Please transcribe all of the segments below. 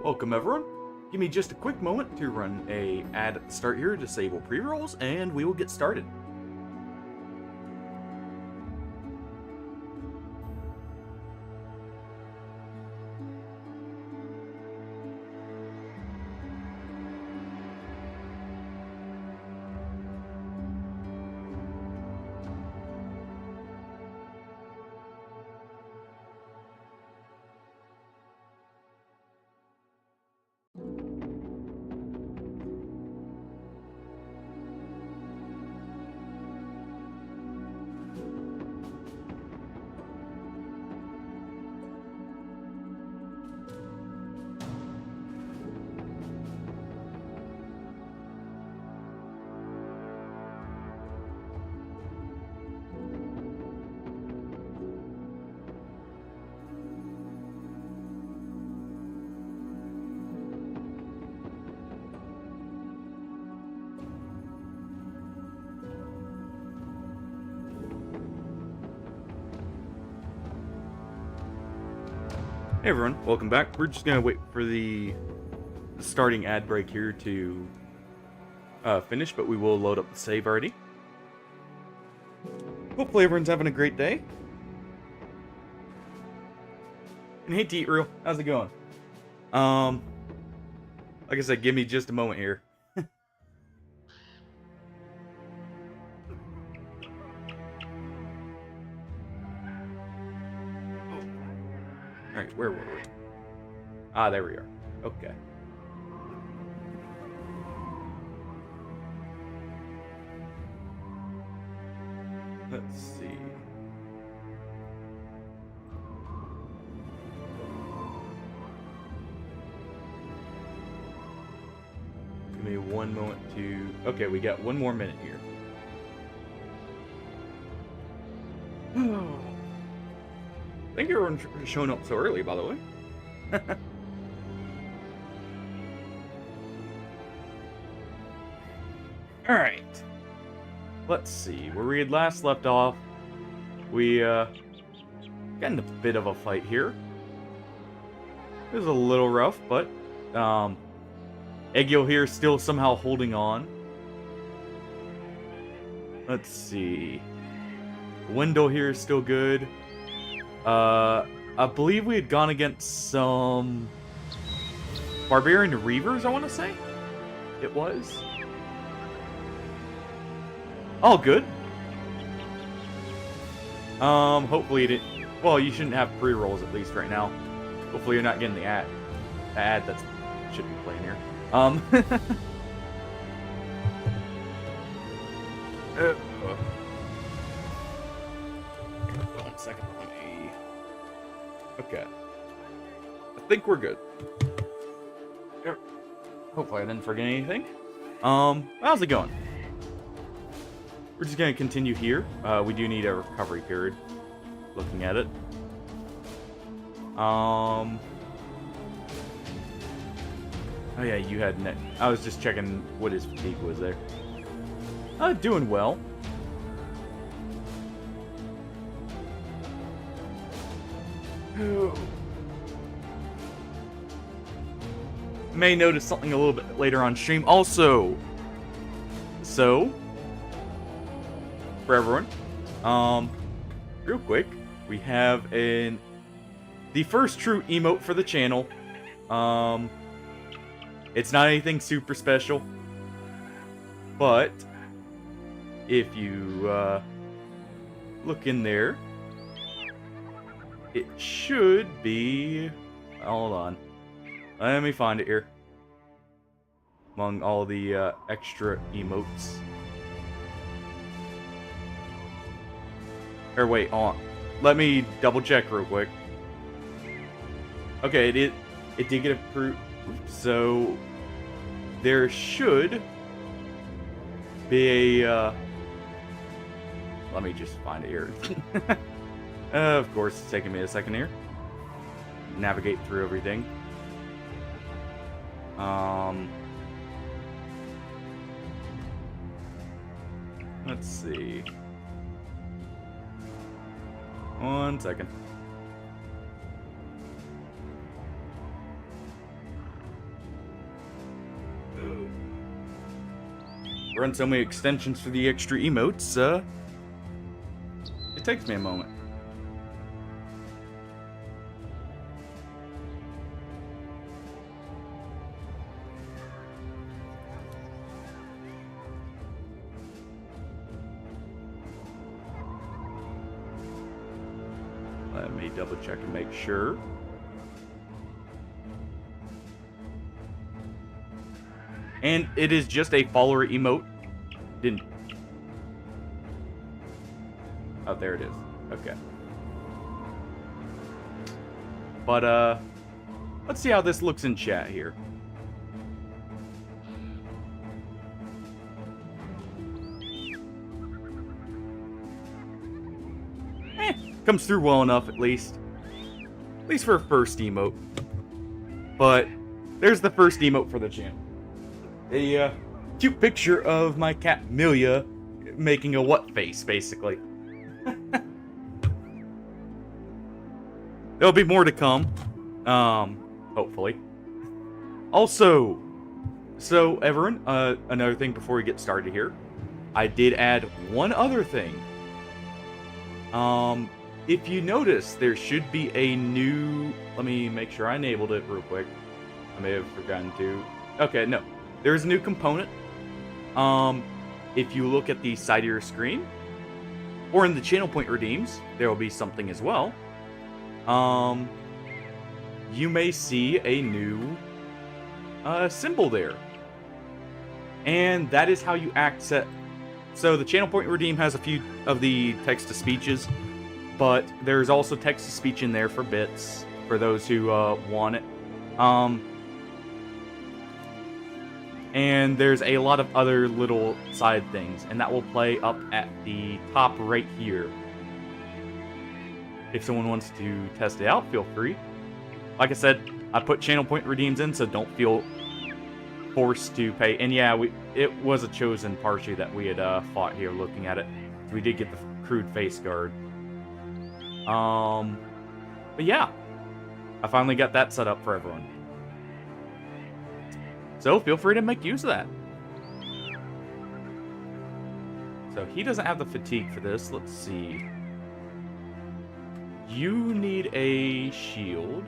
Welcome everyone. Give me just a quick moment to run a ad at the start here, disable pre-rolls, and we will get started. Hey everyone, welcome back. We're just gonna wait for the starting ad break here to finish, but we will load up the save already. Hopefully everyone's having a great day. And hey Teat Real, how's it going? Like I said, give me just a moment here. Alright, where were we? Ah, there we are. Okay. Let's see. Give me one moment to... Okay, we got one more minute here. Thank you everyone for showing up so early, by the way. Alright. Let's see. Where we had last left off, we got in a bit of a fight here. It was a little rough, but Eggio here still somehow holding on. Let's see. Wendell here is still good. I believe we had gone against some Barbarian Reavers, I want to say. It was. All good. Hopefully you didn't... Well, you shouldn't have pre-rolls at least right now. Hopefully you're not getting the ad. The ad that should be playing here. One second. Okay. I think we're good. Hopefully I didn't forget anything. How's it going? We're just gonna continue here. We do need a recovery period. Looking at it. Oh yeah, you had net. I was just checking what his fatigue was there. Doing well. May notice something a little bit later on stream. Also, so for everyone, real quick, we have the first true emote for the channel. It's not anything super special, but if you look in there, it should be... Hold on. Let me find it here. Among all the extra emotes. Or wait, hold on. Let me double check real quick. Okay, it did get approved. So there should be a... let me just find it here. Of course, it's taking me a second here. Navigate through everything. Let's see. One second. run so many extensions for the extra emotes, it takes me a moment. Let me double check and make sure. And it is just a follower emote. Didn't. Oh, there it is. Okay. But, let's see how this looks in chat here. Comes through well enough, at least. At least for a first emote. But, there's the first emote for the channel. A, cute picture of my cat, Milia, making a what face, basically. There'll be more to come. Hopefully. Also, so, everyone, another thing before we get started here. I did add one other thing. If you notice, there should be a new... Let me make sure I enabled it real quick. I may have forgotten to... Okay, no. There's a new component. If you look at the side of your screen, or in the channel point redeems, there will be something as well. You may see a new symbol there. And that is how you access... So the channel point redeem has a few of the text-to-speeches, but there's also text-to-speech in there for bits, for those who want it. And there's a lot of other little side things, and that will play up at the top right here. If someone wants to test it out, feel free. Like I said, I put channel point redeems in, so don't feel forced to pay. And yeah, it was a chosen Parshi that we had fought here looking at it. So we did get the crude face guard. But yeah, I finally got that set up for everyone. So feel free to make use of that. So he doesn't have the fatigue for this. Let's see. You need a shield.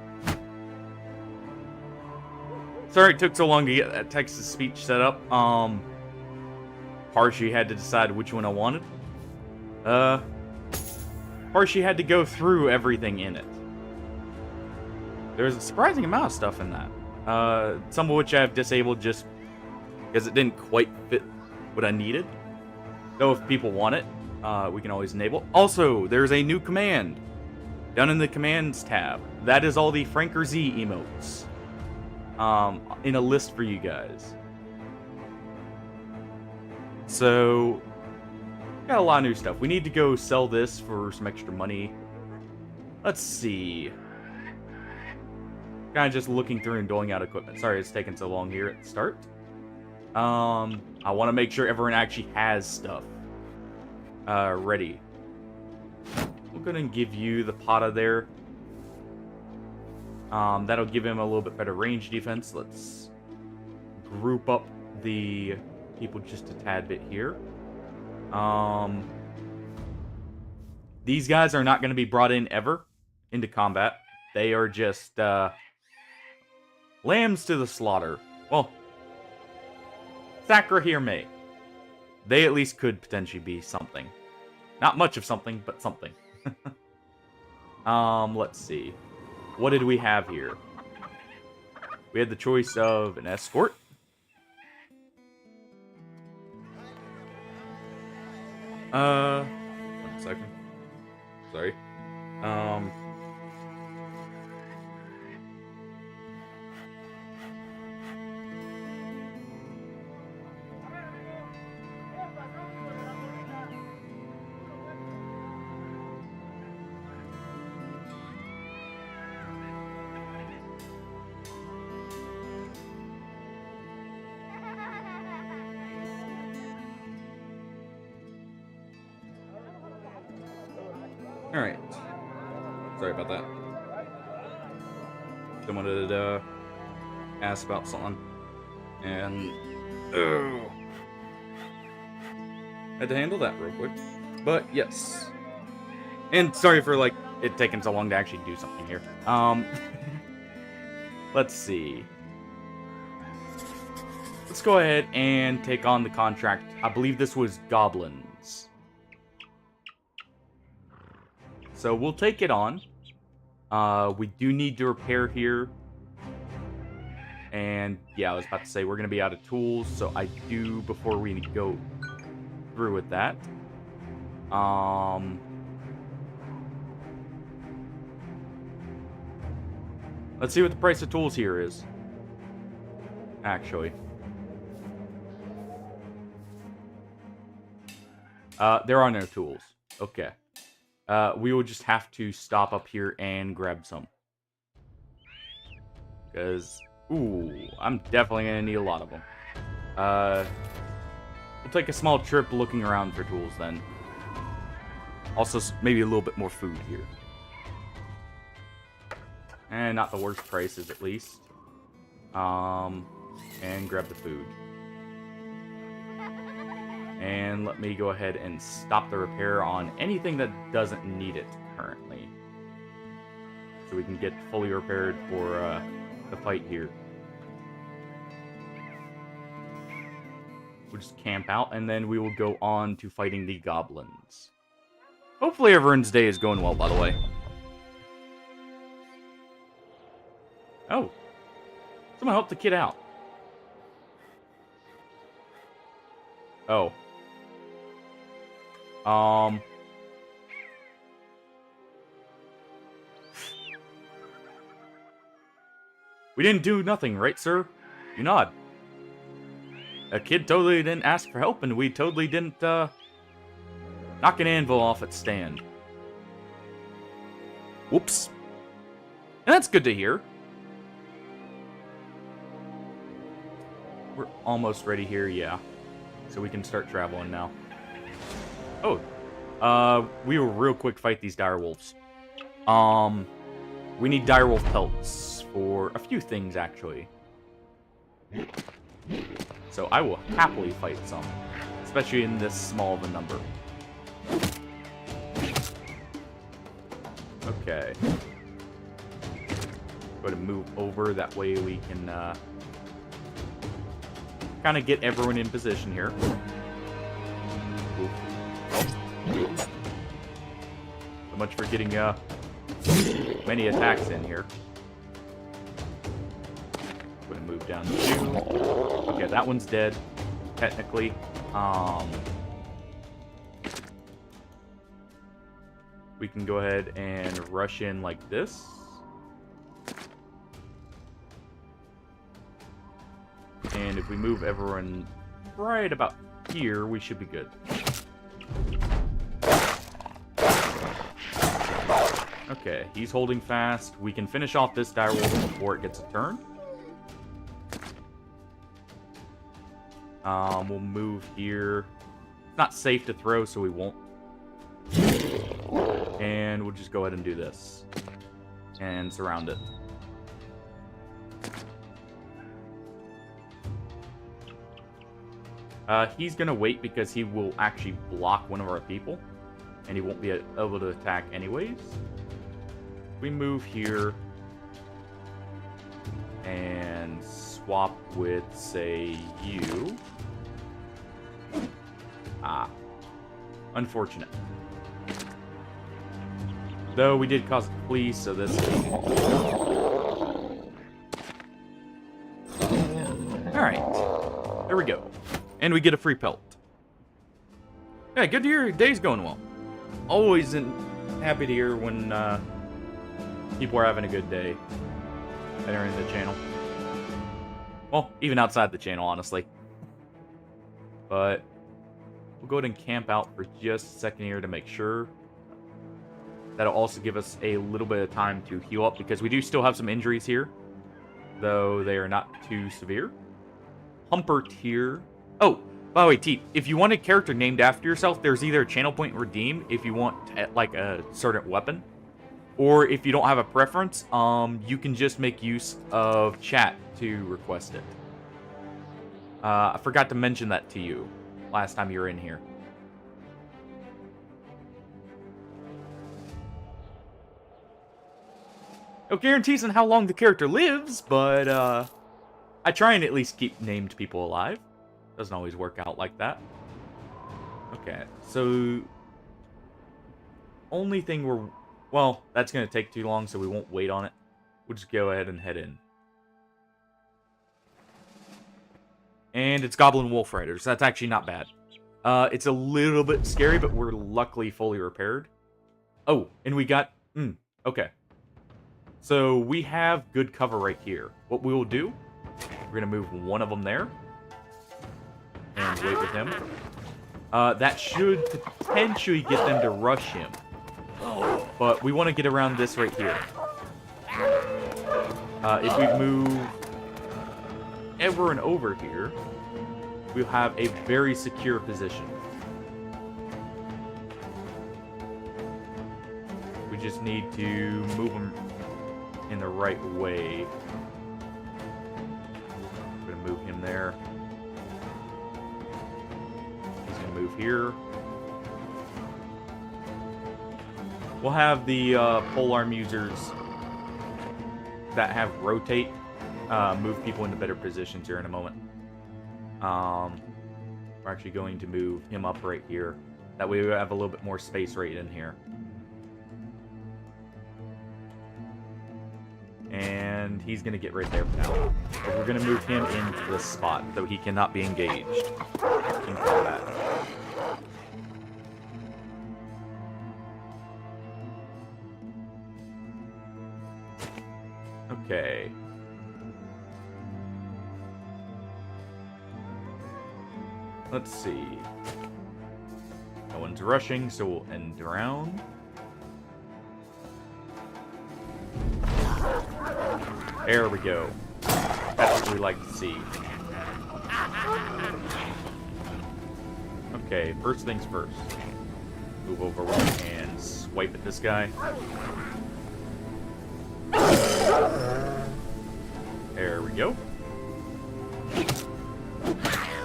Sorry it took so long to get that text-to-speech set up. Parshi had to decide which one I wanted. Parshi had to go through everything in it. There's a surprising amount of stuff in that. Some of which I have disabled just because it didn't quite fit what I needed. Though if people want it, we can always enable. Also, there's a new command down in the commands tab. That is all the Franker Z emotes in a list for you guys. So, got a lot of new stuff. We need to go sell this for some extra money. Let's see. Kind of just looking through and doling out equipment. Sorry it's taking so long here at the start. I want to make sure everyone actually has stuff ready. We're going to give you the Pata there. That'll give him a little bit better range defense. Let's group up the people just a tad bit here. These guys are not going to be brought in ever into combat. They are just lambs to the slaughter. Well, Sakura here may. They at least could potentially be something. Not much of something, but something. Let's see. What did we have here? We had the choice of an escort. One second. Sorry. Alright. Sorry about that. Someone had asked about something. And... oh. Had to handle that real quick. But, yes. And sorry for, like, it taking so long to actually do something here. Let's see. Let's go ahead and take on the contract. I believe this was goblins. So we'll take it on. We do need to repair here. And yeah, I was about to say we're going to be out of tools. So I do, before we go through with that. Let's see what the price of tools here is. Actually. There are no tools. Okay. We will just have to stop up here and grab some. Because, ooh, I'm definitely going to need a lot of them. We'll take a small trip looking around for tools then. Also, maybe a little bit more food here. And not the worst prices, at least. And grab the food. And let me go ahead and stop the repair on anything that doesn't need it currently. So we can get fully repaired for the fight here. We'll just camp out, and then we will go on to fighting the goblins. Hopefully everyone's day is going well, by the way. Oh. Someone help the kid out. Oh. We didn't do nothing, right, sir? You nod. A kid totally didn't ask for help, and we totally didn't, knock an anvil off its stand. Whoops. And that's good to hear. We're almost ready here, yeah. So we can start traveling now. Oh. We will real quick fight these direwolves. We need direwolf pelts for a few things, actually. So I will happily fight some. Especially in this small of a number. Okay. Go ahead and move over. That way we can, kind of get everyone in position here. So much for getting many attacks in here. I'm gonna move down to 2. Okay, that one's dead, technically. We can go ahead and rush in like this. And if we move everyone right about here, we should be good. Okay, he's holding fast. We can finish off this direwolf before it gets a turn. We'll move here. It's not safe to throw, so we won't. And we'll just go ahead and do this. And surround it. He's gonna wait because he will actually block one of our people. And he won't be able to attack anyways. We move here. And swap with, say, you. Ah. Unfortunate. Though we did cause a flee, so this... Alright. There we go. And we get a free pelt. Yeah, good to hear your day's going well. Always happy to hear when people are having a good day that are in the channel. Well, even outside the channel, honestly. But we'll go ahead and camp out for just a second here to make sure. That'll also give us a little bit of time to heal up because we do still have some injuries here. Though they are not too severe. Humpert here. Oh, by the way, Teep, if you want a character named after yourself, there's either a channel point redeem if you want, like, a certain weapon. Or if you don't have a preference, you can just make use of chat to request it. I forgot to mention that to you last time you were in here. No guarantees on how long the character lives, but I try and at least keep named people alive. Doesn't always work out like that. Okay, so only thing well, that's gonna take too long, so we won't wait on it. We'll just go ahead and head in. And it's Goblin Wolf Riders. That's actually not bad. It's a little bit scary, but we're luckily fully repaired. Oh, and we got... okay. So we have good cover right here. What we will do, we're going to move one of them there. And wait with him. That should potentially get them to rush him. But we want to get around this right here. If we move ever and over here, we'll have a very secure position. We just need to move them in the right way. I'm going to move him there. He's going to move here. We'll have the polearm users that have rotate move people into better positions here in a moment. We're actually going to move him up right here. That way we have a little bit more space right in here. And he's going to get right there now. So we're going to move him into this spot, though he cannot be engaged in combat. Okay. Let's see. No one's rushing, so we'll end round. There we go. That's what we like to see. Okay, first things first. Move over and swipe at this guy. There we go. Go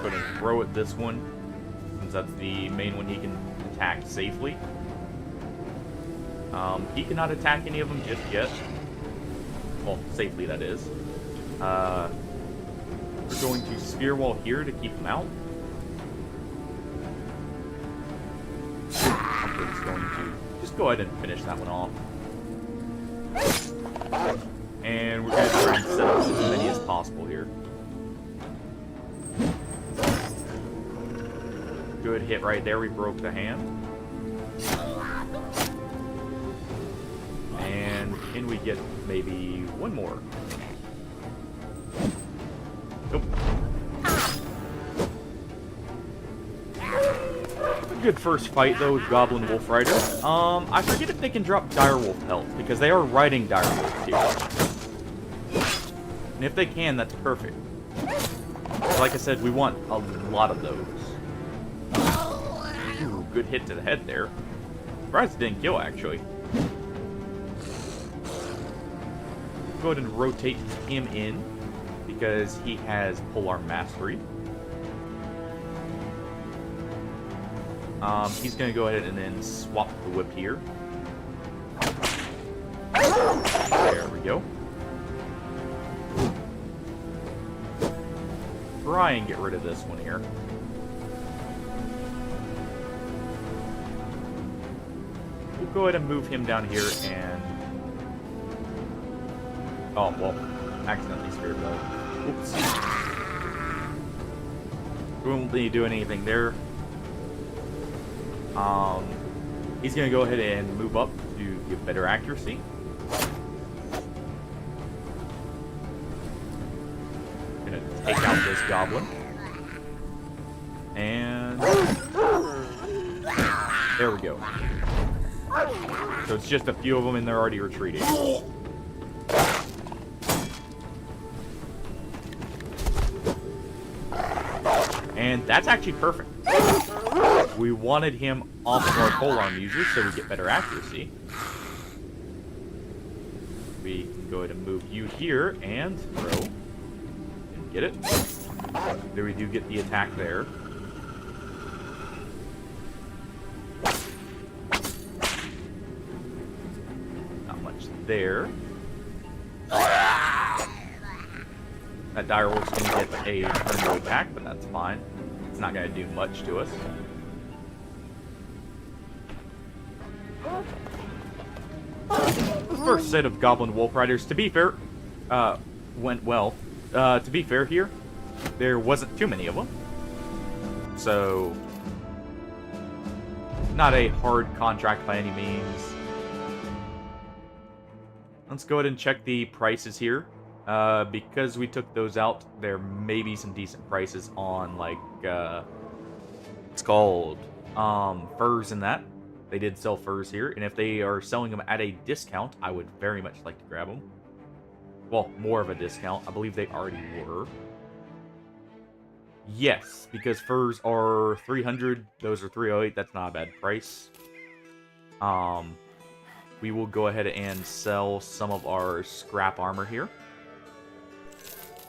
ahead and throw at this one, since that's the main one he can attack safely. He cannot attack any of them just yet. Well, safely, that is. We're going to spear wall here to keep him out. We're just going to just go ahead and finish that one off. And we're going to try and set up as many as possible here. Good hit right there. We broke the hand. And can we get maybe one more? Nope. A good first fight, though, with Goblin Wolf Riders. I forget if they can drop Direwolf health, because they are riding Direwolf here. And if they can, that's perfect. Like I said, we want a lot of those. Ooh, good hit to the head there. Surprised it didn't kill, actually. Go ahead and rotate him in, because he has polearm mastery. He's going to go ahead and then swap the whip here. There we go. Try and get rid of this one here. We'll go ahead and move him down here and... Oh, well, accidentally speared though. Oops. We won't be doing anything there. He's going to go ahead and move up to give better accuracy. Going to take out this goblin. And there we go. So it's just a few of them and they're already retreating. And that's actually perfect. We wanted him off of our polearm users so we get better accuracy. We can go ahead and move you here and throw. And get it. There we do get the attack there. Not much there. That direwolf's gonna get a turn back, but that's fine. It's not gonna do much to us. The first set of Goblin Wolf Riders, to be fair, went well. To be fair here, there wasn't too many of them. So, not a hard contract by any means. Let's go ahead and check the prices here. Because we took those out, there may be some decent prices on, like, it's called, furs and that. They did sell furs here, and if they are selling them at a discount, I would very much like to grab them. Well, more of a discount. I believe they already were. Yes, because furs are 300, those are 308. That's not a bad price. We will go ahead and sell some of our scrap armor here.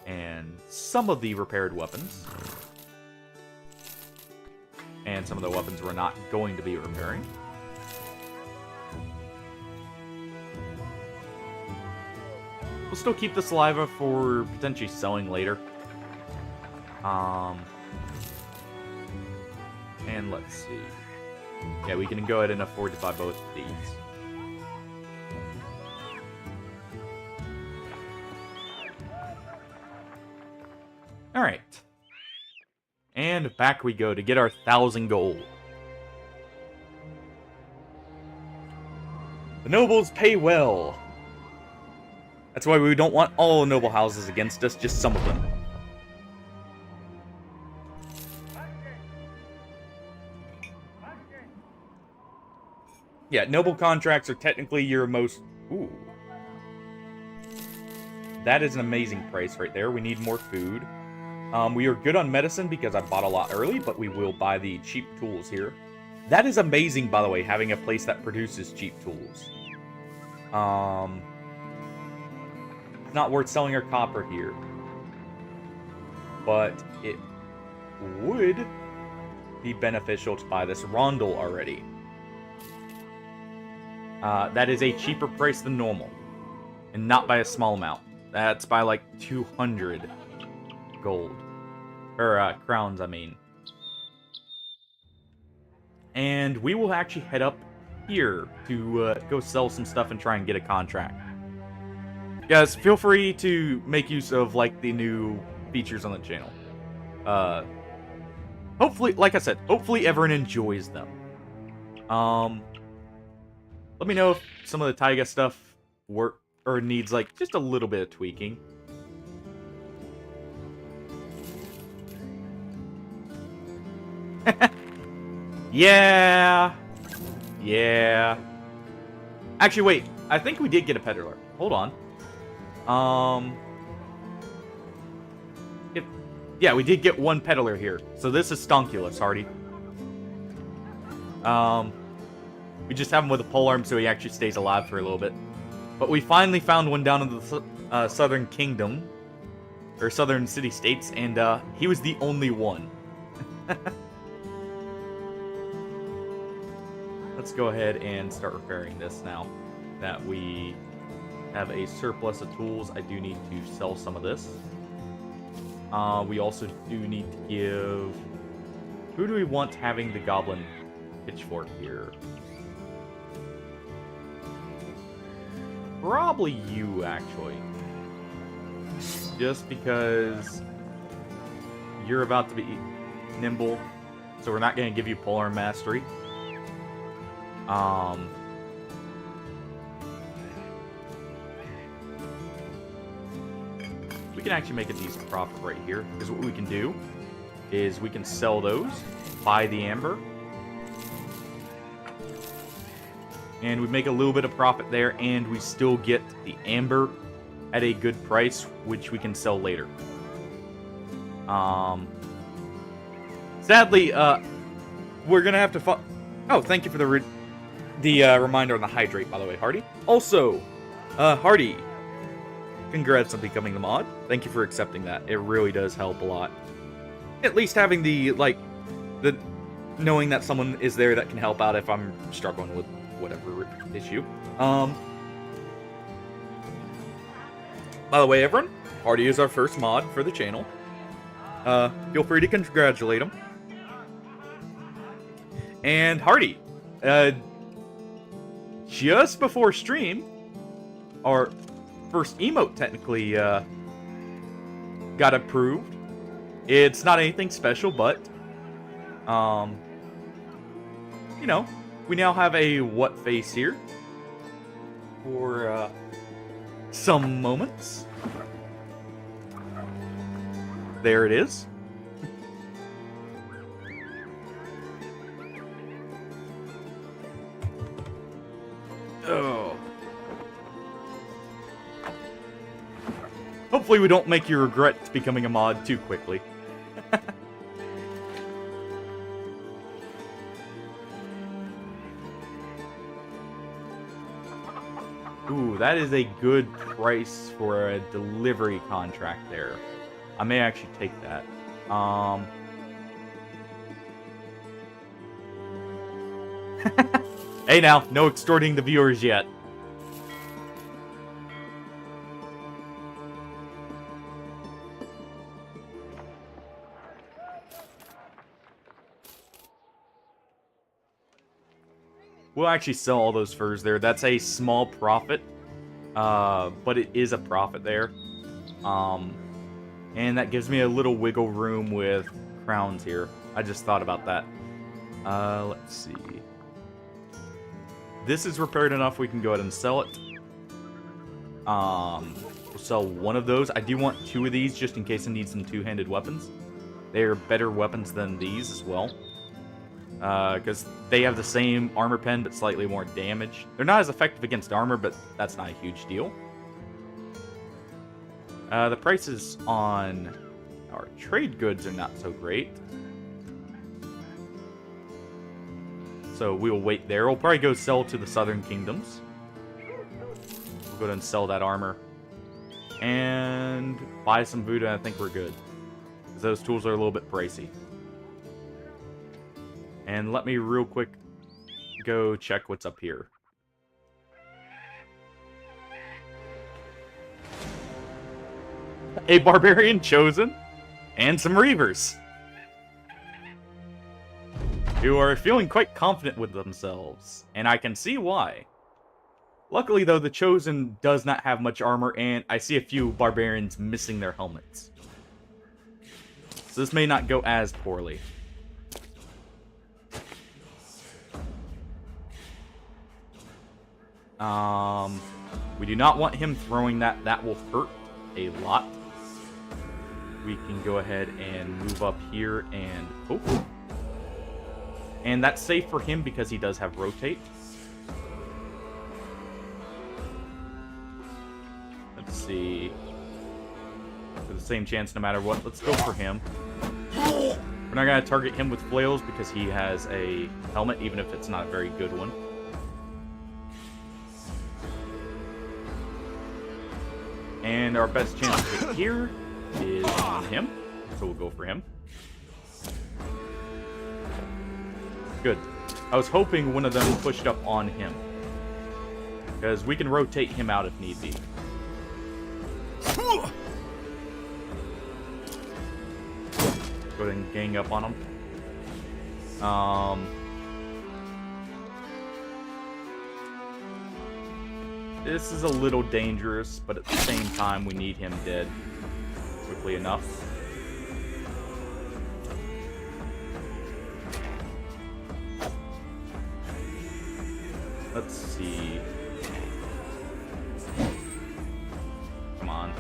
And some of the repaired weapons. And some of the weapons we're not going to be repairing. We'll still keep the saliva for potentially selling later. And let's see. Yeah, we can go ahead and afford to buy both of these. Alright. And back we go to get our 1,000 gold. The nobles pay well. That's why we don't want all noble houses against us, just some of them. Yeah, noble contracts are technically your most... Ooh. That is an amazing price right there. We need more food. We are good on medicine because I bought a lot early, but we will buy the cheap tools here. That is amazing, by the way, having a place that produces cheap tools. It's not worth selling our copper here. But it would be beneficial to buy this rondel already. That is a cheaper price than normal. And not by a small amount. That's by like 200 gold. Or, crowns, I mean. And we will actually head up here to go sell some stuff and try and get a contract. Guys, feel free to make use of, like, the new features on the channel. Hopefully, like I said, hopefully everyone enjoys them. Let me know if some of the Taiga stuff work or needs, like, just a little bit of tweaking. Yeah. Yeah. Actually, wait. I think we did get a peddler. Hold on. Yeah, we did get one peddler here. So this is Stonkulus, Hardy. We just have him with a polearm so he actually stays alive for a little bit. But we finally found one down in the Southern Kingdom. Or Southern City-States, and he was the only one. Let's go ahead and start repairing this now that we have a surplus of tools. I do need to sell some of this. We also do need to give... Who do we want having the goblin pitchfork here? Probably you, actually. Just because you're about to be nimble, so we're not going to give you polearm mastery. We can actually make a decent profit right here, because what we can do is we can sell those, buy the amber, and we make a little bit of profit there, and we still get the amber at a good price, which we can sell later. Sadly, we're gonna have to oh, thank you for the reminder on the hydrate, by the way, Hardy. Also, Hardy, congrats on becoming the mod. Thank you for accepting that. It really does help a lot. At least having the knowing that someone is there that can help out if I'm struggling with whatever issue. By the way, everyone, Hardy is our first mod for the channel. Feel free to congratulate him. And Hardy, just before stream, our first emote technically got approved. It's not anything special, but you know, we now have a what face here for some moments. There it is. Oh. Hopefully we don't make you regret becoming a mod too quickly. Ooh, that is a good price for a delivery contract there. I may actually take that. Hey now, no extorting the viewers yet. We'll actually sell all those furs there. That's a small profit, but it is a profit there. And that gives me a little wiggle room with crowns here. I just thought about that. Let's see. This is repaired enough, we can go ahead and sell it. We'll sell one of those. I do want two of these just in case I need some two-handed weapons. They are better weapons than these as well. Because they have the same armor pen but slightly more damage. They're not as effective against armor, but that's not a huge deal. The prices on our trade goods are not so great. So we will wait there. We'll probably go sell to the Southern Kingdoms. We'll go ahead and sell that armor. And buy some voodoo, and I think we're good. Because those tools are a little bit pricey. And let me real quick go check what's up here. A barbarian chosen, and some reavers, who are feeling quite confident with themselves, and I can see why. Luckily, though, the chosen does not have much armor, and I see a few barbarians missing their helmets. So this may not go as poorly. We do not want him throwing that. That will hurt a lot. We can go ahead and move up here and... Oh. And that's safe for him because he does have rotate. Let's see. For the same chance no matter what. Let's go for him. We're not going to target him with flails because he has a helmet, even if it's not a very good one. And our best chance to hit here is on him. So we'll go for him. Good. I was hoping one of them pushed up on him. Because we can rotate him out if need be. Go ahead and gang up on him. This is a little dangerous, but at the same time we need him dead quickly enough. Let's see. Come on.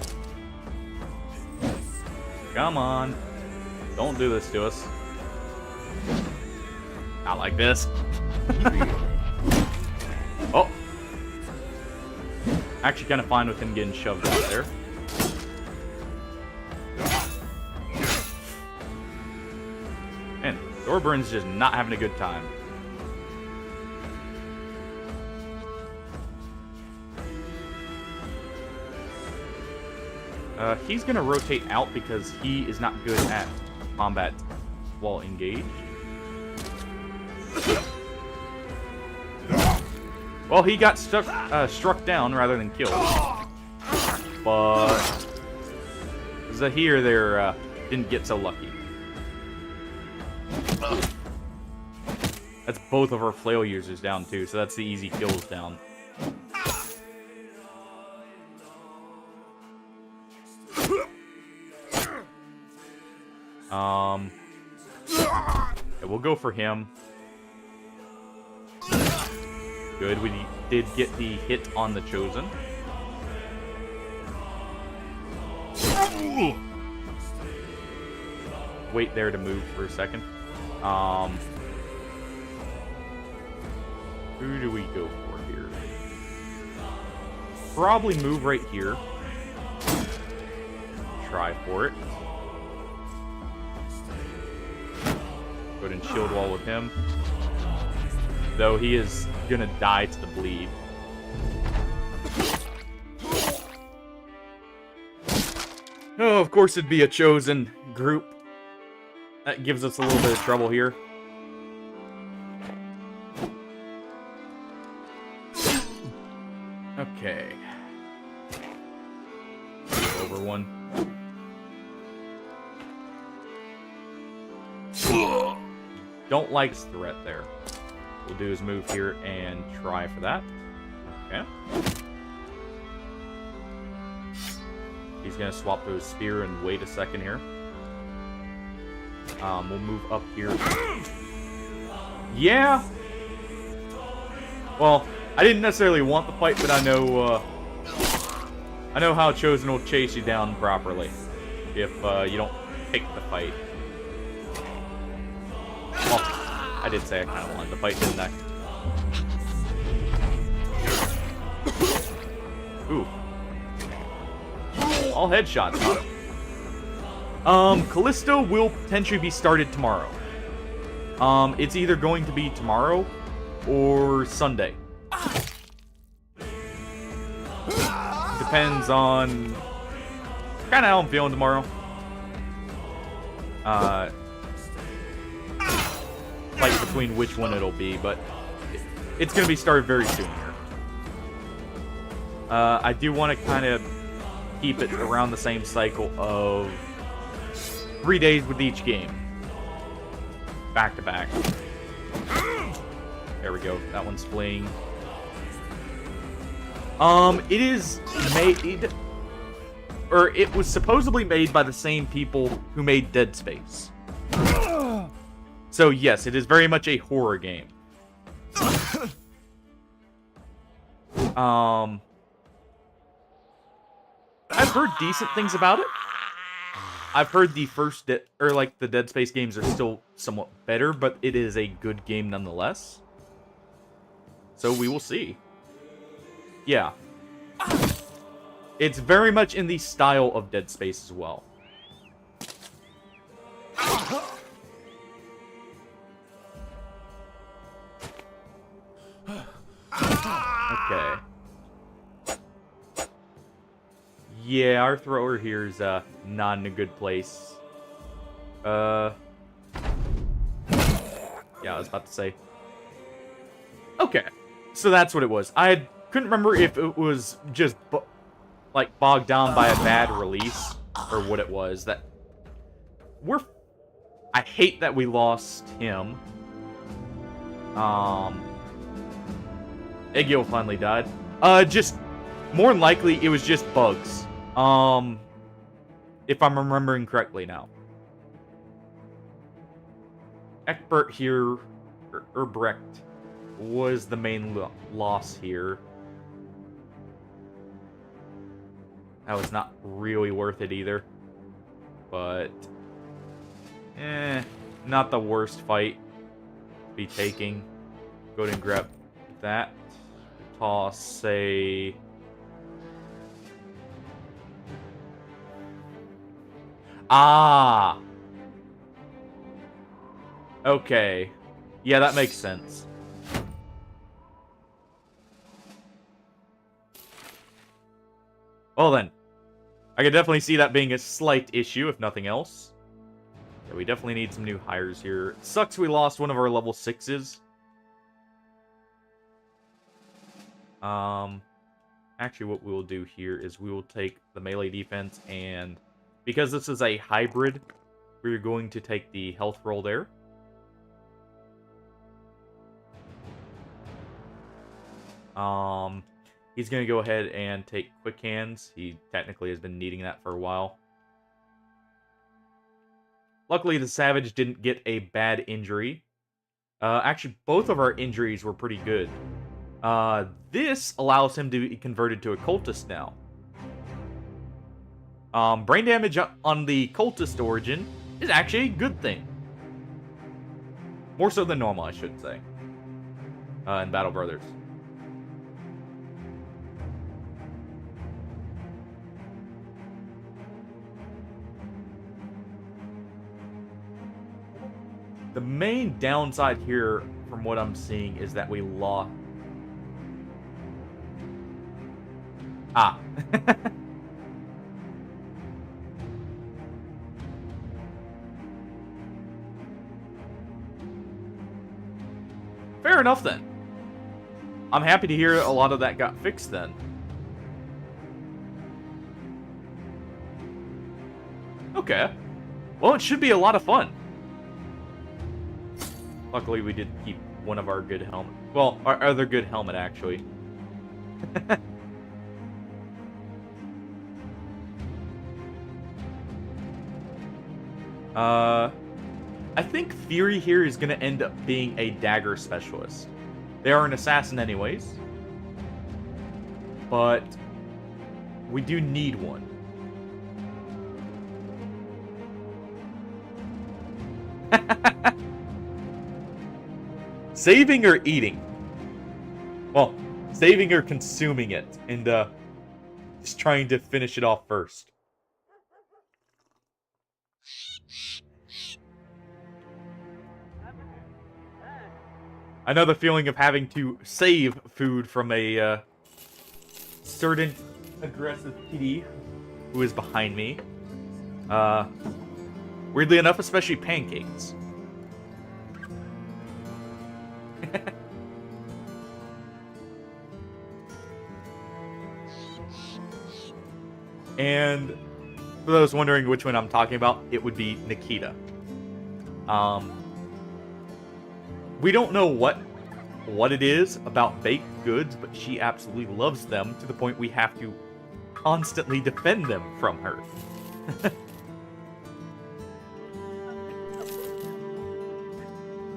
Come on. Don't do this to us. Not like this. Oh. Actually kind of fine with him getting shoved out there. Man, Thorburns just not having a good time. He's going to rotate out because he is not good at combat while engaged. Well, he got struck down rather than killed. But Zahir there didn't get so lucky. That's both of our flail users down, too, so that's the easy kills down. Yeah, we'll go for him. Good, we did get the hit on the Chosen. Wait there to move for a second. Who do we go for here? Probably move right here. Try for it. Go ahead and shield wall with him. Though he is gonna die to the bleed. Oh, of course it'd be a chosen group. That gives us a little bit of trouble here. Okay. Over one. Don't like his threat there. We'll do his move here and try for that. Okay. He's gonna swap to his spear and wait a second here. We'll move up here. Yeah. Well, I didn't necessarily want the fight, but I know how Chosen will chase you down properly if you don't pick the fight. Well, I did say I kind of wanted the fight, didn't I? Ooh. All headshots, huh? Callisto will potentially be started tomorrow. It's either going to be tomorrow or Sunday. Depends on kind of how I'm feeling tomorrow. Like between which one it'll be, but it's going to be started very soon here. I do want to kind of keep it around the same cycle of 3 days with each game. Back to back. There we go. That one's fleeing. It is made... Or it was supposedly made by the same people who made Dead Space. So yes, it is very much a horror game. I've heard decent things about it. I've heard the first, the Dead Space games are still somewhat better, but it is a good game nonetheless. So we will see. Yeah. It's very much in the style of Dead Space as well. Okay. Yeah, our thrower here is not in a good place. Yeah, I was about to say. Okay, so that's what it was. I couldn't remember if it was just bogged down by a bad release or what it was. I hate that we lost him. Egyo finally died. Just more than likely it was just bugs. If I'm remembering correctly now. Eckbert here, or Brecht, was the main loss here. That was not really worth it either. But, not the worst fight to be taking. Go ahead and grab that. Toss, say... Ah! Okay. Yeah, that makes sense. Well then. I could definitely see that being a slight issue, if nothing else. Yeah, we definitely need some new hires here. It sucks we lost one of our level 6s. Actually what we will do here is we will take the melee defense and because this is a hybrid, we're going to take the health roll there. He's going to go ahead and take Quick Hands. He technically has been needing that for a while. Luckily, the Savage didn't get a bad injury. Actually, both of our injuries were pretty good. This allows him to be converted to a Cultist now. Brain damage on the Cultist origin is actually a good thing. More so than normal, I should say. In Battle Brothers. The main downside here, from what I'm seeing, is that we lost... Ah. Fair enough, then. I'm happy to hear a lot of that got fixed, then. Okay. Well, it should be a lot of fun. Luckily, we did keep one of our good helmet. Well, our other good helmet, actually. I think Fury here is going to end up being a dagger specialist. They are an assassin anyways. But we do need one. Saving or eating? Well, saving or consuming it, and just trying to finish it off first. I know the feeling of having to save food from a certain aggressive kitty who is behind me. Weirdly enough, especially pancakes. And for those wondering which one I'm talking about, it would be Nikita. We don't know what it is about baked goods, but she absolutely loves them to the point we have to constantly defend them from her.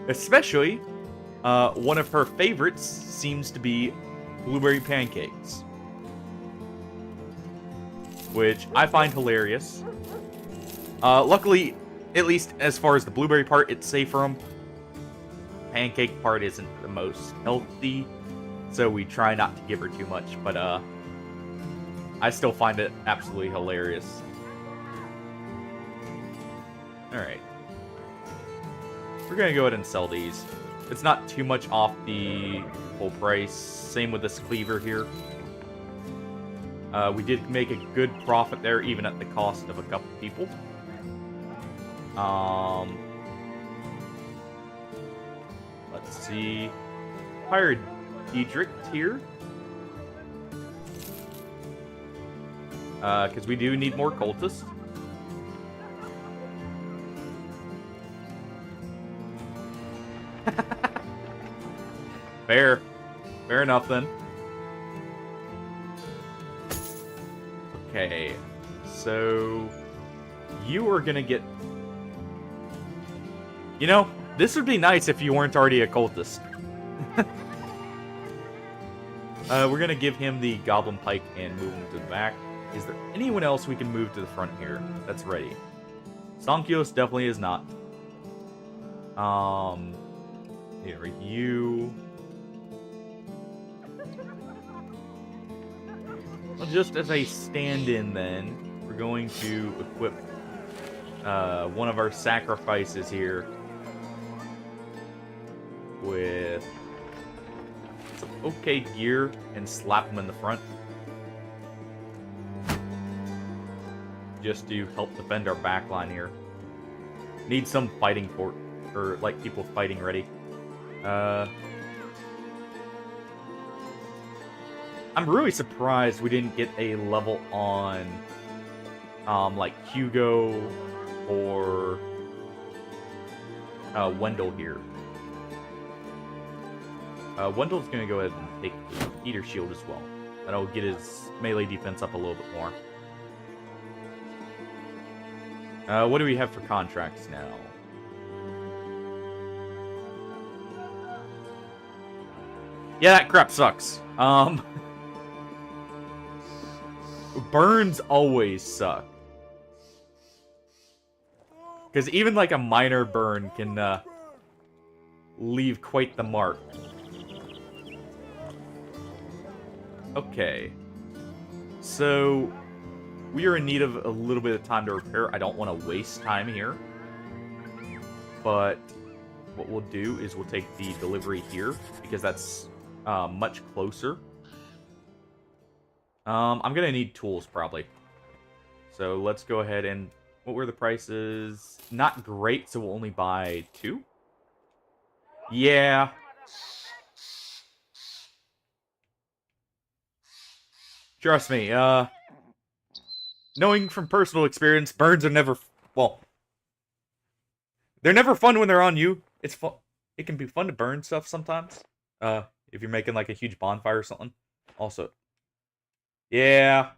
Especially, one of her favorites seems to be blueberry pancakes, which I find hilarious. Luckily, at least as far as the blueberry part, it's safe from them. Pancake part isn't the most healthy, so we try not to give her too much, but I still find it absolutely hilarious. Alright. We're gonna go ahead and sell these. It's not too much off the full price. Same with this cleaver here. We did make a good profit there, even at the cost of a couple people. Let's see. Hired Diedrich here. Because we do need more cultists. Fair. Fair enough, then. Okay. So... you are gonna get... You know, this would be nice if you weren't already a cultist. We're gonna give him the Goblin Pike and move him to the back. Is there anyone else we can move to the front here that's ready? Sankios definitely is not. Here, you... Well, just as a stand-in, then, we're going to equip one of our sacrifices here with some okay gear and slap them in the front. Just to help defend our backline here. Need some fighting for, or like people fighting ready. I'm really surprised we didn't get a level on like Hugo or Wendell here. Wendell's going to go ahead and take Heater Shield as well. That'll get his melee defense up a little bit more. What do we have for contracts now? Yeah, that crap sucks. Burns always suck. Because even like a minor burn can leave quite the mark. Okay. So, we are in need of a little bit of time to repair. I don't want to waste time here. But what we'll do is we'll take the delivery here, because that's much closer. I'm going to need tools, probably. So let's go ahead and... What were the prices? Not great, so we'll only buy 2? Yeah. Trust me, knowing from personal experience, burns are never... Well, they're never fun when they're on you. It's fun. It can be fun to burn stuff sometimes. If you're making, like, a huge bonfire or something. Also... Yeah...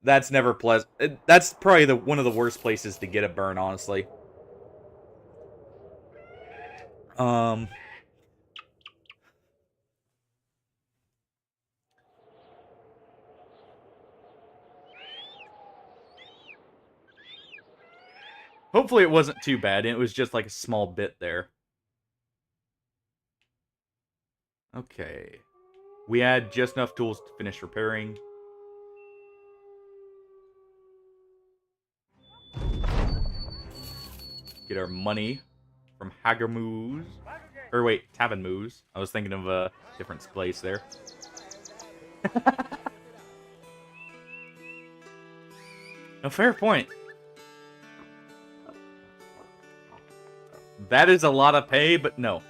That's never pleasant. That's probably one of the worst places to get a burn, honestly. Hopefully it wasn't too bad. It was just like a small bit there. Okay. We had just enough tools to finish repairing. Get our money from Hagamoose. Or wait, Tavenmoose. I was thinking of a different place there. No, fair point. That is a lot of pay, but no.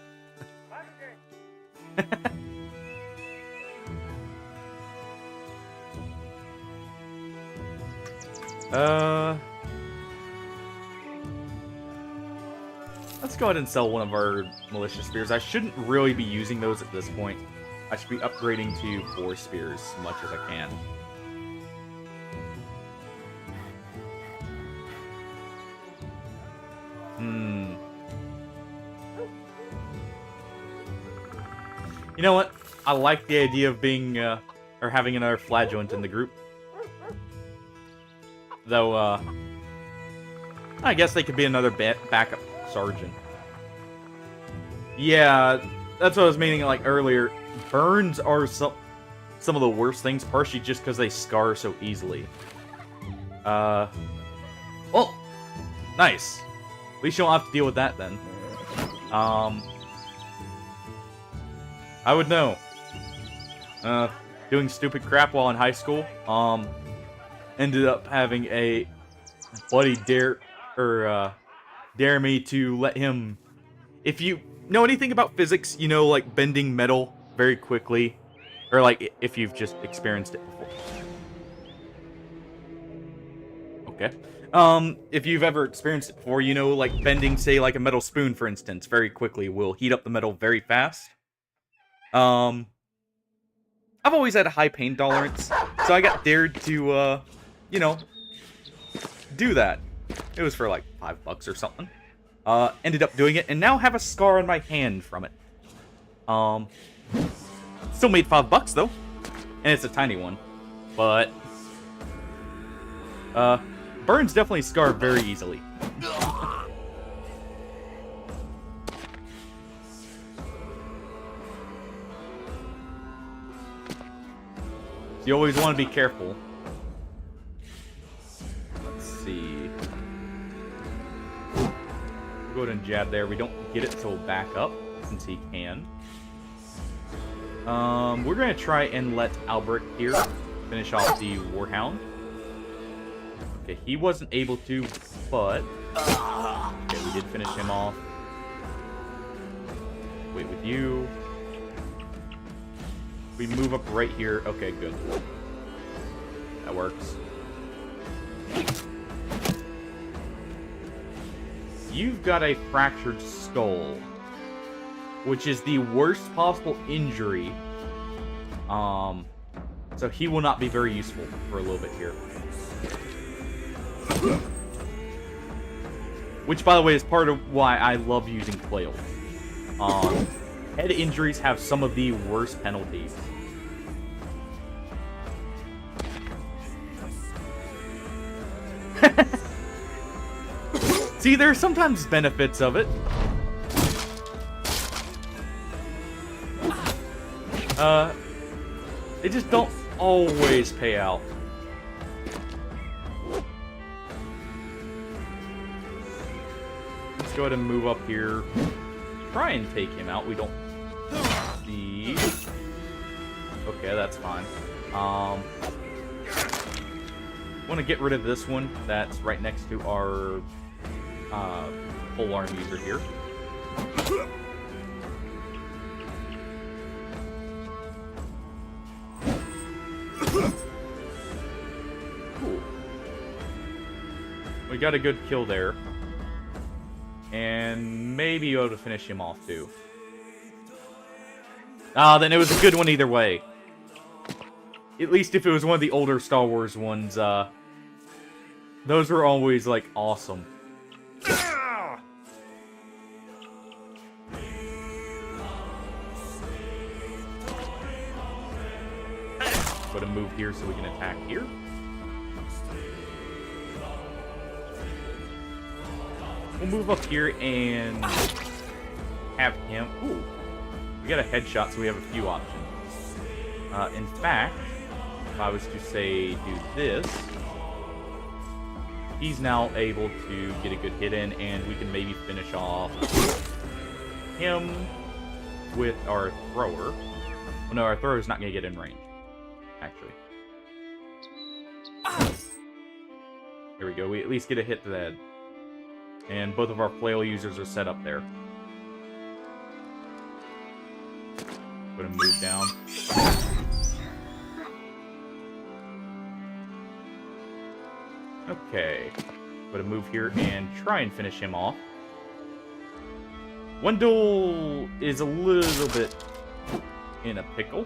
Let's go ahead and sell one of our militia spears. I shouldn't really be using those at this point. I should be upgrading to 4 spears as much as I can. You know what? I like the idea of being, or having another flagellant in the group. Though, I guess they could be another backup sergeant. Yeah, that's what I was meaning, like, earlier. Burns are some of the worst things, partially just because they scar so easily. Oh! Nice. At least you don't have to deal with that, then. I would know. Doing stupid crap while in high school, ended up having a buddy dare me to let him... If you know anything about physics, you know, like, bending metal very quickly. Or, like, if you've just experienced it before. Okay. If you've ever experienced it before, you know, like, bending, say, like a metal spoon, for instance, very quickly will heat up the metal very fast. I've always had a high pain tolerance, so I got dared to, you know, do that. It was for like $5 or something. Ended up doing it, and now have a scar on my hand from it. Still made $5 though, and it's a tiny one. But, burns definitely scar very easily. You always want to be careful. Let's see. We'll go ahead and jab there. We don't get it, so we'll back up, since he can. We're going to try and let Albrecht here finish off the Warhound. Okay, he wasn't able to, but... Okay, we did finish him off. Wait with you. We move up right here. Okay, good. That works. you've got a fractured skull, which is the worst possible injury. So he will not be very useful for a little bit here. Which, by the way, is part of why I love using flail. Head injuries have some of the worst penalties. See, there are sometimes benefits of it. They just don't always pay out. Let's go ahead and move up here. Try and take him out. We don't see. Okay, that's fine. Want to get rid of this one that's right next to our full arm user here. Cool. We got a good kill there. And maybe be able to finish him off too. Then it was a good one either way. At least if it was one of the older Star Wars ones, those were always, like, awesome. Go to move here so we can attack here. We'll move up here and have him... Ooh. We got a headshot, so we have a few options. In fact, if I was to say do this, he's now able to get a good hit in, and we can maybe finish off him with our thrower. Well, no, our thrower is not going to get in range, actually. There we go. We at least get a hit to the head. And both of our flail users are set up there. Going to move down. Okay. Going to move here and try and finish him off. Wendell is a little bit in a pickle.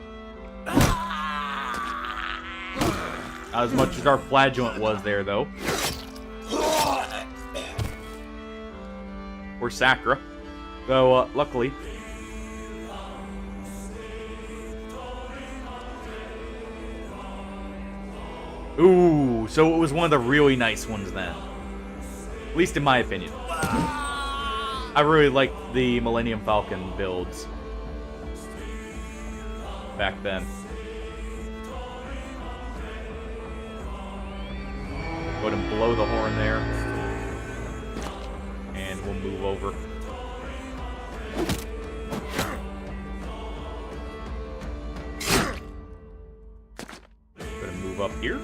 As much as our flagellant was there, though. Or Sakura. Though, luckily... Ooh, so it was one of the really nice ones then. At least in my opinion. I really liked the Millennium Falcon builds back then. Go ahead and blow the horn there. And we'll move over. Gonna move up here.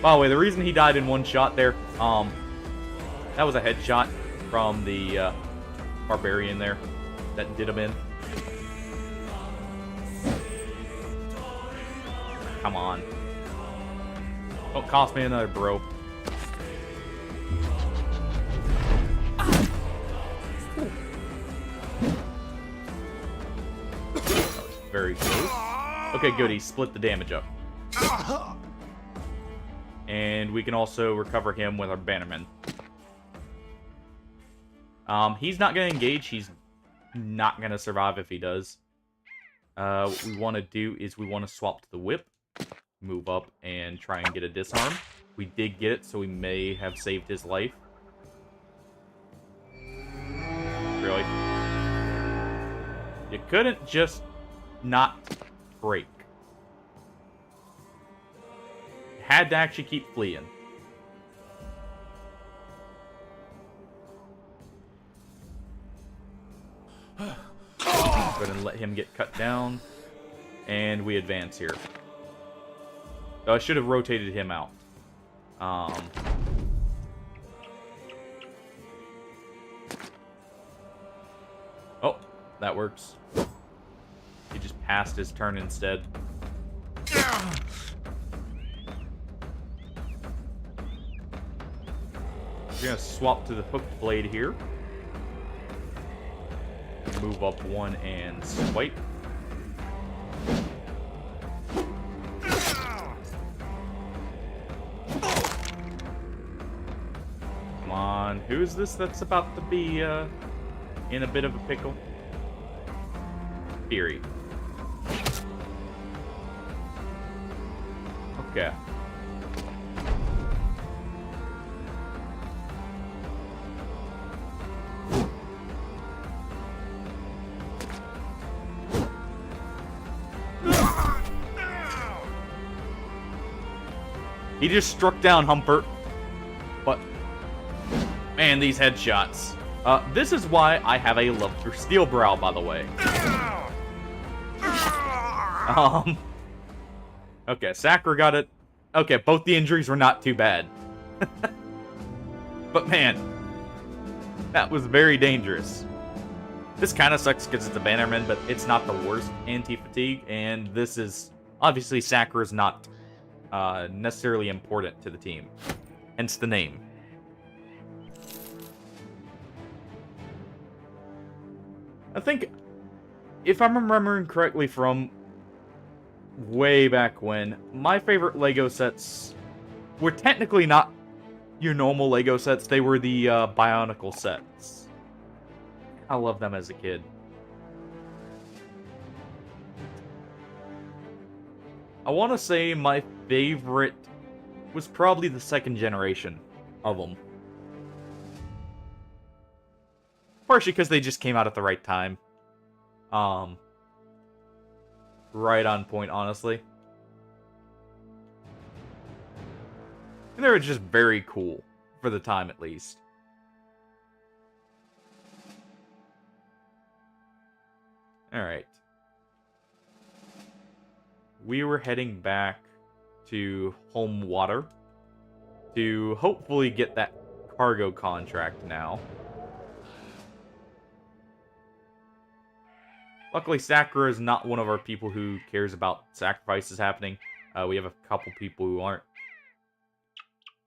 By the way, the reason he died in one shot there, that was a headshot from the barbarian there that did him in. Come on. Don't cost me another bro. Very close. Okay, good. He split the damage up. And we can also recover him with our Bannerman. He's not going to engage. He's not going to survive if he does. What we want to do is we want to swap to the whip. Move up and try and get a disarm. We did get it, so we may have saved his life. Really? You couldn't just not break. You had to actually keep fleeing. Go ahead and let him get cut down. And we advance here. So I should have rotated him out. Oh, that works. He just passed his turn instead. gonna swap to the hooked blade here. Move up one and swipe. Come on, who's this that's about to be in a bit of a pickle? Fury. Okay. He just struck down Humpert. But, man, these headshots. This is why I have a love for Steel Brow, by the way. Okay, Sakura got it. Okay, both the injuries were not too bad. But man, that was very dangerous. This kind of sucks because it's a Bannerman, but it's not the worst anti-fatigue, and this is... Obviously, Sakura's not necessarily important to the team. Hence the name. I think, if I'm remembering correctly from way back when, my favorite LEGO sets were technically not your normal LEGO sets. They were the Bionicle sets. I loved them as a kid. I want to say my favorite was probably the second generation of them. Partially because they just came out at the right time. Right on point, honestly. And they were just very cool, for the time at least. Alright. We were heading back to Home Water to hopefully get that cargo contract now. Luckily, Sakura is not one of our people who cares about sacrifices happening. We have a couple people who aren't.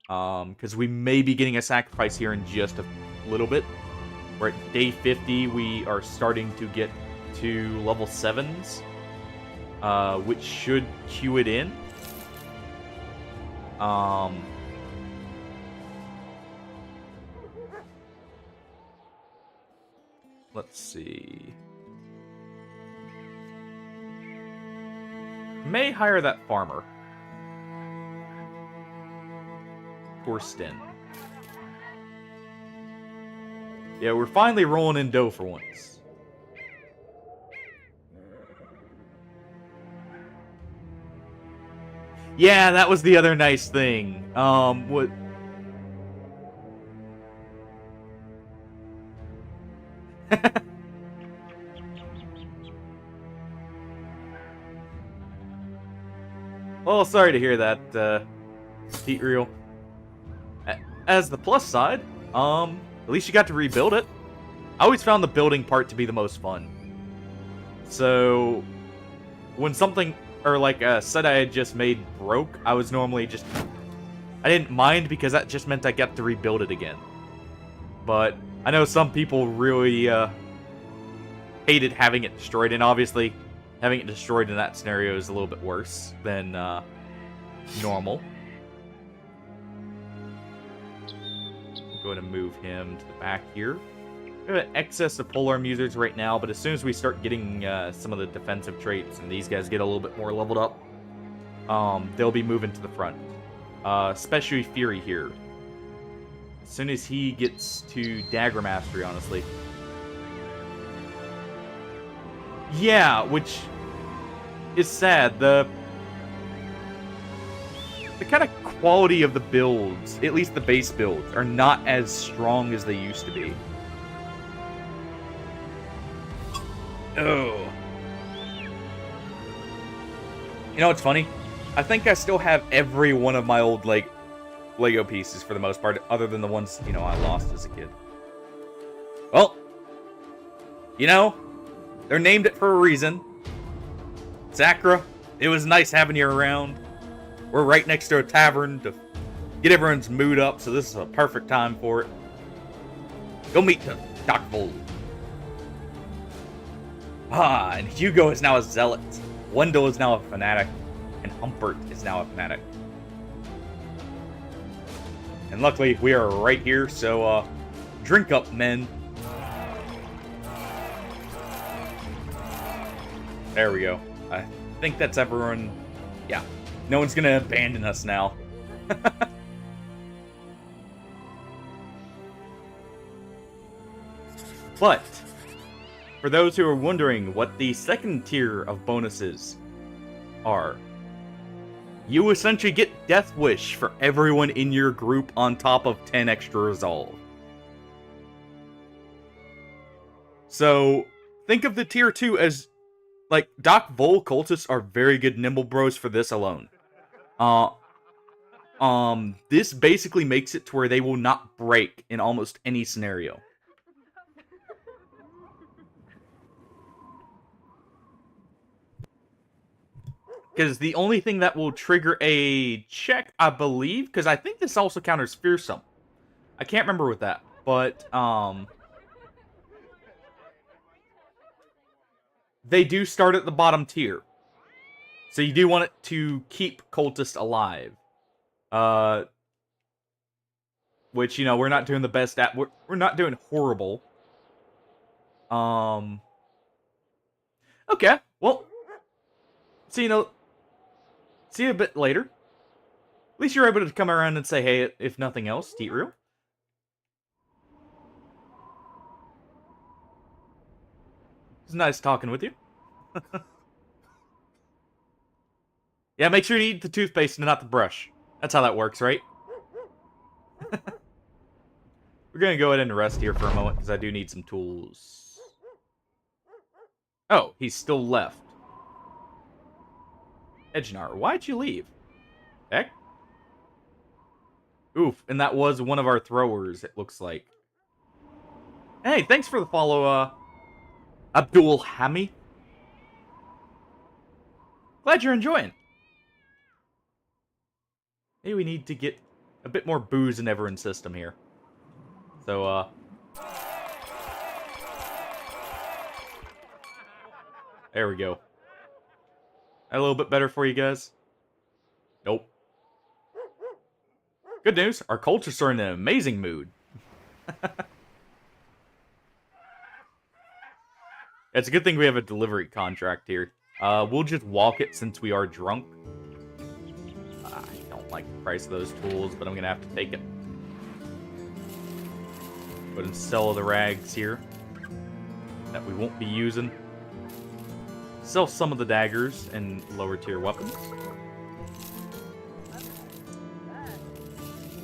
Because we may be getting a sacrifice here in just a little bit. We're at day 50. We are starting to get to level 7s. Which should queue it in. Let's see. May hire that farmer. Torsten. Yeah, we're finally rolling in dough for once. Yeah, that was the other nice thing. What... Well, sorry to hear that, Pete Real. As the plus side, at least you got to rebuild it. I always found the building part to be the most fun. So, when something, or like a set I had just made broke, I was normally just... I didn't mind because that just meant I got to rebuild it again. But I know some people really hated having it destroyed, and obviously having it destroyed in that scenario is a little bit worse than normal. I'm going to move him to the back here. We have an excess of polearm users right now, but as soon as we start getting some of the defensive traits and these guys get a little bit more leveled up, they'll be moving to the front. Especially Fury here. As soon as he gets to Dagger Mastery, honestly. Yeah, which is sad. The kind of quality of the builds, at least the base builds, are not as strong as they used to be. Oh. You know what's funny? I think I still have every one of my old Lego pieces for the most part, other than the ones, you know, I lost as a kid. Well, you know, they're named it for a reason. Sakura, it was nice having you around. We're right next to a tavern to get everyone's mood up, so this is a perfect time for it. Go meet the Dakvul. Ah, and Hugo is now a zealot. Wendell is now a fanatic. And Humpert is now a fanatic. And luckily, we are right here, so, drink up, men. There we go. I think that's everyone. Yeah. No one's gonna abandon us now. But, for those who are wondering what the second tier of bonuses are, you essentially get Death Wish for everyone in your group on top of 10 extra resolve. So, think of the tier 2 as, like, Dakvul cultists are very good nimble bros for this alone. This basically makes it to where they will not break in almost any scenario. Because the only thing that will trigger a check, I believe, because I think this also counters Fearsome. I can't remember with that, but, they do start at the bottom tier. So you do want it to keep cultists alive. Which, you know, we're not doing the best at. We're not doing horrible. Okay, well, so, you know, see you a bit later. At least you're able to come around and say, hey, if nothing else, Teetril. It's nice talking with you. Yeah, make sure to eat the toothpaste and not the brush. That's how that works, right? We're gonna go ahead and rest here for a moment, because I do need some tools. Oh, he's still left. Edgenar, why'd you leave? Heck? Oof, and that was one of our throwers, it looks like. Hey, thanks for the follow, Abdul Hami. Glad you're enjoying. Maybe we need to get a bit more booze in everyone's system here. So, there we go. A little bit better for you guys? Nope. Good news, our cultists are in an amazing mood. It's a good thing we have a delivery contract here. We'll just walk it since we are drunk. I don't like the price of those tools, but I'm gonna have to take it. Go ahead and sell the rags here that we won't be using. Sell some of the daggers and lower tier weapons.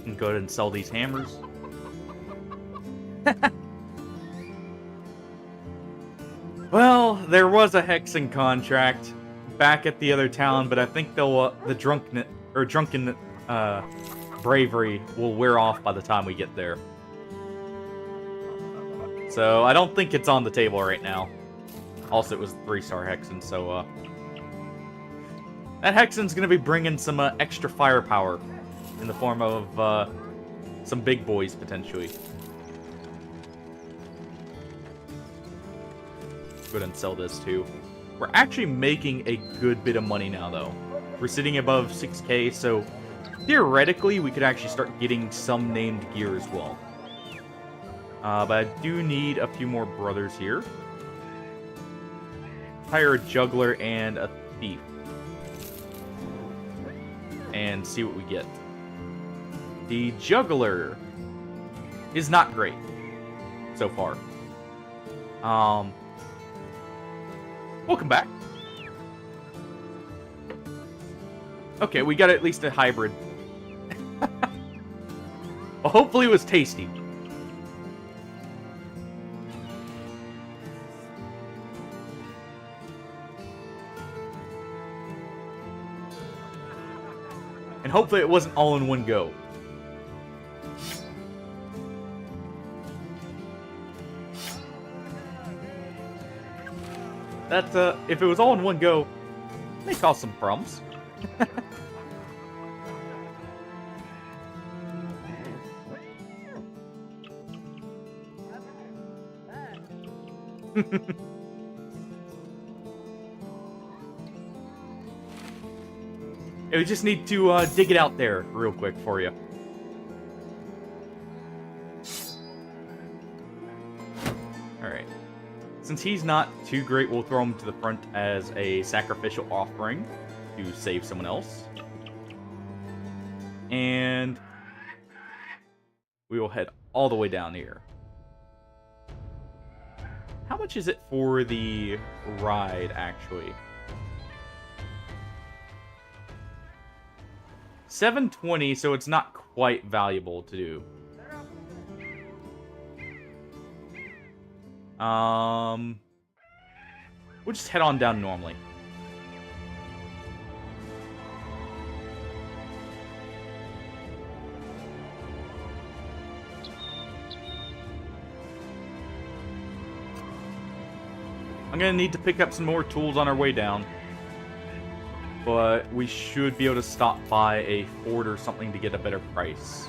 And go ahead and sell these hammers. Well, there was a hexing contract back at the other town, but I think they'll the drunken bravery will wear off by the time we get there. So I don't think it's on the table right now. Also, it was 3-star hexen, so that hexen's gonna be bringing some extra firepower in the form of some big boys potentially. Go ahead and sell this too. We're actually making a good bit of money now, though. We're sitting above 6K, so theoretically we could actually start getting some named gear as well. But I do need a few more brothers here. Hire a juggler and a thief. And see what we get. The juggler is not great so far. Welcome back. Okay, we got at least a hybrid. Well, hopefully it was tasty. And hopefully it wasn't all in one go. That, if it was all in one go, it may cause some problems. We just need to dig it out there real quick for you. Alright. Since he's not too great, we'll throw him to the front as a sacrificial offering to save someone else. And we will head all the way down here. How much is it for the ride, actually? $7.20, so it's not quite valuable to do. We'll just head on down normally. I'm gonna need to pick up some more tools on our way down. But we should be able to stop by a Ford or something to get a better price.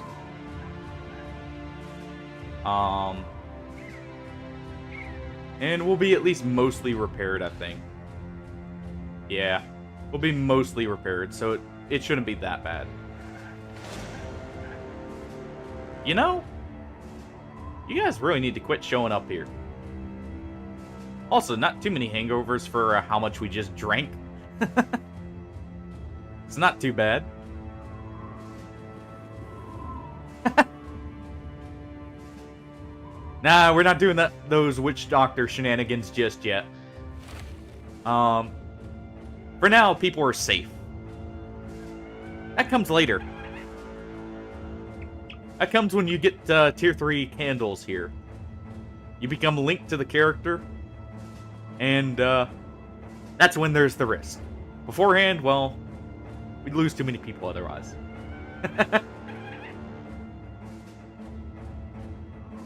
And we'll be at least mostly repaired, I think. Yeah, we'll be mostly repaired, so it shouldn't be that bad. You know, you guys really need to quit showing up here. Also, not too many hangovers for how much we just drank. It's not too bad. Nah, we're not doing those witch doctor shenanigans just yet. For now, people are safe. That comes later. That comes when you get tier 3 candles here. You become linked to the character. And that's when there's the risk. Beforehand, well, we'd lose too many people otherwise.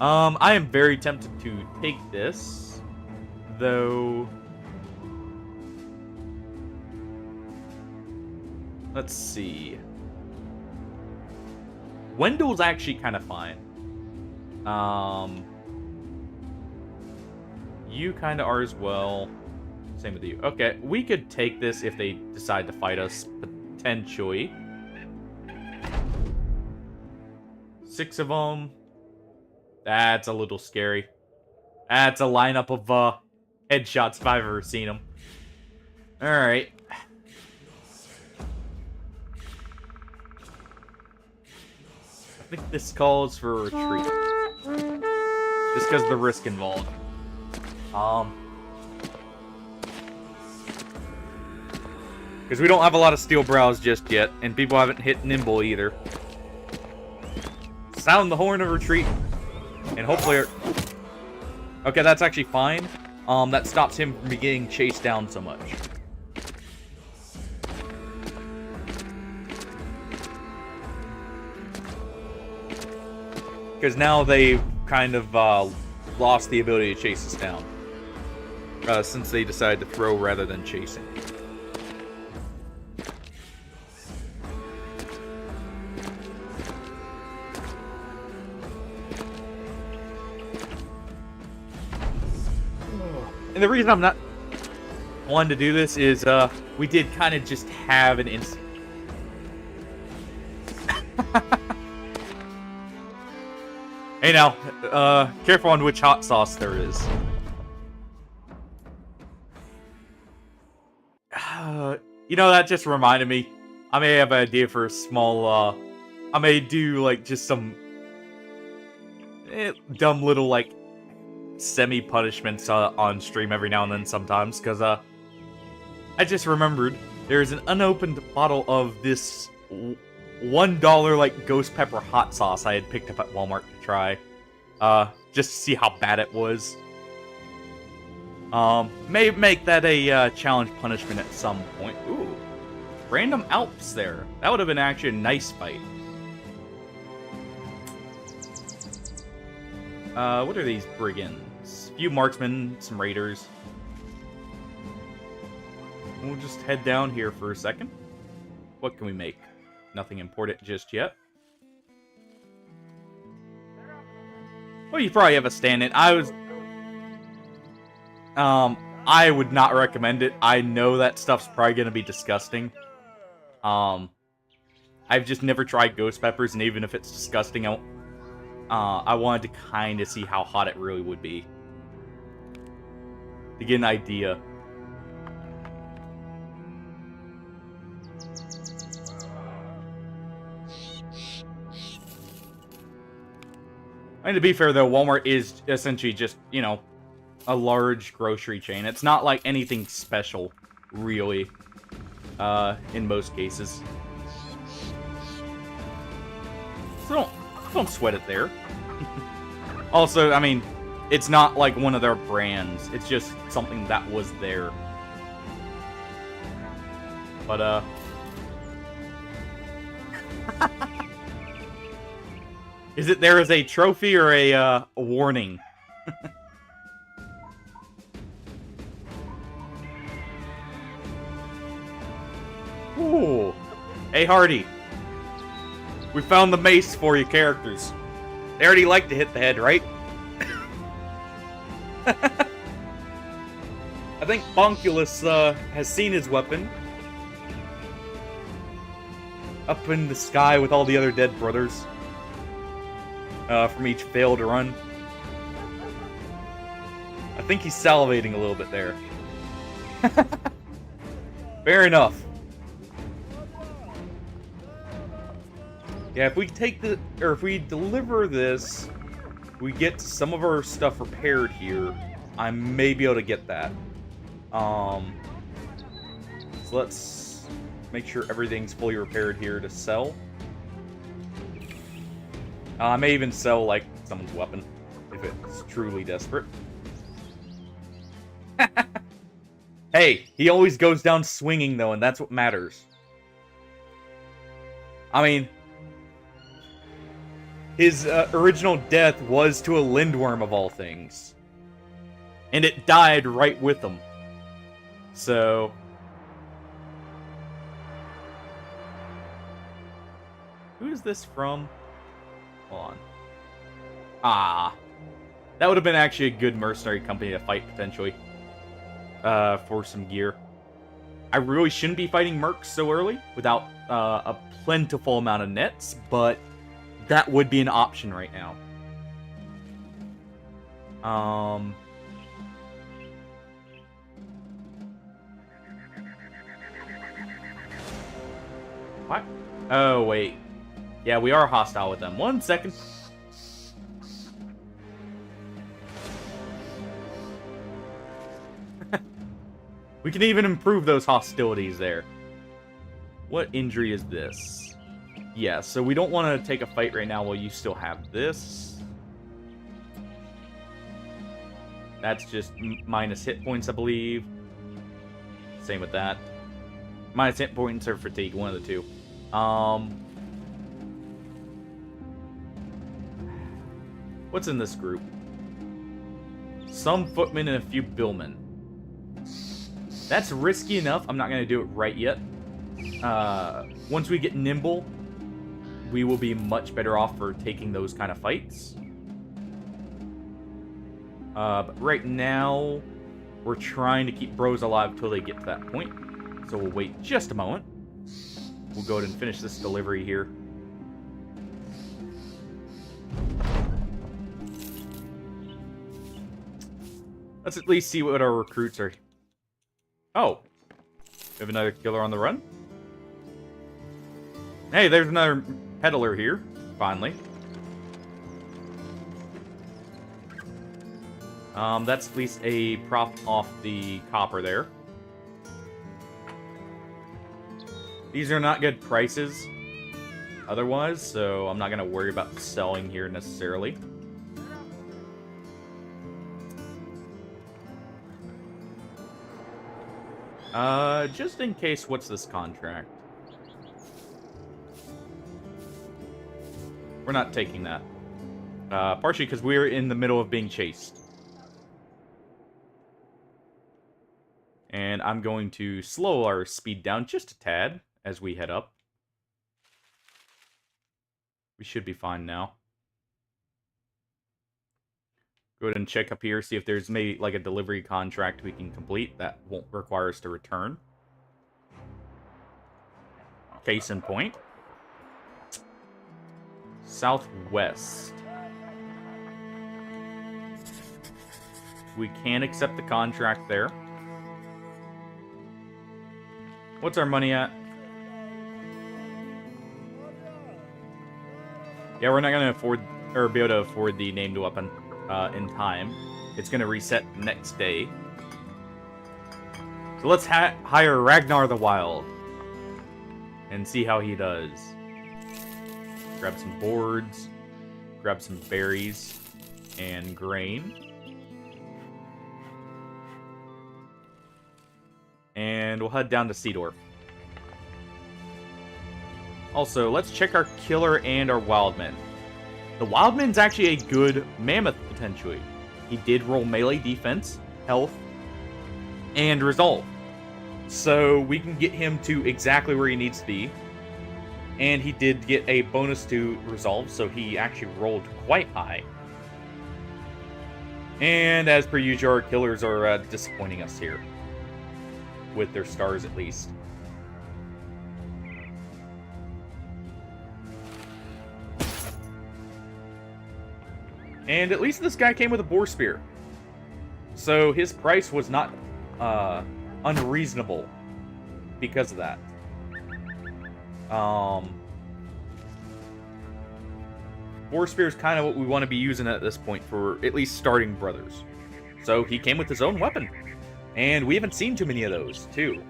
I am very tempted to take this, though. Let's see. Wendell's actually kind of fine. You kind of are as well. Same with you. Okay, we could take this if they decide to fight us, potentially. 6 of them. That's a little scary. That's a lineup of headshots if I've ever seen them. Alright. I think this calls for a retreat. Just because of the risk involved. Because we don't have a lot of steel brows just yet, and people haven't hit nimble either. Sound the horn of retreat. And hopefully... Okay, that's actually fine. That stops him from getting chased down so much. Because now they've kind of lost the ability to chase us down. Since they decided to throw rather than chasing. And the reason I'm not wanting to do this is, we did kind of just have an instant. Hey now, careful on which hot sauce there is. You know, that just reminded me. I may have an idea for a small, I may do, like, just some dumb little, like, semi-punishments on stream every now and then sometimes, because, I just remembered there's an unopened bottle of this $1, like, ghost pepper hot sauce I had picked up at Walmart to try, just to see how bad it was. May make that a challenge punishment at some point. Ooh, random Alps there. That would have been actually a nice fight. What are these brigands? A few marksmen, some raiders. We'll just head down here for a second. What can we make? Nothing important just yet. Well, you probably have a stand-in. I would not recommend it. I know that stuff's probably gonna be disgusting. I've just never tried ghost peppers, and even if it's disgusting, I wanted to kind of see how hot it really would be. To get an idea. I mean, to be fair, though, Walmart is essentially just, you know, a large grocery chain. It's not like anything special, really, in most cases. So don't sweat it there. Also, I mean, it's not like one of their brands. It's just something that was there. But, is it there as a trophy or a warning? Ooh. Hey, Hardy. We found the mace for your characters. They already like to hit the head, right? I think Bonkulus has seen his weapon. Up in the sky with all the other dead brothers. From each failed run. I think he's salivating a little bit there. Fair enough. Yeah, if we take if we deliver this, we get some of our stuff repaired here, I may be able to get that. So let's make sure everything's fully repaired here to sell. I may even sell, like, someone's weapon, if it's truly desperate. Hey, he always goes down swinging, though, and that's what matters. I mean, his original death was to a lindworm, of all things. And it died right with him. So... who is this from? Hold on. Ah. That would have been actually a good mercenary company to fight, potentially. For some gear. I really shouldn't be fighting mercs so early without a plentiful amount of nets, but that would be an option right now. What? Oh, wait. Yeah, we are hostile with them. 1 second. We can even improve those hostilities there. What injury is this? Yeah, so we don't want to take a fight right now while you still have this. That's just minus hit points, I believe. Same with that. Minus hit points or fatigue, one of the two. What's in this group? Some footmen and a few billmen. That's risky enough. I'm not going to do it right yet. Once we get nimble, we will be much better off for taking those kind of fights. But right now, we're trying to keep bros alive until they get to that point. So we'll wait just a moment. We'll go ahead and finish this delivery here. Let's at least see what our recruits are. Oh. We have another killer on the run. Hey, there's another peddler here, finally. That's at least a prop off the copper there. These are not good prices otherwise, so I'm not going to worry about selling here necessarily. Just in case, what's this contract? We're not taking that. Partially because we're in the middle of being chased. And I'm going to slow our speed down just a tad as we head up. We should be fine now. Go ahead and check up here, see if there's maybe like a delivery contract we can complete that won't require us to return. Case in point. Southwest. We can accept the contract there. What's our money at? Yeah, we're not going to afford, or be able to afford the named weapon in time. It's going to reset next day. So let's hire Ragnar the Wild and see how he does. Grab some boards, grab some berries and grain. And we'll head down to Seedorf. Also, let's check our killer and our wildman. The wildman's actually a good mammoth, potentially. He did roll melee defense, health, and resolve. So we can get him to exactly where he needs to be. And he did get a bonus to resolve, so he actually rolled quite high. And as per usual, our killers are disappointing us here. With their stars, at least. And at least this guy came with a boar spear. So his price was not unreasonable because of that. Boar spear is kind of what we want to be using at this point for at least starting brothers. So he came with his own weapon. And we haven't seen too many of those, too.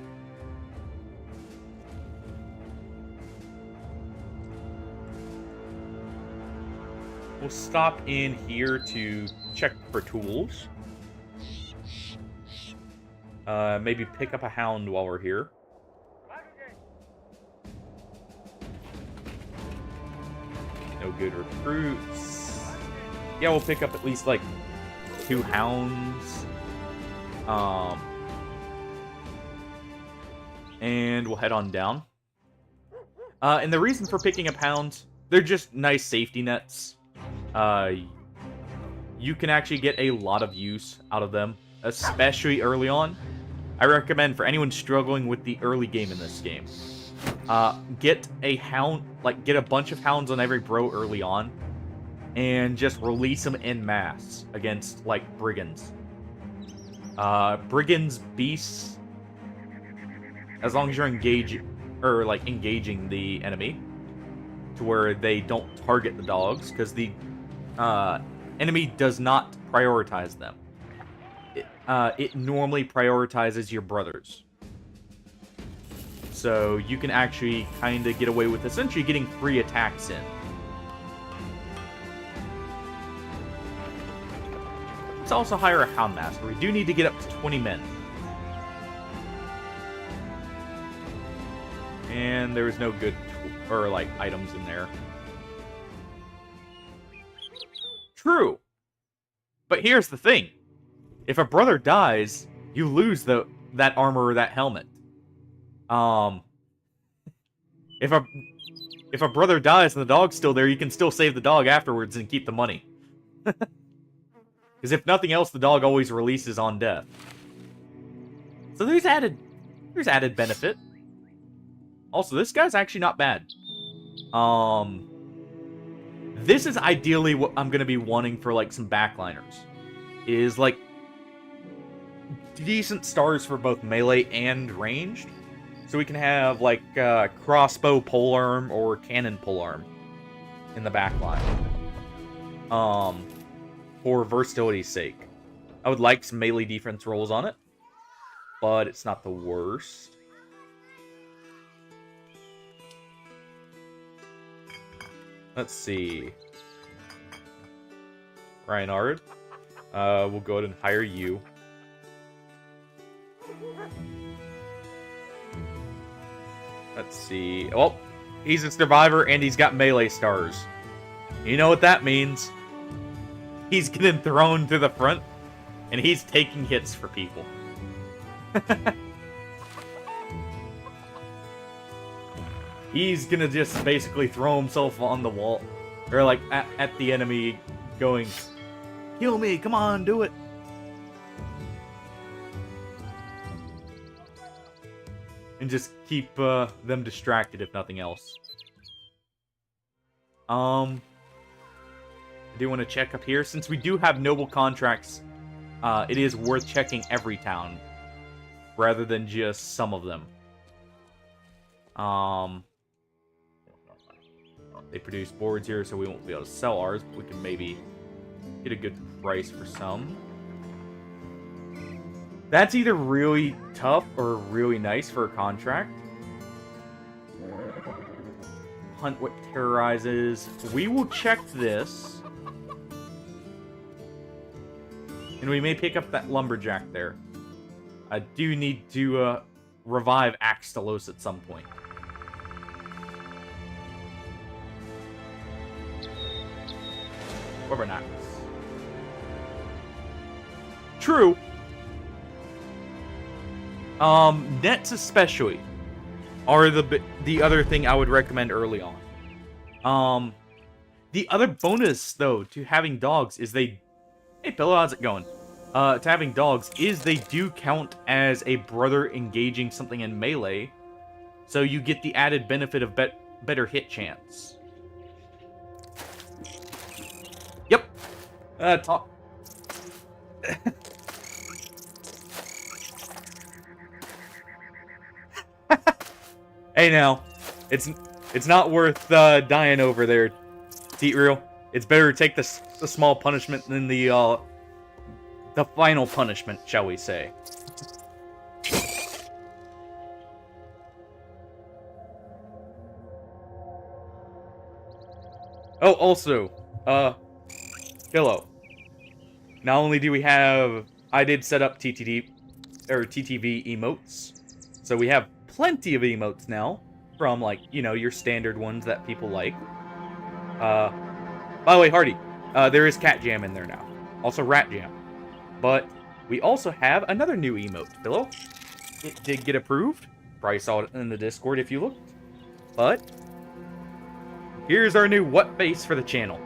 We'll stop in here to check for tools. Maybe pick up a hound while we're here. No good recruits. Yeah, we'll pick up at least, like, 2 hounds. And we'll head on down. And the reason for picking up hounds, they're just nice safety nets. You can actually get a lot of use out of them, especially early on. I recommend for anyone struggling with the early game in this game, get a hound, like get a bunch of hounds on every bro early on, and just release them en masse against like brigands. Brigands, beasts, as long as you're engaging the enemy to where they don't target the dogs, because the enemy does not prioritize them. It normally prioritizes your brothers. So you can actually kind of get away with essentially getting 3 attacks in. Let's also hire a Houndmaster. We do need to get up to 20 men. And there was no good items in there. True. But here's the thing. If a brother dies, you lose that armor or that helmet. If a brother dies and the dog's still there, you can still save the dog afterwards and keep the money. Because if nothing else, the dog always releases on death. So there's added benefit. Also, this guy's actually not bad. This is ideally what I'm gonna be wanting for like some backliners. Is like decent stars for both melee and ranged. So we can have like crossbow polearm or cannon polearm in the backline. For versatility's sake. I would like some melee defense rolls on it, but it's not the worst. Let's see. Reinhard. We'll go ahead and hire you. Let's see. Well, he's a survivor and he's got melee stars. You know what that means? He's getting thrown to the front and he's taking hits for people. He's gonna just basically throw himself on the wall. Or like at the enemy going Kill me! Come on, do it! And just keep them distracted, if nothing else. I do want to check up here. Since we do have noble contracts, it is worth checking every town, rather than just some of them. They produce boards here, so we won't be able to sell ours, but we can maybe get a good price for some. That's either really tough or really nice for a contract. Hunt what terrorizes. We will check this. And we may pick up that lumberjack there. I do need to revive Axtelos at some point. Or not. True. Nets especially are the other thing I would recommend early on. The other bonus though to having dogs is hey Pillow, how's it going? To having dogs is they do count as a brother engaging something in melee, so you get the added benefit of better hit chance. Yep. Talk. Hey now, it's not worth dying over there, Teat Real. It's better to take the small punishment than the final punishment, shall we say. Oh, also, Pillow. Not only do we have, I did set up TTV emotes, so we have plenty of emotes now from, like, you know, your standard ones that people like. By the way, Hardy, there is Cat Jam in there now. Also Rat Jam. But we also have another new emote, Pillow. It did get approved. Probably saw it in the Discord if you looked. But here's our new what face for the channel.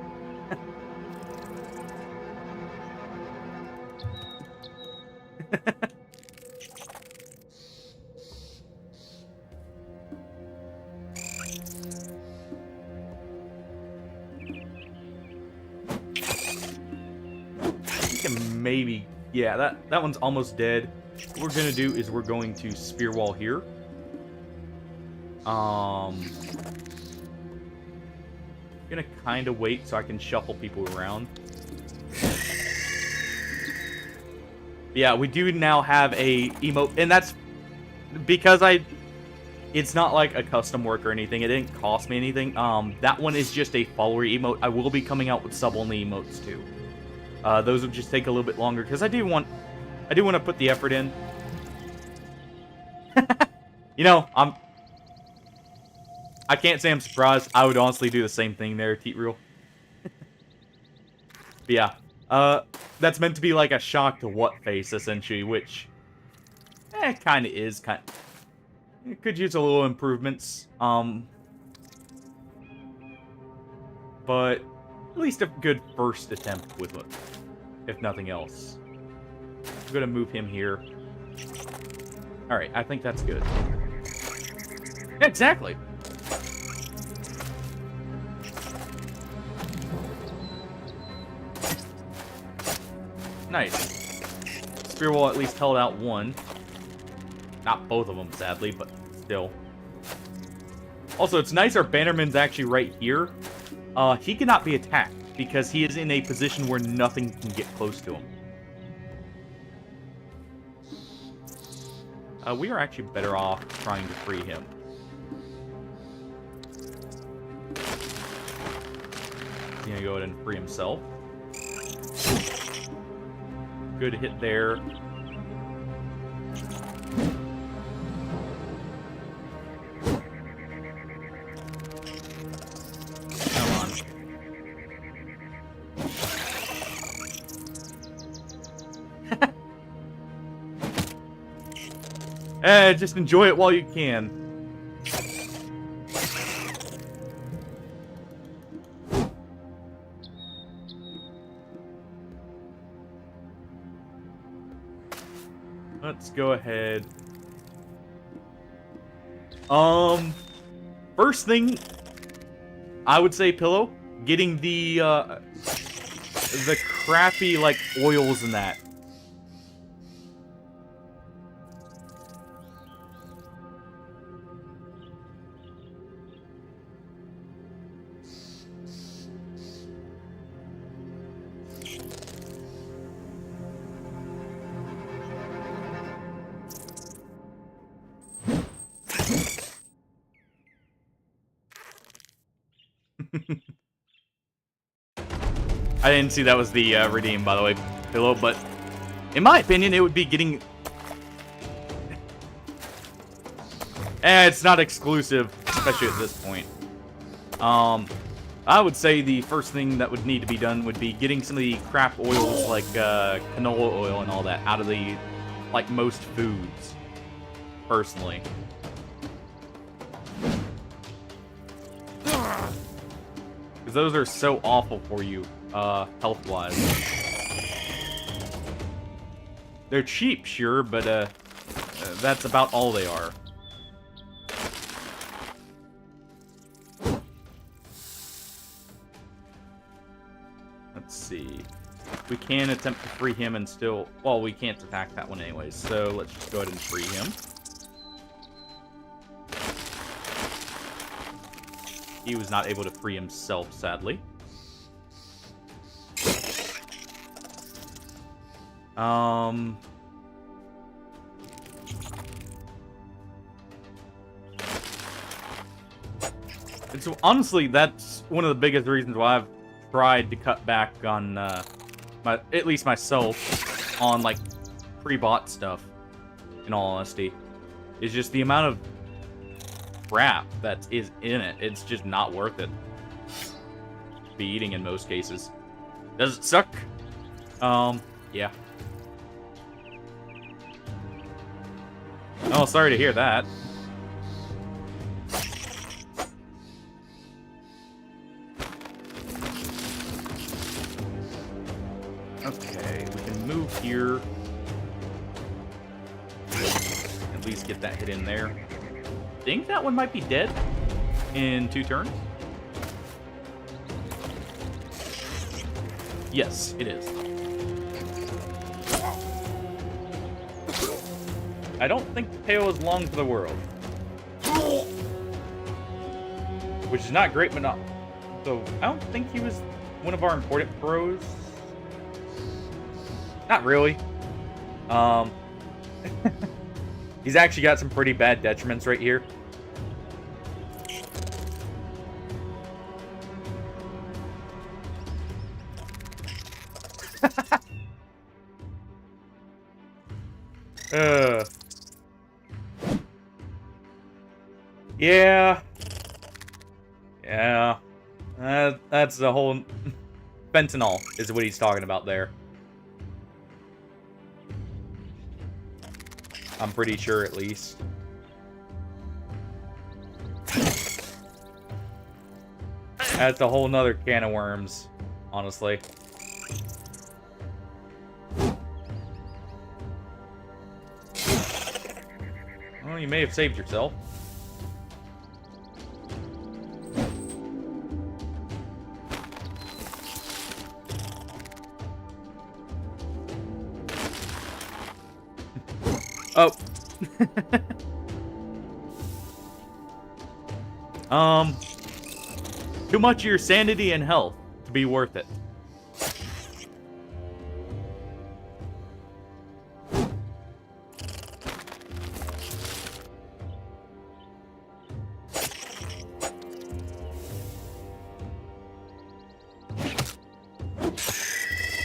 Maybe, yeah, that one's almost dead. What we're gonna do is we're going to spear wall here. I'm gonna kind of wait so I can shuffle people around. Yeah, we do now have a emote, and that's because it's not like a custom work or anything. It didn't cost me anything. That one is just a follower emote. I will be coming out with sub-only emotes too. Those will just take a little bit longer because I do want to put the effort in. You know, I can't say I'm surprised. I would honestly do the same thing there, Teat Real. Yeah, that's meant to be like a shock to what face essentially, which kind of is it could use a little improvements. But at least a good first attempt with it, if nothing else. I'm gonna move him here. Alright, I think that's good. Yeah, exactly! Nice. Spear Wall at least held out one. Not both of them, sadly, but still. Also, it's nice our Bannerman's actually right here. He cannot be attacked, because he is in a position where nothing can get close to him. We are actually better off trying to free him. He's gonna go ahead and free himself. Good hit there. Just enjoy it while you can. Let's go ahead. First thing, I would say, Pillow, getting the crappy, like, oils and that. I didn't see that was the redeem, by the way, Pillow, but in my opinion, it would be getting... it's not exclusive, especially at this point. I would say the first thing that would need to be done would be getting some of the crap oils, like canola oil and all that, out of the, like, most foods, personally. Because those are so awful for you, health-wise. They're cheap, sure, but that's about all they are. Let's see. We can attempt to free him and still... Well, we can't attack that one anyway, so let's just go ahead and free him. He was not able to free himself, sadly. And so, honestly, that's one of the biggest reasons why I've tried to cut back on, at least myself, on, like, pre-bought stuff, in all honesty. Is just the amount of crap that is in it. It's just not worth it to be eating in most cases. Does it suck? Yeah. Oh, sorry to hear that. Okay, we can move here. At least get that hit in there. I think that one might be dead in 2 turns. Yes, it is. I don't think the tail is long for the world. Which is not great, but not... So, I don't think he was one of our important pros. Not really. He's actually got some pretty bad detriments right here. Yeah. Yeah. That's the whole... Fentanyl is what he's talking about there. I'm pretty sure, at least. That's a whole nother can of worms, honestly. Well, you may have saved yourself. Oh. Too much of your sanity and health to be worth it.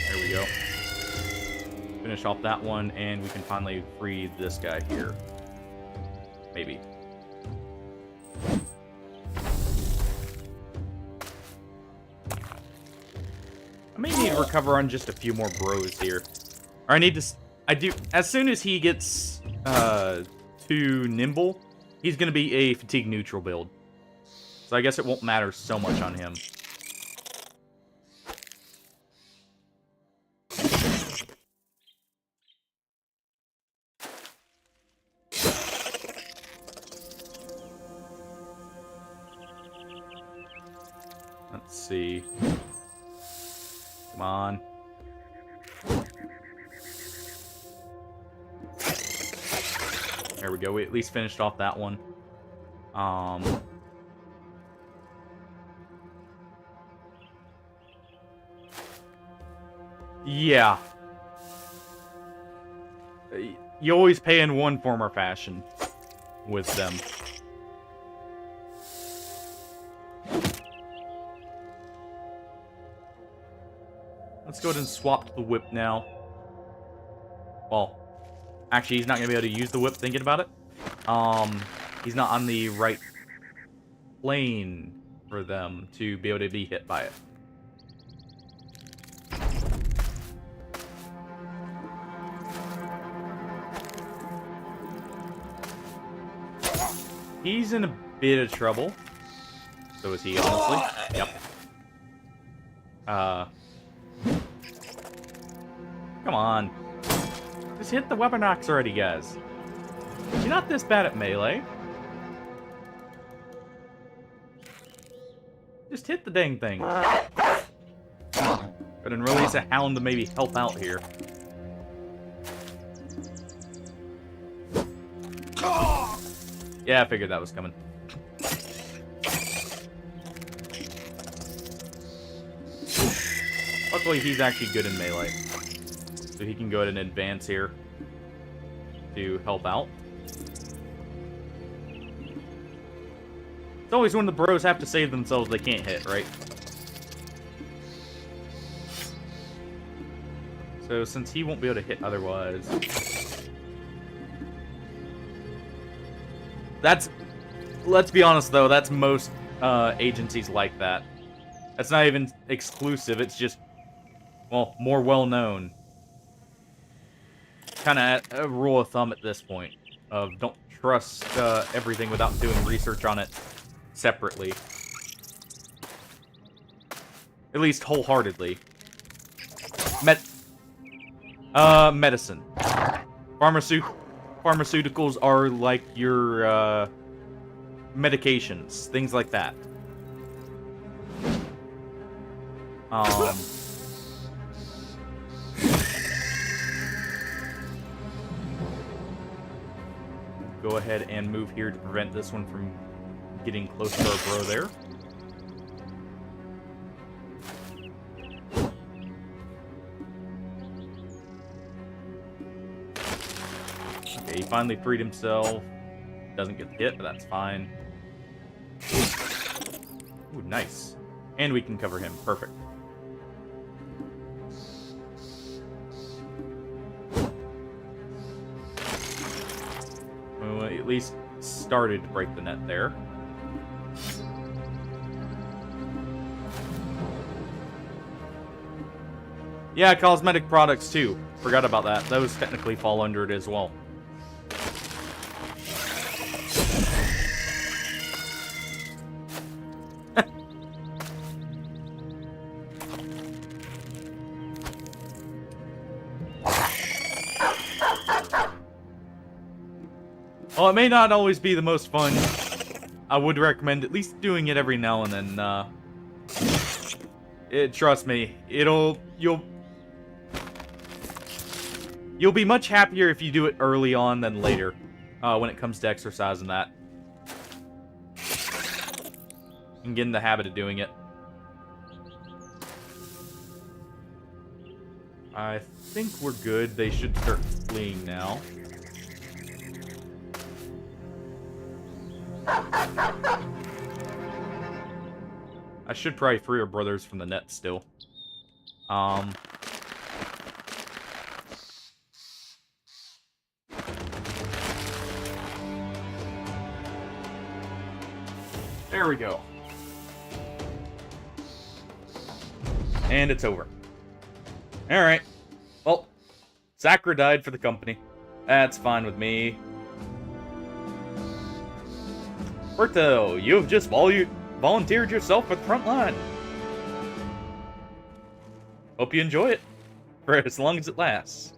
There we go. Finish off that one, and we can finally free this guy here. Maybe. I may need to recover on just a few more bros here. Or I need to... As soon as he gets too nimble, he's going to be a fatigue neutral build. So I guess it won't matter so much on him. see. Come on. There we go. We at least finished off that one. Yeah. You always pay in one form or fashion with them. Let's go ahead and swap the whip now. Well, actually, he's not going to be able to use the whip thinking about it. He's not on the right plane for them to be able to be hit by it. He's in a bit of trouble. So is he, honestly. Yep. Come on. Just hit the weapon axe already, guys. You're not this bad at melee. Just hit the dang thing. Go and release a hound to maybe help out here. Yeah, I figured that was coming. Luckily, he's actually good in melee. So he can go ahead and advance here to help out. It's always when the bros have to save themselves they can't hit, right? So since he won't be able to hit otherwise... That's... Let's be honest, though, that's most agencies like that. That's not even exclusive, it's just, well, more well-known. Kind of a rule of thumb at this point. Of don't trust everything without doing research on it separately. At least wholeheartedly. Medicine. Pharmaceuticals are like your medications, things like that. Go ahead and move here to prevent this one from getting close to our bro there. Okay, he finally freed himself. Doesn't get hit, but that's fine. Ooh, nice. And we can cover him. Perfect. Well, at least started to break the net there. Yeah, cosmetic products too. Forgot about that. Those technically fall under it as well. Well, it may not always be the most fun. I would recommend at least doing it every now and then. Trust me, you'll be much happier if you do it early on than later, when it comes to exercise and that. And get in the habit of doing it. I think we're good. They should start fleeing now. I should probably free our brothers from the net still. There we go. And it's over. Alright. Well, Sakura died for the company. That's fine with me. Berto, you have just volunteered yourself for the front line. Hope you enjoy it. For as long as it lasts.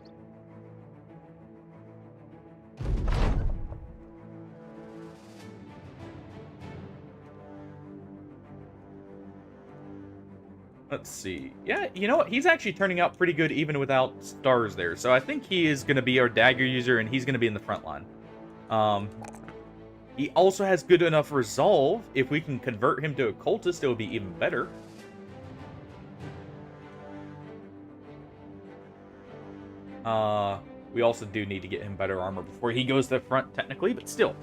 Let's see. Yeah, you know what? He's actually turning out pretty good even without stars there. So I think he is going to be our dagger user, and he's going to be in the front line. He also has good enough resolve. If we can convert him to a cultist, it would be even better. We also do need to get him better armor before he goes to the front, technically, but still.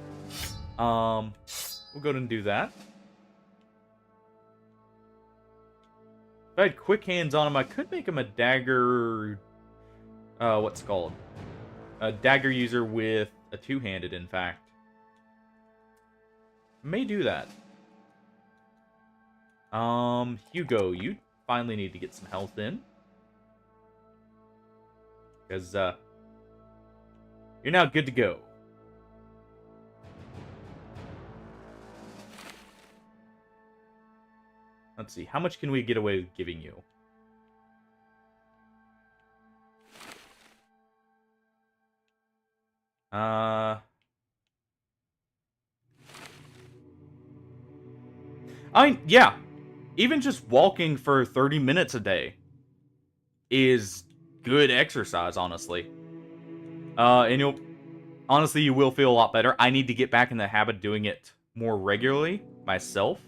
We'll go ahead and do that. If I had quick hands on him, I could make him a dagger... what's it called? A dagger user with a two-handed, in fact. May do that. Hugo, you finally need to get some health in. Because, you're now good to go. Let's see, how much can we get away with giving you? Yeah. Even just walking for 30 minutes a day is good exercise, honestly. And honestly, you will feel a lot better. I need to get back in the habit of doing it more regularly myself.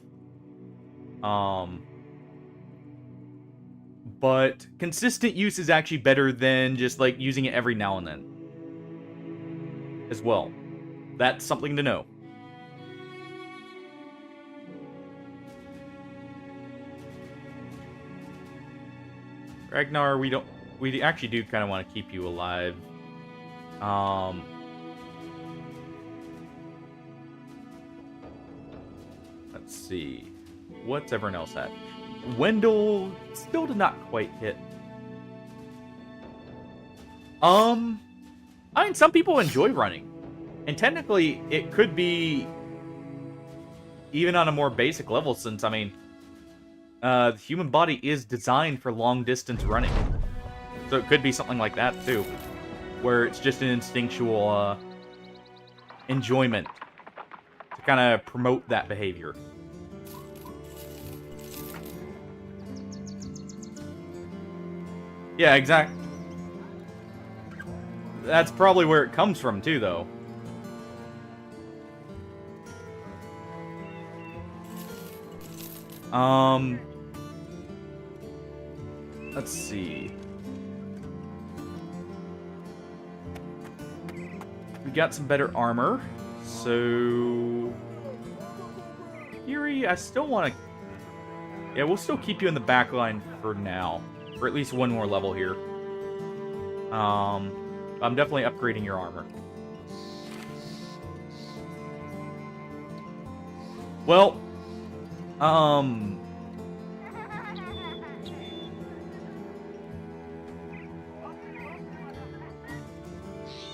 But consistent use is actually better than just, like, using it every now and then. As well. That's something to know. Ragnar, we actually do kind of want to keep you alive. Let's see. What's everyone else at? Wendell still did not quite hit. I mean, some people enjoy running. And technically, it could be even on a more basic level, since, I mean, the human body is designed for long-distance running. So it could be something like that, too. Where it's just an instinctual enjoyment to kind of promote that behavior. Yeah, exactly. That's probably where it comes from, too, though. Let's see. We got some better armor, so... Fury, I still want to... Yeah, we'll still keep you in the back line for now. For at least one more level here. I'm definitely upgrading your armor. Well,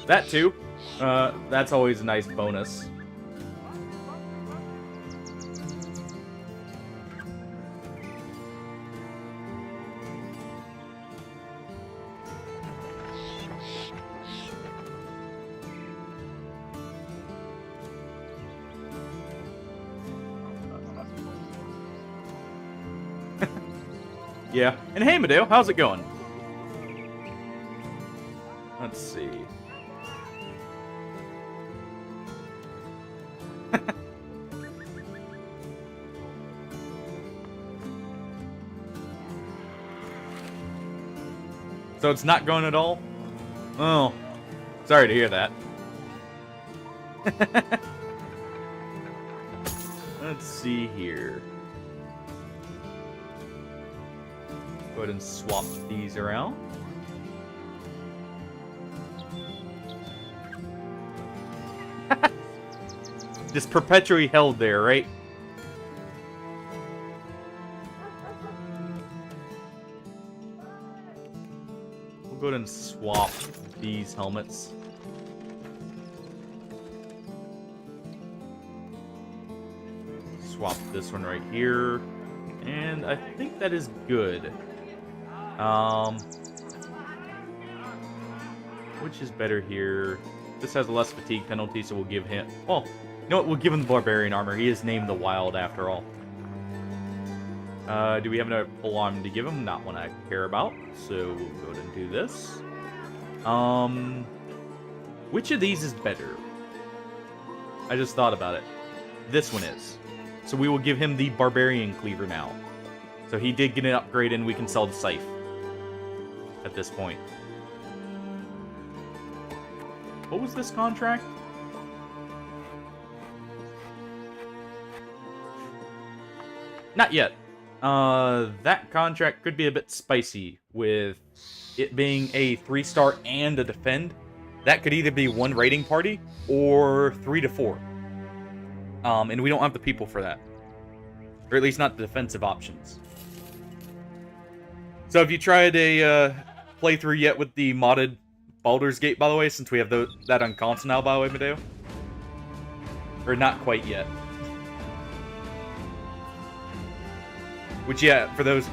that too. That's always a nice bonus. Yeah. And hey, Medeo, how's it going? Let's see. So it's not going at all? Oh, sorry to hear that. Let's see here. Go ahead and swap these around. Just perpetually held there, right? We'll go ahead and swap these helmets. Swap this one right here. And I think that is good. Which is better here? This has a less fatigue penalty, so we'll give him... Well, you know what? We'll give him the Barbarian armor. He is named the Wild, after all. Do we have an alarm to give him? Not one I care about. So we'll go ahead and do this. Which of these is better? I just thought about it. This one is. So we will give him the Barbarian Cleaver now. So he did get an upgrade and we can sell the Scythe at this point. What was this contract? Not yet. That contract could be a bit spicy with it being a 3-star and a defend. That could either be 1 raiding party or 3 to 4. And we don't have the people for that. Or at least not the defensive options. So have you tried a playthrough yet with the modded Baldur's Gate, by the way, since we have that on console now, by the way, Medeo? Or not quite yet. Which, yeah, for those...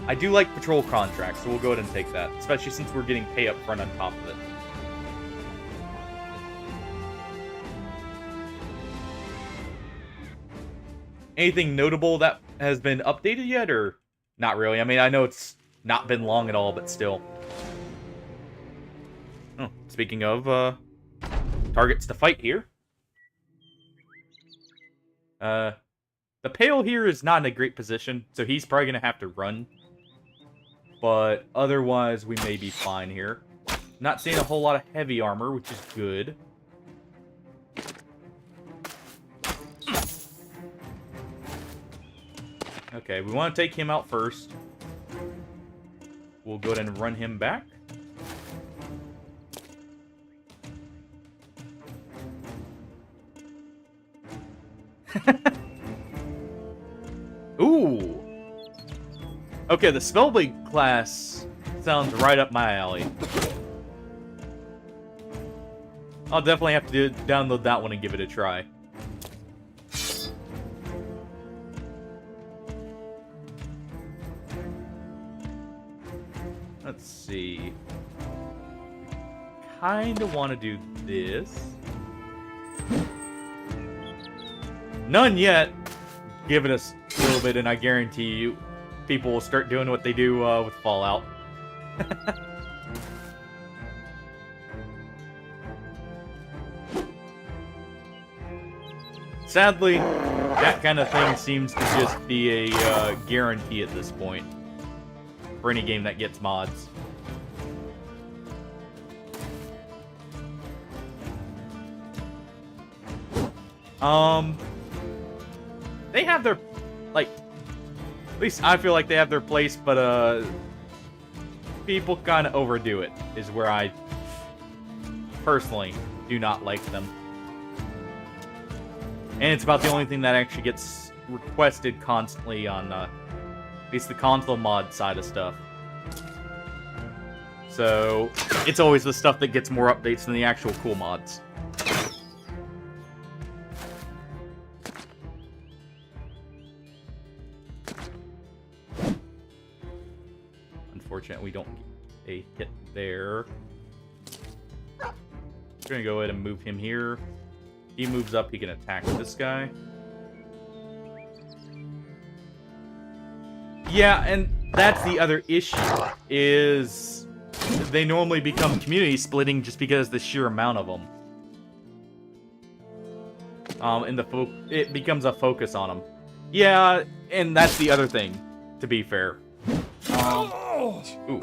I do like patrol contracts, so we'll go ahead and take that. Especially since we're getting pay up front on top of it. Anything notable that has been updated yet, or not really? I mean, I know it's not been long at all, but still. Oh, speaking of, targets to fight here. The Pale here is not in a great position, so he's probably going to have to run. But otherwise, we may be fine here. Not seeing a whole lot of heavy armor, which is good. Okay, we want to take him out first. We'll go ahead and run him back. Ooh! Okay, the Spellblade class sounds right up my alley. I'll definitely have to download that one and give it a try. Let's see. Kinda want to do this. None yet. Give it us a little bit and I guarantee you people will start doing what they do with Fallout. Sadly, that kind of thing seems to just be a guarantee at this point for any game that gets mods. They have their, like, at least I feel like they have their place, but people kind of overdo it, is where I personally do not like them. And it's about the only thing that actually gets requested constantly on at least the console mod side of stuff. So it's always the stuff that gets more updates than the actual cool mods. Unfortunate we don't get a hit there. We're gonna go ahead and move him here. He moves up, he can attack this guy. Yeah, and that's the other issue, is they normally become community splitting just because of the sheer amount of them. And it becomes a focus on them. Yeah, and that's the other thing, to be fair. Ooh.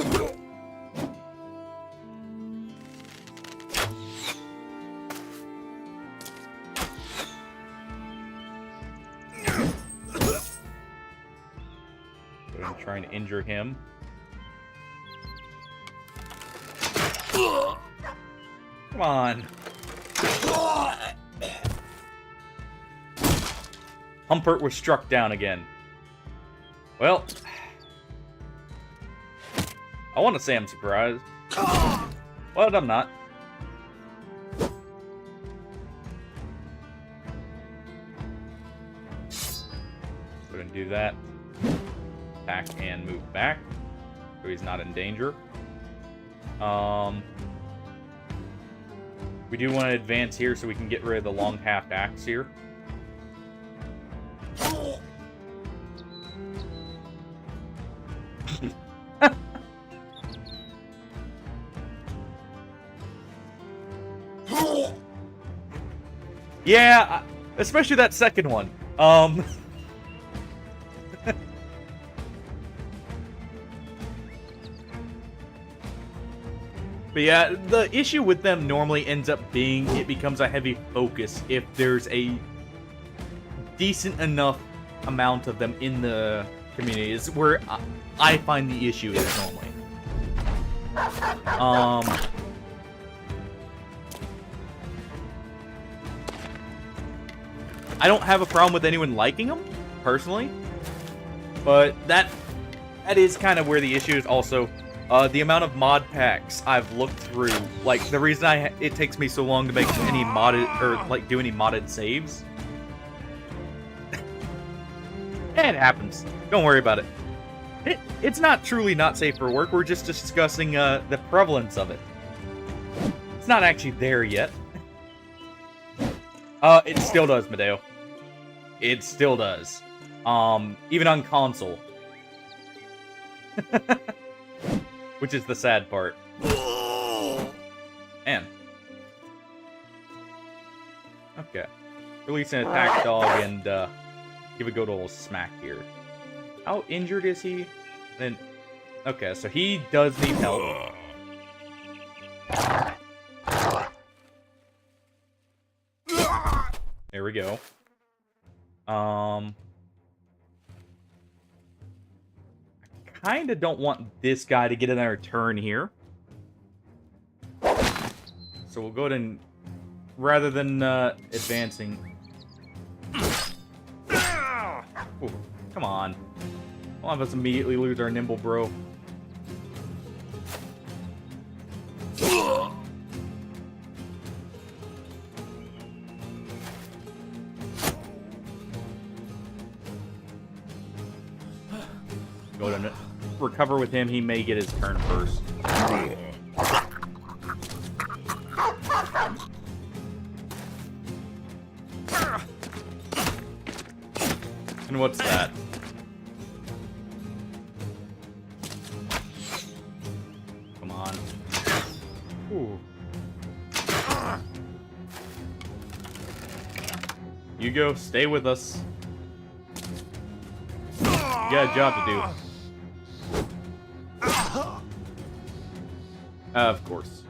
I'm trying to injure him. Come on. Humpert was struck down again. Well, I want to say I'm surprised. But I'm not. Go ahead and do that. attack and move back, so he's not in danger. We do want to advance here so we can get rid of the long half axe here. Yeah, especially that second one. But yeah, the issue with them normally ends up being it becomes a heavy focus if there's a decent enough amount of them in the community. Is where I find the issue is normally. I don't have a problem with anyone liking them, personally. But that is kind of where the issue is also. The amount of mod packs I've looked through, like, the reason it takes me so long to make any modded, or, like, do any modded saves. It happens. Don't worry about it. It's not truly not safe for work, we're just discussing, the prevalence of it. It's not actually there yet. It still does, Medeo. It still does. Even on console. Which is the sad part. Man. Okay. Release an attack dog and give a good old smack here. How injured is he? Then, okay, so he does need help. There we go. Kinda don't want this guy to get another turn here. So we'll go ahead and, rather than advancing. Ooh, come on. We'll have us immediately lose our nimble bro. Go ahead and recover with him. He may get his turn first. And what's that? Come on. Ooh. You go, stay with us. You got a job to do. Of course.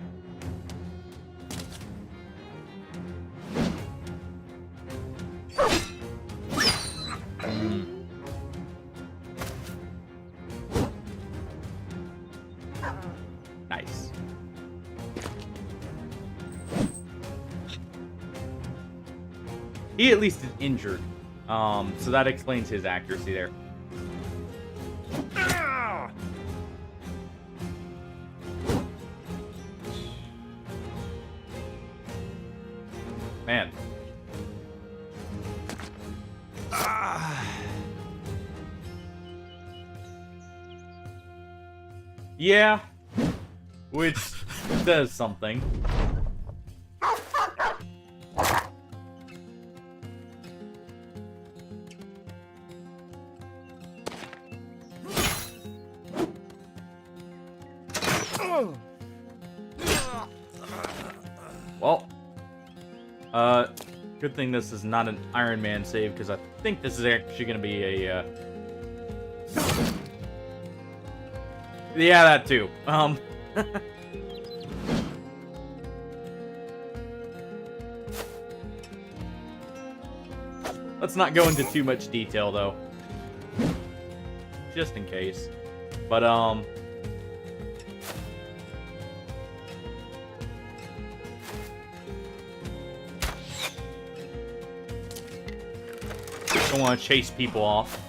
Nice. He at least is injured. So that explains his accuracy there. Man. Yeah. Which does something. Well. Good thing this is not an Iron Man save, because I think this is actually going to be a, yeah, that too. Let's not go into too much detail, though. Just in case. But, don't want to chase people off.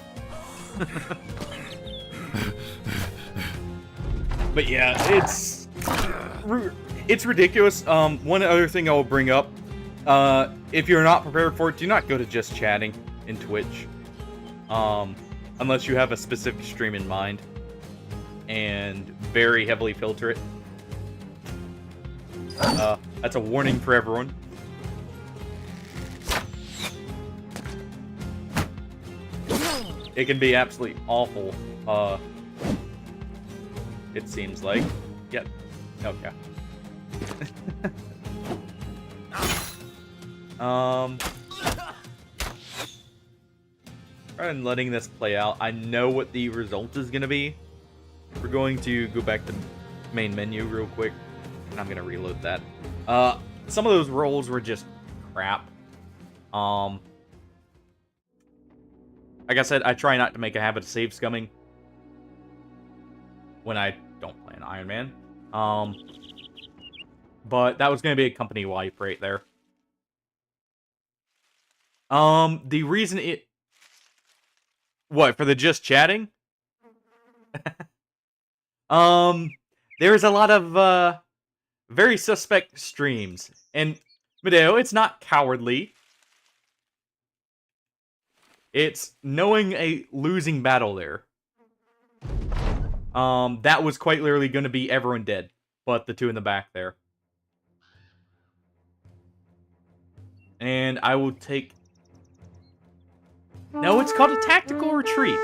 But yeah, it's ridiculous. One other thing I will bring up, if you're not prepared for it, do not go to just chatting in Twitch. unless you have a specific stream in mind, and very heavily filter it. That's a warning for everyone. It can be absolutely awful. It seems like. Yep. Okay. Rather than letting this play out, I know what the result is gonna be. We're going to go back to main menu real quick, and I'm gonna reload that. Some of those rolls were just crap. Like I said, I try not to make a habit of save scumming when I don't play an Iron Man. But that was going to be a company wipe right there. The reason it... What, for the just chatting? There's a lot of, very suspect streams. And, Medeo, it's not cowardly. It's knowing a losing battle there. That was quite literally going to be everyone dead, but the two in the back there. And I will take... No, it's called a tactical retreat.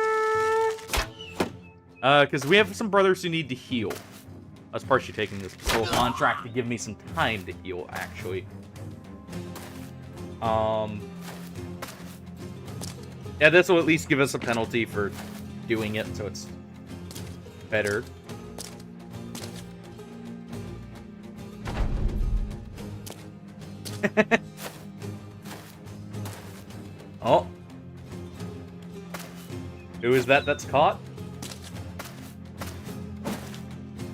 Because we have some brothers who need to heal. I was partially taking this patrol contract to give me some time to heal, actually. Yeah, this will at least give us a penalty for doing it, so it's better. Oh. Who is that that's caught?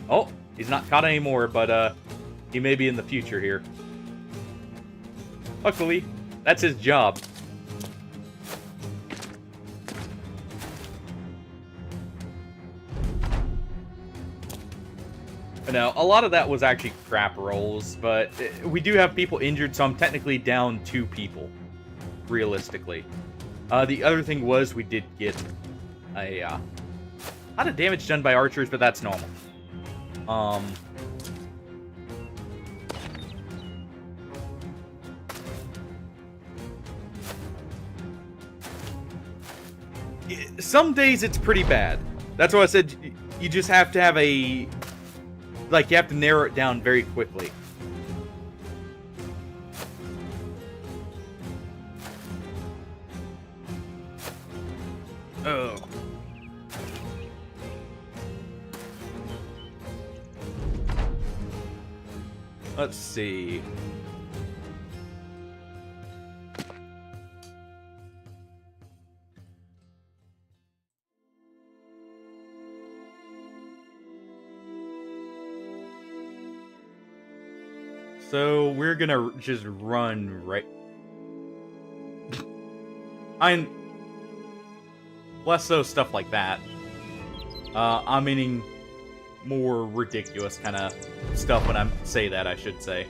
Oh, he's not caught anymore, but he may be in the future here. Luckily, that's his job. No, a lot of that was actually crap rolls, but we do have people injured, so I'm technically down 2 people, realistically. The other thing was we did get a lot of damage done by archers, but that's normal. Some days it's pretty bad. That's why I said you just have to have a... Like, you have to narrow it down very quickly. Oh. Let's see. So, we're gonna just run right... Less so stuff like that. I'm meaning more ridiculous kind of stuff when I say that, I should say.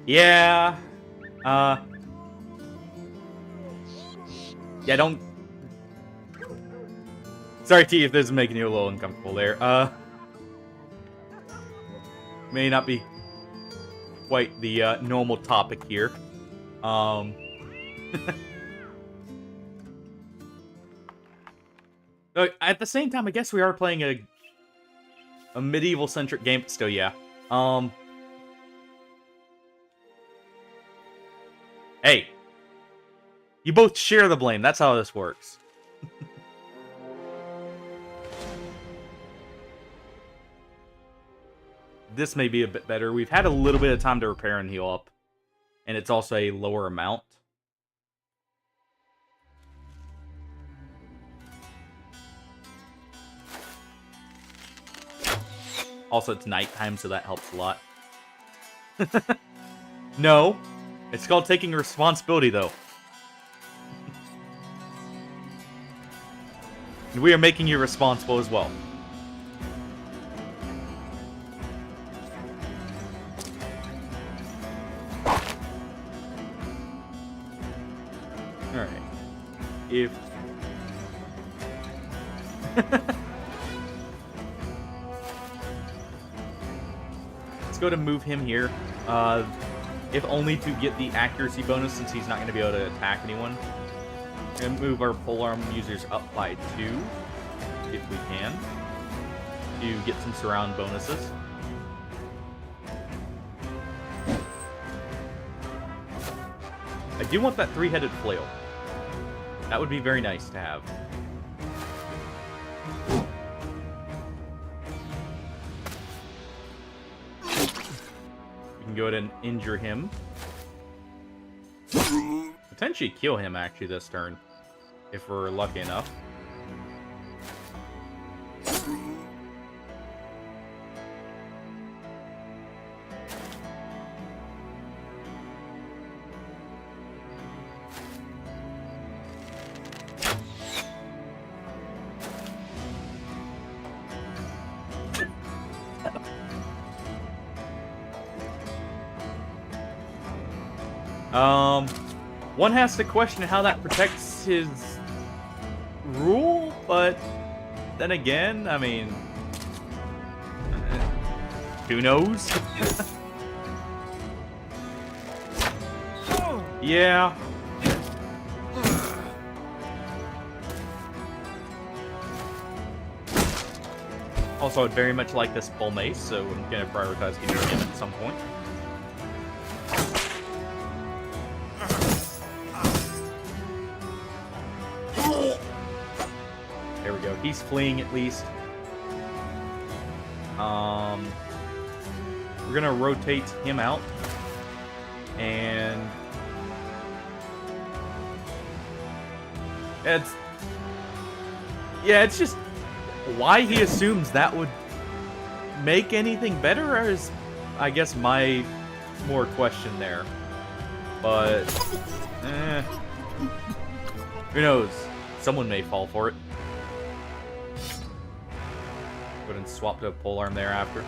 Yeah. Yeah, don't... Sorry, T, if this is making you a little uncomfortable there. May not be quite the normal topic here. At the same time, I guess we are playing a medieval-centric game, but still, yeah. Hey. You both share the blame. That's how this works. This may be a bit better. We've had a little bit of time to repair and heal up. And it's also a lower amount. Also, it's nighttime, so that helps a lot. No. It's called taking responsibility, though. And we are making you responsible as well. Alright. If... Let's go to move him here. If only to get the accuracy bonus, since he's not going to be able to attack anyone. We're going to move our polearm users up by 2, if we can, to get some surround bonuses. I do want that 3-headed flail. That would be very nice to have. We can go ahead and injure him. Potentially kill him, actually, this turn. If we're lucky enough. One has to question how that protects his rule, but then again, I mean, who knows? Yeah. Also, I'd very much like this full mace, so I'm going to prioritize getting him at some point. There we go. He's fleeing at least. We're gonna rotate him out, and it's just why he assumes that would make anything better is, I guess, my more question there. But who knows? Someone may fall for it. Go ahead and swap to a polearm there after.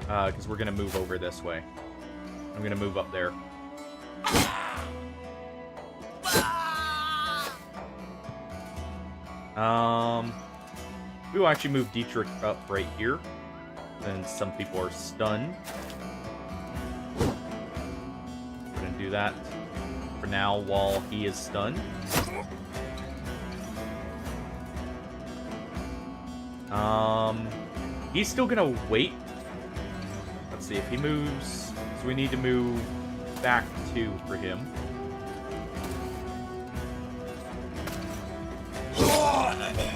Because we're going to move over this way. I'm going to move up there. We will actually move Dietrich up right here. Then some people are stunned. We're going to do that for now while he is stunned. He's still gonna wait. Let's see if he moves. So we need to move back 2 for him.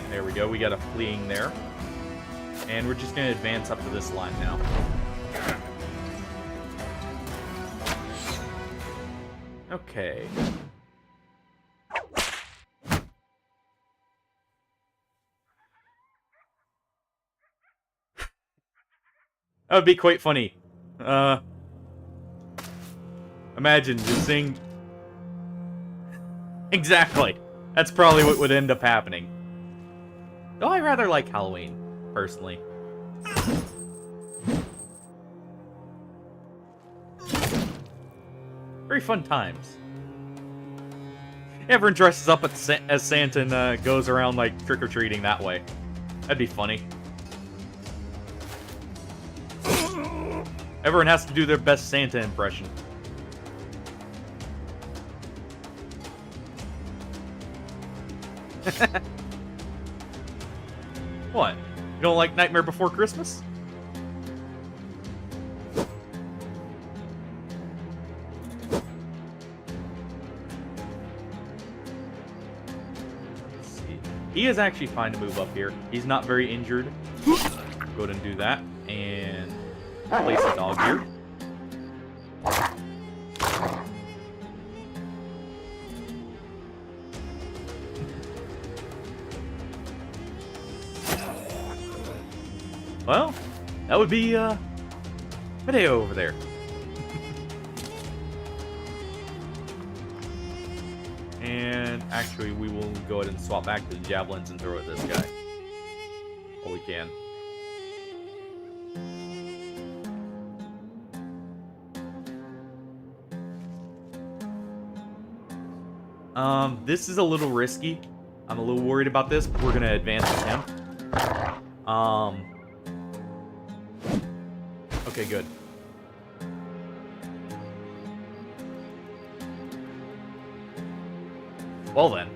There we go. We got a fleeing there. And we're just gonna advance up to this line now. Okay. That would be quite funny. Imagine just seeing... Exactly. That's probably what would end up happening. Though I rather like Halloween, personally. Very fun times. Everyone dresses up as Santa and goes around, like, trick-or-treating that way. That'd be funny. Everyone has to do their best Santa impression. What? You don't like Nightmare Before Christmas? Let's see. He is actually fine to move up here. He's not very injured. Go ahead and do that. And place a dog here. Well, that would be Medeo over there. And actually, we will go ahead and swap back to the javelins and throw at this guy. Well, we can. This is a little risky. I'm a little worried about this, but we're gonna advance with him. Okay, good. Well then.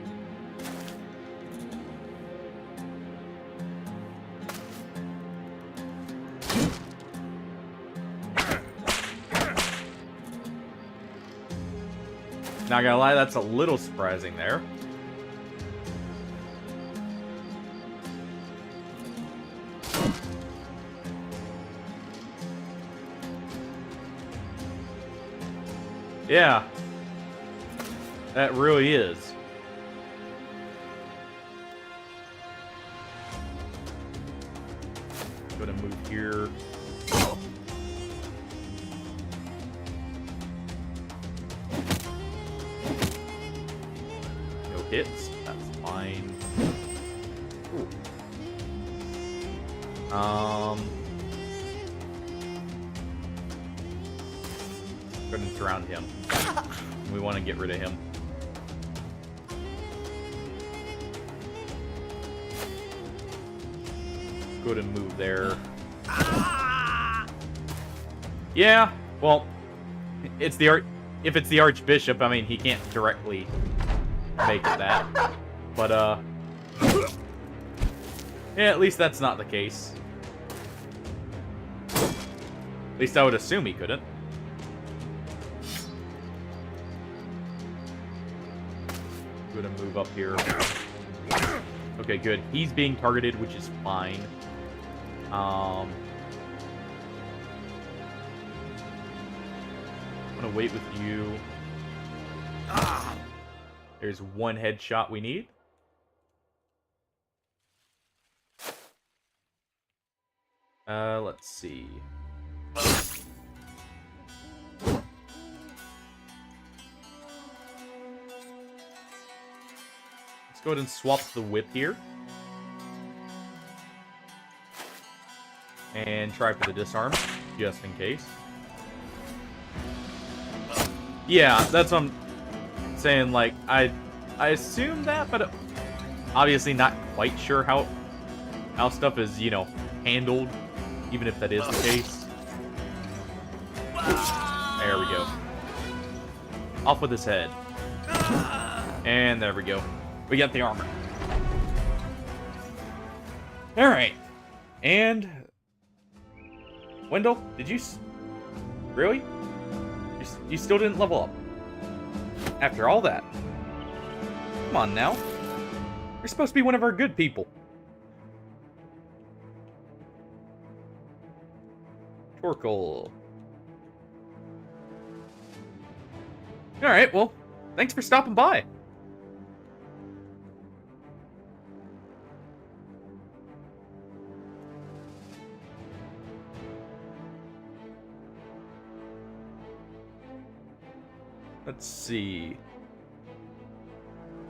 Not gonna lie, that's a little surprising there. Yeah. That really is. Gonna move here. No hits. That's fine. Ooh. Couldn't surround him. We want to get rid of him. Go ahead and move there. Yeah, well, it's the if it's the Archbishop, I mean, he can't directly make it that. But, yeah, at least that's not the case. At least I would assume he couldn't. Go ahead and move up here. Okay, good. He's being targeted, which is fine. I'm gonna wait with you. There's one headshot we need. Let's see. Let's go ahead and swap the whip here. And try for the disarm, just in case. Yeah, that's what I'm saying. Like, I assume that, but obviously not quite sure how stuff is, you know, handled, even if that is the case. There we go. Off with his head. And there we go. We got the armor. Alright. And... Wendell, did you... Really? You still didn't level up? After all that? Come on now. You're supposed to be one of our good people. Torkoal. Alright, well, thanks for stopping by. Let's see.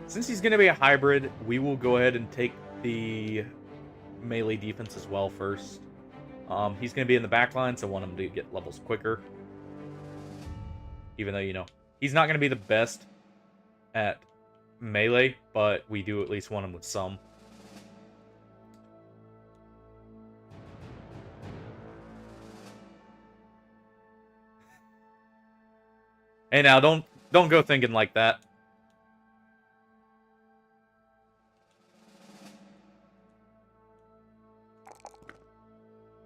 Since he's going to be a hybrid, we will go ahead and take the melee defense as well first. He's going to be in the back line, so I want him to get levels quicker. Even though, you know, he's not going to be the best at melee, but we do at least want him with some. Hey, now, don't go thinking like that.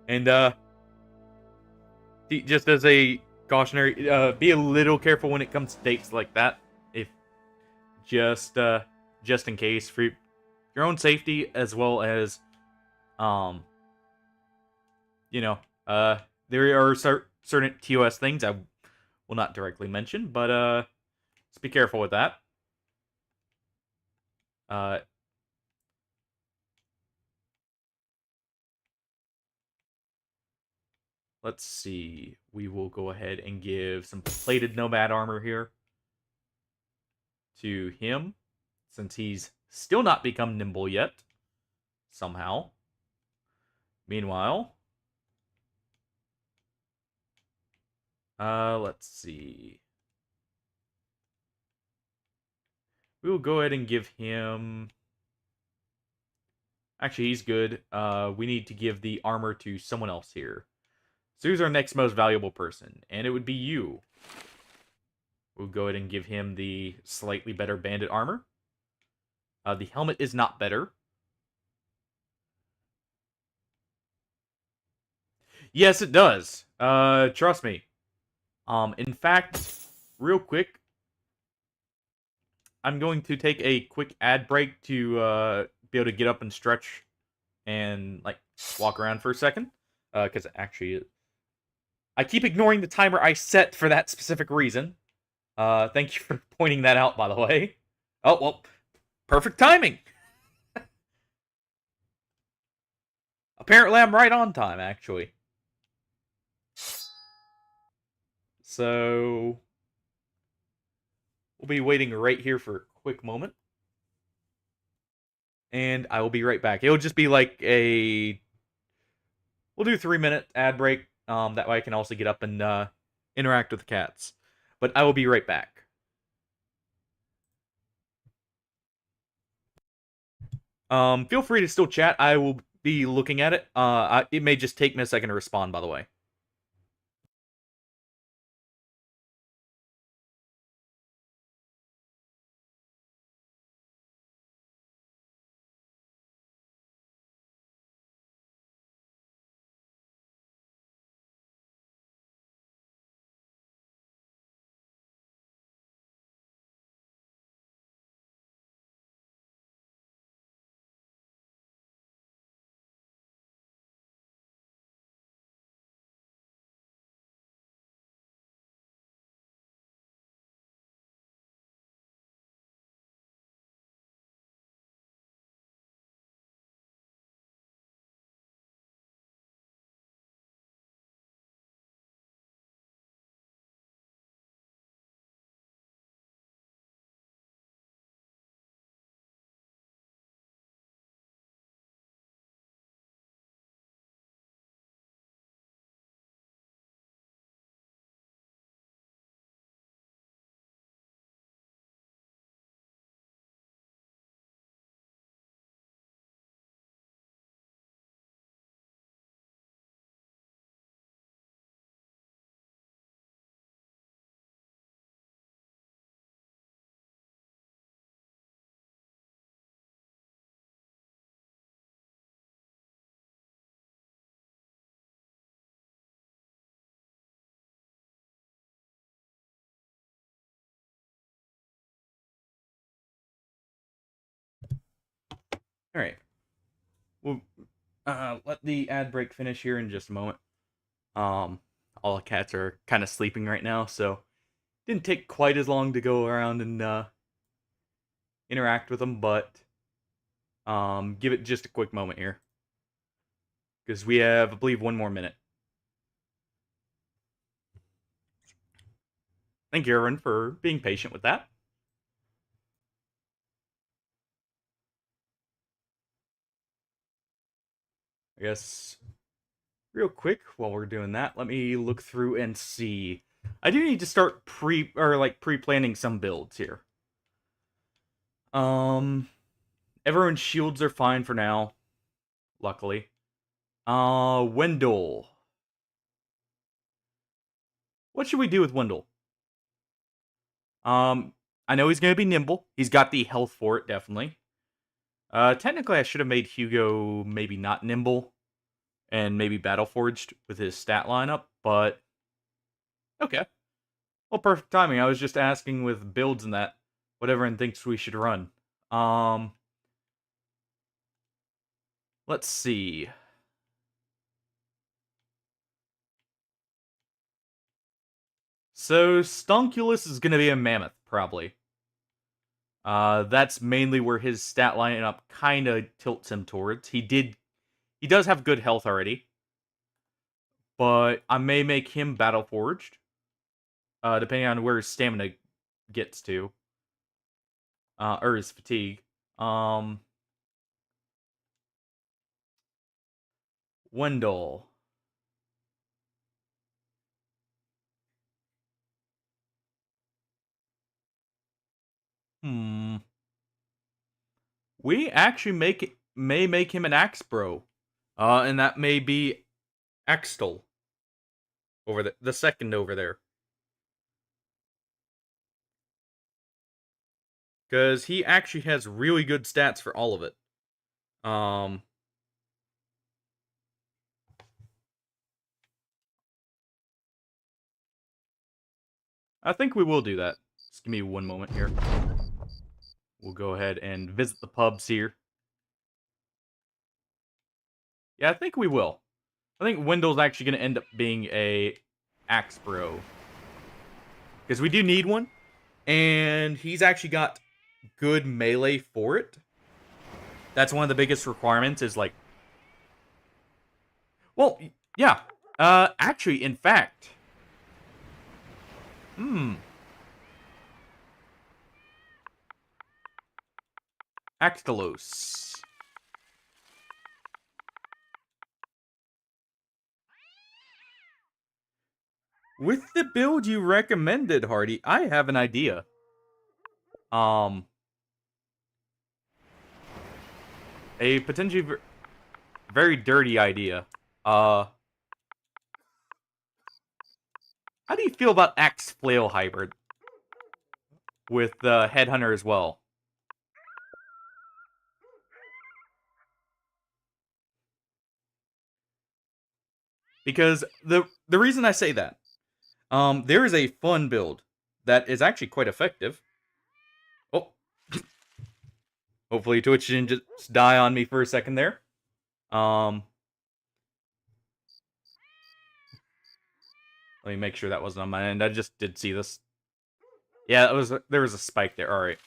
And, just as a cautionary, be a little careful when it comes to dates like that. If, just in case, for your own safety, as well as, you know, there are certain TOS things I will not directly mention, but, just be careful with that. Let's see. We will go ahead and give some plated nomad armor here to him, since he's still not become nimble yet, somehow. Meanwhile, let's see. We will go ahead and give him... Actually, he's good. We need to give the armor to someone else here. So who's our next most valuable person? And it would be you. We'll go ahead and give him the slightly better bandit armor. The helmet is not better. Yes, it does. Trust me. In fact, real quick, I'm going to take a quick ad break to be able to get up and stretch and like walk around for a second. Because actually, I keep ignoring the timer I set for that specific reason. Thank you for pointing that out, by the way. Oh well, perfect timing. Apparently, I'm right on time, actually. So we'll be waiting right here for a quick moment. And I will be right back. It'll just be like a... We'll do a 3-minute ad break. That way I can also get up and interact with the cats. But I will be right back. Feel free to still chat. I will be looking at it. It may just take me a second to respond, by the way. Alright. We'll let the ad break finish here in just a moment. All the cats are kind of sleeping right now, so didn't take quite as long to go around and interact with them, but give it just a quick moment here. Because we have, I believe, 1 more minute. Thank you, everyone, for being patient with that. I guess real quick while we're doing that, let me look through and see. I do need to start pre-planning some builds here. Everyone's shields are fine for now, luckily. Wendell. What should we do with Wendell? I know he's gonna be nimble. He's got the health for it, definitely. Technically, I should have made Hugo maybe not nimble and maybe battle forged with his stat lineup, but okay. Well, perfect timing. I was just asking with builds and that, what everyone thinks we should run. Let's see. So Stunculus is gonna be a mammoth, probably. That's mainly where his stat lineup kind of tilts him towards. He does have good health already, but I may make him battle forged, depending on where his stamina gets to, or his fatigue. Wendell. Hmm. we actually may make him an axe bro. And that may be Axtel over the second over there. Because he actually has really good stats for all of it. I think we will do that. Just give me one moment here. We'll go ahead and visit the pubs here. Yeah, I think we will. I think Wendell's actually going to end up being a axe bro. Because we do need one. And he's actually got good melee for it. That's one of the biggest requirements is like... Well, yeah. Actually, in fact... Axtelos. With the build you recommended, Hardy, I have an idea. A potentially very dirty idea. How do you feel about Axe Flail Hybrid? With the Headhunter as well. Because the reason I say that, there is a fun build that is actually quite effective. Oh. Hopefully Twitch didn't just die on me for a second there. Let me make sure that wasn't on my end. I just did see this. Yeah, there was a spike there. Alright.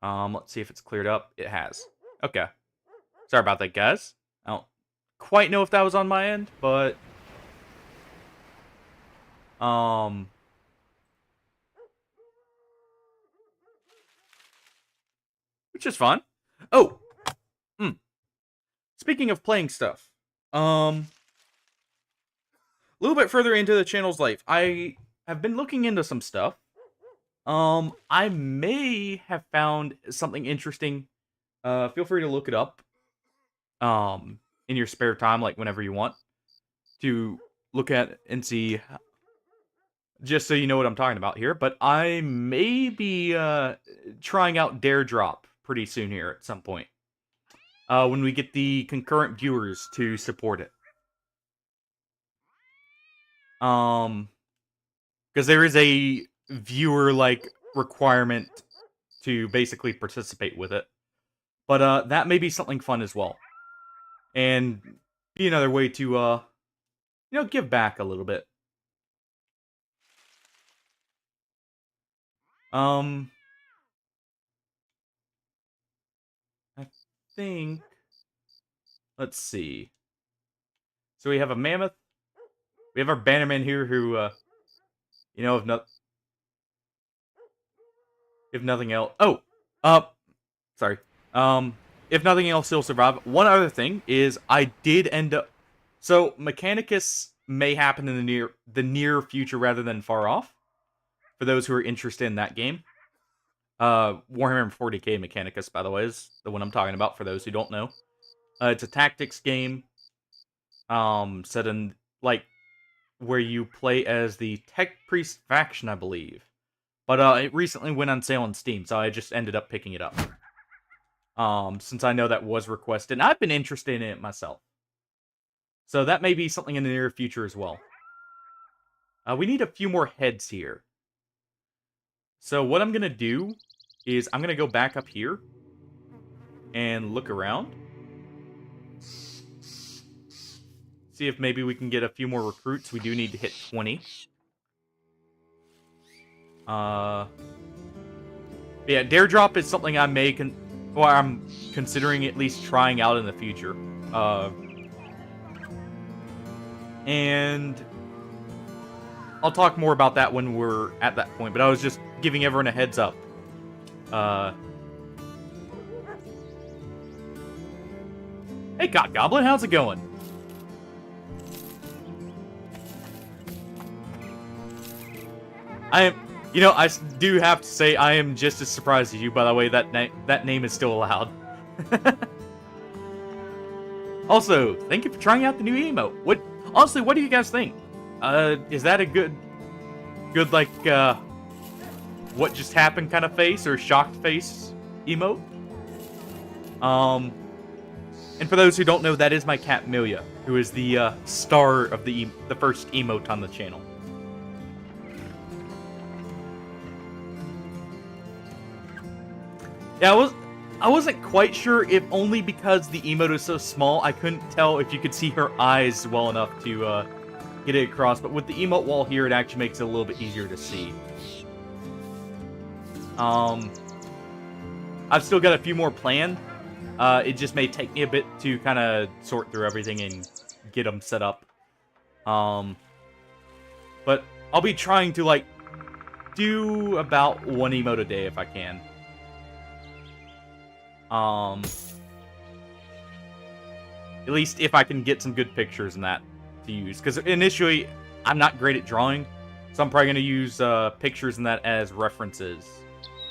Let's see if it's cleared up. It has. Okay. Sorry about that, guys. I don't quite know if that was on my end, but... Which is fun. Oh! Speaking of playing stuff. A little bit further into the channel's life, I have been looking into some stuff. I may have found something interesting. Feel free to look it up. In your spare time, like whenever you want. To look at and see. Just so you know what I'm talking about here. But I may be trying out Dare Drop pretty soon here at some point. When we get the concurrent viewers to support it. Because there is a viewer requirement to basically participate with it. But that may be something fun as well. And be another way to give back a little bit. I think, let's see. So we have a mammoth. We have our bannerman here who if nothing else. Sorry. If nothing else, he'll survive. One other thing is I did end up. So Mechanicus may happen in the near future rather than far off. For those who are interested in that game. Warhammer 40k Mechanicus, by the way, is the one I'm talking about. For those who don't know, it's a tactics game. Set in where you play as the Tech Priest faction, I believe. But it recently went on sale on Steam, so I just ended up picking it up. Since I know that was requested, and I've been interested in it myself. So that may be something in the near future as well. We need a few more heads here. So what I'm going to do is I'm going to go back up here and look around. See if maybe we can get a few more recruits. We do need to hit 20. Yeah, Dare Drop is something I may I'm considering at least trying out in the future. And I'll talk more about that when we're at that point, but I was just giving everyone a heads up. Hey, God Goblin, how's it going? I do have to say, I am just as surprised as you, by the way, that name is still allowed. Also, thank you for trying out the new emote. Honestly, what do you guys think? Is that a good like, what just happened kind of face, or shocked face emote? And for those who don't know, that is my cat Milia, who is the star of the first emote on the channel. Yeah, I wasn't quite sure, if only because the emote is so small, I couldn't tell if you could see her eyes well enough to get it across. But with the emote wall here, it actually makes it a little bit easier to see. I've still got a few more planned. It just may take me a bit to kind of sort through everything and get them set up. But I'll be trying to, like, do about one emote a day if I can. At least if I can get some good pictures and that to use. Because initially, I'm not great at drawing, so I'm probably going to use pictures and that as references.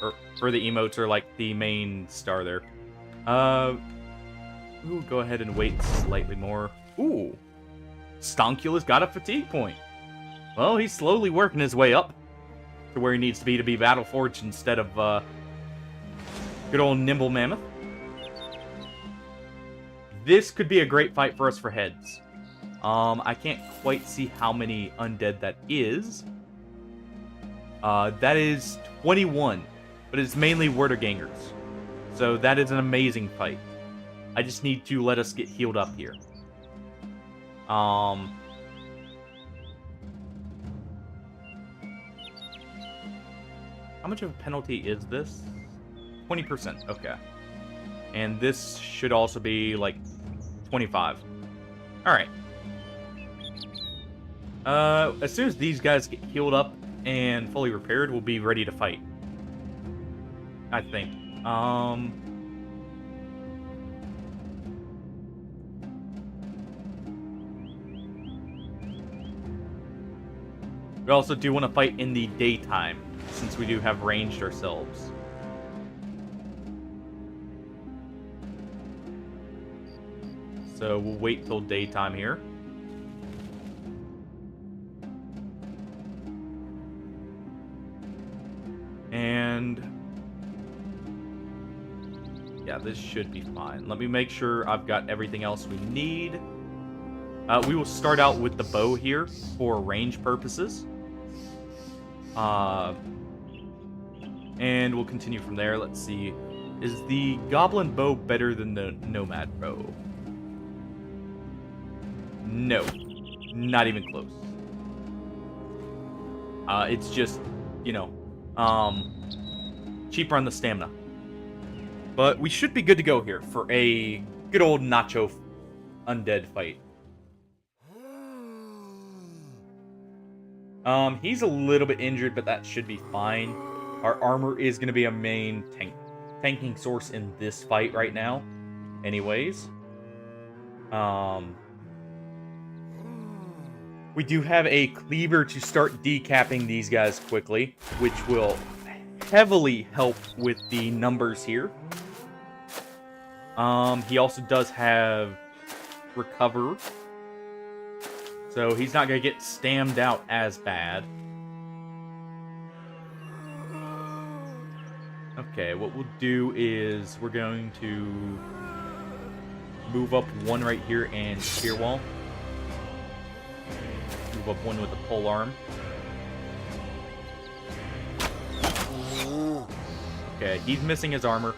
Or for the emotes, or like the main star there. We'll go ahead and wait slightly more. Ooh. Stonkula's got a fatigue point. Well, he's slowly working his way up to where he needs to be Battle Forged instead of good old Nimble Mammoth. This could be a great fight for us for heads. I can't quite see how many undead that is. That is 21, but it's mainly Wurdergangers. So that is an amazing fight. I just need to let us get healed up here. How much of a penalty is this? 20%, okay. And this should also be, like, 25. Alright. As soon as these guys get healed up and fully repaired, we'll be ready to fight. I think. We also do want to fight in the daytime, since we do have ranged ourselves. So we'll wait till daytime here. And yeah, this should be fine. Let me make sure I've got everything else we need. We will start out with the bow here for range purposes. And we'll continue from there. Let's see. Is the goblin bow better than the nomad bow? No. Not even close. It's just, you know, cheaper on the stamina. But we should be good to go here for a good old Nacho undead fight. He's a little bit injured, but that should be fine. Our armor is going to be a main tanking source in this fight right now. Anyways. We do have a cleaver to start decapping these guys quickly, which will heavily help with the numbers here. He also does have recover, so he's not going to get stammed out as bad. Okay, what we'll do is we're going to move up one right here and spear wall. Move up one with the pole arm. Okay, he's missing his armor.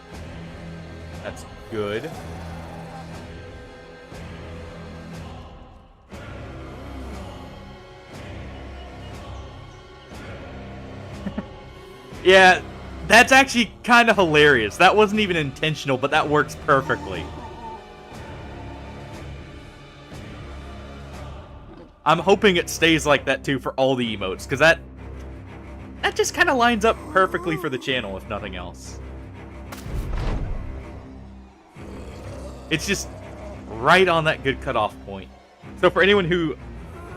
That's good. Yeah, that's actually kind of hilarious. That wasn't even intentional, but that works perfectly. I'm hoping it stays like that too for all the emotes, because that just kind of lines up perfectly for the channel, if nothing else. It's just right on that good cutoff point. So for anyone who,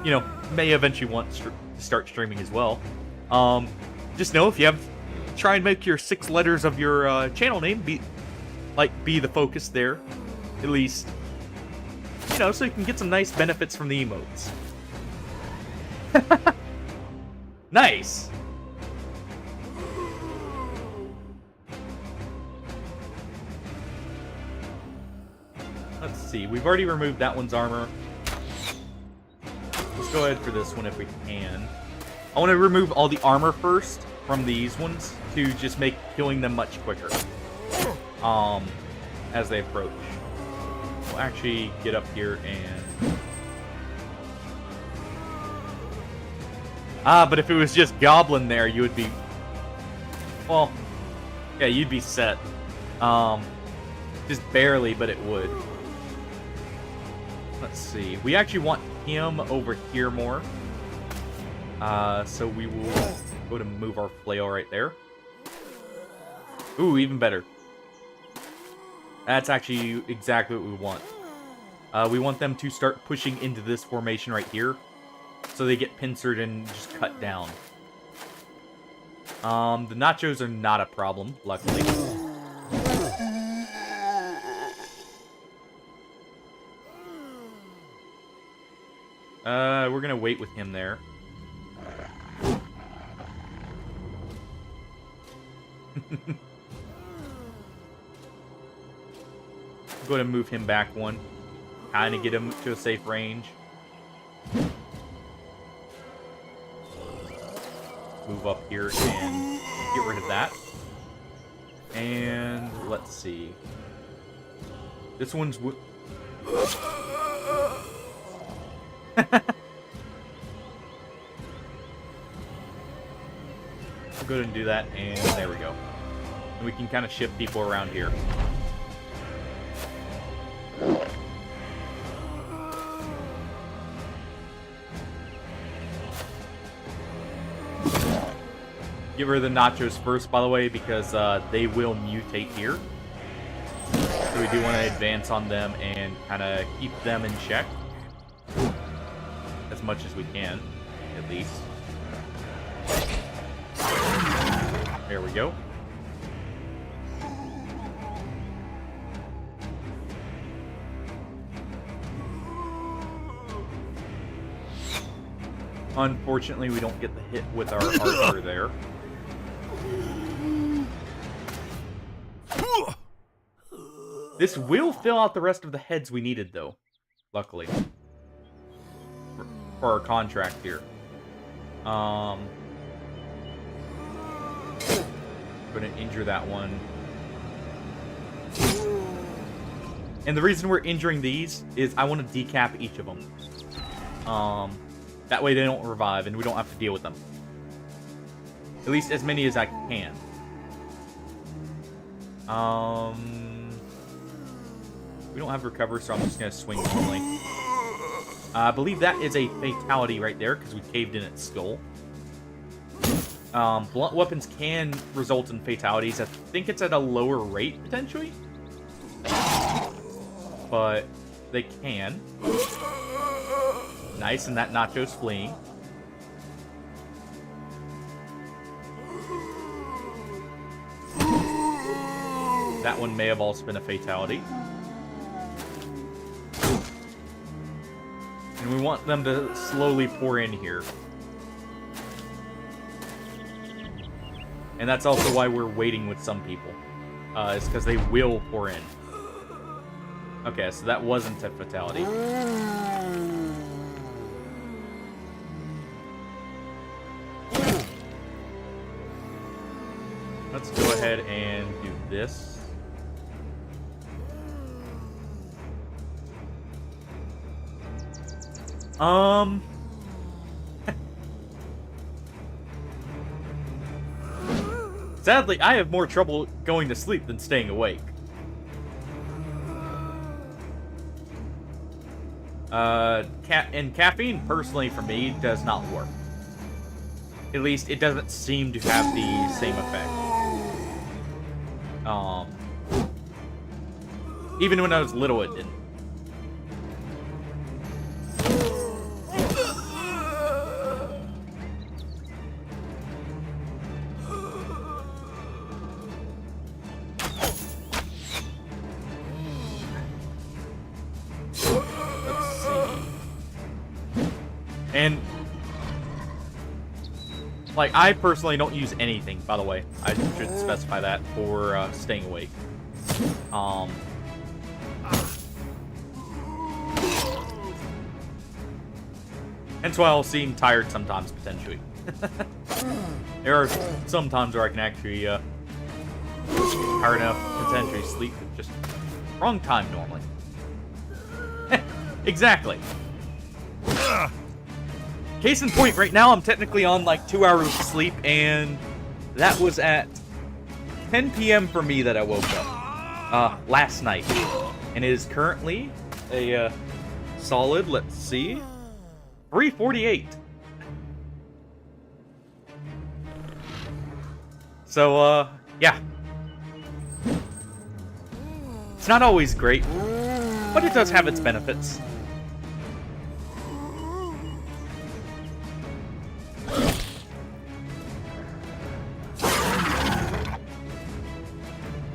you know, may eventually want to start streaming as well, just know if you have, try and make your 6 letters of your channel name be like, be the focus there. At least, you know, so you can get some nice benefits from the emotes. Nice! Let's see, we've already removed that one's armor. Let's go ahead for this one if we can. I want to remove all the armor first from these ones to just make killing them much quicker. As they approach. We'll actually get up here and... but if it was just Goblin there, you would be... Well, yeah, you'd be set. Just barely, but it would. Let's see. We actually want him over here more. So we will go to move our flail right there. Ooh, even better. That's actually exactly what we want. We want them to start pushing into this formation right here. So they get pincered and just cut down. The nachos are not a problem, luckily. We're gonna wait with him there. Go ahead and move him back one. Kind of get him to a safe range. Move up here and get rid of that. And let's see. This one's... Go ahead and do that, and there we go. And we can kind of shift people around here. Get rid of the nachos first, by the way, because they will mutate here. So we do want to advance on them and kind of keep them in check. As much as we can, at least. There we go. Unfortunately, we don't get the hit with our archer there. This will fill out the rest of the heads we needed, though. Luckily. For our contract here. Gonna injure that one. And the reason we're injuring these is I want to decap each of them. That way they don't revive and we don't have to deal with them. At least as many as I can. We don't have recover, so I'm just going to swing normally. I believe that is a fatality right there, because we caved in its skull. Blunt weapons can result in fatalities. I think it's at a lower rate, potentially. But they can. Nice, and that Nacho's fleeing. That one may have also been a fatality. And we want them to slowly pour in here. And that's also why we're waiting with some people. It's because they will pour in. Okay, so that wasn't a fatality. Let's go ahead and do this. Sadly, I have more trouble going to sleep than staying awake. And caffeine, personally, for me, does not work. At least, it doesn't seem to have the same effect. Even when I was little, it didn't. And, like, I personally don't use anything, by the way. I should specify that for staying awake. Hence why I'll seem tired sometimes, potentially. There are some times where I can actually tired enough to potentially sleep, just wrong time normally. Exactly. Case in point, right now I'm technically on like 2 hours of sleep, and that was at 10 p.m. for me that I woke up last night, and it is currently a solid, let's see, 3:48. So yeah, it's not always great, but it does have its benefits.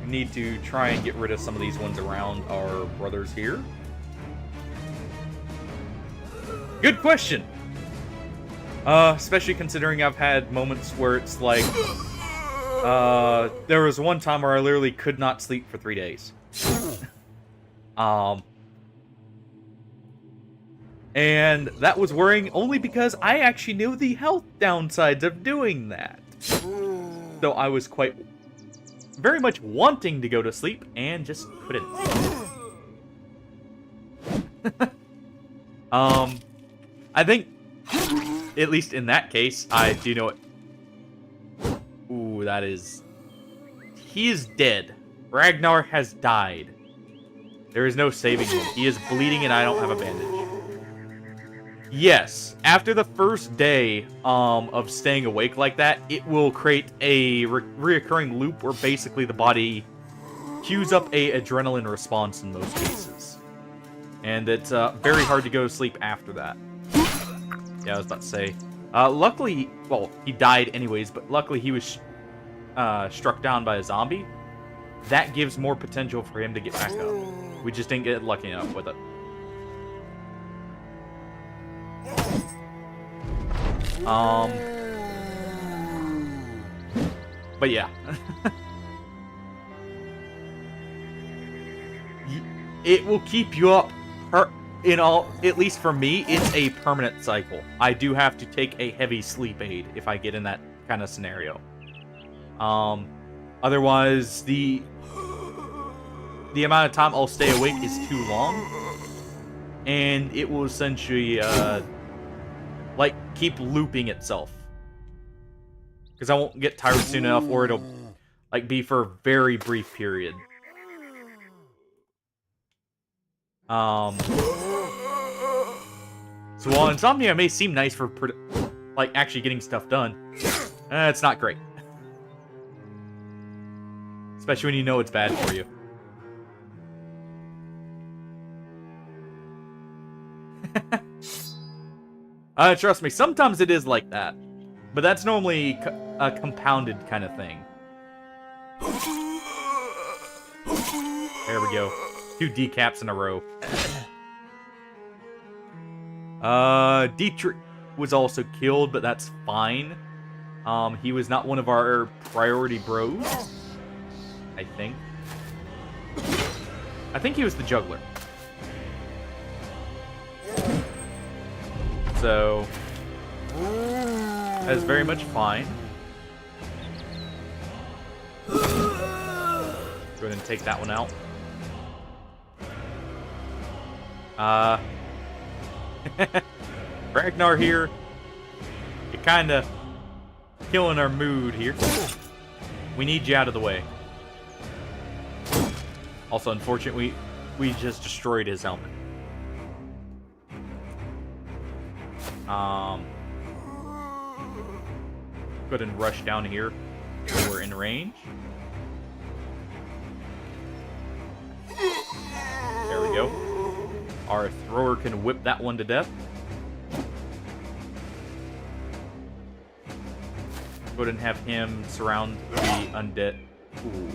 Need to try and get rid of some of these ones around our brothers here. Good question. Especially considering I've had moments where it's like, there was one time where I literally could not sleep for 3 days. And that was worrying only because I actually knew the health downsides of doing that. So I was very much wanting to go to sleep and just couldn't. I think, at least in that case, I do know it. Ooh, that is... He is dead. Ragnar has died. There is no saving him. He is bleeding and I don't have a bandage. Yes, after the first day of staying awake like that, it will create a reoccurring loop where basically the body cues up a adrenaline response in most cases. And it's very hard to go to sleep after that. Yeah, I was about to say. Luckily, well, he died anyways, but luckily he was struck down by a zombie. That gives more potential for him to get back up. We just didn't get lucky enough with it. But yeah. It will keep you up at least for me, it's a permanent cycle. I do have to take a heavy sleep aid if I get in that kind of scenario. Otherwise, the amount of time I'll stay awake is too long, and it will essentially, like, keep looping itself. Because I won't get tired soon enough, or it'll, like, be for a very brief period. So while insomnia may seem nice for, like, actually getting stuff done, it's not great. Especially when you know it's bad for you. Trust me, sometimes it is like that. But that's normally a compounded kind of thing. There we go. 2 decaps in a row. Dietrich was also killed, but that's fine. He was not one of our priority bros. I think he was the juggler. So, that is very much fine. Go ahead and take that one out. Ragnar here. You're kinda killing our mood here. We need you out of the way. Also, unfortunately, we just destroyed his helmet. Go ahead and rush down here so we're in range. There we go. Our thrower can whip that one to death. Go ahead and have him surround the undead. Ooh.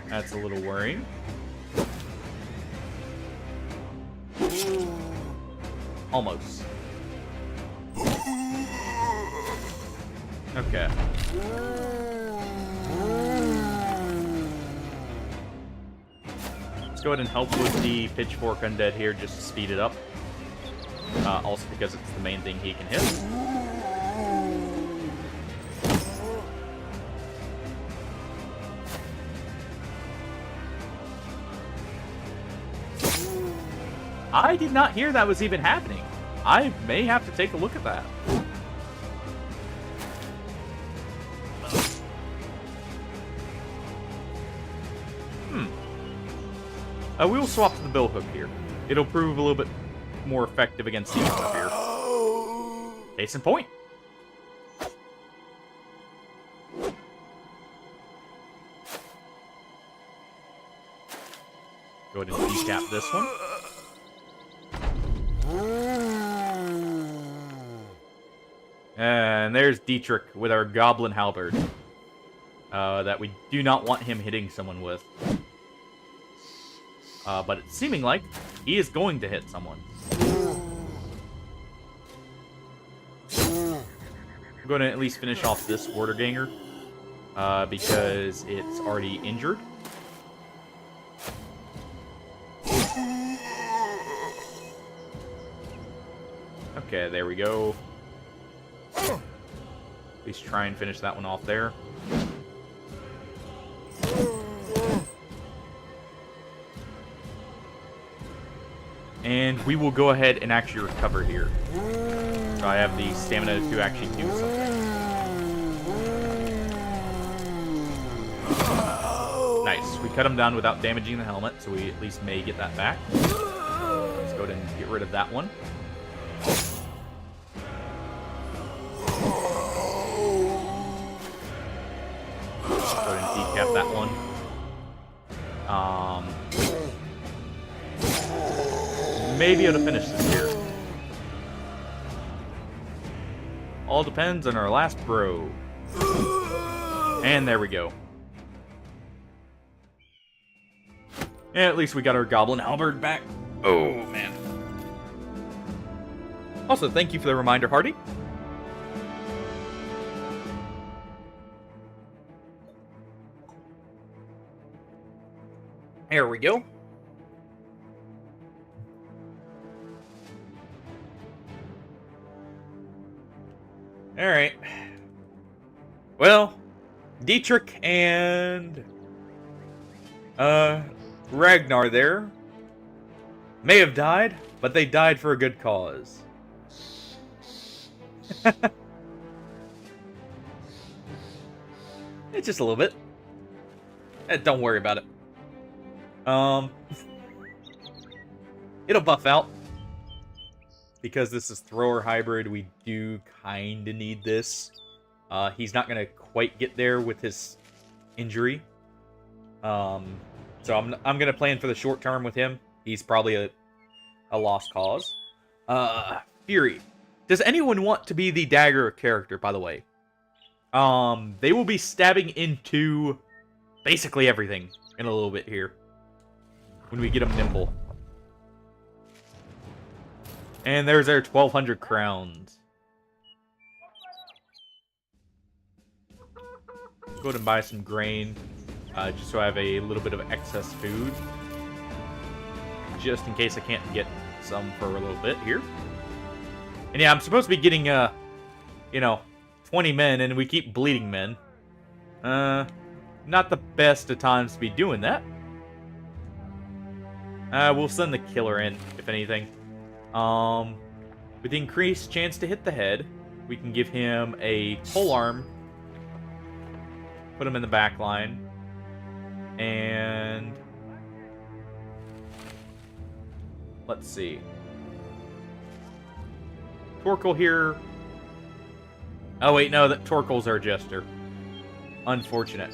That's a little worrying. Almost. Okay. Let's go ahead and help with the Pitchfork Undead here just to speed it up. Also because it's the main thing he can hit. I did not hear that was even happening. I may have to take a look at that. We will swap to the bill hook here. It'll prove a little bit more effective against these up here. Case in point. Go ahead and decap this one. And there's Dietrich with our Goblin Halberd. That we do not want him hitting someone with. But it's seeming like he is going to hit someone. I'm going to at least finish off this Warderganger. Because it's already injured. Okay, there we go. At least try and finish that one off there. And we will go ahead and actually recover here. So I have the stamina to actually do something. Nice. We cut him down without damaging the helmet, so we at least may get that back. Let's go ahead and get rid of that one. Let's go ahead and decap that one. Maybe able to finish this here. All depends on our last bro. And there we go. And at least we got our Goblin Halberd back. Oh, man. Also, thank you for the reminder, Hardy. There we go. Alright. Well, Dietrich and Ragnar there may have died, but they died for a good cause. It's just a little bit. Don't worry about it. It'll buff out. Because this is Thrower Hybrid, we do kind of need this. He's not going to quite get there with his injury. So I'm going to plan for the short term with him. He's probably a lost cause. Fury. Does anyone want to be the dagger character, by the way? They will be stabbing into basically everything in a little bit here. When we get them nimble. And there's our 1,200 crowns. Go ahead and buy some grain. Just so I have a little bit of excess food. Just in case I can't get some for a little bit here. And yeah, I'm supposed to be getting, 20 men, and we keep bleeding men. Not the best of times to be doing that. We'll send the killer in, if anything. With the increased chance to hit the head, we can give him a polearm. Put him in the back line. And let's see. Torkel here. Oh wait, no, that Torkel's our jester. Unfortunate.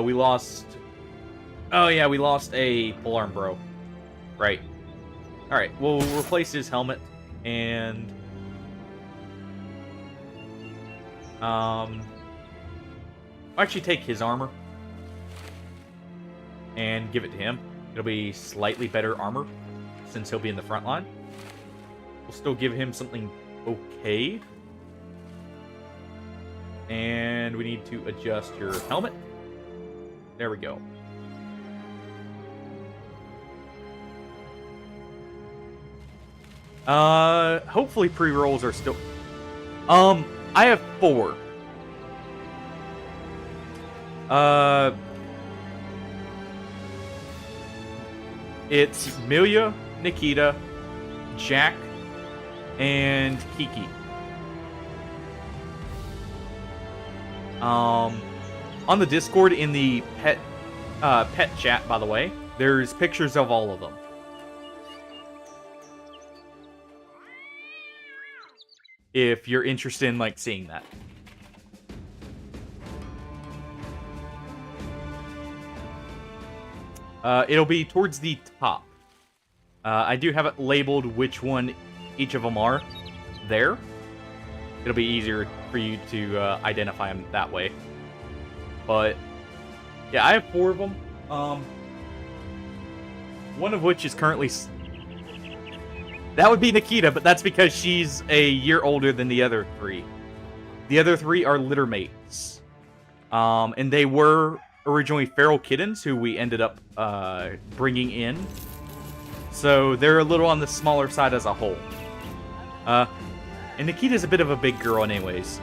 We lost. Oh yeah, we lost a polearm bro. Right. Alright, we'll replace his helmet and I'll actually take his armor and give it to him. It'll be slightly better armor since he'll be in the front line. We'll still give him something okay. And we need to adjust your helmet. There we go. Hopefully pre-rolls are still... I have 4. It's Milia, Nikita, Jack, and Kiki. On the Discord in the pet chat, by the way, there's pictures of all of them. If you're interested in, like, seeing that. It'll be towards the top. I do have it labeled which one each of them are there. It'll be easier for you to identify them that way. But, yeah, I have 4 of them. One of which is currently... That would be Nikita, but that's because she's a year older than the other 3. The other 3 are litter mates. And they were originally feral kittens who we ended up bringing in. So they're a little on the smaller side as a whole. And Nikita's a bit of a big girl anyways.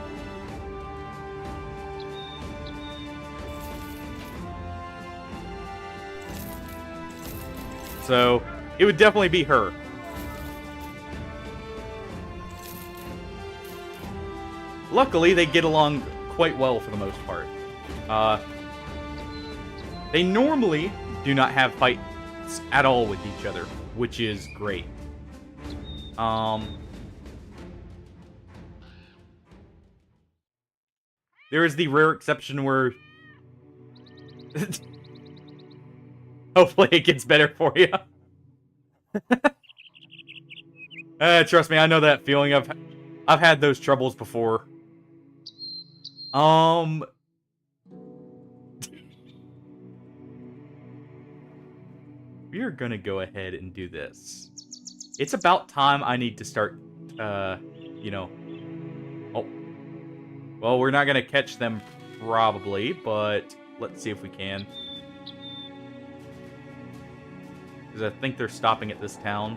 So it would definitely be her. Luckily, they get along quite well for the most part. They normally do not have fights at all with each other, which is great. There is the rare exception where... Hopefully it gets better for you. Trust me, I know that feeling. I've had those troubles before. We are gonna go ahead and do this. It's about time I need to start, you know... Oh. Well, we're not gonna catch them, probably, but let's see if we can. Because I think they're stopping at this town.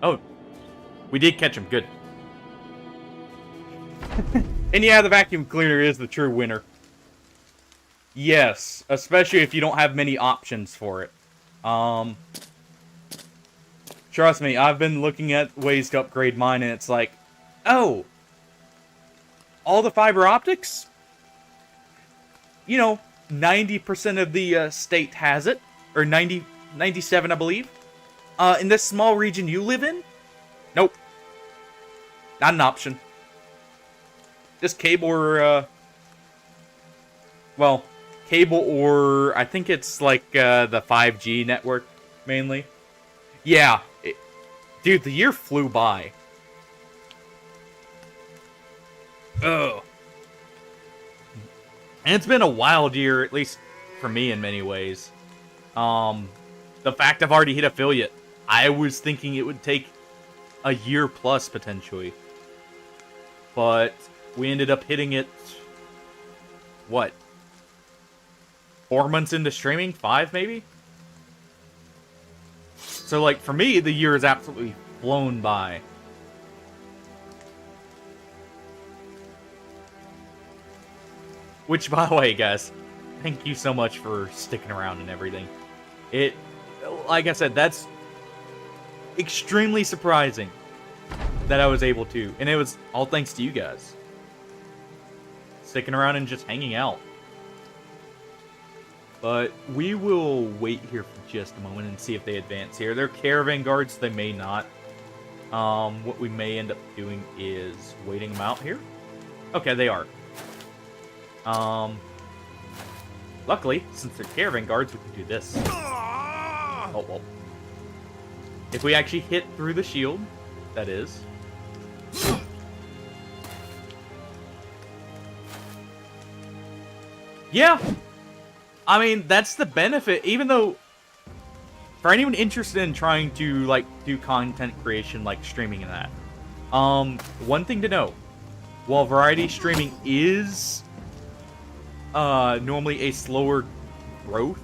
Oh. We did catch them. Good. And yeah, the vacuum cleaner is the true winner. Yes, especially if you don't have many options for it. Trust me, I've been looking at ways to upgrade mine, and it's like, oh, all the fiber optics? You know, 90% of the state has it, or 97, I believe. In this small region you live in? Nope. Not an option. Just cable or, well, cable or, I think it's like, the 5G network, mainly. Yeah. Dude, the year flew by. Ugh. And it's been a wild year, at least for me in many ways. The fact I've already hit affiliate, I was thinking it would take a year plus, potentially. But we ended up hitting it, what? 4 months into streaming? 5, maybe? So, like, for me, the year has absolutely flown by. Which, by the way, guys, thank you so much for sticking around and everything. It, like I said, that's extremely surprising that I was able to. And it was all thanks to you guys. Sticking around and just hanging out. But we will wait here for just a moment and see if they advance here. They're caravan guards, so they may not. What we may end up doing is waiting them out here. Okay, they are. Luckily, since they're caravan guards, we can do this. Oh, well. If we actually hit through the shield, that is. Yeah. I mean, that's the benefit. Even though for anyone interested in trying to like do content creation, like streaming and that, one thing to know: while variety streaming is normally a slower growth,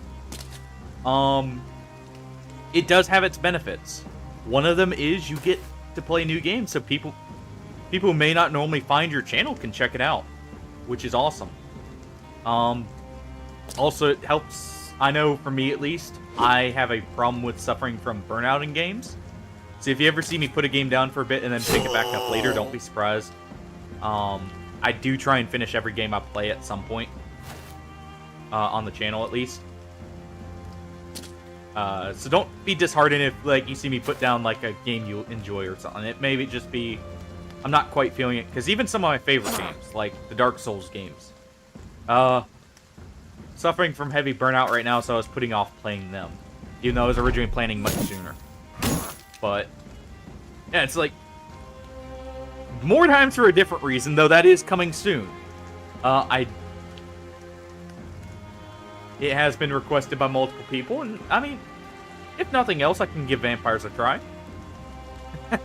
it does have its benefits. One of them is you get to play new games, so people who may not normally find your channel can check it out, which is awesome. Also, it helps. I know for me at least, I have a problem with suffering from burnout in games. So if you ever see me put a game down for a bit and then pick it back up later, don't be surprised. I do try and finish every game I play at some point. On the channel at least. So don't be disheartened if like you see me put down like a game you enjoy or something. It may just be I'm not quite feeling it, because even some of my favorite games, like the Dark Souls games, suffering from heavy burnout right now, so I was putting off playing them, even though I was originally planning much sooner. But yeah, it's like more times for a different reason, though that is coming soon. It has been requested by multiple people, and I mean, if nothing else, I can give vampires a try. I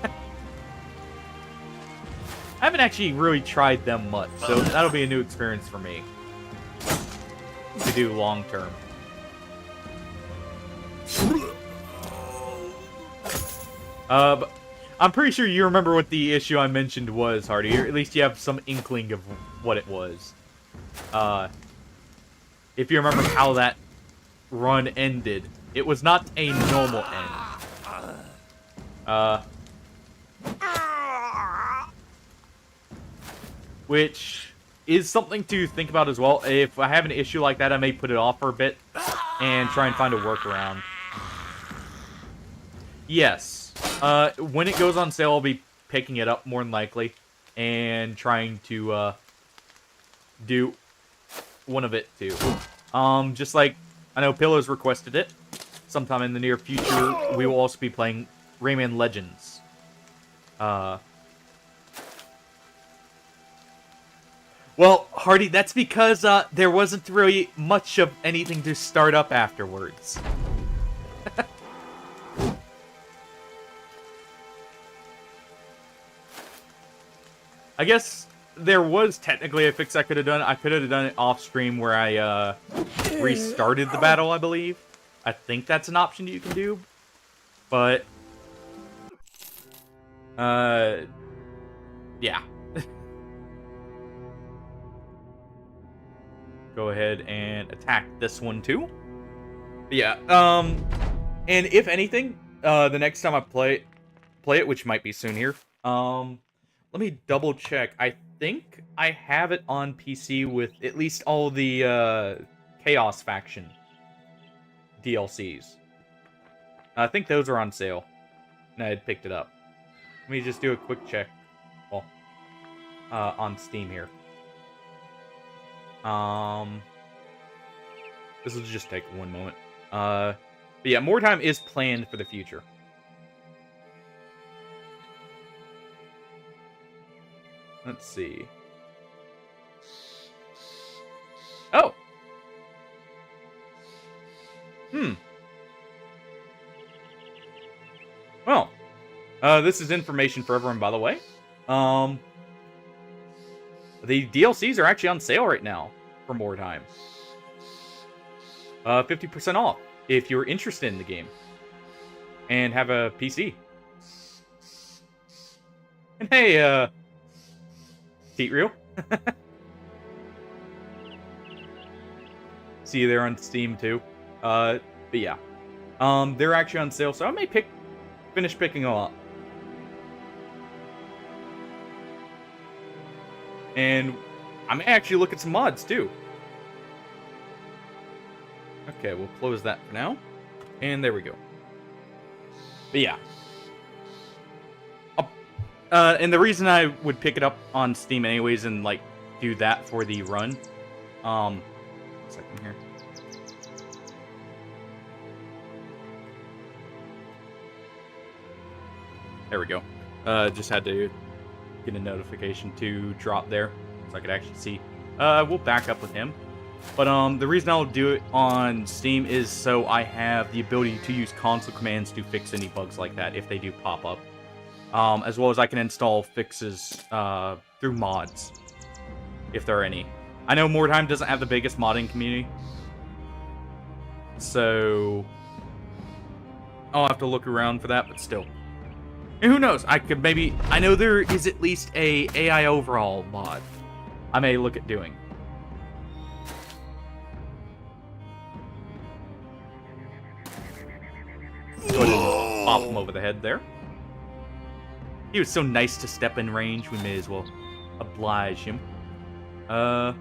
haven't actually really tried them much, so that'll be a new experience for me to do long term. But I'm pretty sure you remember what the issue I mentioned was, Hardy, or at least you have some inkling of what it was. If you remember how that run ended, it was not a normal end. Which is something to think about as well. If I have an issue like that, I may put it off for a bit and try and find a workaround. Yes. When it goes on sale, I'll be picking it up more than likely and trying to do one of it too. Just like I know Pillow's requested it. Sometime in the near future, we will also be playing Rayman Legends. Well, Hardy, that's because there wasn't really much of anything to start up afterwards. I guess there was technically a fix I could have done. I could have done it off stream where I restarted the battle, I believe. I think that's an option you can do. But yeah. Go ahead and attack this one too. But yeah, and if anything, the next time I play it, which might be soon here, let me double check. I think I have it on PC with at least all the Chaos Faction DLCs. I think those are on sale, and I had picked it up. Let me just do a quick check. Well, on Steam here. This will just take one moment. But yeah, more time is planned for the future. Let's see. Oh! Well, this is information for everyone, by the way. The DLCs are actually on sale right now for more time. 50% off if you're interested in the game and have a PC. And hey, Teat Reel. See you there on Steam too. But yeah, they're actually on sale, so I may finish picking them up. And I may actually look at some mods too. Okay, we'll close that for now. And there we go. But yeah. And the reason I would pick it up on Steam anyways and like do that for the run. One second here. There we go. Just had to get a notification to drop there so I could actually see. We'll back up with him. But the reason I'll do it on Steam is so I have the ability to use console commands to fix any bugs like that if they do pop up. As well as I can install fixes through mods, if there are any. I know Mordheim doesn't have the biggest modding community, so I'll have to look around for that, but still. And who knows, I know there is at least a AI overhaul mod I may look at doing. Go ahead and pop him over the head there. He was so nice to step in range, we may as well oblige him. Yeah.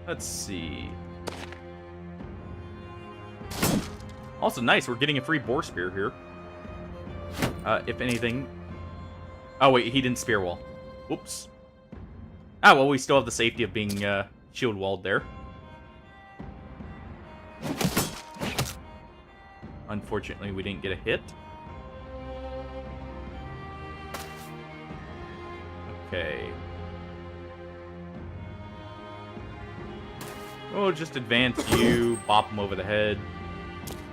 Let's see. Also nice, we're getting a free boar spear here. If anything... Oh wait, he didn't spear wall. Whoops. Ah, well, we still have the safety of being shield walled there. Unfortunately, we didn't get a hit. Okay. We'll just advance you, bop him over the head.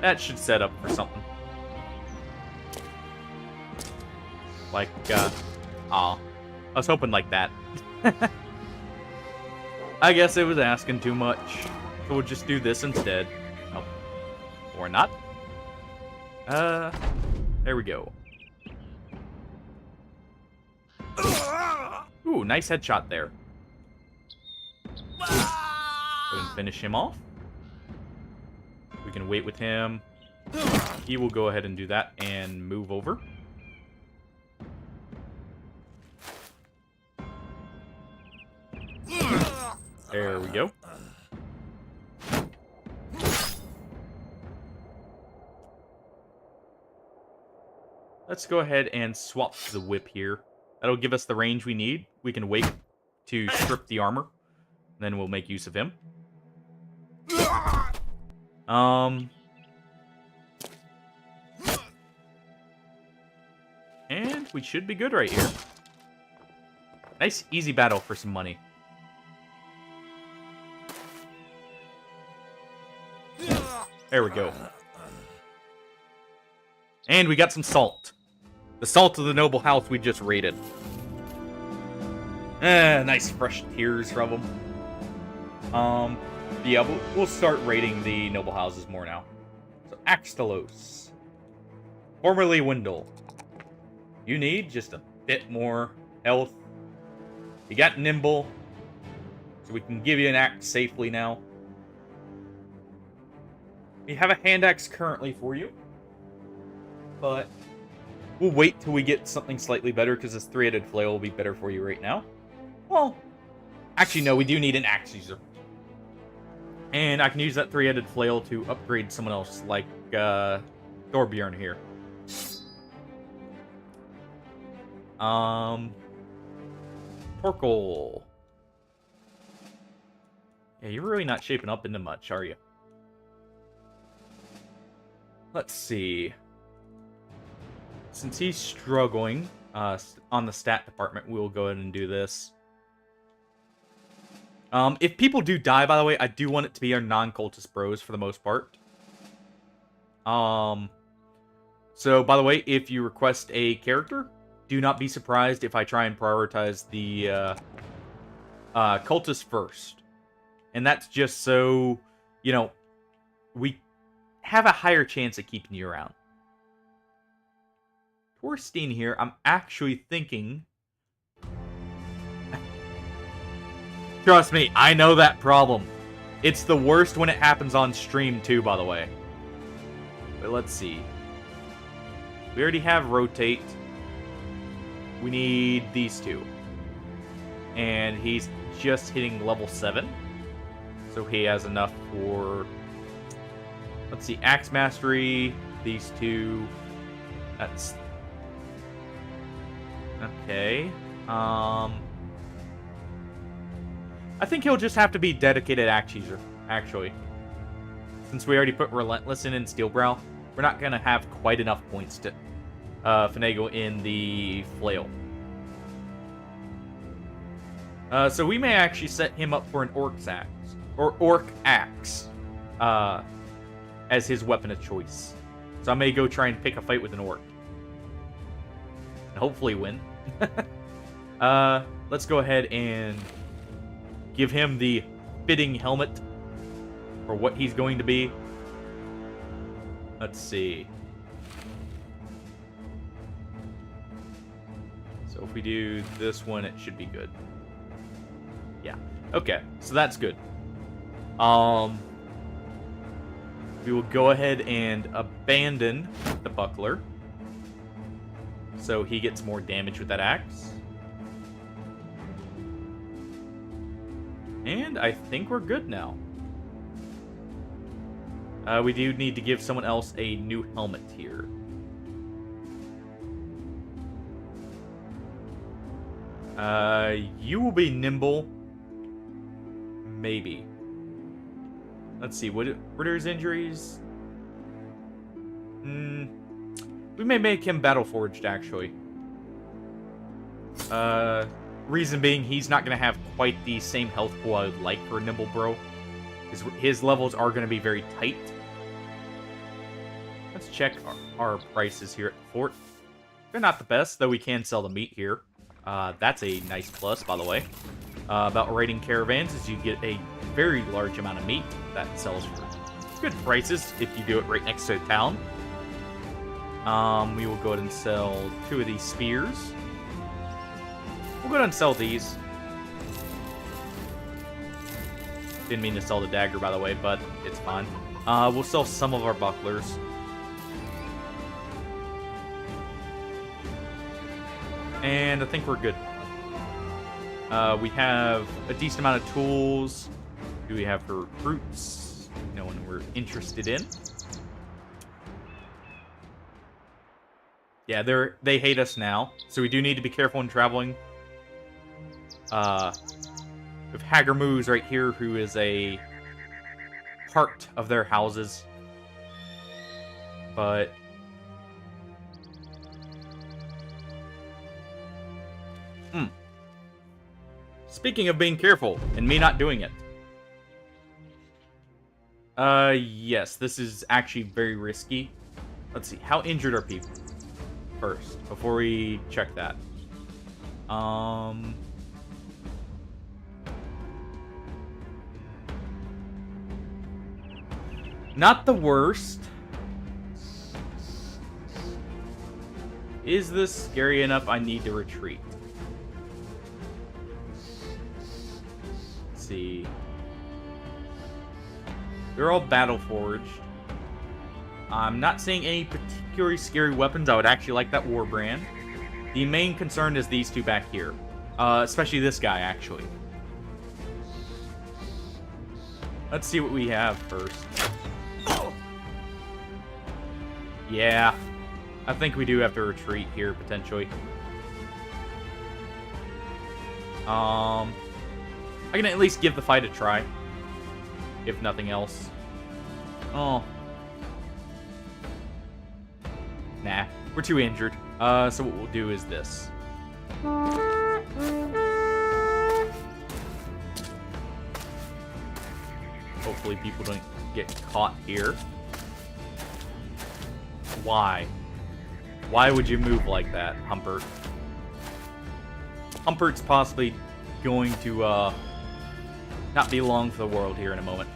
That should set up for something. Like, aw. I was hoping like that. I guess it was asking too much. So we'll just do this instead. Oh. Or not. There we go. Ooh, nice headshot there. Go ahead and finish him off. We can wait with him. He will go ahead and do that and move over. There we go. Let's go ahead and swap the whip here. That'll give us the range we need. We can wait to strip the armor. Then we'll make use of him. And we should be good right here. Nice, easy battle for some money. There we go. And we got some salt. The salt of the noble house we just raided. Nice fresh tears from them. Yeah, we'll start raiding the noble houses more now. So, Axtalos. Formerly Wendell. You need just a bit more health. You got Nimble. So we can give you an axe safely now. We have a hand axe currently for you. But we'll wait till we get something slightly better, because this three-headed flail will be better for you right now. Well, actually, no, we do need an axe user. And I can use that three-headed flail to upgrade someone else, like Thorbjorn here. Torkel. Yeah, you're really not shaping up into much, are you? Let's see. Since he's struggling on the stat department, we'll go ahead and do this. If people do die, by the way, I do want it to be our non-cultist bros for the most part. So, by the way, if you request a character, do not be surprised if I try and prioritize the cultists first. And that's just so, you know, we have a higher chance of keeping you around. Torstein here, I'm actually thinking... Trust me, I know that problem. It's the worst when it happens on stream too, by the way. But let's see. We already have rotate. We need these two. And he's just hitting level 7. So he has enough for... Let's see, Axe Mastery, these two. That's... Okay. I think he'll just have to be dedicated axe user, actually. Since we already put Relentless in Steel Brow. we're not going to have quite enough points to finagle in the flail. So we may actually set him up for an orc axe, as his weapon of choice. So I may go try and pick a fight with an orc. And hopefully win. Let's go ahead and give him the fitting helmet for what he's going to be. Let's see. So if we do this one, it should be good. Yeah. Okay. So that's good. We will go ahead and abandon the buckler, so he gets more damage with that axe. And I think we're good now. We do need to give someone else a new helmet here. You will be nimble. Maybe. Let's see, what are his injuries? We may make him battle-forged, actually. Reason being, he's not going to have quite the same health pool I would like for a Nimble Bro. His levels are going to be very tight. Let's check our prices here at the fort. They're not the best, though we can sell the meat here. That's a nice plus, by the way. About raiding caravans is you get a very large amount of meat that sells for good prices if you do it right next to a town. We will go ahead and sell 2 of these spears. We'll go ahead and sell these. Didn't mean to sell the dagger, by the way, but it's fine. We'll sell some of our bucklers. And I think we're good. We have a decent amount of tools. Do we have for recruits? No one we're interested in. Yeah, they hate us now, so we do need to be careful when traveling. We have Hagermoos right here, who is a part of their houses. But speaking of being careful and me not doing it. Yes, this is actually very risky. Let's see, how injured are people first before we check that? Not the worst. Is this scary enough I need to retreat? Let's see. They're all battle forged. I'm not seeing any particularly scary weapons. I would actually like that war brand. The main concern is these two back here. Especially this guy, actually. Let's see what we have first. Yeah. I think we do have to retreat here, potentially. I can at least give the fight a try. If nothing else. Oh. Nah, we're too injured. So what we'll do is this. Hopefully people don't get caught here. Why? Why would you move like that, Humpert? Humpert's possibly going to, not be long for the world here in a moment.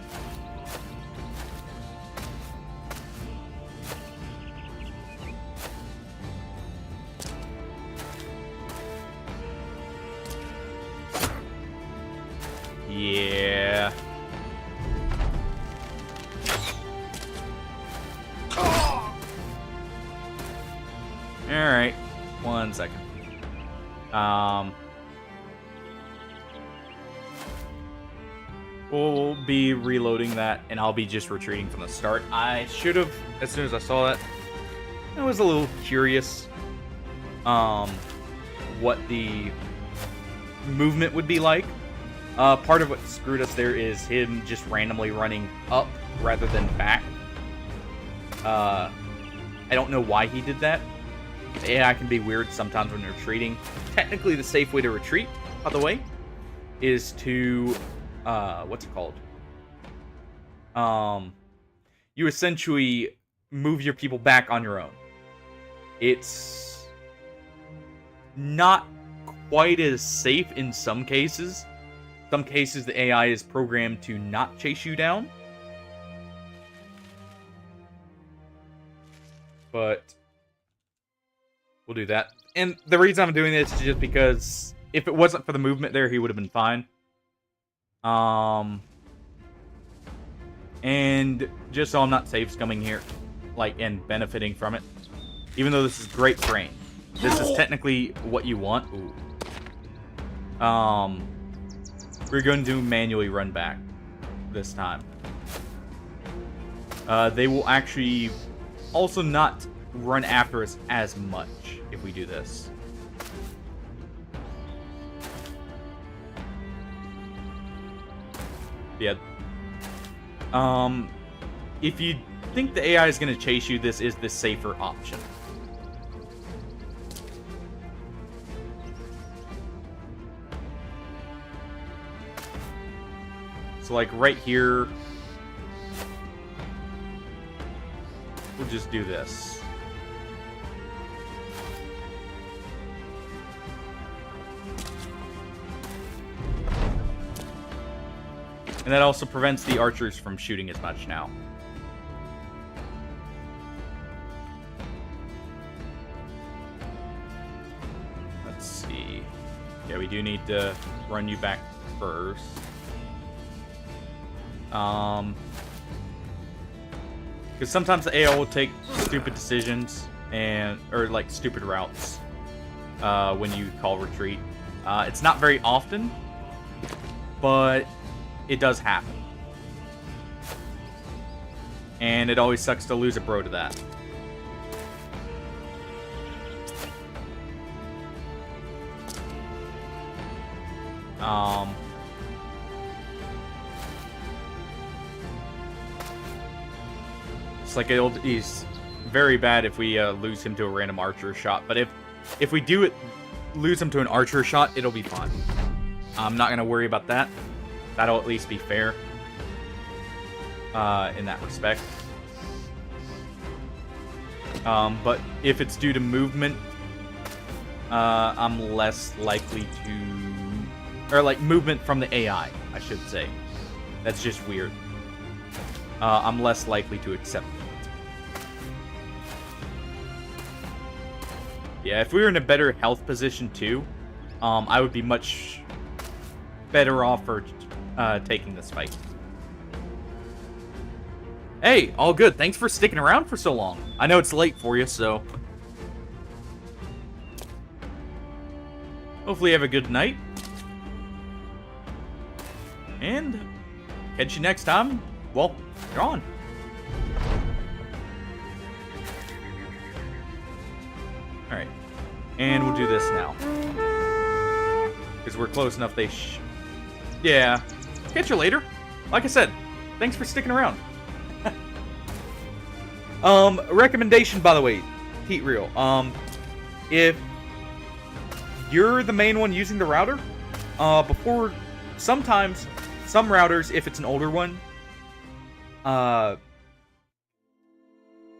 Yeah. Alright. 1 second. We'll be reloading that, and I'll be just retreating from the start. I should have, as soon as I saw that, I was a little curious what the movement would be like. Part of what screwed us there is him just randomly running up rather than back. I don't know why he did that. The AI can be weird sometimes when you're retreating. Technically, the safe way to retreat, by the way, is to, what's it called? You essentially move your people back on your own. It's not quite as safe in some cases. Some cases, the AI is programmed to not chase you down. But we'll do that. And the reason I'm doing this is just because if it wasn't for the movement there, he would have been fine. And just so I'm not safe scumming here, like, and benefiting from it. Even though this is great for aim. This is technically what you want. Ooh. We're going to manually run back this time. They will actually also not run after us as much if we do this. Yeah. If you think the AI is going to chase you, this is the safer option. So, like, right here, we'll just do this. And that also prevents the archers from shooting as much now. Let's see. Yeah, we do need to run you back first. Because sometimes the AI will take stupid decisions or like stupid routes when you call retreat. It's not very often, but it does happen. And it always sucks to lose a bro to that. It's like he's very bad if we lose him to a random archer shot. But if we do lose him to an archer shot, it'll be fine. I'm not gonna worry about that. That'll at least be fair in that respect. But if it's due to movement, I'm less likely to... Or, like, movement from the AI, I should say. That's just weird. I'm less likely to accept it. Yeah, if we were in a better health position, too, I would be much better off for taking this fight. Hey, all good. Thanks for sticking around for so long. I know it's late for you, so... Hopefully you have a good night. And catch you next time. Well, you're on. Alright. And we'll do this now. Because we're close enough they Yeah. Catch you later. Like I said, thanks for sticking around. Recommendation, by the way, Heat Reel. If you're the main one using the router, sometimes, some routers, if it's an older one,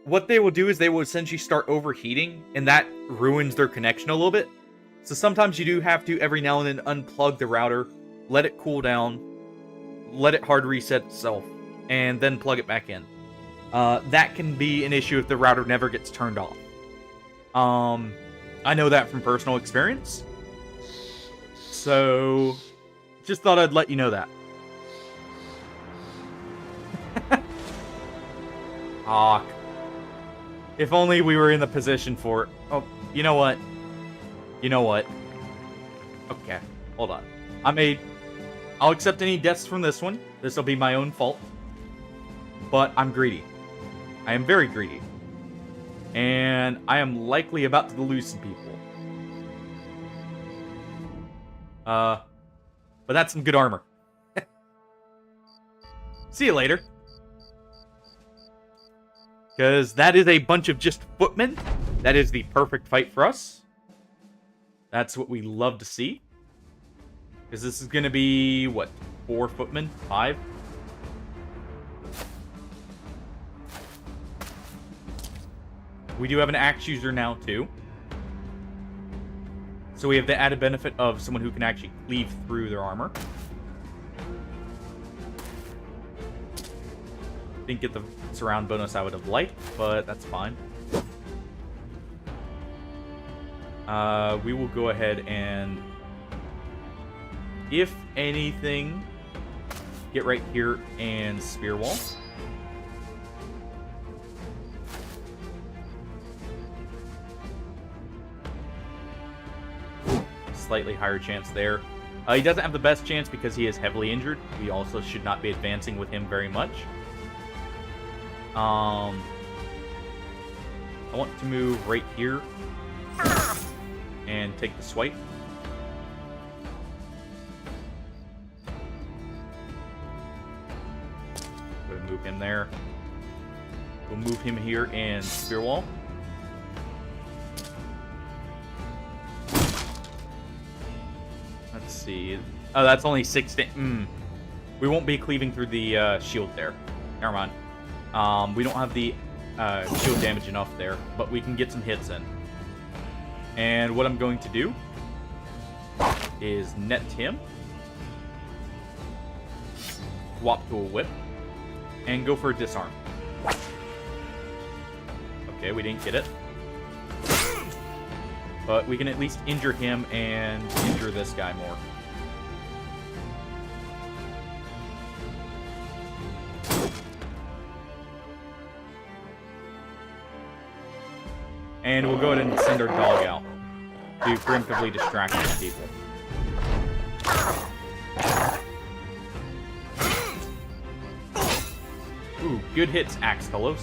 what they will do is they will essentially start overheating, and that ruins their connection a little bit. So sometimes you do have to, every now and then, unplug the router, let it cool down, let it hard reset itself, and then plug it back in. That can be an issue if the router never gets turned off. I know that from personal experience. So, just thought I'd let you know that. Aw. If only we were in the position for... Oh, you know what? You know what? Okay, hold on. I'll accept any deaths from this one. This will be my own fault. But I'm greedy. I am very greedy. And I am likely about to lose some people. But that's some good armor. See you later. Because that is a bunch of just footmen. That is the perfect fight for us. That's what we love to see. Because this is going to be, what, 4 footmen? 5? We do have an axe user now, too. So we have the added benefit of someone who can actually cleave through their armor. Didn't get the surround bonus I would have liked, but that's fine. We will go ahead and, if anything, get right here and spear wall. Slightly higher chance there. He doesn't have the best chance because he is heavily injured. We also should not be advancing with him very much. I want to move right here and take the swipe. Go ahead and move him there. We'll move him here and spear wall. Let's see. Oh, that's only 6. We won't be cleaving through the shield there. Never mind. We don't have the shield damage enough there, but we can get some hits in. And what I'm going to do is net him, swap to a whip, and go for a disarm. Okay, we didn't get it. But we can at least injure him and injure this guy more. And we'll go ahead and send our dog out to preemptively distract these people. Ooh, good hits, Axelos.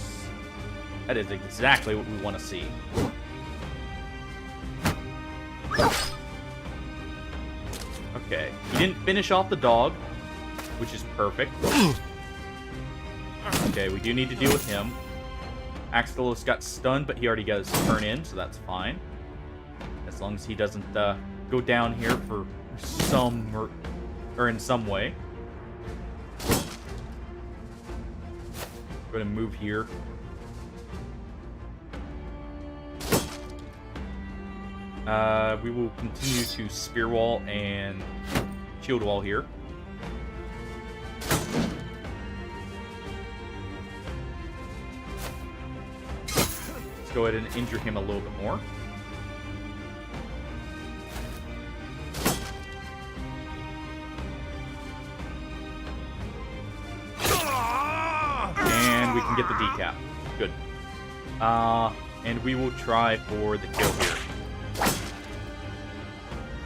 That is exactly what we want to see. Okay, he didn't finish off the dog, which is perfect. Okay, we do need to deal with him. Axelos got stunned, but he already got his turn in, so that's fine. As long as he doesn't go down here for some or in some way. Go ahead and move here. We will continue to spear wall and shield wall here. Let's go ahead and injure him a little bit more. And we can get the decap. Good. And we will try for the kill here.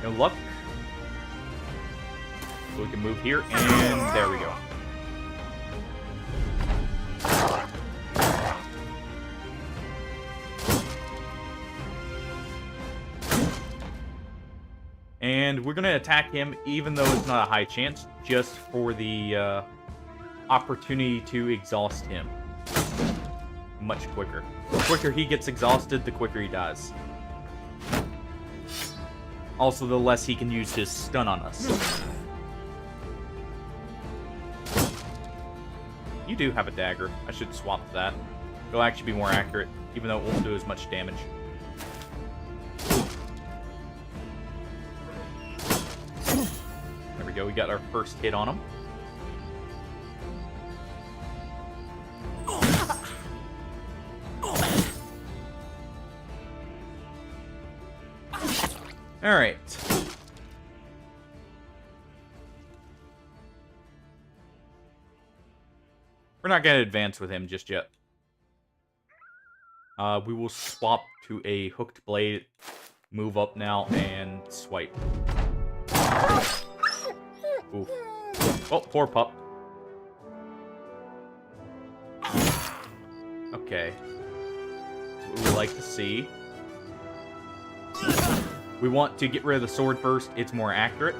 No luck. So we can move here, and there we go. And we're going to attack him, even though it's not a high chance, just for the opportunity to exhaust him. Much quicker. The quicker he gets exhausted, the quicker he dies. Also, the less he can use his stun on us. You do have a dagger. I should swap that. It'll actually be more accurate, even though it won't do as much damage. There we go. We got our first hit on him. Alright. We're not going to advance with him just yet. We will swap to a hooked blade, move up now, and swipe. Oof. Oh, poor pup. Okay. What we would like to see. We want to get rid of the sword first. It's more accurate.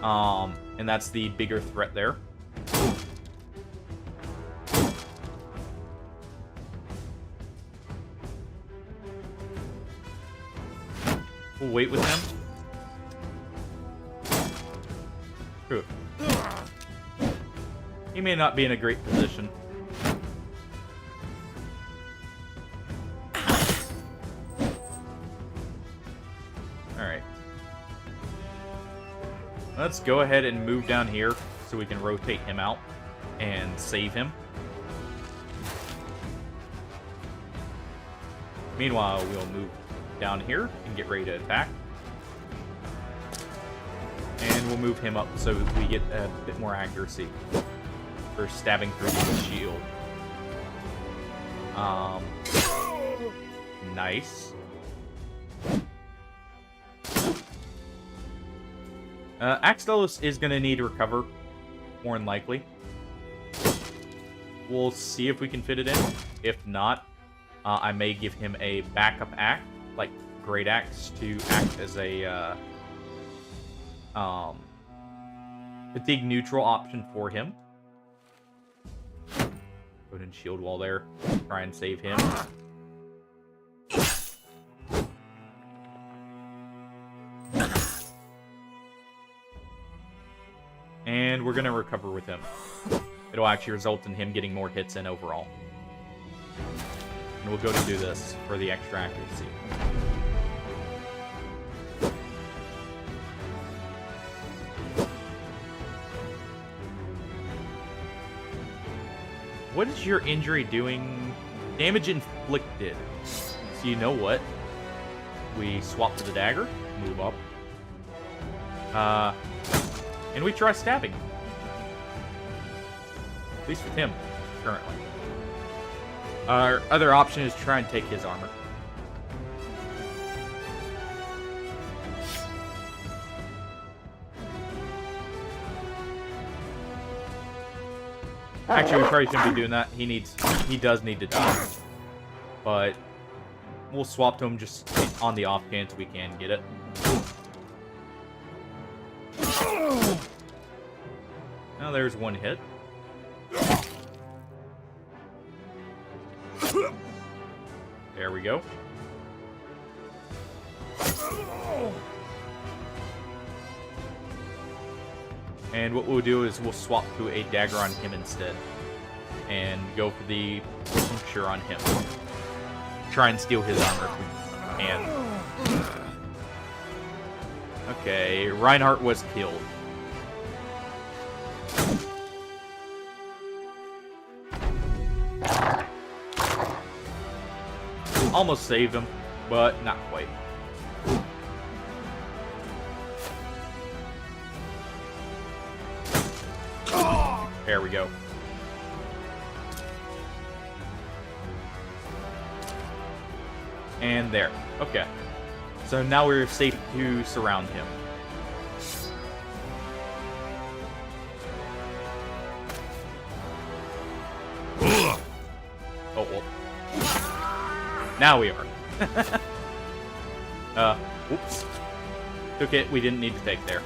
And that's the bigger threat there. We'll wait with him. True. He may not be in a great position. Alright. Let's go ahead and move down here so we can rotate him out and save him. Meanwhile, we'll move down here and get ready to attack. And we'll move him up so we get a bit more accuracy for stabbing through the shield. Nice. Axelos is going to need to recover, more than likely. We'll see if we can fit it in. If not, I may give him a backup axe, like Great Axe, to act as a fatigue neutral option for him. Go ahead and shield wall there. Try and save him. And we're going to recover with him. It'll actually result in him getting more hits in overall. And we'll go to do this for the extra accuracy. What is your injury doing? Damage inflicted. So you know what? We swap to the dagger, move up. And we try stabbing. At least with him, currently. Our other option is try and take his armor. Actually, we probably shouldn't be doing that. He does need to die. But we'll swap to him just on the off chance we can get it. Now there's one hit. There we go. And what we'll do is we'll swap to a dagger on him instead. And go for the puncture on him. Try and steal his armor if we can. Okay, Reinhardt was killed. Almost saved him, but not quite. There we go. And there. Okay. So now we're safe to surround him. Oh, well. Now we are. Oops. Took it we didn't need to take there.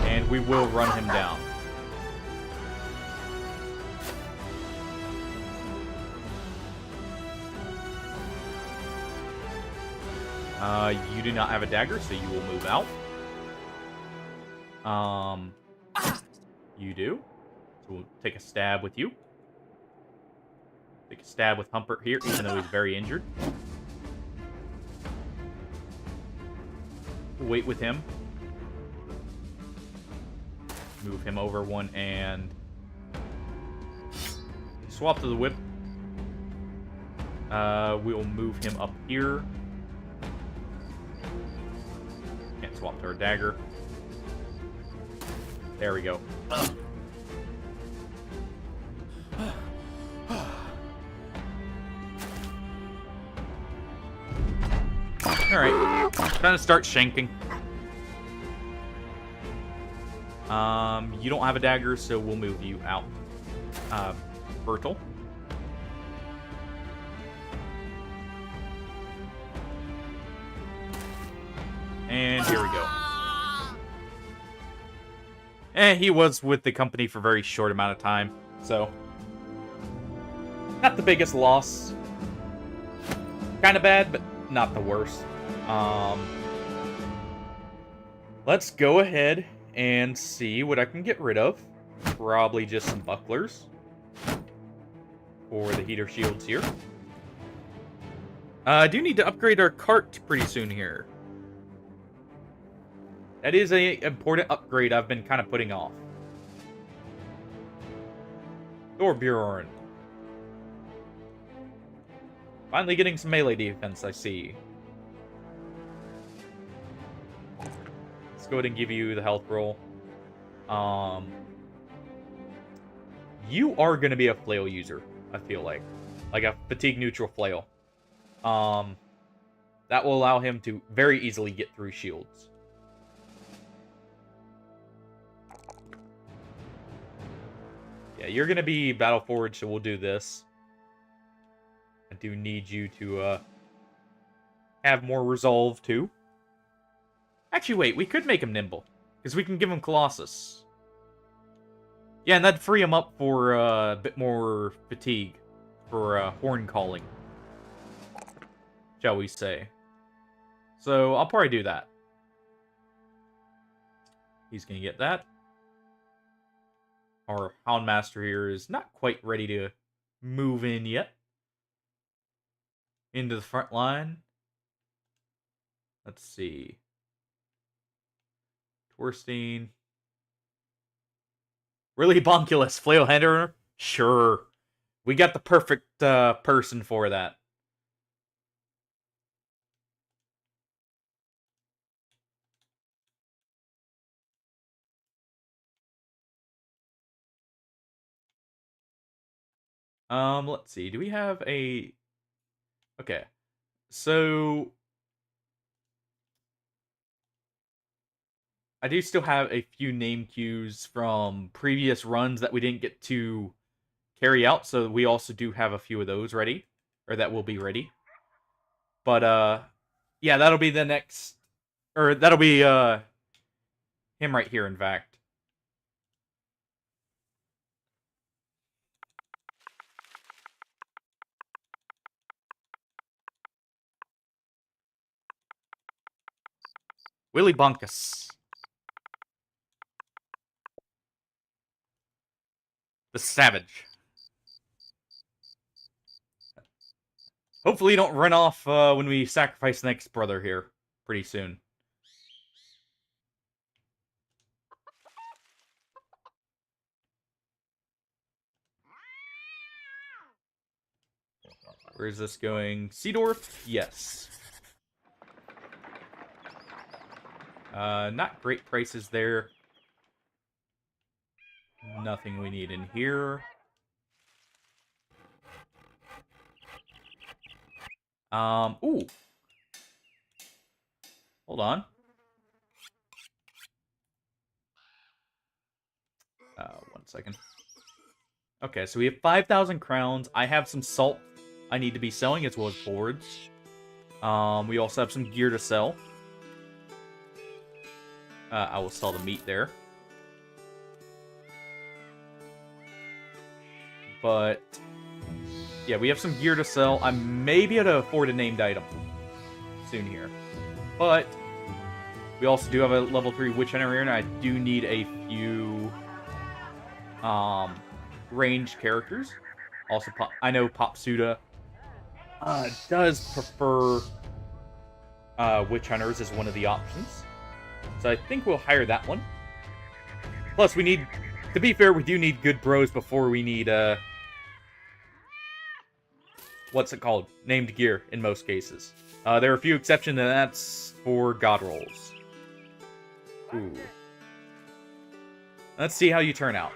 And we will run him down. You do not have a dagger, so you will move out. You do. So we'll take a stab with you. Take a stab with Humpert here, even though he's very injured. Wait with him. Move him over one and swap to the whip. We'll move him up here. Can't swap to our dagger. There we go. Alright. Time to start shanking. You don't have a dagger, so we'll move you out. Bertel. And here we go. He was with the company for a very short amount of time, so Not the biggest loss. Kind of bad, but not the worst. Let's go ahead and see what I can get rid of. Probably just some bucklers. For the heater shields here. I do need to upgrade our cart pretty soon here. That is a important upgrade I've been kind of putting off. Thorbjorn. Finally getting some melee defense, I see. Let's go ahead and give you the health roll. You are going to be a flail user, I feel like. Like a fatigue neutral flail. That will allow him to very easily get through shields. Yeah, you're going to be battle forward, so we'll do this. I do need you to have more resolve, too. Actually, wait, we could make him nimble. Because we can give him Colossus. Yeah, and that'd free him up for a bit more fatigue. For horn calling. Shall we say. So, I'll probably do that. He's going to get that. Our Houndmaster here is not quite ready to move in yet. Into the front line. Let's see. Torstein. Really, Bonkulus? Flail Hander? Sure. We got the perfect person for that. Let's see. Do we have a... Okay. So... I do still have a few name queues from previous runs that we didn't get to carry out, so we also do have a few of those ready. Or that will be ready. But, yeah, that'll be the next... Or, that'll be, him right here, in fact. Willy Bonkus. The Savage. Hopefully you don't run off when we sacrifice the next brother here pretty soon. Where is this going? Seedorf? Yes. Not great prices there. Nothing we need in here. Ooh. Hold on. One second. Okay, so we have 5,000 crowns. I have some salt I need to be selling, as well as boards. We also have some gear to sell. I will sell the meat there. But, yeah, we have some gear to sell. I may be able to afford a named item soon here. But, we also do have a level 3 Witch Hunter here, and I do need a few ranged characters. Also, I know Popsuda does prefer Witch Hunters as one of the options. So I think we'll hire that one. Plus, we need... To be fair, we do need good bros before we need, what's it called? Named gear, in most cases. There are a few exceptions, and that's for god rolls. Ooh. Let's see how you turn out.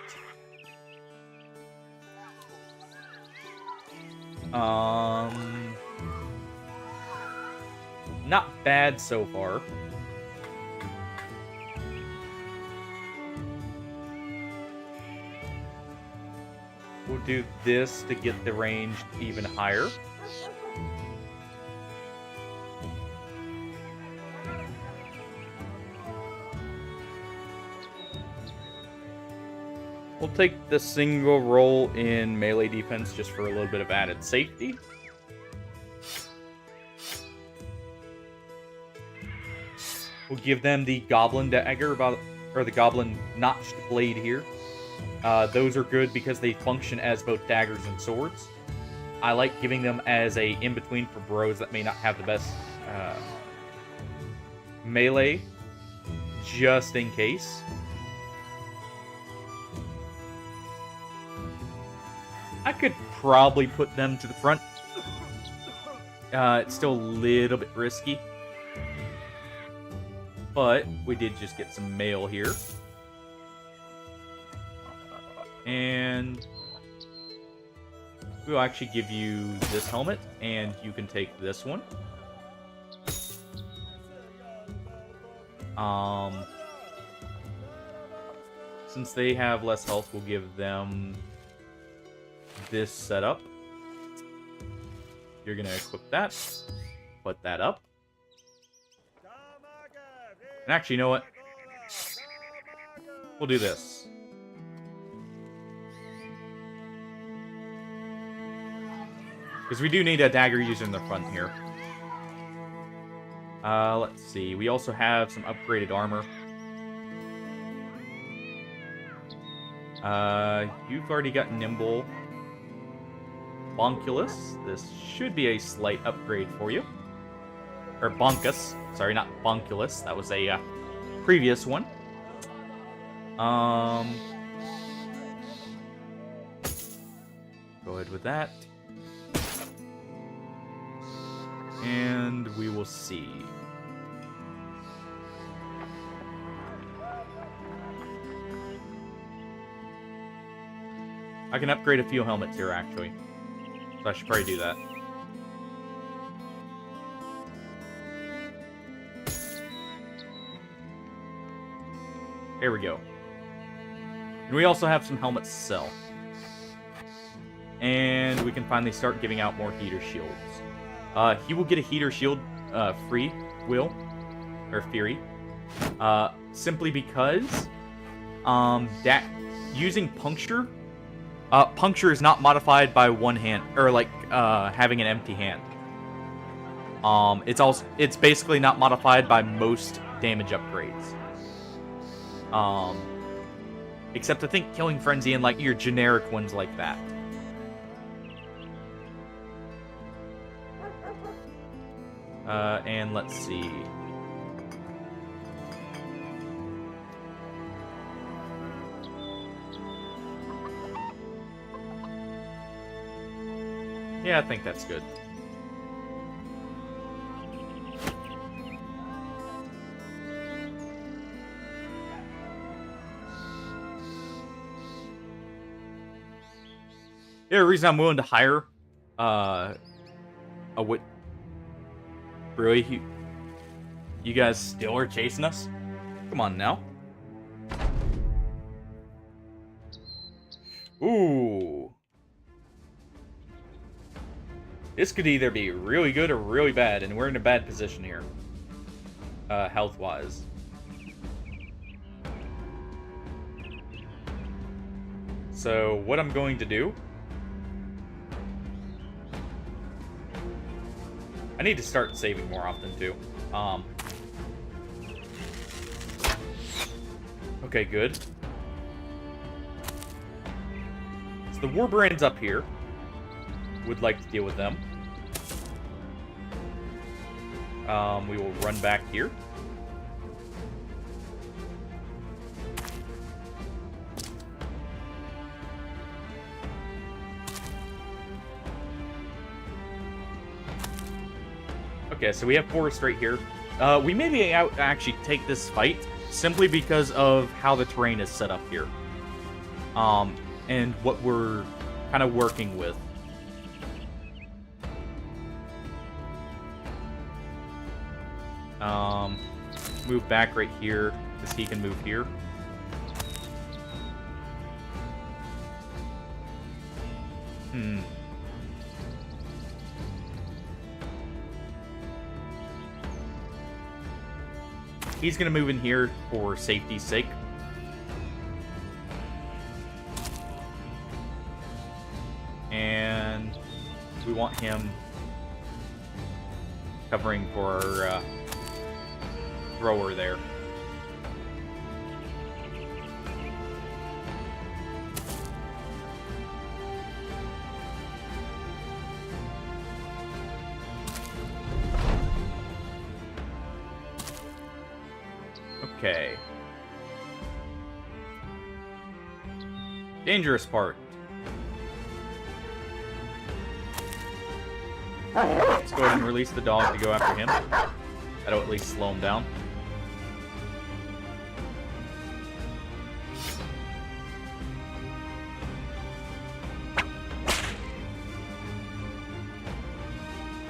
Not bad so far. We'll do this to get the range even higher. We'll take the single roll in melee defense just for a little bit of added safety. We'll give them the Goblin Dagger, or the Goblin Notched Blade here. Those are good because they function as both daggers and swords. I like giving them as a in-between for bros that may not have the best melee, just in case. I could probably put them to the front. It's still a little bit risky. But we did just get some mail here. And we'll actually give you this helmet, and you can take this one. Since they have less health, we'll give them this setup. You're gonna equip that, put that up. And actually, you know what? We'll do this. Because we do need a dagger user in the front here. Let's see. We also have some upgraded armor. You've already got Nimble. Bonkulus. This should be a slight upgrade for you. Or Bonkus. Sorry, not Bonkulus. That was a previous one. Go ahead with that. And we will see. I can upgrade a few helmets here, actually. So I should probably do that. There we go. And we also have some helmets to sell. And we can finally start giving out more heater shields. He will get a heater shield free, Will, or Fury, simply because that using puncture, puncture is not modified by one hand, or like having an empty hand. It's basically not modified by most damage upgrades. Except I think Killing Frenzy and like your generic ones like that. And let's see. Yeah, I think that's good. Yeah, the reason I'm willing to hire a wit. Really? You guys still are chasing us? Come on now. Ooh. This could either be really good or really bad, and we're in a bad position here. Health-wise. So, what I'm going to do... I need to start saving more often, too. Okay, good. So the Warbrand's up here. Would like to deal with them. We will run back here. Okay, so we have Forest right here. We may be out to actually take this fight simply because of how the terrain is set up here. And what we're kind of working with. Move back right here, because he can move here. He's going to move in here for safety's sake. We want him covering for our thrower there. Okay. Dangerous part. Let's go ahead and release the dog to go after him. That'll at least slow him down.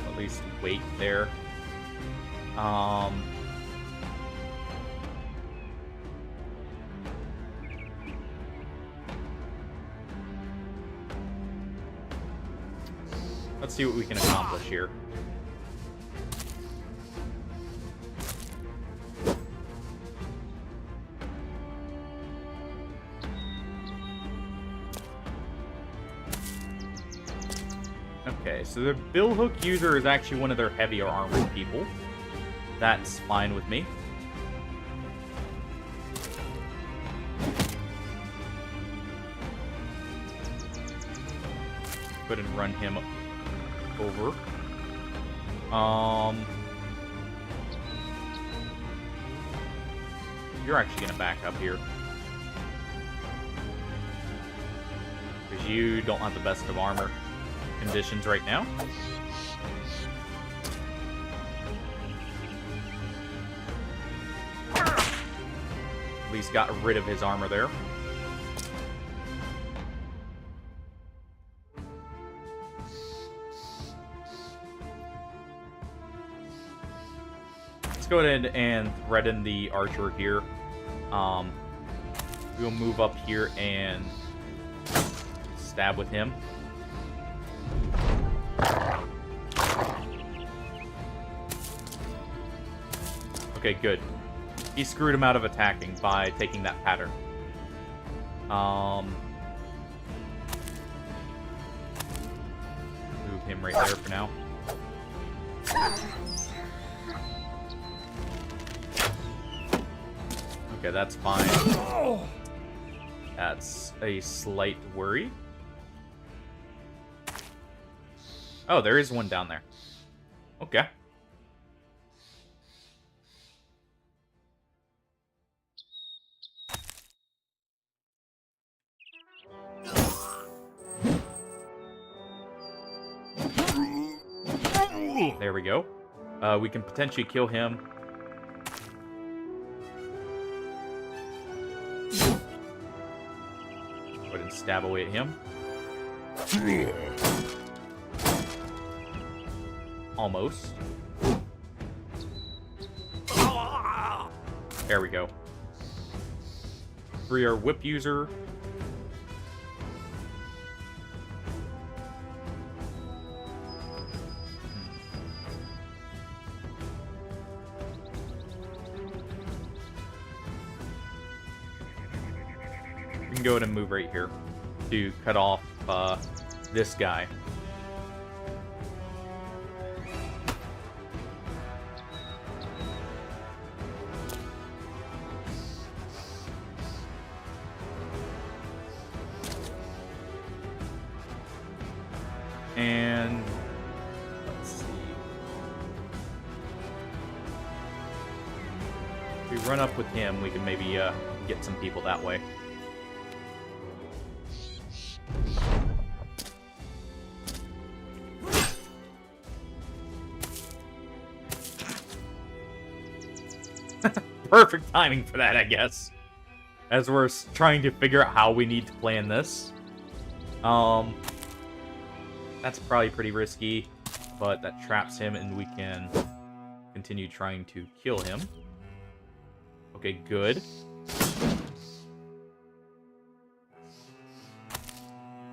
At least wait there. Let's see what we can accomplish here. Okay, so the billhook user is actually one of their heavier armored people. That's fine with me. Go ahead and run him over. You're actually gonna back up here. Because you don't have the best of armor conditions right now. At least got rid of his armor there. Go ahead and threaten the archer here. We'll move up here and stab with him. Okay, good. He screwed him out of attacking by taking that pattern. Move him right there for now. Okay, that's fine. That's a slight worry. Oh, there is one down there. Okay. There we go. We can potentially kill him. Go ahead and stab away at him. Almost. There we go. Free our whip user. We can go ahead and move right here to cut off this guy. And let's see. If we run up with him, we can maybe get some people that way. Perfect timing for that, I guess. As we're trying to figure out how we need to plan this. That's probably pretty risky, but that traps him and we can continue trying to kill him. Okay, good.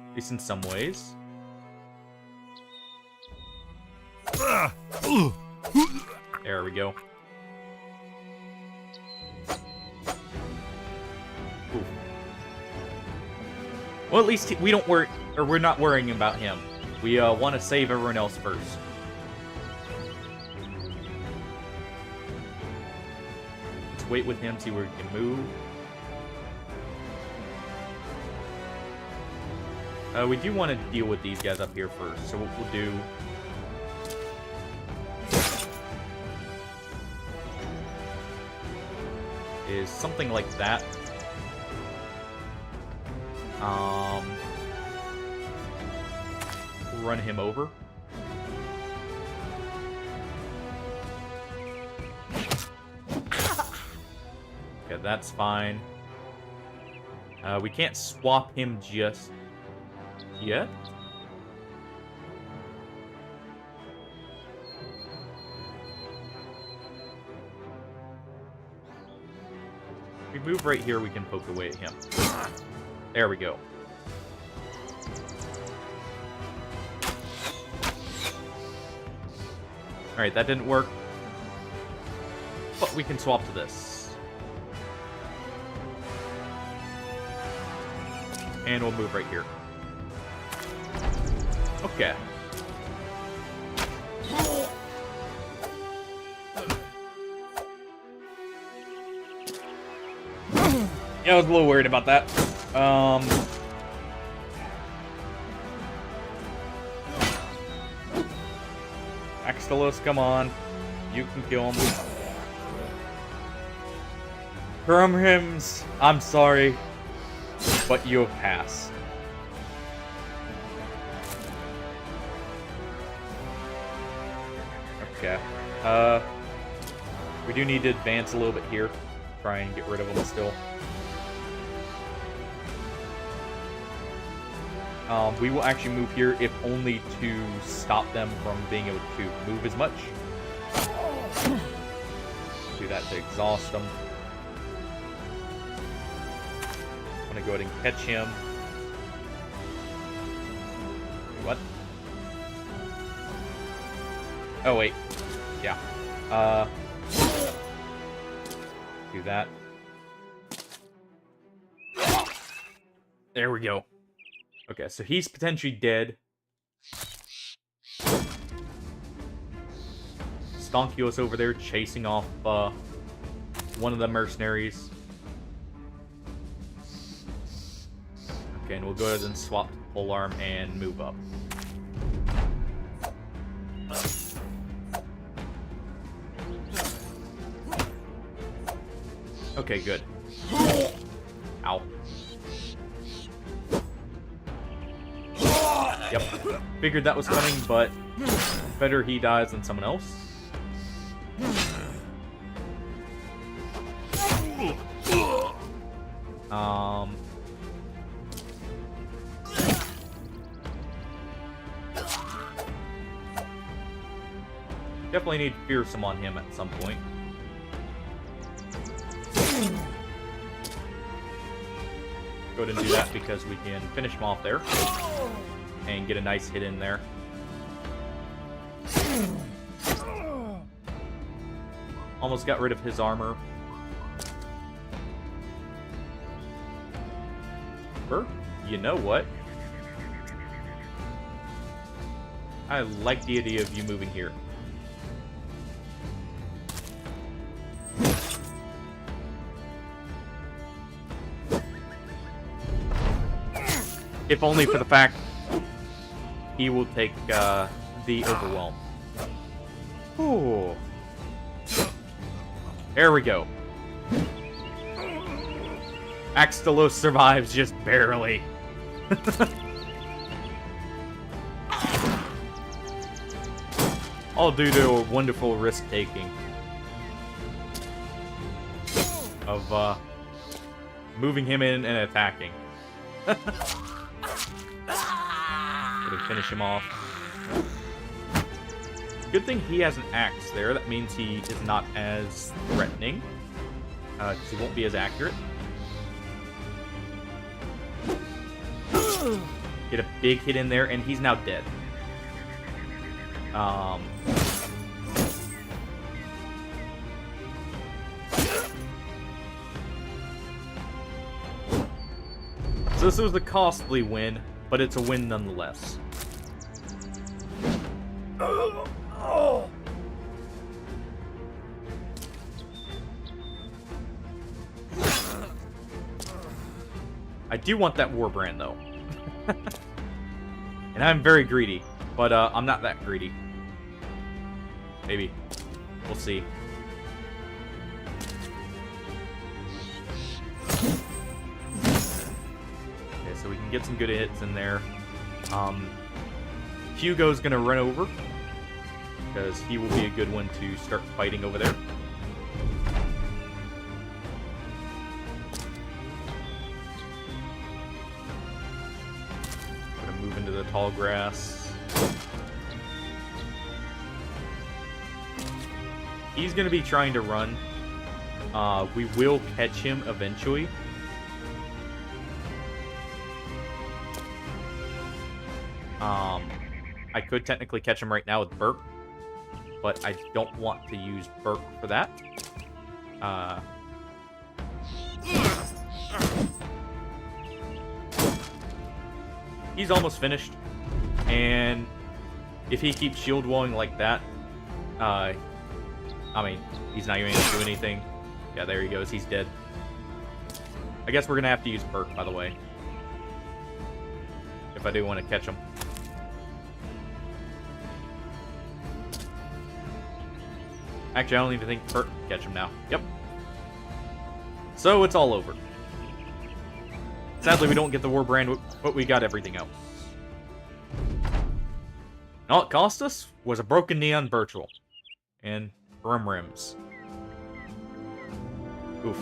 At least in some ways. There we go. Ooh. Well, at least we don't worry, or we're not worrying about him. We want to save everyone else first. Let's wait with him, see where he can move. We do want to deal with these guys up here first, so what we'll do... is something like that. Run him over. Okay, that's fine. We can't swap him just yet. If we move right here, we can poke away at him. There we go. Alright, that didn't work. But we can swap to this. And we'll move right here. Okay. Yeah, I was a little worried about that. Axtilos, come on. You can kill him. Grumhims, I'm sorry, but you'll pass. Okay. We do need to advance a little bit here. Try and get rid of them still. We will actually move here, if only to stop them from being able to move as much. Do that to exhaust them. I'm gonna go ahead and catch him. What? Oh, wait. Yeah. Do that. There we go. Okay, so he's potentially dead. Stonkulus over there chasing off one of the mercenaries. Okay, and we'll go ahead and swap to the polearm and move up. Okay, good. Ow. Yep. Figured that was coming, but better he dies than someone else. Definitely need Fearsome on him at some point. Go ahead and do that because we can finish him off there. And get a nice hit in there. Almost got rid of his armor. You know what? I like the idea of you moving here. If only for the fact he will take the overwhelm. Ooh. There we go. Axtilos survives just barely. All due to a wonderful risk-taking of moving him in and attacking. Finish him off. Good thing he has an axe there. That means he is not as threatening. Because he won't be as accurate. Get a big hit in there, and he's now dead. So this was a costly win, but it's a win nonetheless. Oh. I do want that Warbrand, though. And I'm very greedy, but I'm not that greedy. Maybe. We'll see. Okay, so we can get some good hits in there. Hugo's gonna run over, because he will be a good one to start fighting over there. Gonna move into the tall grass. He's gonna be trying to run. We will catch him eventually. I could technically catch him right now with Burp, but I don't want to use Burp for that. He's almost finished, and if he keeps shield walling like that, I mean, he's not even going to do anything. Yeah, there he goes. He's dead. I guess we're going to have to use Burp, by the way, if I do want to catch him. Actually, I don't even think Bert can catch him now. Yep. So it's all over. Sadly, we don't get the Warbrand, but we got everything else. And all it cost us was a broken Neon Virtual. And Rim Rims. Oof.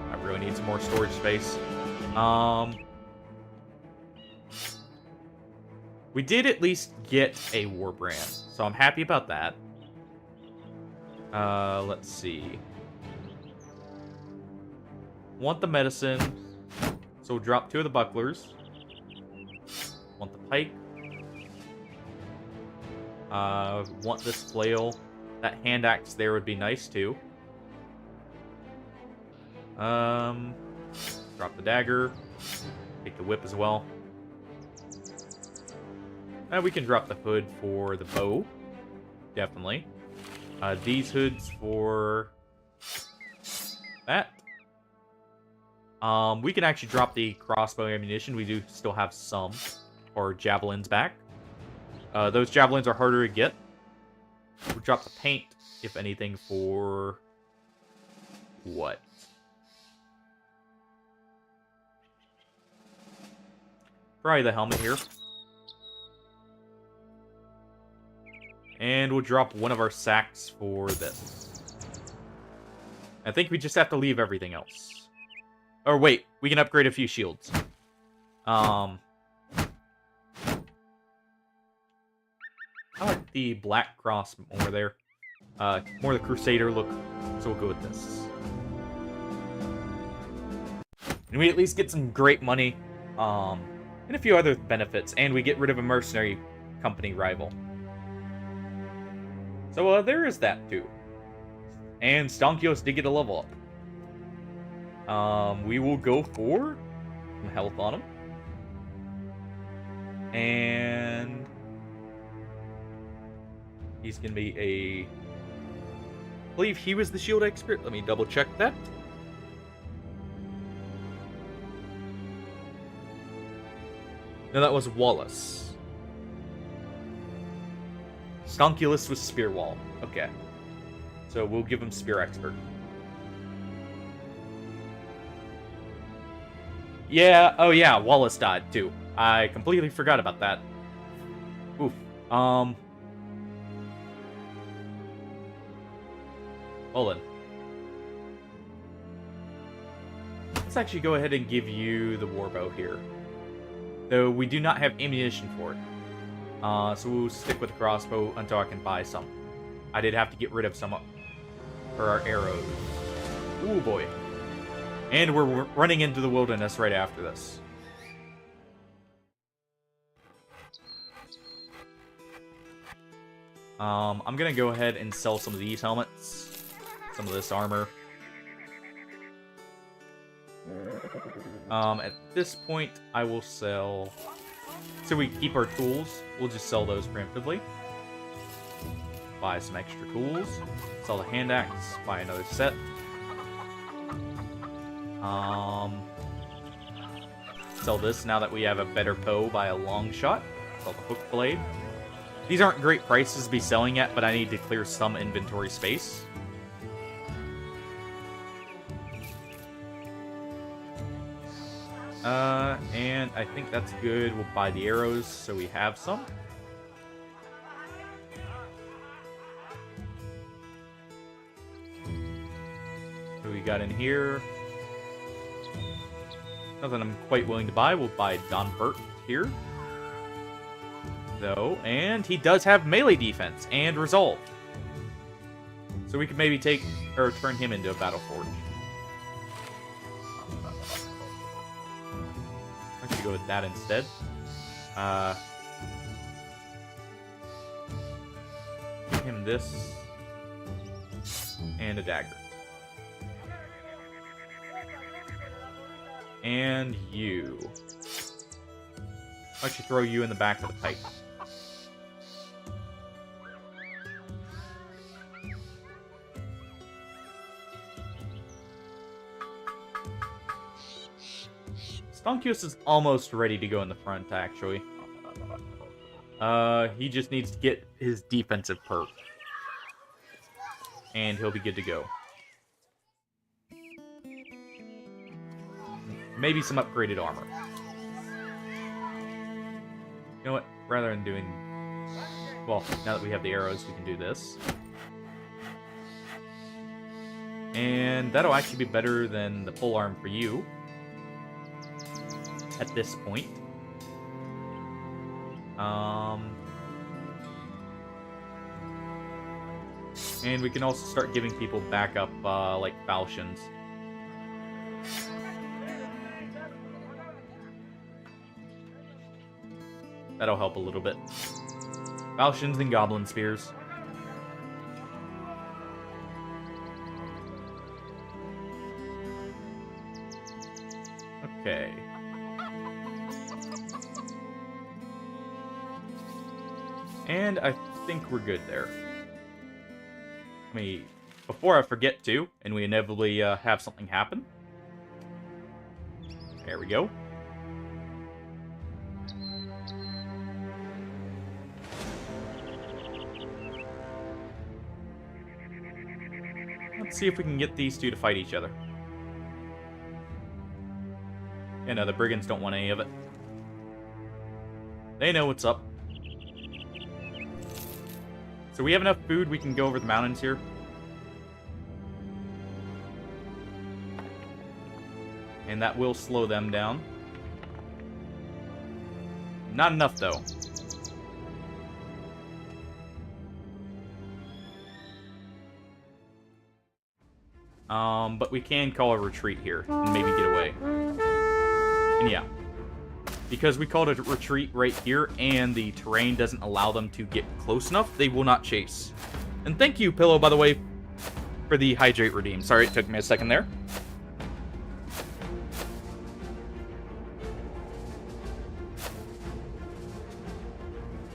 I really need some more storage space. We did at least get a Warbrand, so I'm happy about that. Let's see. Want the medicine, so we'll drop 2 of the bucklers. Want the pike. Want this flail. That hand axe there would be nice too. Drop the dagger. Take the whip as well. We can drop the hood for the bow. Definitely. These hoods for that. We can actually drop the crossbow ammunition. We do still have some. Or javelins back. Those javelins are harder to get. We'll drop the paint, if anything, for what? Probably the helmet here. And we'll drop one of our sacks for this. I think we just have to leave everything else. Or wait, we can upgrade a few shields. I like the black cross more there. More the Crusader look, so we'll go with this. And we at least get some great money, and a few other benefits, and we get rid of a mercenary company rival. So there is that too. And Stonkios did get a level up. We will go for some health on him. And he's going to be a... I believe he was the shield expert. Let me double check that. No, that was Wallace. Stonkulus was Spear Wall. Okay. So we'll give him Spear Expert. Yeah, oh yeah, Wallace died too. I completely forgot about that. Oof. Hold on. Let's actually go ahead and give you the warbow here. Though we do not have ammunition for it. So we'll stick with the crossbow until I can buy some. I did have to get rid of some for our arrows. Ooh boy. And we're running into the wilderness right after this. I'm gonna go ahead and sell some of these helmets. Some of this armor. At this point, I will sell So we keep our tools. We'll just sell those preemptively. Buy some extra tools. Sell the hand axe. Buy another set. Sell this now that we have a better bow by a long shot. Sell the hook blade. These aren't great prices to be selling at, but I need to clear some inventory space. And I think that's good. We'll buy the arrows so we have some. What we got in here? Nothing I'm quite willing to buy. We'll buy Don Burt here. Though, and he does have melee defense and resolve. So we could maybe take, or turn him into a Battle Forge. I should go with that instead. Give him this. And a dagger. And you. Why don't you throw you in the back of the pike? Stonkius is almost ready to go in the front, actually. He just needs to get his defensive perk. And he'll be good to go. Maybe some upgraded armor. You know what? Rather than doing... Well, now that we have the arrows, we can do this. And that'll actually be better than the pole arm for you. At this point. And we can also start giving people backup, like falchions. That'll help a little bit. Falchions and goblin spears. Okay. And I think we're good there. Let me, before I forget to, and we inevitably have something happen. There we go. Let's see if we can get these two to fight each other. Yeah, no, the brigands don't want any of it. They know what's up. So we have enough food, we can go over the mountains here. And that will slow them down. Not enough, though. But we can call a retreat here and maybe get away. And yeah. Because we called a retreat right here and the terrain doesn't allow them to get close enough, they will not chase. And thank you, Pillow, by the way, for the Hydrate Redeem. Sorry, it took me a second there.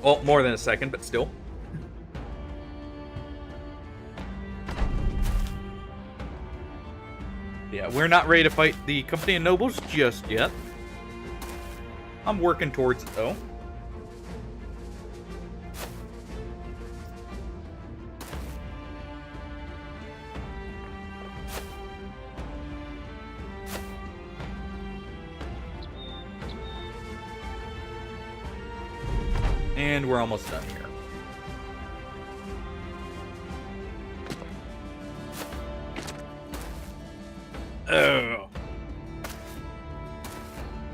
Well, more than a second, but still. Yeah, we're not ready to fight the Company of Nobles just yet. I'm working towards it, though. And we're almost done here. Oh.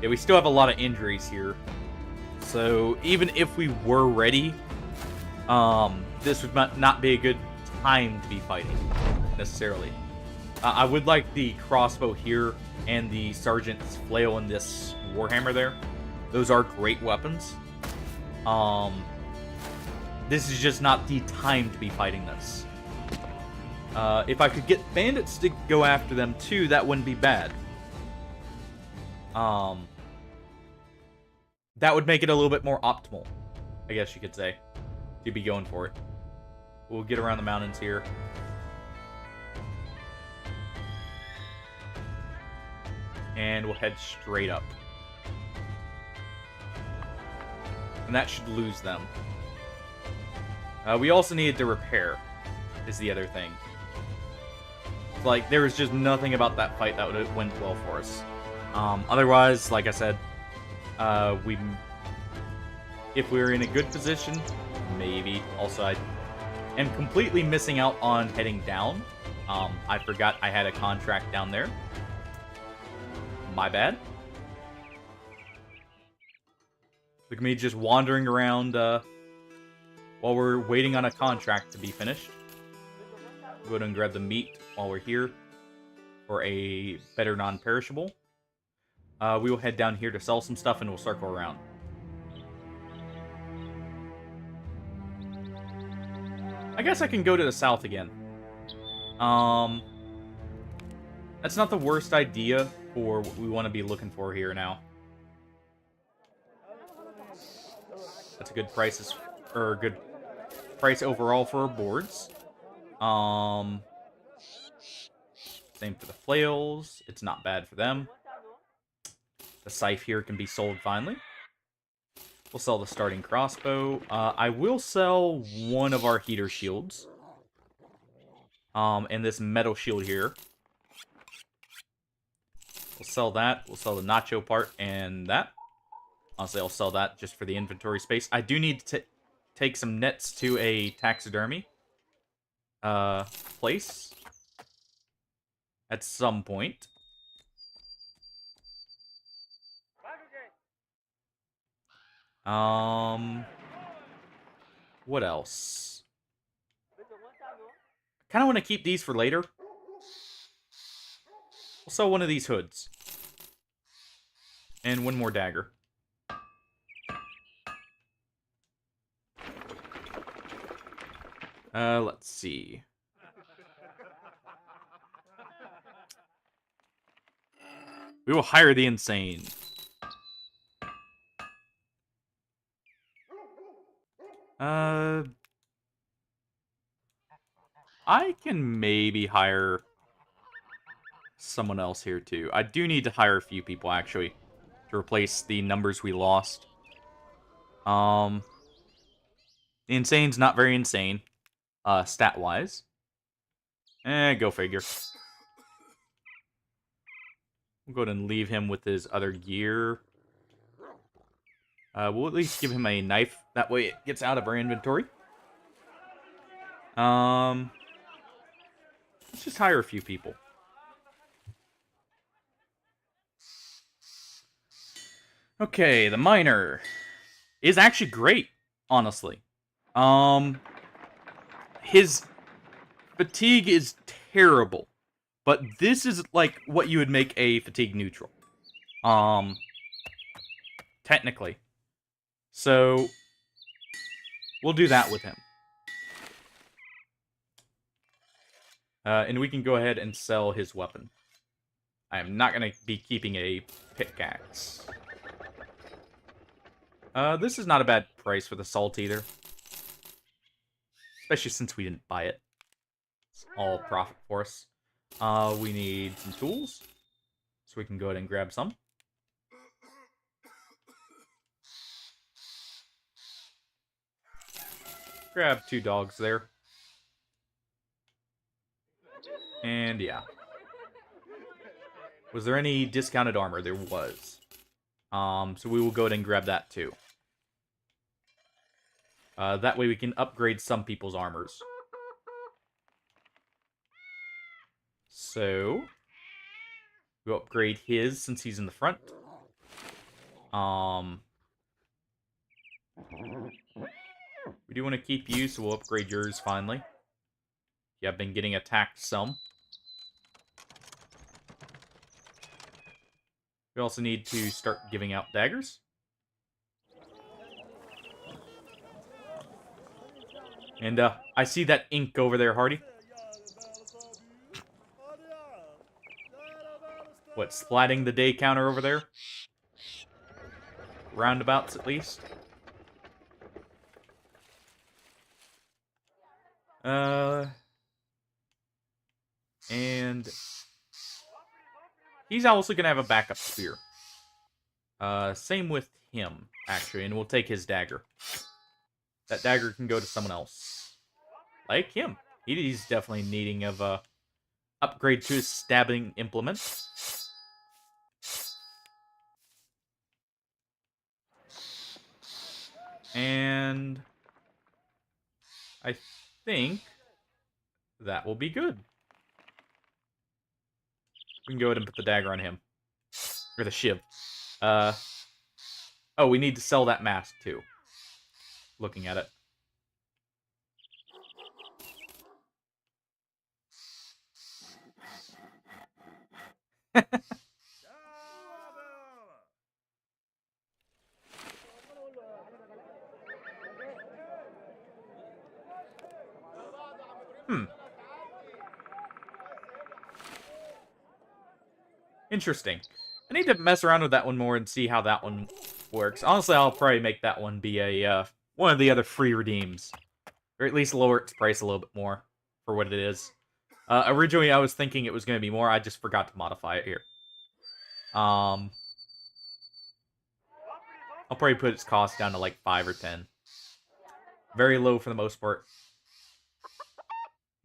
Yeah, we still have a lot of injuries here. So even if we were ready, this would not be a good time to be fighting, necessarily. I would like the crossbow here and the Sergeant's flail and this Warhammer there. Those are great weapons. This is just not the time to be fighting this. If I could get bandits to go after them too, that wouldn't be bad. that would make it a little bit more optimal, I guess you could say, to be going for it. We'll get around the mountains here. And we'll head straight up. And that should lose them. We also needed to repair, is the other thing. Like, there was just nothing about that fight that would have went well for us. Otherwise, like I said, if we were in a good position, maybe. Also, I am completely missing out on heading down. I forgot I had a contract down there. My bad. Look at me just wandering around while we're waiting on a contract to be finished. Go ahead and grab the meat while we're here for a better non-perishable. We will head down here to sell some stuff and we'll circle around. I guess I can go to the south again. That's not the worst idea for what we want to be looking for here now. That's a good price, or a good price overall for our boards. Same for the flails. It's not bad for them. The scythe here can be sold finally. We'll sell the starting crossbow. I will sell one of our heater shields. And this metal shield here. We'll sell that. We'll sell the nacho part and that. Honestly, I'll sell that just for the inventory space. I do need to take some nets to a taxidermy place at some point. What else? I kind of want to keep these for later. We'll sell one of these hoods. And one more dagger. Let's see. We will hire the insane. I can maybe hire someone else here too. I do need to hire a few people actually to replace the numbers we lost. The insane's not very insane, stat-wise. Go figure. We'll go ahead and leave him with his other gear. We'll at least give him a knife. That way it gets out of our inventory. Let's just hire a few people. Okay, the miner is actually great, honestly. His fatigue is terrible, but this is like what you would make a fatigue neutral. Technically. So, we'll do that with him. And we can go ahead and sell his weapon. I am not going to be keeping a pickaxe. This is not a bad price for the salt either. Especially since we didn't buy it. It's all profit for us. We need some tools. So we can go ahead and grab some. Grab 2 dogs there. And yeah. Was there any discounted armor? There was. So we will go ahead and grab that too. That way we can upgrade some people's armors. So, we'll upgrade his since he's in the front. We do want to keep you, so we'll upgrade yours finally. Yeah, I've been getting attacked some. We also need to start giving out daggers. And, I see that ink over there, Hardy. What, splatting the day counter over there? roundabouts at least. And he's also gonna have a backup spear. Same with him, actually, and we'll take his dagger. That dagger can go to someone else. Like him. He's definitely needing of a upgrade to his stabbing implement. And I think that will be good. We can go ahead and put the dagger on him. Or the shiv. Oh, we need to sell that mask, too. Looking at it. Interesting. I need to mess around with that one more and see how that one works. Honestly, I'll probably make that one be a one of the other free redeems. Or at least lower its price a little bit more for what it is. Originally, I was thinking it was going to be more. I just forgot to modify it here. I'll probably put its cost down to like 5 or 10. Very low for the most part.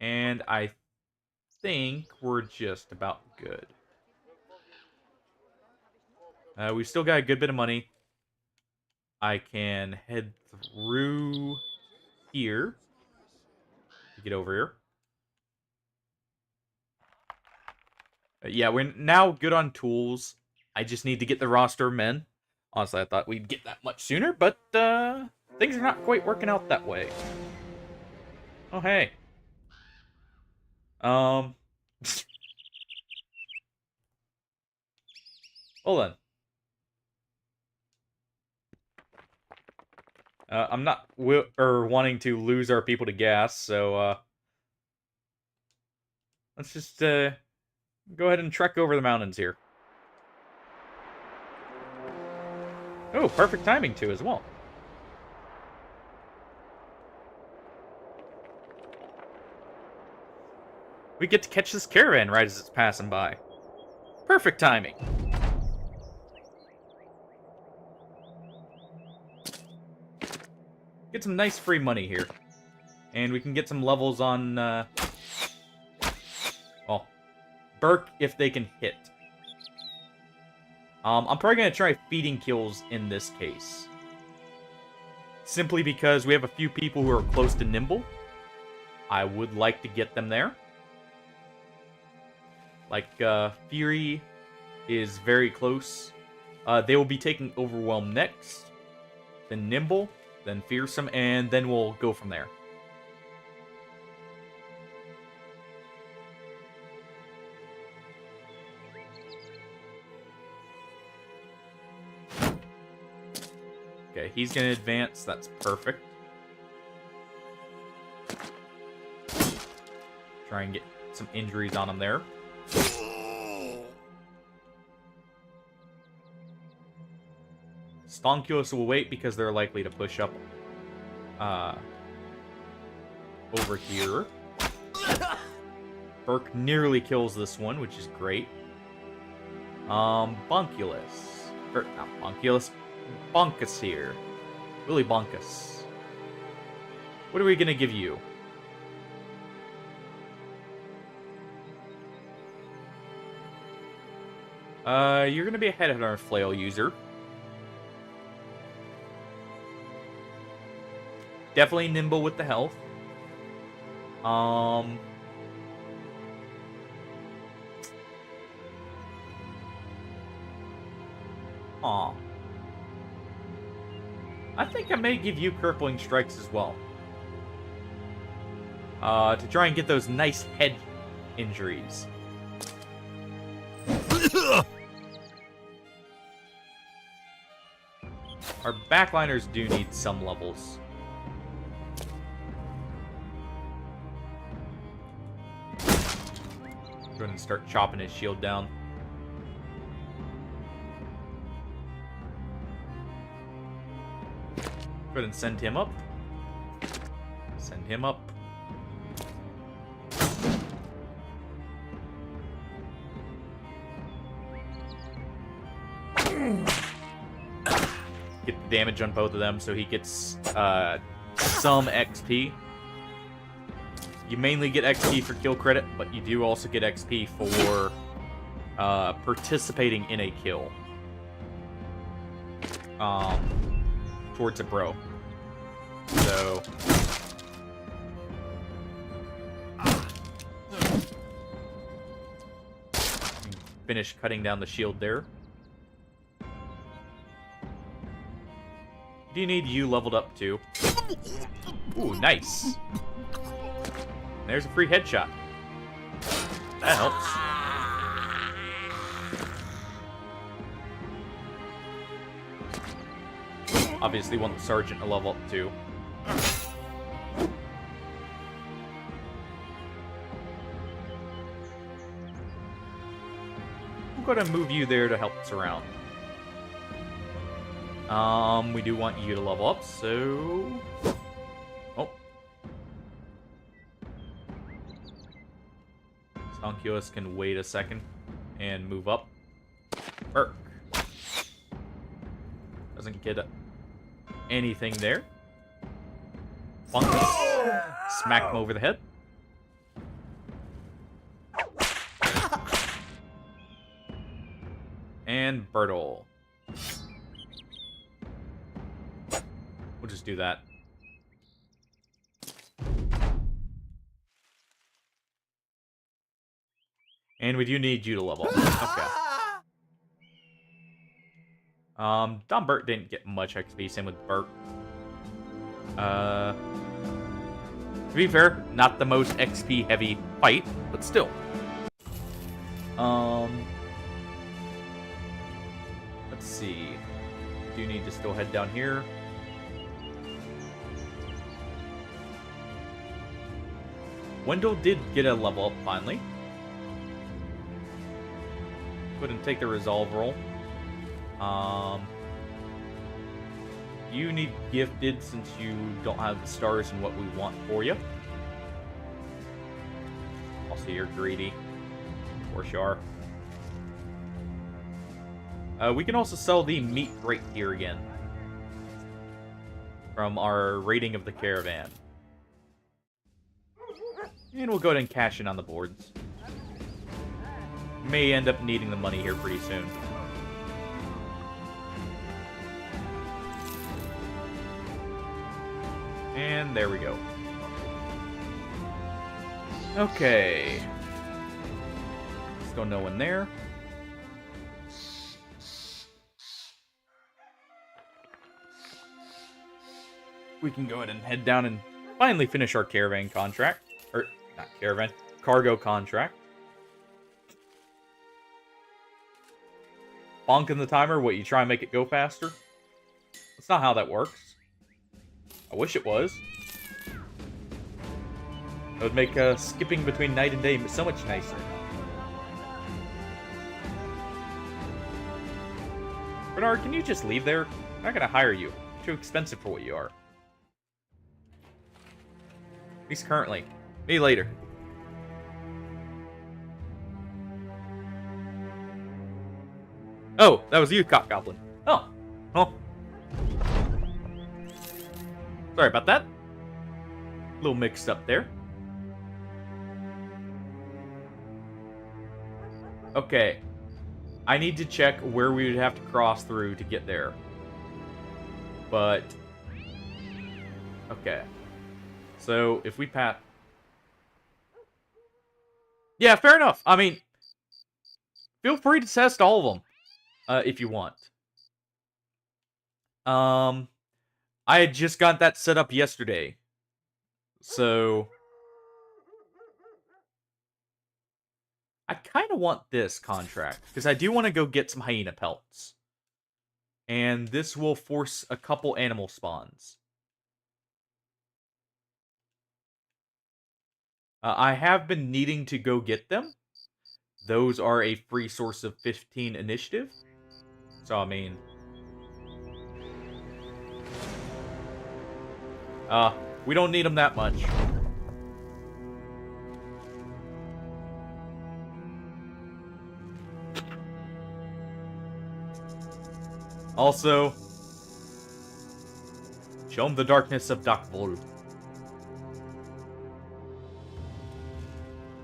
And I think we're just about good. We've still got a good bit of money. I can head through here to get over here. Yeah, we're now good on tools. I just need to get the roster of men. Honestly, I thought we'd get that much sooner, but things are not quite working out that way. Oh, hey. Hold on. I'm not wanting to lose our people to gas, so let's just go ahead and trek over the mountains here. Oh, perfect timing too as well. We get to catch this caravan right as it's passing by. Perfect timing. Get some nice free money here. And we can get some levels on, well, Burke if they can hit. I'm probably going to try feeding kills in this case. Simply because we have a few people who are close to Nimble. I would like to get them there. Like, Fury is very close. They will be taking Overwhelm next. Then Nimble. Then Fearsome. And then we'll go from there. Okay, he's going to advance. That's perfect. Try and get some injuries on him there. Stonkulus will wait because they're likely to push up over here. Burke nearly kills this one, which is great. Bonkulus. Or, not Bonkulus. Bonkus here. Really Bonkus. What are we going to give you? You're going to be a headhunter flail user. Definitely nimble with the health. Aw. I think I may give you crippling strikes as well. To try and get those nice head injuries. Our backliners do need some levels. Go ahead and start chopping his shield down. Go ahead and send him up. Send him up. Get the damage on both of them so he gets some XP. You mainly get XP for kill credit, but you do also get XP for participating in a kill. Towards a bro. So... finish cutting down the shield there. Do you need you leveled up too? Ooh, nice. There's a free headshot. That helps. Obviously want the sergeant to level up too. We'll go ahead and move you there to help us around. We do want you to level up, so... Oh. Stonkios can wait a second and move up. Burke. Doesn't get anything there. Fungus. Smack him over the head. And Bertle. We'll just do that. And we do need you to level. Okay. Don Burt didn't get much XP, same with Burt. To be fair, not the most XP heavy fight, but still. Let's see. Do need to still head down here. Wendell did get a level up finally. Go ahead and take the resolve roll. You need gifted since you don't have the stars and what we want for you. Also, you're greedy. Of course you are. We can also sell the meat right here again. From our rating of the caravan. And we'll go ahead and cash in on the boards. May end up needing the money here pretty soon. And there we go. Okay. Still no one there. We can go ahead and head down and finally finish our caravan contract. Or, not caravan, cargo contract. Bonking the timer, what, you try and make it go faster? That's not how that works. I wish it was. It would make skipping between night and day so much nicer. Bernard, can you just leave there? I'm not gonna hire you. You're too expensive for what you are. At least currently. Me later. Oh, that was you, Cock Goblin. Oh. Oh. Sorry about that. A little mixed up there. Okay. I need to check where we would have to cross through to get there. But... okay. So, if we pat... yeah, fair enough. I mean... feel free to test all of them. If you want. I had just got that set up yesterday. So... I kind of want this contract, because I do want to go get some hyena pelts. And this will force a couple animal spawns. I have been needing to go get them. Those are a free source of 15 initiative. So, I mean... We don't need them that much. Also, show him the darkness of Dakvul.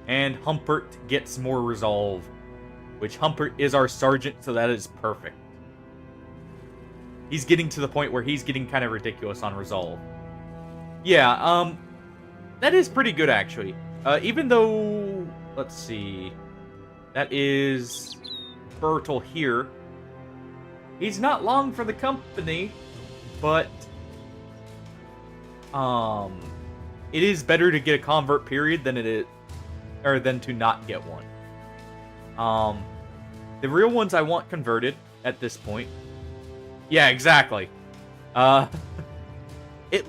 And Humpert gets more resolve, which Humpert is our sergeant, so that is perfect. He's getting to the point where he's getting kind of ridiculous on resolve. Yeah, that is pretty good, actually. Even though, let's see, that is Bertel here. He's not long for the company, but it is better to get a convert period than it is, or than to not get one. The real ones I want converted at this point. Yeah, exactly. At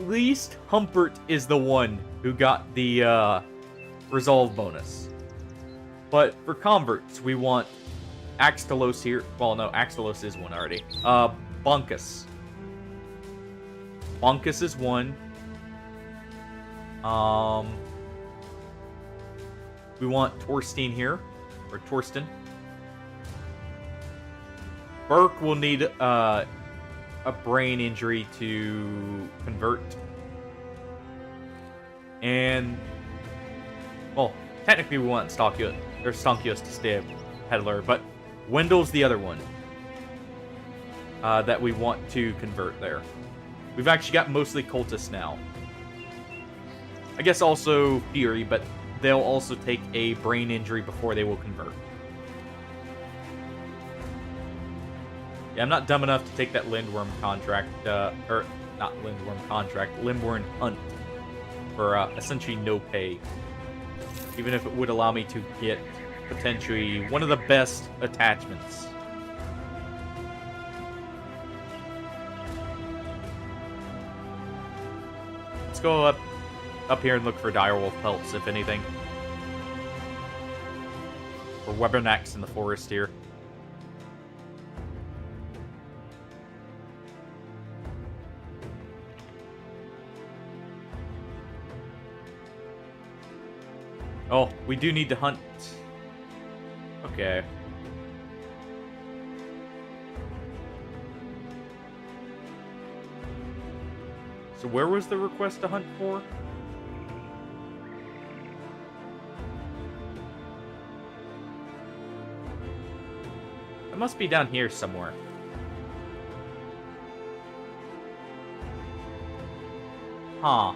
least Humpert is the one who got the resolve bonus. But for converts, we want Axtalos here. Well, no, Axtalos is one already. Bonkus. Bonkus is one. We want Torstein here, or Torsten. Burke will need a brain injury to convert. And, well, technically we want Stonkios to stay a peddler, but Wendell's the other one that we want to convert there. We've actually got mostly cultists now. I guess also Fury, but they'll also take a brain injury before they will convert. Yeah, I'm not dumb enough to take that Lindworm contract, or not Lindworm contract, Lindworm hunt for essentially no pay. Even if it would allow me to get potentially one of the best attachments. Let's go up here and look for direwolf pelts, if anything. Or webbernecks in the forest here. Oh, we do need to hunt. Okay. So where was the request to hunt for? It must be down here somewhere. Huh.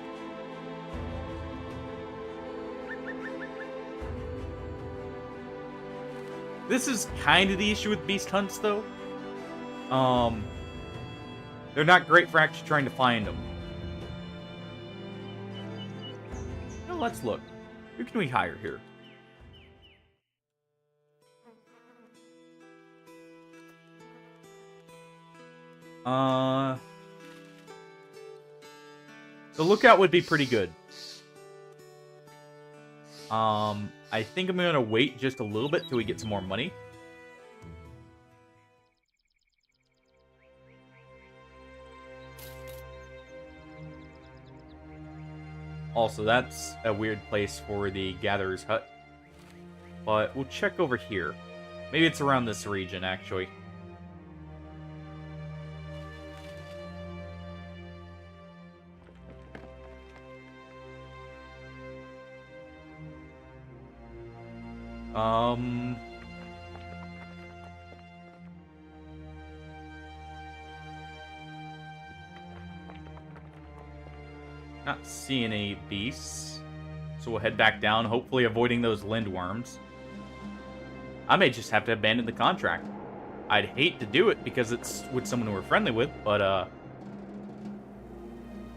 This is kind of the issue with beast hunts, though. They're not great for actually trying to find them. Well, let's look. Who can we hire here? The lookout would be pretty good. I think I'm gonna wait just a little bit till we get some more money. Also, that's a weird place for the Gatherer's Hut. But we'll check over here. Maybe it's around this region, actually. Not seeing any beasts. So we'll head back down, hopefully avoiding those lindworms. I may just have to abandon the contract. I'd hate to do it because it's with someone we're friendly with, but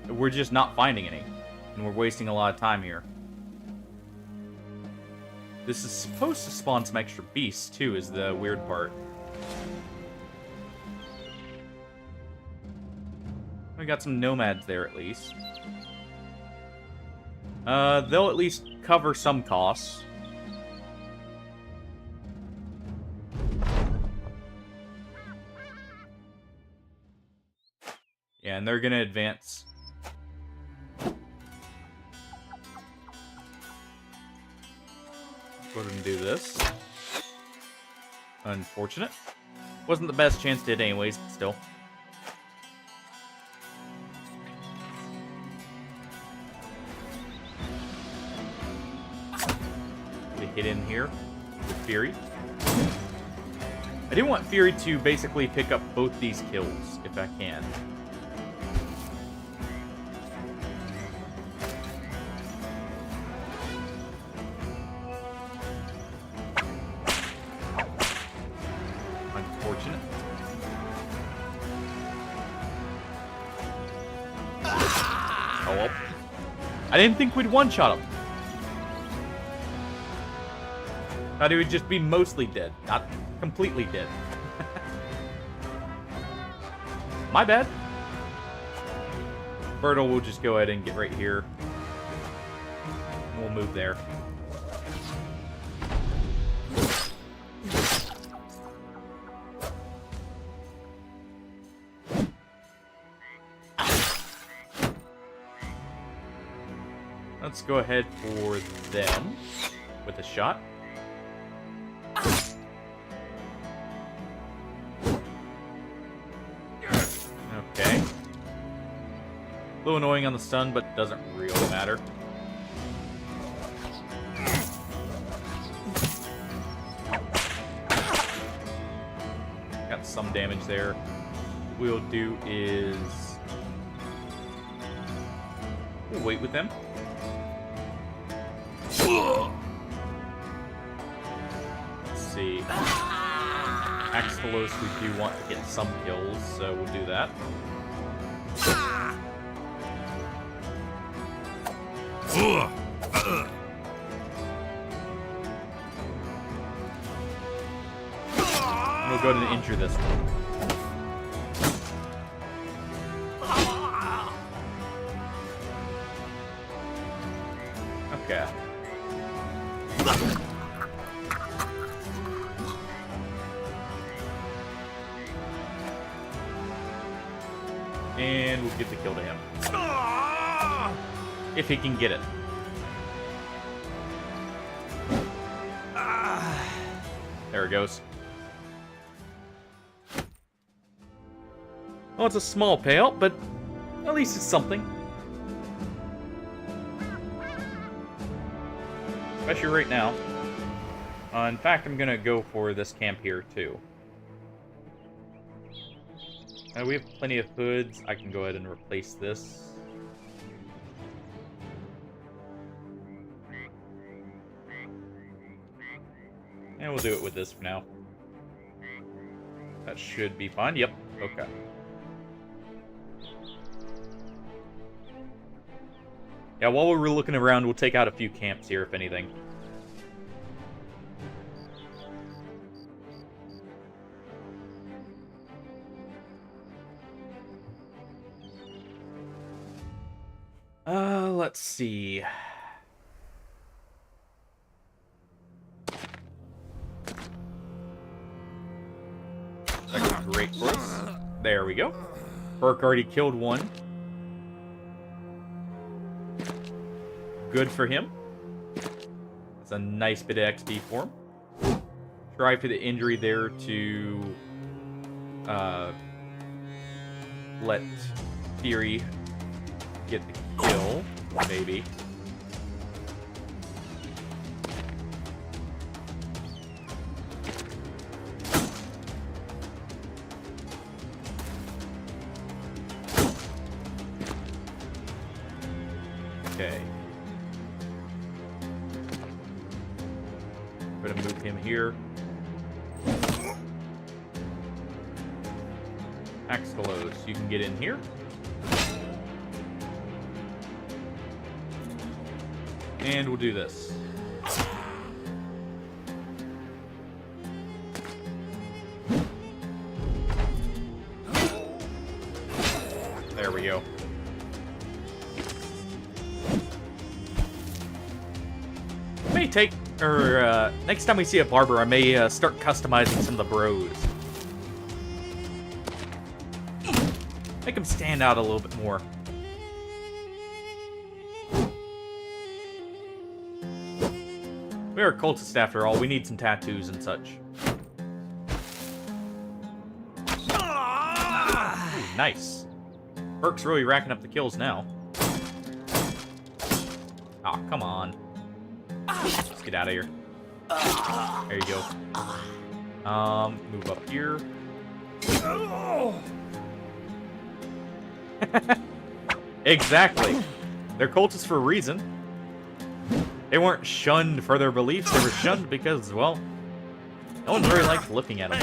we're just not finding any. And we're wasting a lot of time here. This is supposed to spawn some extra beasts, too, is the weird part. We got some nomads there, at least. They'll at least cover some costs. Yeah, and they're gonna advance. Go ahead and do this. Unfortunate. Wasn't the best chance to hit anyways, but still. We hit in here with Fury. I do want Fury to basically pick up both these kills, if I can. Unfortunate. Oh well. I didn't think we'd one-shot him. Thought he would just be mostly dead, not completely dead. My bad. Birtle will just go ahead and get right here. We'll move there. Let's go ahead for them with a shot. Okay. A little annoying on the stun, but doesn't really matter. Got some damage there. What we'll do is we'll wait with them. Let's see. Axelos, we do want to get some kills, so we'll do that. We'll go ahead and injure this one. Okay. And we'll get the kill to him. If he can get it. There it goes. Well, it's a small payout, but at least it's something. Especially right now. In fact, I'm going to go for this camp here, too. We have plenty of hoods. I can go ahead and replace this. And we'll do it with this for now. That should be fine. Yep. Okay. Yeah, while we're looking around, we'll take out a few camps here, if anything. Let's see. That's great for us. There we go. Burke already killed one. Good for him. That's a nice bit of XP for him. Try for the injury there to let Fury get the kill, maybe. Okay. I'm gonna move him here. Axelos, you can get in here. And we'll do this. There we go. May take, or next time we see a barber, I may start customizing some of the bros. Make them stand out a little bit more. We're cultists after all. We need some tattoos and such. Ooh, nice. Perk's really racking up the kills now. Aw, oh, come on. Let's get out of here. There you go. Move up here. Exactly. They're cultists for a reason. They weren't shunned for their beliefs. They were shunned because, well, no one really liked looking at them.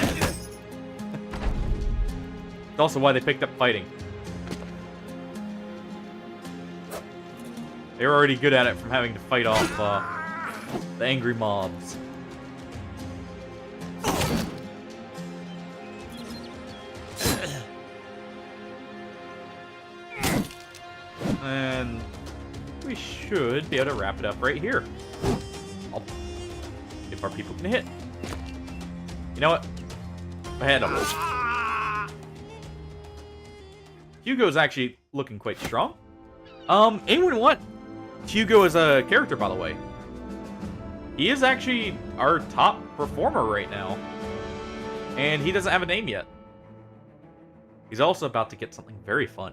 It's also why they picked up fighting. They were already good at it from having to fight off the angry mobs. And we should be able to wrap it up right here. If our people can hit. You know what? Ahead of us. Hugo's actually looking quite strong. Anyone want Hugo as a character, by the way? He is actually our top performer right now. And he doesn't have a name yet. He's also about to get something very fun.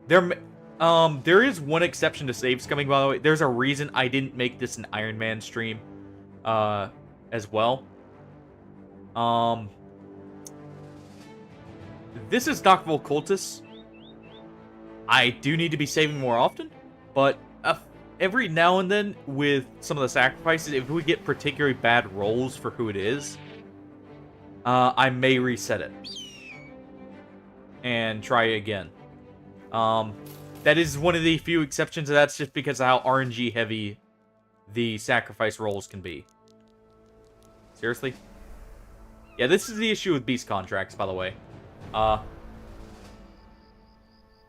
There is one exception to saves coming, by the way. There's a reason I didn't make this an Iron Man stream, as well. This is Dakvul Cultist. I do need to be saving more often, but every now and then, with some of the sacrifices, if we get particularly bad rolls for who it is, I may reset it and try again. That is one of the few exceptions. That's just because of how RNG heavy the sacrifice rolls can be. Seriously? Yeah, this is the issue with beast contracts, by the way.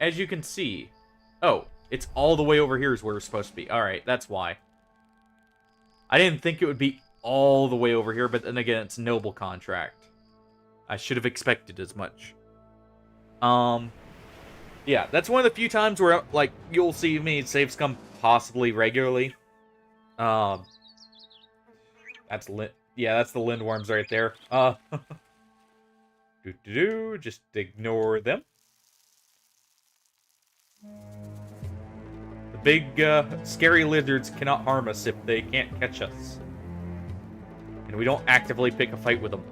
As you can see... Oh, it's all the way over here is where we're supposed to be. Alright, that's why. I didn't think it would be all the way over here, but then again, it's a noble contract. I should have expected as much. Yeah, that's one of the few times where, like, you'll see me saves come possibly regularly. That's that's the lindworms right there. Just ignore them. The big, scary lizards cannot harm us if they can't catch us. And we don't actively pick a fight with them.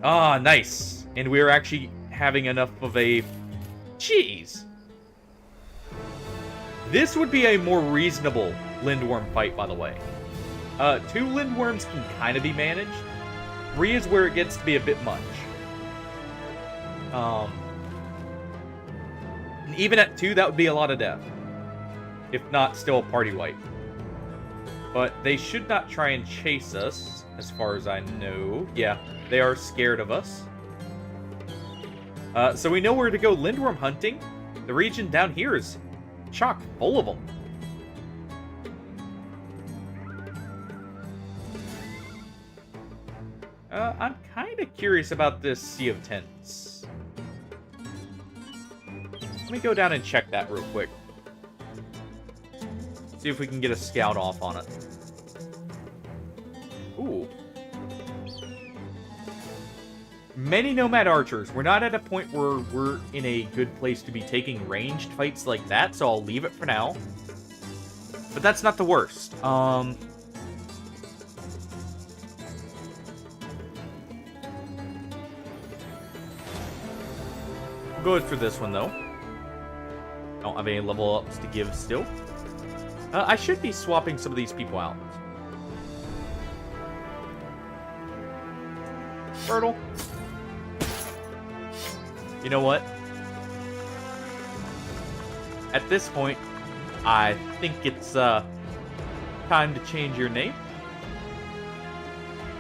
Ah, nice. And we're actually having enough of a... Jeez. This would be a more reasonable lindworm fight, by the way. 2 lindworms can kind of be managed. 3 is where it gets to be a bit much. And even at 2, that would be a lot of death. If not, still a party wipe. But they should not try and chase us, as far as I know. Yeah, they are scared of us. So we know where to go lindworm hunting. The region down here is chock full of them. I'm kind of curious about this Sea of Tents. Let me go down and check that real quick. See if we can get a scout off on it. Ooh. Many nomad archers. We're not at a point where we're in a good place to be taking ranged fights like that, so I'll leave it for now. But that's not the worst. Go for this one, though. Don't have any level ups to give still. I should be swapping some of these people out. Turtle. You know what? At this point, I think it's time to change your name.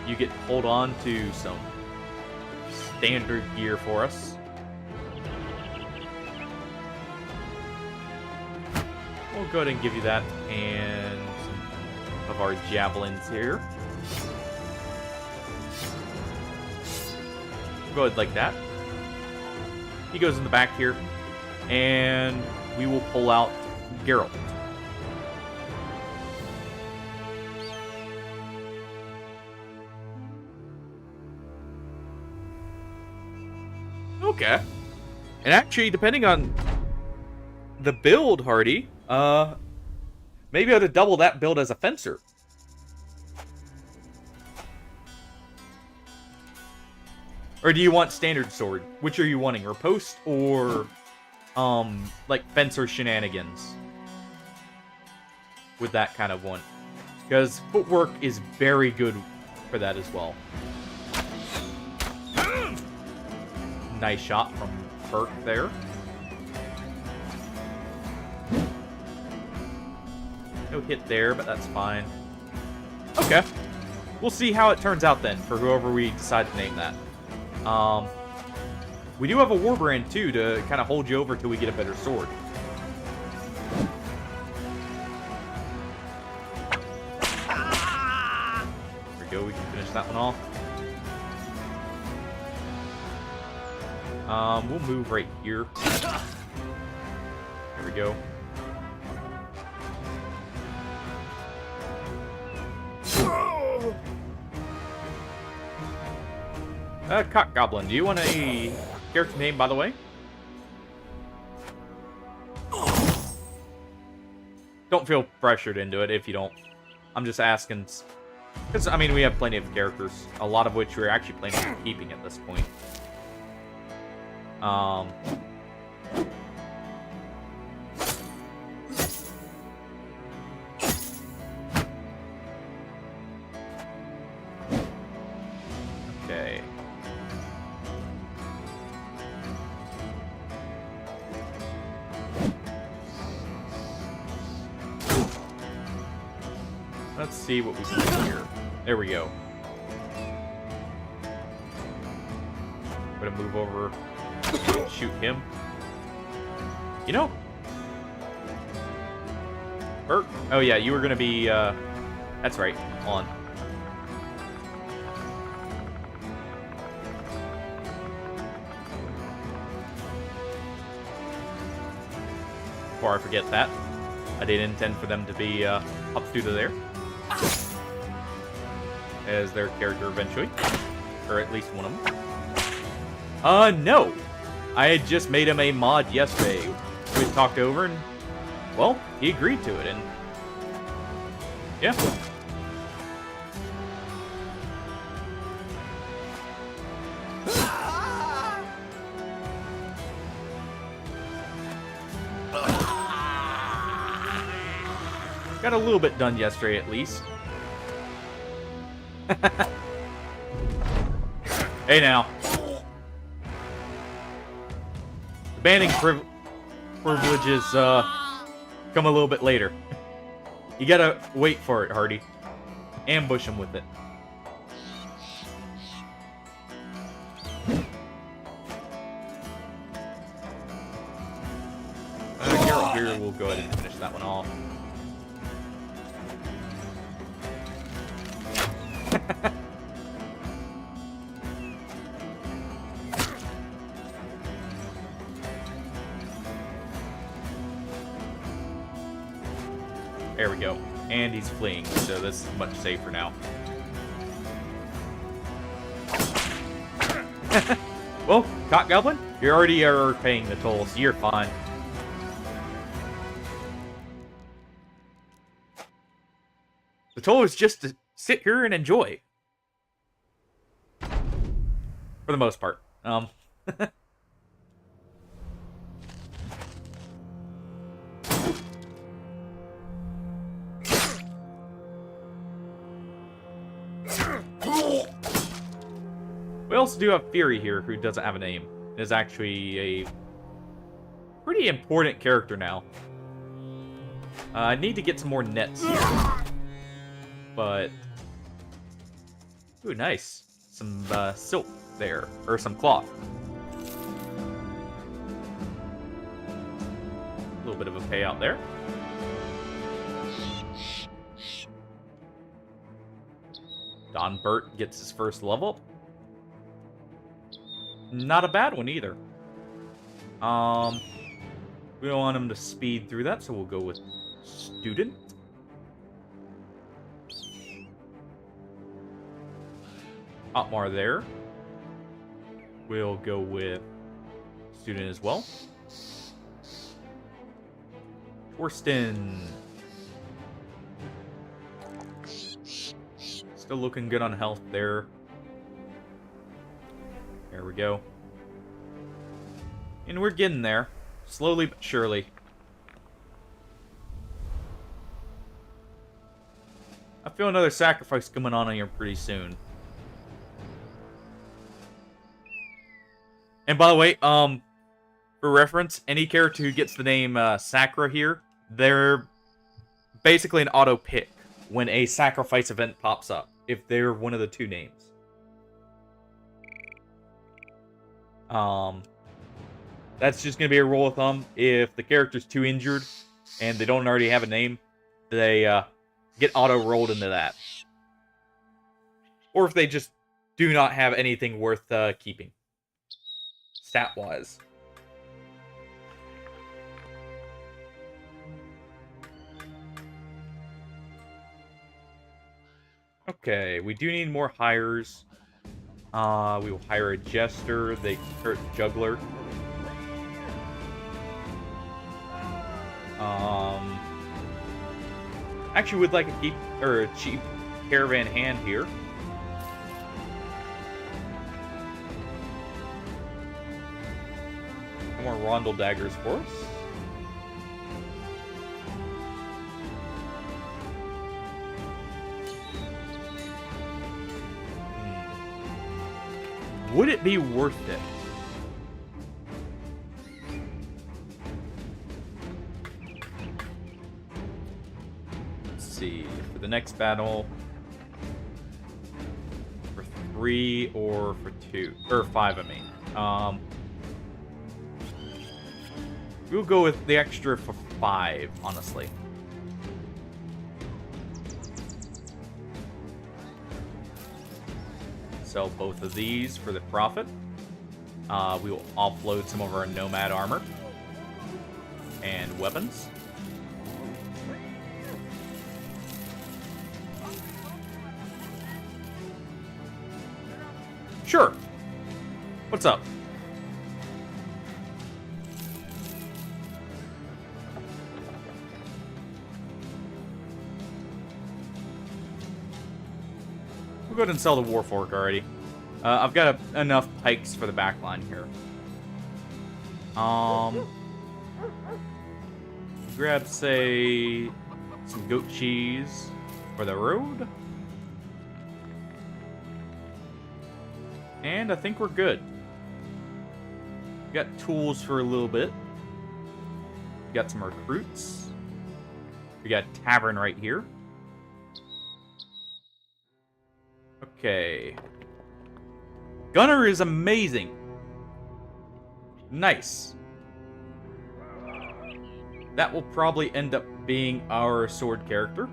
You get to hold on to some standard gear for us. We'll go ahead and give you that and some of our javelins here. We'll go ahead like that. He goes in the back here. And we will pull out Geralt. Okay. And actually, depending on the build, Hardy, maybe I ought to double that build as a fencer. Or do you want standard sword? Which are you wanting? Riposte or, like, fencer shenanigans? With that kind of one. Because footwork is very good for that as well. Nice shot from Bert there. No hit there, but that's fine. Okay. We'll see how it turns out then, for whoever we decide to name that. We do have a Warbrand, too, to kind of hold you over till we get a better sword. There we go, we can finish that one off. We'll move right here. There we go. Cock Goblin, do you want a character name, by the way? Don't feel pressured into it if you don't. I'm just asking. Because, I mean, we have plenty of characters, a lot of which we're actually planning on keeping at this point. Okay. Let's see what we can do here. There we go. I'm gonna move over. Shoot him. You know? Bert? Oh yeah, you were gonna be, that's right, on. Before I forget that, I did intend for them to be, up through to there. As their character eventually. Or at least one of them. No! I had just made him a mod yesterday. We talked over and, well, he agreed to it, and yeah. Got a little bit done yesterday, at least. Hey now. Banning privileges come a little bit later. You gotta wait for it, Hardy. Ambush him with it. Geralt here, we'll go ahead and finish that one off. There we go. And he's fleeing, so this is much safer now. Well, Cock Goblin, you already are paying the toll, so you're fine. The toll is just to sit here and enjoy. For the most part. We also do have Fury here, who doesn't have a name. Is actually a pretty important character now. I need to get some more nets here. But... ooh, nice. Some silk there. Or some cloth. A little bit of a payout there. Don Burt gets his first level up. Not a bad one either. We don't want him to speed through that, so we'll go with student. Otmar there. We'll go with student as well. Torsten. Still looking good on health there. There we go. And we're getting there. Slowly but surely. I feel another sacrifice coming on here pretty soon. And by the way, for reference, any character who gets the name Sakura here, they're basically an auto pick when a sacrifice event pops up, if they're one of the two names. That's just going to be a rule of thumb. If the character's too injured and they don't already have a name, they get auto-rolled into that. Or if they just do not have anything worth keeping. Stat-wise. Okay, we do need more hires. We will hire a jester, or juggler. Actually would like a cheap caravan hand here. More rondel daggers for us. Would it be worth it? Let's see. For the next battle, for 3 or for 2 or 5, I mean. We'll go with the extra for 5, honestly. Sell both of these for the profit. We will offload some of our nomad armor and weapons. Sure. What's up? We'll go ahead and sell the Warfork already. I've got enough pikes for the back line here. Grab, say, some goat cheese for the road. And I think we're good. We got tools for a little bit. We got some recruits. We got a tavern right here. Okay. Gunner is amazing. Nice. That will probably end up being our sword character.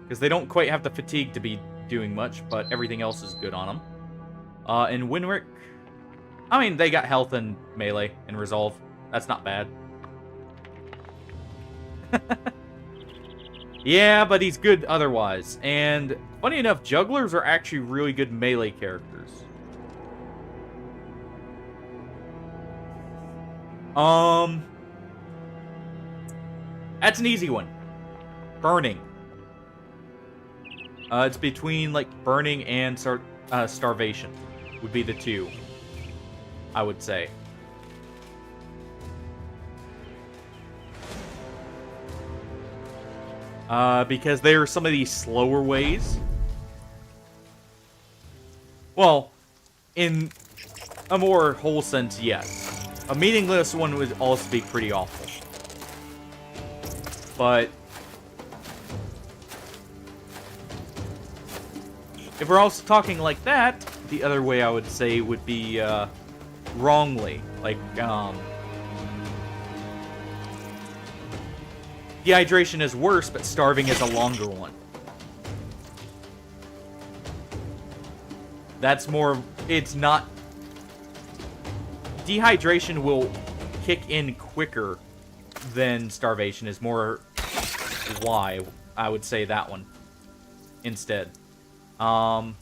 Because they don't quite have the fatigue to be doing much, but everything else is good on them. And Winrick, I mean, they got health and melee and resolve. That's not bad. Yeah, but he's good otherwise. And funny enough, jugglers are actually really good melee characters. That's an easy one. Burning. It's between, like, burning and starvation would be the two, I would say. Because there are some of these slower ways. Well, in a more whole sense, yes. A meaningless one would also be pretty awful. But if we're also talking like that, the other way I would say would be wrongly. Like, dehydration is worse, but starving is a longer one. That's more... It's not... Dehydration will kick in quicker than starvation is more why I would say that one instead. To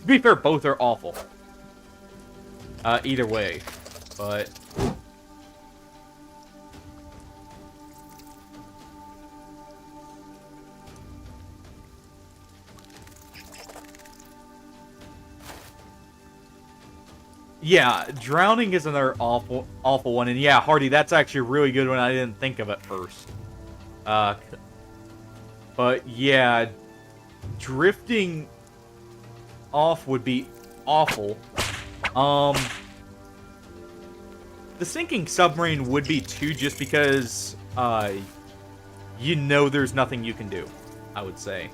be fair, both are awful. Either way, but yeah, drowning is another awful one, and yeah, Hardy, that's actually a really good one. I didn't think of it first. But yeah, drifting off would be awful. The sinking submarine would be too, just because, you know there's nothing you can do, I would say.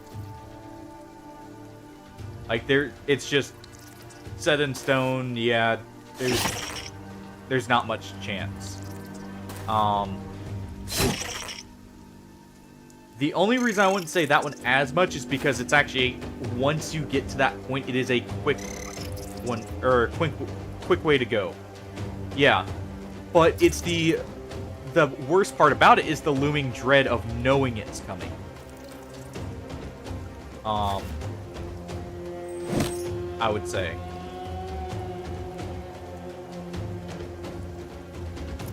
Like, it's just set in stone, yeah, there's not much chance. The only reason I wouldn't say that one as much is because it's actually, once you get to that point, it is a quick one, or quick way to go. Yeah, but it's the worst part about it is the looming dread of knowing it's coming. I would say.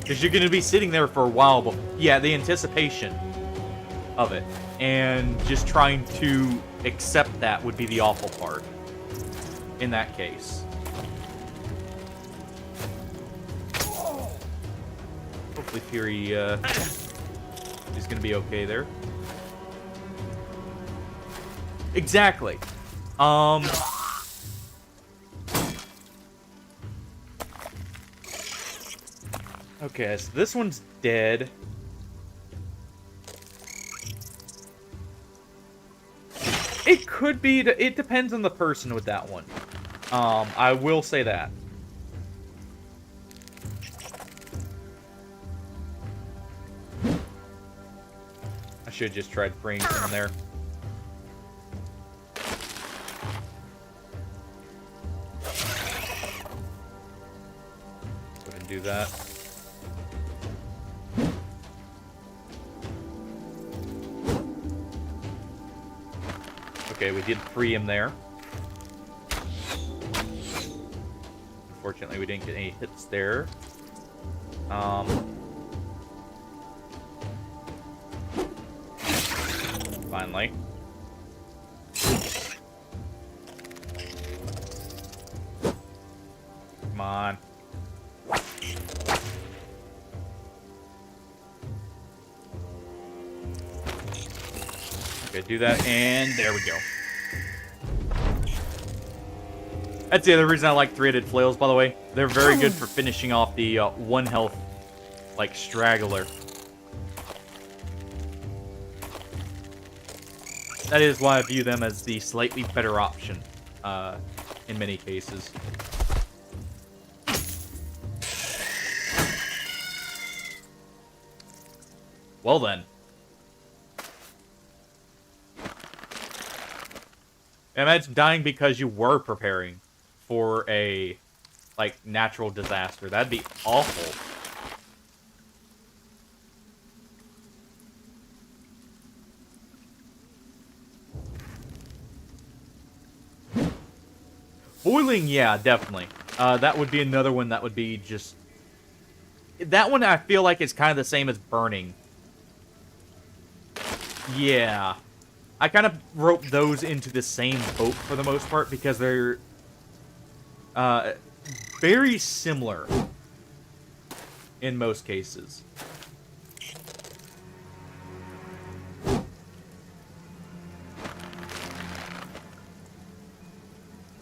Because you're going to be sitting there for a while, but yeah, the anticipation of it, and just trying to accept that would be the awful part in that case. Hopefully Fury is going to be okay there. Exactly. Okay, so this one's dead. It could be. It depends on the person with that one. I will say that. I should have just tried freeing him there. Go ahead and do that. Okay, we did free him there. Unfortunately, we didn't get any hits there. Finally. Come on. Okay, do that, and there we go. That's the other reason I like three-headed flails, by the way. They're very good for finishing off the one health, like, straggler. That is why I view them as the slightly better option, in many cases. Well then. Imagine dying because you were preparing for a, like, natural disaster. That'd be awful. Boiling, yeah, definitely. That would be another one that would be just... That one I feel like is kind of the same as burning. Yeah. I kind of rope those into the same boat for the most part because they're very similar in most cases.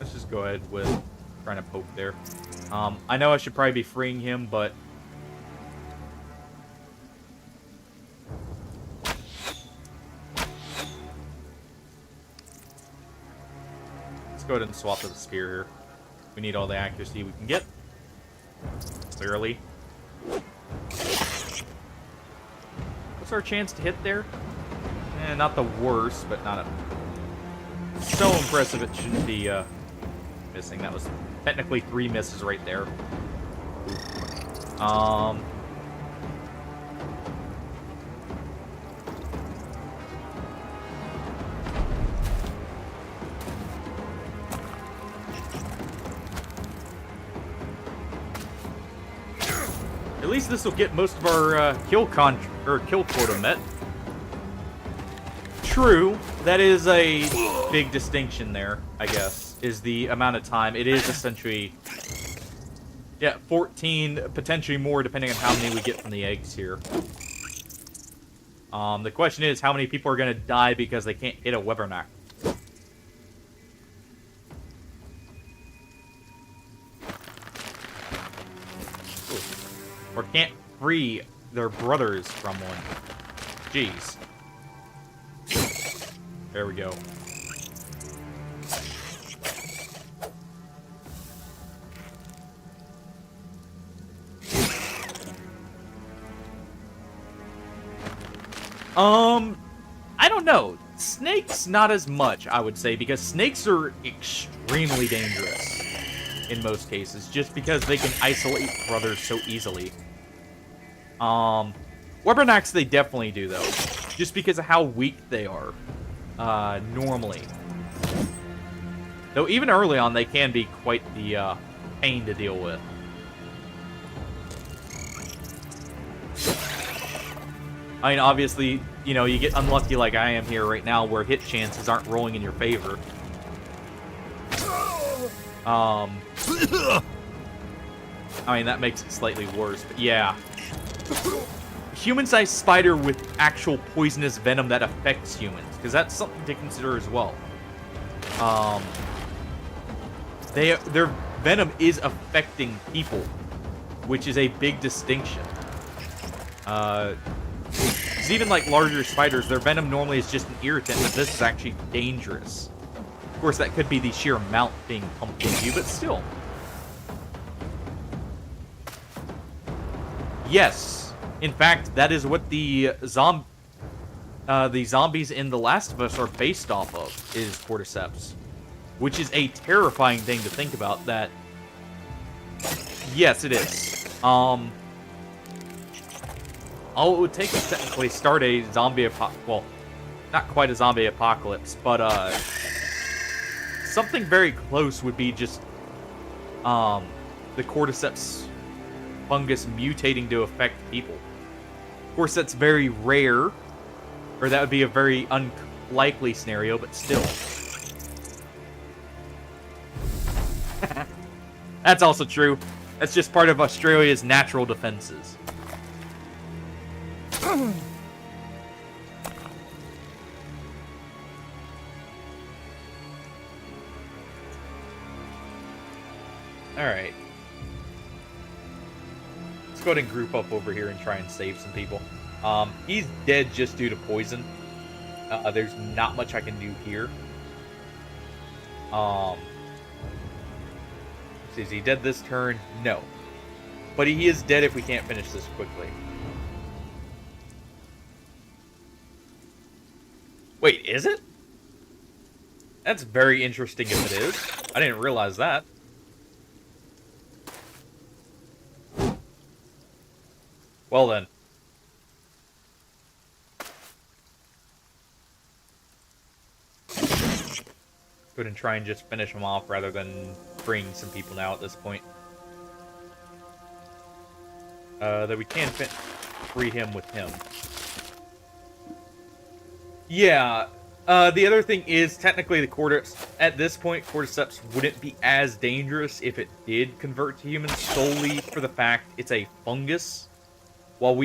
Let's just go ahead with trying to poke there. I know I should probably be freeing him, but... Go ahead and swap to the spear here. We need all the accuracy we can get. Clearly. What's our chance to hit there? Not the worst, but not so impressive it shouldn't be missing. That was technically 3 misses right there. At least this will get most of our kill quota met. True, that is a big distinction there, I guess, is the amount of time. It is essentially, yeah, 14, potentially more, depending on how many we get from the eggs here. The question is, how many people are going to die because they can't hit a Webernack? Or can't free their brothers from one. Jeez. There we go. I don't know. Snakes, not as much, I would say, because snakes are extremely dangerous in most cases, just because they can isolate brothers so easily. Webernacks, they definitely do, though, just because of how weak they are, normally. Though even early on, they can be quite the, pain to deal with. I mean, obviously, you know, you get unlucky like I am here right now, where hit chances aren't rolling in your favor. I mean, that makes it slightly worse, but yeah. Human-sized spider with actual poisonous venom that affects humans, because that's something to consider as well. Their venom is affecting people, which is a big distinction. Because even like larger spiders, their venom normally is just an irritant, but this is actually dangerous. Of course, that could be the sheer amount being pumped into you, but still. Yes. In fact, that is what the zombies in The Last of Us are based off of, is cordyceps. Which is a terrifying thing to think about, that... Yes, it is. All it would take is technically start a zombie well, not quite a zombie apocalypse, but, something very close would be just, the cordyceps fungus mutating to affect people. Of course, that's very rare, or that would be a very unlikely scenario, but still. That's also true. That's just part of Australia's natural defenses. Alright. Let's go ahead and group up over here and try and save some people. He's dead just due to poison. There's not much I can do here. Is he dead this turn? No. But he is dead if we can't finish this quickly. Wait, is it? That's very interesting if it is. I didn't realize that. Well then. Go ahead and try and just finish him off rather than bring some people now at this point. That we can free him with him. Yeah. The other thing is, technically, at this point, cordyceps wouldn't be as dangerous if it did convert to humans, solely for the fact it's a fungus. While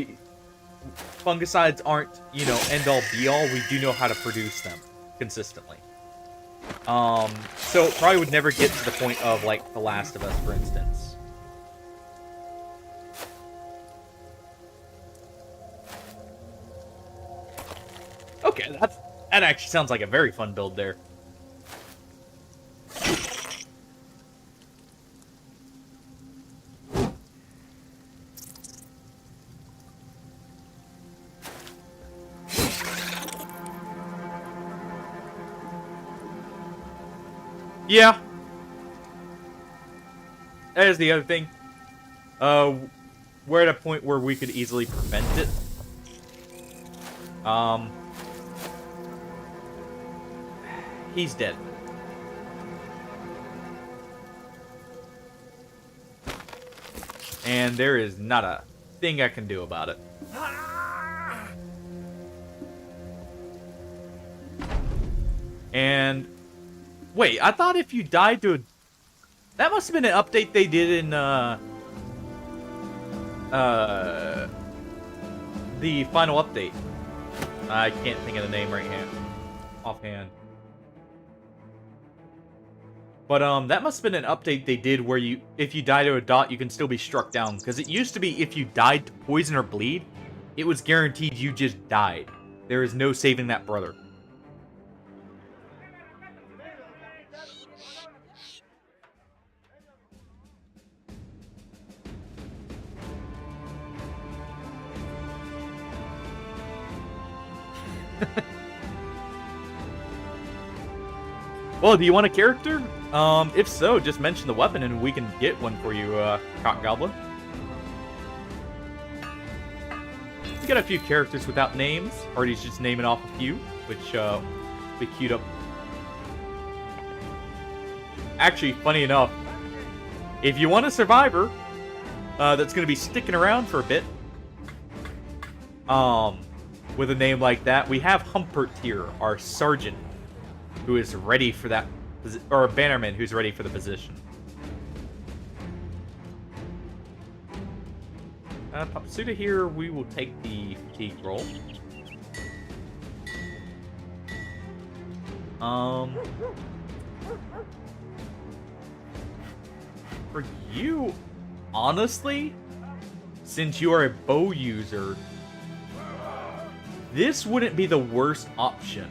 fungicides aren't, you know, end-all be-all, we do know how to produce them consistently. So it probably would never get to the point of, like, The Last of Us, for instance. Okay, that actually sounds like a very fun build there. Yeah. that is the other thing. We're at a point where we could easily prevent it. He's dead. And there is not a thing I can do about it. And wait, I thought if you died to a... That must have been an update they did in the final update. I can't think of the name right now, offhand. But that must have been an update they did where you, if you die to a dot, you can still be struck down. Because it used to be if you died to poison or bleed, it was guaranteed you just died. There is no saving that brother. Well, do you want a character? If so, just mention the weapon and we can get one for you, Cock Goblin. We got a few characters without names. Artie's just naming off a few, which, we queued up. Actually, funny enough, if you want a survivor, that's gonna be sticking around for a bit, with a name like that, we have Humpert here, our sergeant, who is ready for that, or a bannerman who's ready for the position. Papsuda here, we will take the fatigue roll. For you, honestly, since you are a bow user, this wouldn't be the worst option.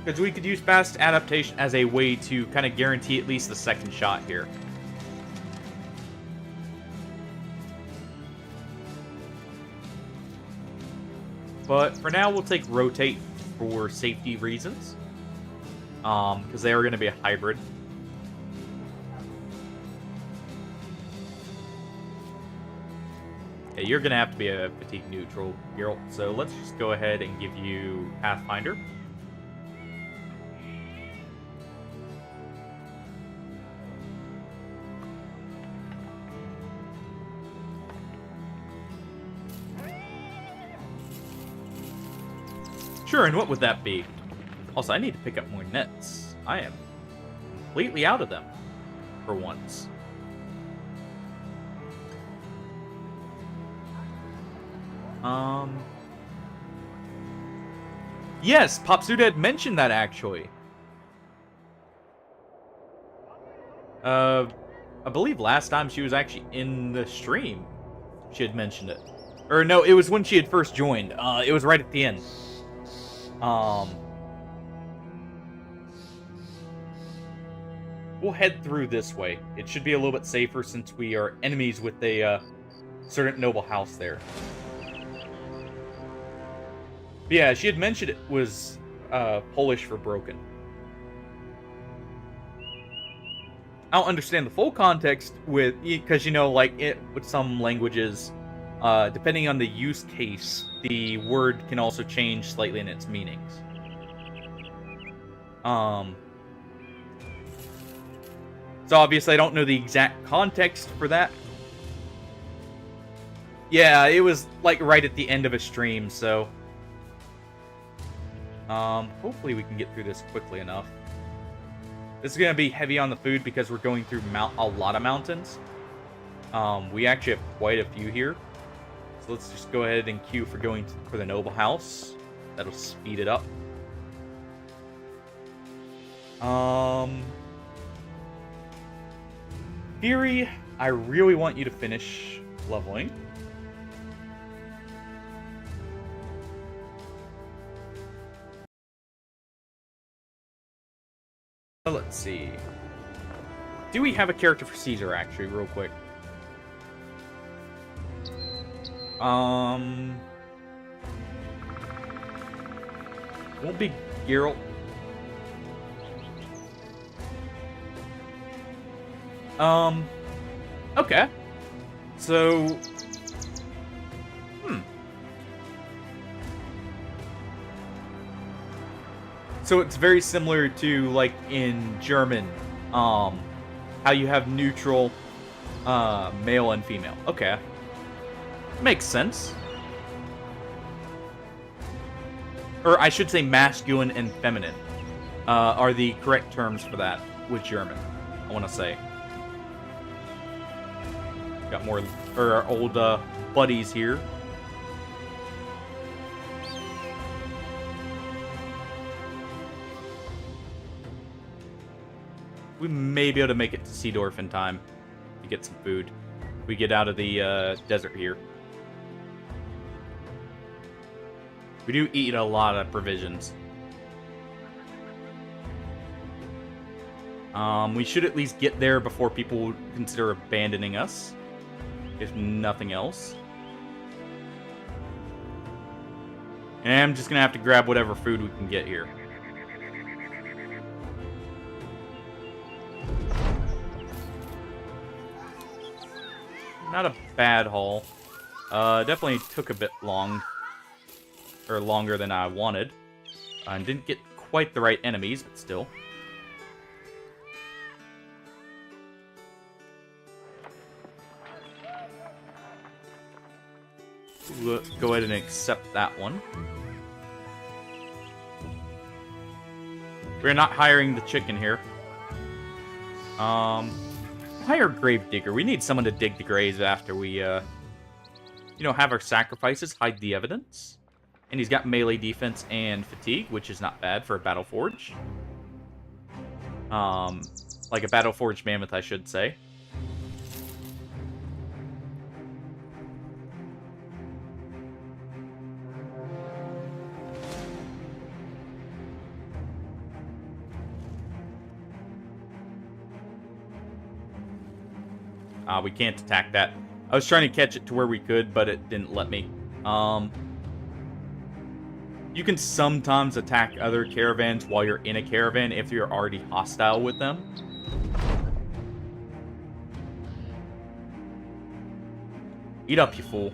Because we could use fast adaptation as a way to kind of guarantee at least the second shot here. But for now, we'll take rotate for safety reasons. Because they are going to be a hybrid. Yeah, you're going to have to be a fatigue neutral, Geralt. So let's just go ahead and give you Pathfinder. Sure, and what would that be? Also, I need to pick up more nets. I am completely out of them for once. Yes, Papsuda had mentioned that, actually. I believe last time she was actually in the stream, she had mentioned it. Or no, it was when she had first joined. It was right at the end. We'll head through this way. It should be a little bit safer since we are enemies with a certain noble house there. But yeah, she had mentioned it was Polish for broken. I don't understand the full context with, because you know, like it with some languages, depending on the use case, the word can also change slightly in its meanings. So obviously I don't know the exact context for that. Yeah, it was like right at the end of a stream, so hopefully we can get through this quickly enough. This is going to be heavy on the food because we're going through a lot of mountains. We actually have quite a few here. So let's just go ahead and queue for going for the noble house. That'll speed it up. Fury, I really want you to finish leveling. Let's see. Do we have a character for Caesar, actually, real quick? Won't be Geralt. Okay. So, So it's very similar to, like, in German, how you have neutral, male and female. Okay. Makes sense. Or I should say masculine and feminine, are the correct terms for that with German, I want to say. Got more, or our old, buddies here. We may be able to make it to Seedorf in time to get some food. We get out of the desert here. We do eat a lot of provisions. We should at least get there before people consider abandoning us, if nothing else. And I'm just gonna have to grab whatever food we can get here. Not a bad haul. Definitely took a bit longer than I wanted. And didn't get quite the right enemies, but still. Let's go ahead and accept that one. We're not hiring the chicken here. Hire Grave Digger. We need someone to dig the graves after we, have our sacrifices, hide the evidence. And he's got melee defense and fatigue, which is not bad for a Battle Forge. Like a Battle Forge Mammoth, I should say. We can't attack that. I was trying to catch it to where we could, but it didn't let me. You can sometimes attack other caravans while you're in a caravan if you're already hostile with them. Eat up, you fool.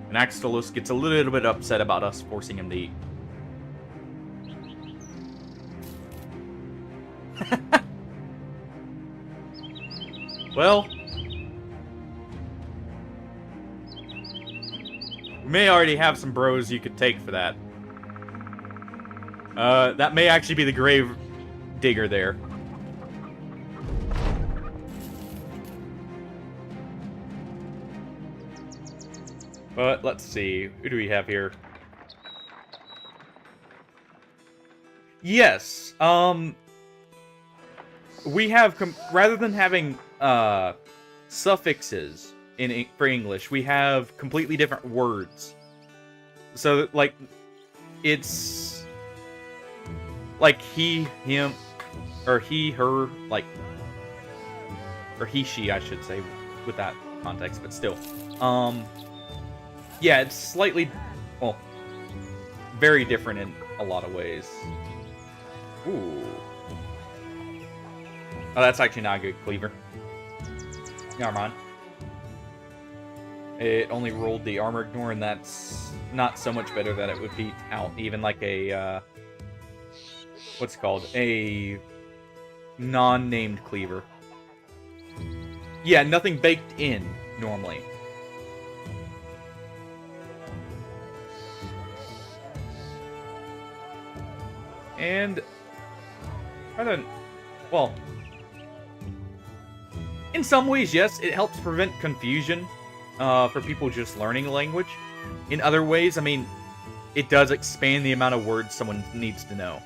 And Axelos gets a little bit upset about us forcing him to eat. Well, we may already have some bros you could take for that. That may actually be the grave digger there. But let's see, who do we have here? Yes, we have, rather than having suffixes for English, we have completely different words. So, like, it's like he, him, or he, her, like, or he, she, I should say, with that context, but still. Yeah, it's slightly, well, very different in a lot of ways. Ooh. Oh, that's actually not a good cleaver. Never mind. It only rolled the armor ignore, and that's not so much better that it would beat out even like a, what's it called? A non-named cleaver. Yeah, nothing baked in, normally. And, rather than, well, in some ways, yes, it helps prevent confusion for people just learning a language. In other ways, I mean, it does expand the amount of words someone needs to know.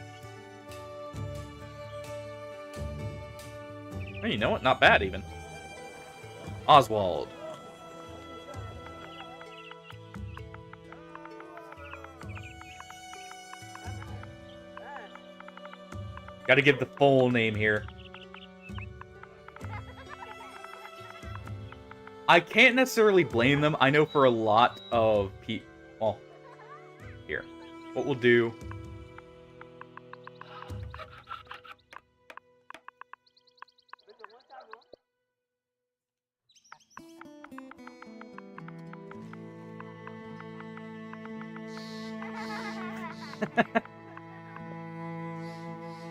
Hey, you know what? Not bad, even. Oswald. Gotta give the full name here. I can't necessarily blame them. I know for a lot of people... Well, here. What we'll do...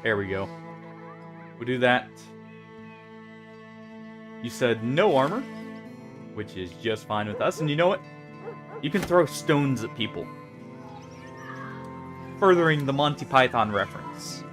There we go. We'll do that. You said no armor, which is just fine with us. And you know what? You can throw stones at people. Furthering the Monty Python reference.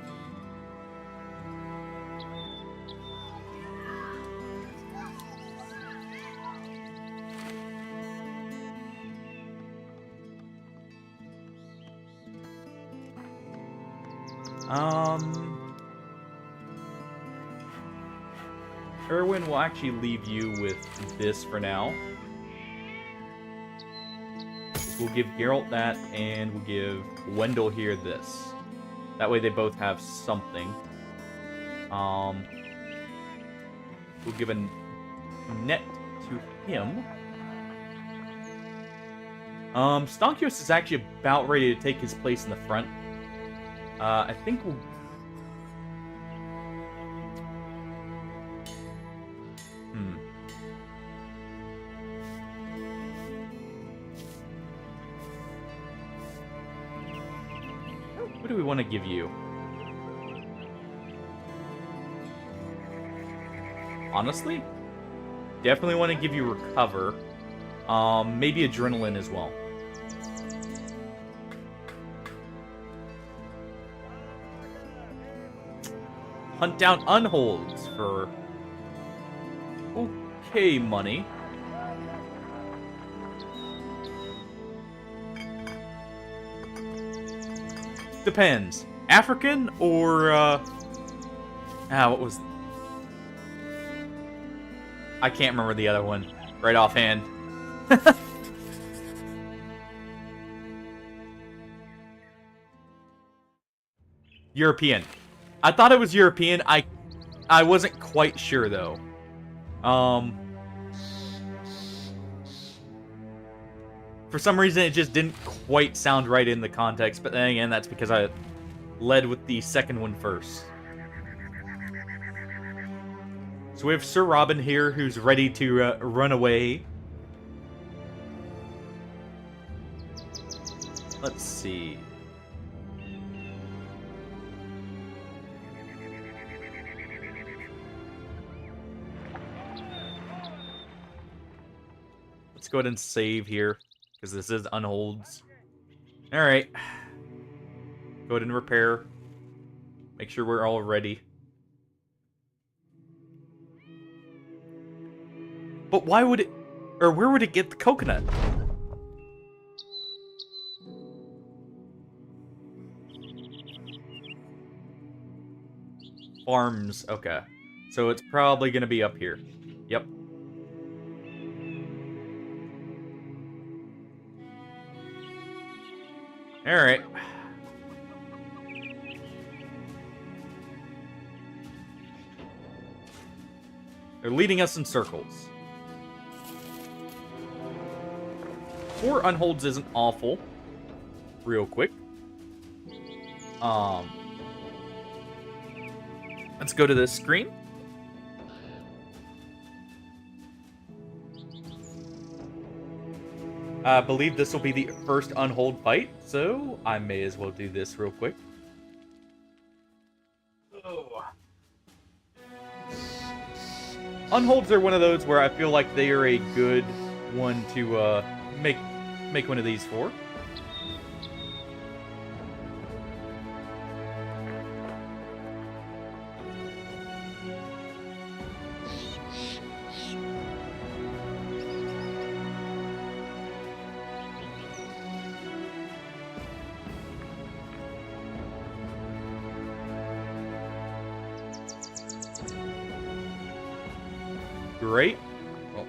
Erwin will actually leave you with this for now. We'll give Geralt that, and we'll give Wendell here this. That way they both have something. We'll give a net to him. Stonkios is actually about ready to take his place in the front. I think we'll... What do we want to give you? Honestly? Definitely want to give you Recover. Maybe Adrenaline as well. Hunt down Unholds for... okay money. Depends. African or, what was... I can't remember the other one right offhand. European. I thought it was European. I wasn't quite sure, though. For some reason, it just didn't quite sound right in the context, but then again, that's because I led with the second one first. So we have Sir Robin here, who's ready to run away. Let's see. Let's go ahead and save here, because this is Unholds. Alright. Go ahead and repair. Make sure we're all ready. But why would it... or where would it get the coconut? Farms. Okay. So it's probably going to be up here. Yep. Alright. They're leading us in circles. 4 Unholds isn't awful. Real quick. Let's go to this screen. I believe this will be the first Unhold fight, so I may as well do this real quick. Oh. Unholds are one of those where I feel like they are a good one to make one of these for. Great. Well,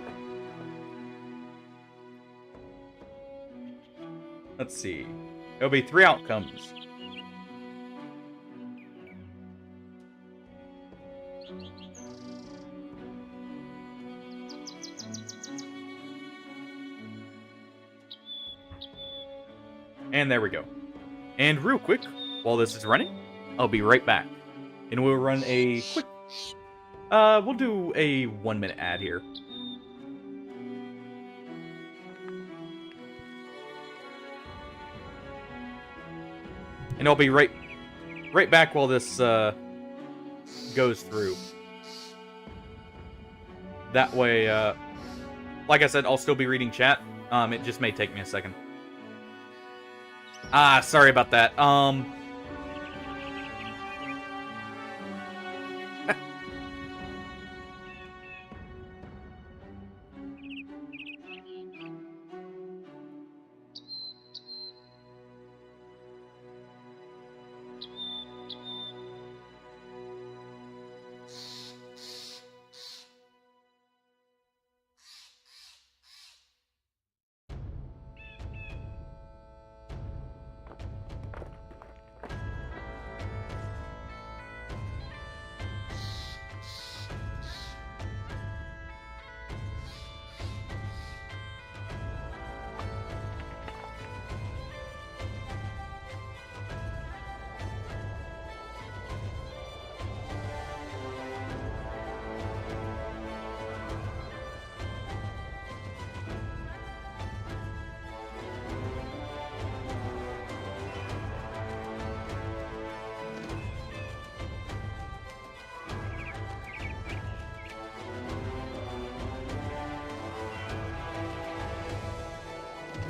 let's see. There'll be 3 outcomes. And there we go. And real quick, while this is running, I'll be right back. And we'll run a quick... we'll do a 1-minute ad here. And I'll be right back while this goes through. That way, like I said, I'll still be reading chat. It just may take me a second. Sorry about that.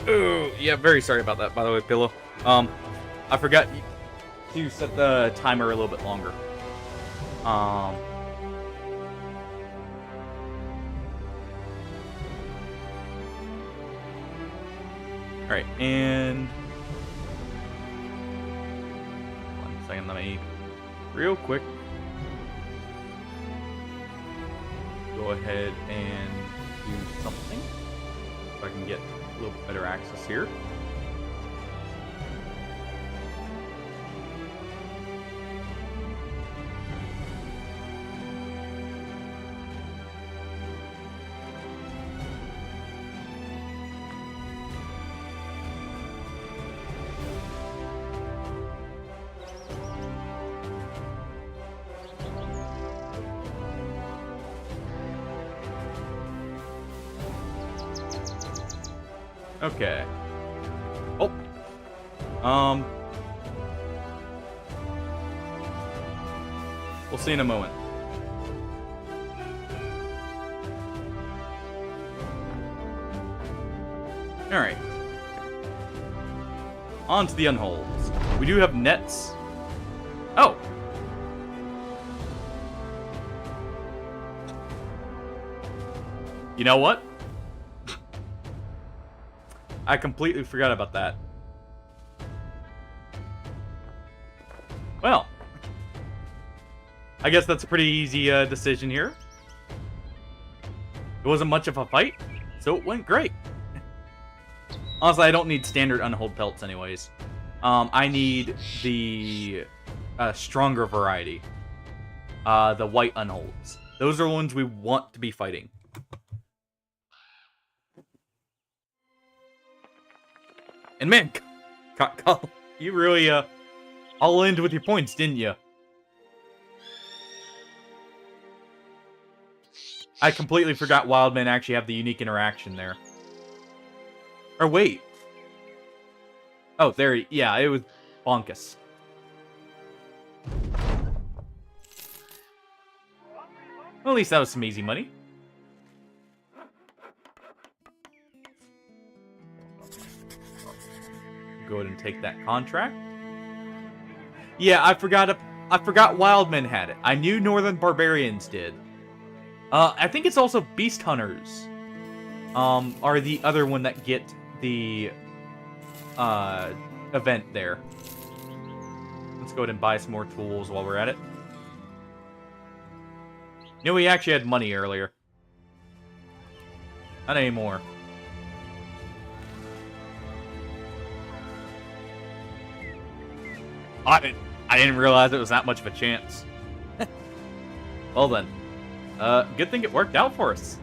Oh, yeah, very sorry about that, by the way, Pillow. I forgot to set the timer a little bit longer. Alright, and... 1 second, let me... Real quick... Go ahead and do something. So I can get a little bit better access here. Okay. Oh. We'll see in a moment. Alright. On to the unholds. We do have nets. Oh! You know what? I completely forgot about that. Well, I guess that's a pretty easy decision here. It wasn't much of a fight, so it went great. Honestly, I don't need standard unhold pelts anyways. I need the stronger variety. The white unholds. Those are the ones we want to be fighting. And man, you really all in with your points, didn't you? I completely forgot Wildmen actually have the unique interaction there. Or wait. Oh, there, yeah, it was Bonkus. Well, at least that was some easy money. Go ahead and take that contract. Yeah, I forgot Wildmen had it. I knew Northern Barbarians did. I think it's also Beast Hunters. Are the other one that get the event there. Let's go ahead and buy some more tools while we're at it. You know, we actually had money earlier. Not anymore. I didn't realize it was that much of a chance. Well then. Good thing it worked out for us.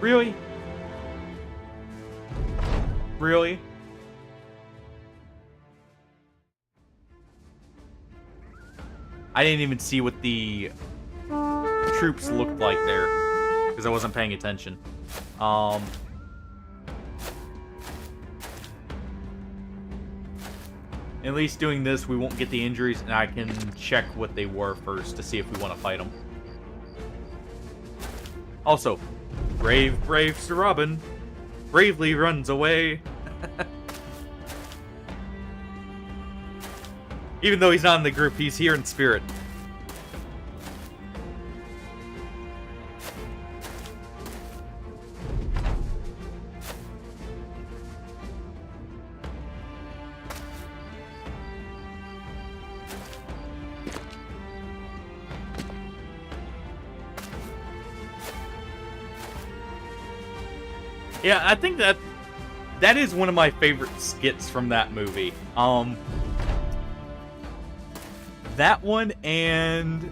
Really? Really? I didn't even see what the troops looked like there, because I wasn't paying attention. At least doing this, we won't get the injuries, and I can check what they were first to see if we want to fight them. Also, brave Sir Robin bravely runs away. Even though he's not in the group, he's here in spirit. Yeah, I think that is one of my favorite skits from that movie. That one and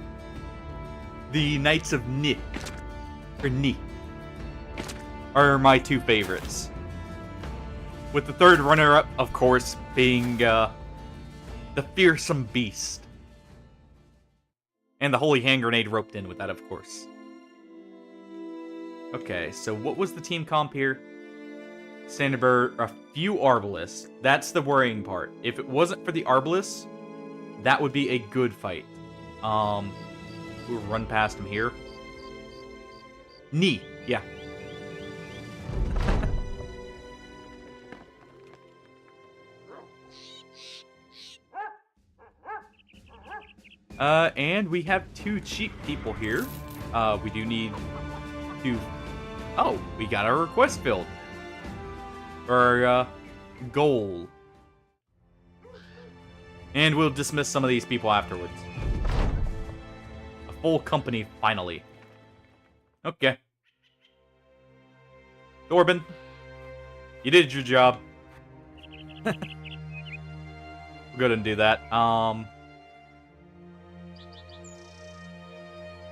the Knights of Ni, or Ni, are my two favorites. With the third runner-up, of course, being the Fearsome Beast. And the Holy Hand Grenade roped in with that, of course. Okay, so what was the team comp here? Sandberg, a few Arbalists. That's the worrying part. If it wasn't for the Arbalists, that would be a good fight. We'll run past him here. Knee, yeah. And we have two cheap people here. We do need to... Oh, we got our request filled. Our goal. And we'll dismiss some of these people afterwards. A full company, finally. Okay. Corbin, you did your job. We'll go ahead and do that.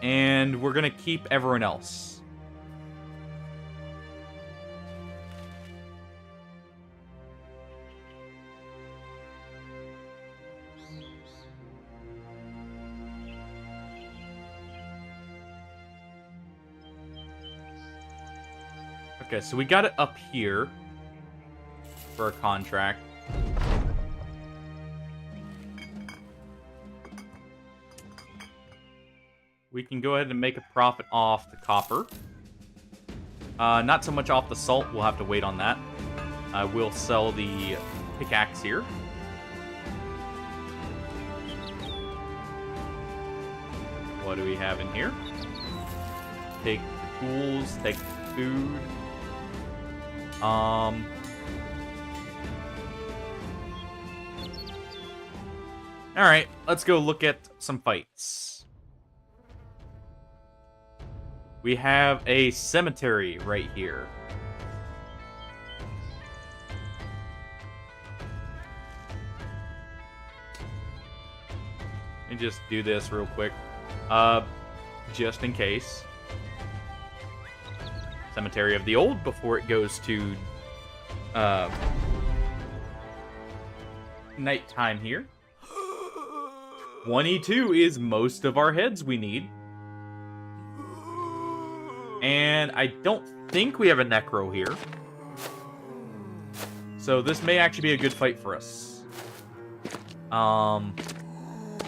And we're gonna keep everyone else. Okay, so we got it up here for a contract. We can go ahead and make a profit off the copper. Not so much off the salt. We'll have to wait on that. We'll sell the pickaxe here. What do we have in here? Take the tools, take the food. Alright, let's go look at some fights. We have a cemetery right here. Let me just do this real quick. Just in case. Cemetery of the Old before it goes to nighttime here. 22 is most of our heads we need. And I don't think we have a Necro here. So this may actually be a good fight for us.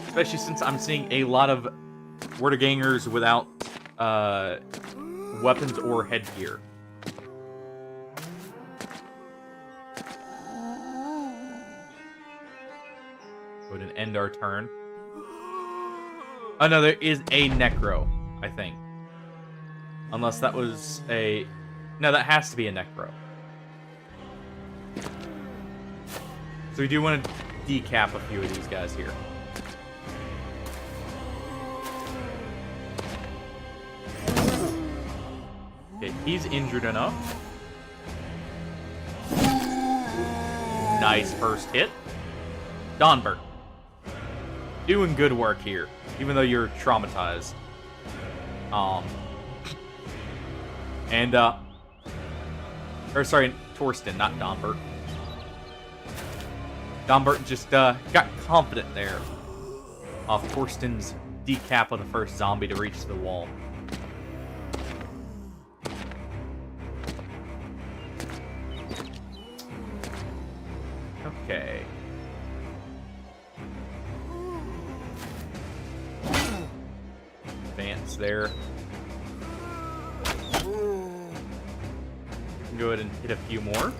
Especially since I'm seeing a lot of Wurdigangers without weapons or headgear. Go ahead and end our turn. Oh no, there is a Necro, I think. Unless that was a... No, that has to be a Necro. So we do want to decap a few of these guys here. Okay, he's injured enough. Nice first hit. Donbert. Doing good work here, even though you're traumatized. Or sorry, Torsten, not Donbert. Donbert just got confident there off Torsten's decap on the first zombie to reach the wall. Okay. there. Go ahead and hit a few more.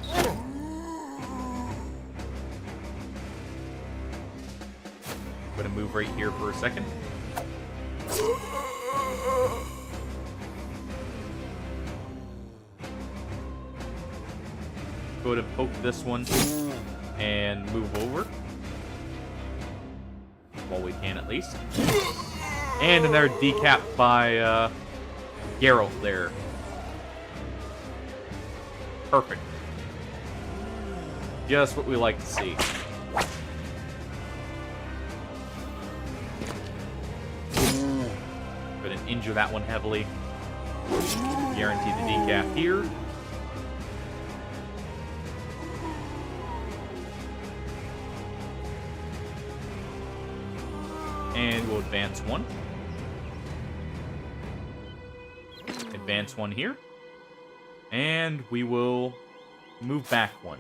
I'm gonna move right here for a second. Go ahead and poke this one and move over. While we can, at least. And another decap by Geralt there. Perfect. Just what we like to see. Go ahead and injure that one heavily. Guarantee the decap here. And we'll advance one. Advance one here. And we will move back one.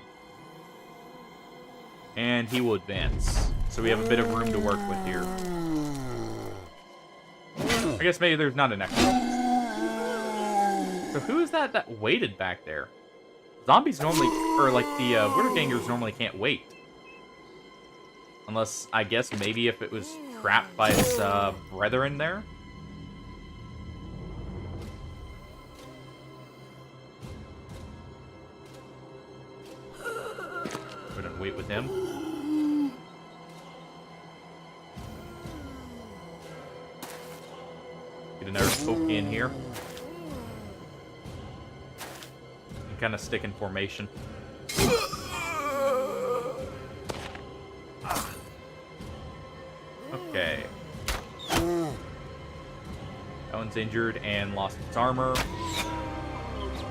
And he will advance. So we have a bit of room to work with here. I guess maybe there's not an extra. So who is that waited back there? Zombies normally, or like the Wiedergangers normally can't wait. Unless, I guess, maybe if it was trapped by its brethren there. Couldn't wait with him. Get another poke in here. And kind of stick in formation. Okay. That one's injured and lost its armor.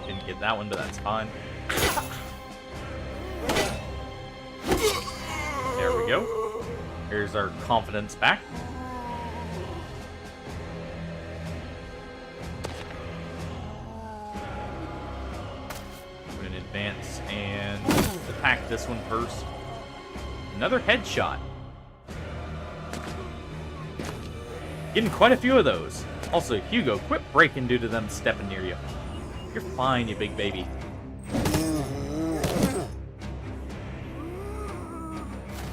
Didn't get that one, but that's fine. There we go. Here's our confidence back. I'm going to advance and attack this one first. Another headshot. Getting quite a few of those. Also, Hugo, quit breaking due to them stepping near you. You're fine, you big baby.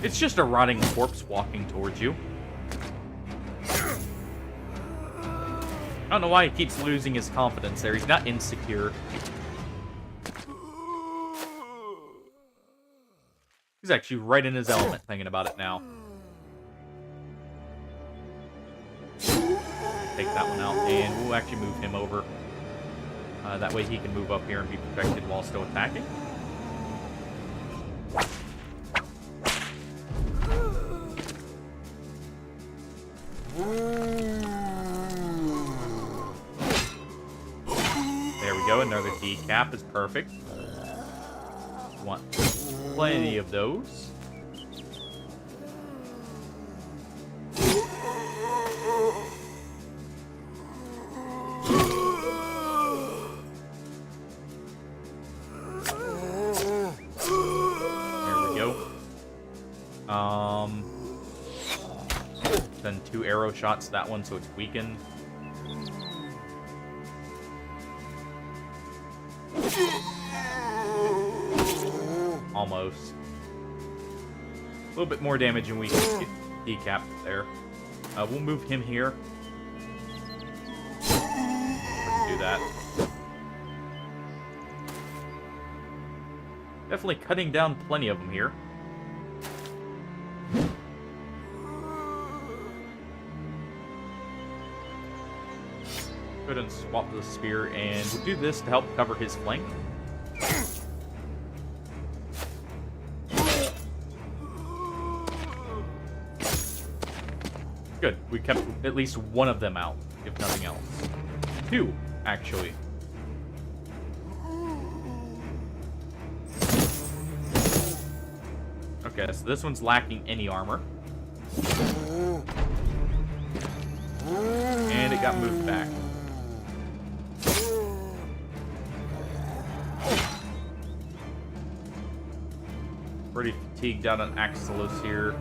It's just a rotting corpse walking towards you. I don't know why he keeps losing his confidence there. He's not insecure. He's actually right in his element thinking about it now. Take that one out, and we'll actually move him over. That way he can move up here and be protected while still attacking. There we go, another decap is perfect. Want plenty of those. Then 2 arrow shots to that one, so it's weakened. Almost. A little bit more damage and we can get decapped there. We'll move him here. Do that. Definitely cutting down plenty of them here. Go ahead and swap the spear, and we'll do this to help cover his flank. Good. We kept at least one of them out, if nothing else. 2, actually. Okay, so this one's lacking any armor. And it got moved back. Pretty fatigued out on Axelos here.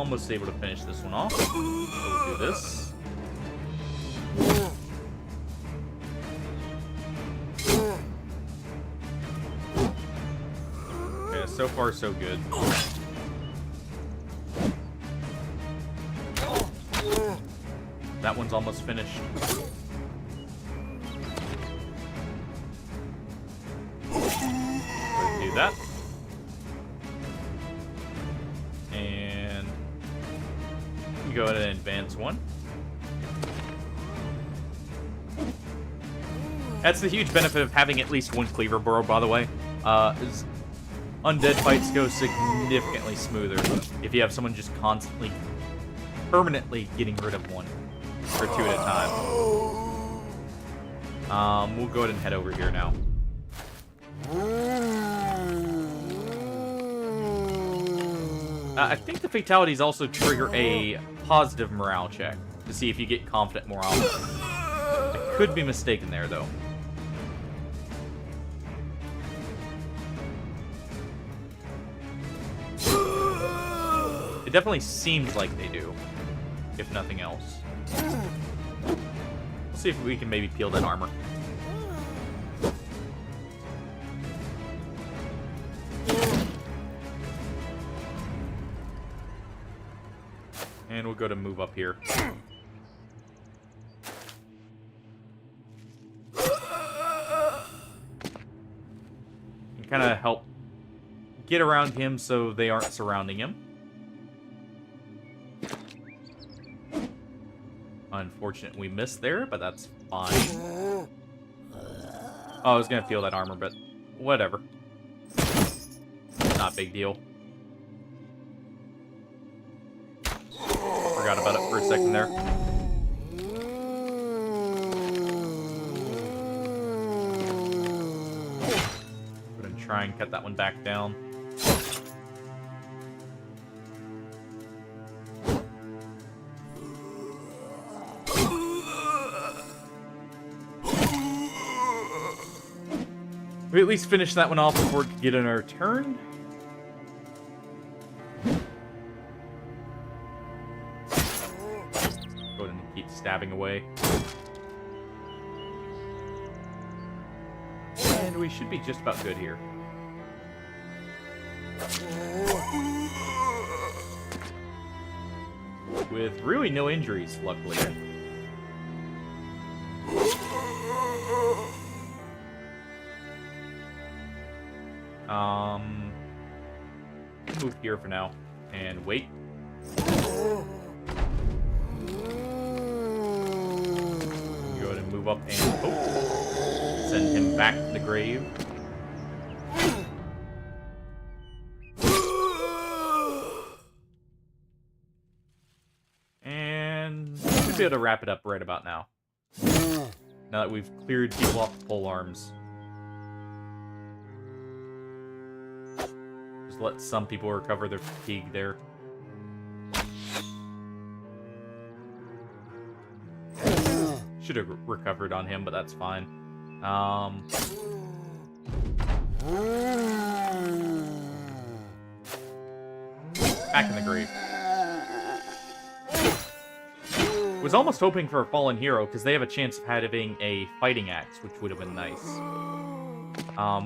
almost able to finish this one off. So we'll do this. Okay, so far so good. That one's almost finished. Let's do that. And you go ahead and advance one. That's the huge benefit of having at least one cleaver burrow, by the way. Is undead fights go significantly smoother if you have someone just constantly, permanently getting rid of one. Or two at a time. We'll go ahead and head over here now. I think the fatalities also trigger a positive morale check to see if you get confident more often. I could be mistaken there, though. It definitely seems like they do, if nothing else. Let's see if we can maybe peel that armor. And we'll go to move up here. And kind of help get around him so they aren't surrounding him. Unfortunate we missed there, but that's fine. Oh, I was gonna feel that armor, but whatever. Not a big deal. Forgot about it for a second there. I'm gonna try and cut that one back down. We at least finish that one off before we get in our turn. Go ahead and keep stabbing away. And we should be just about good here. With really no injuries, luckily. Move here for now and wait. Go ahead and move up and send him back to the grave. And should be able to wrap it up right about now. Now that we've cleared people off the pole arms. Let some people recover their fatigue there. Should have recovered on him, but that's fine. Back in the grave. Was almost hoping for a fallen hero, because they have a chance of having a fighting axe, which would have been nice.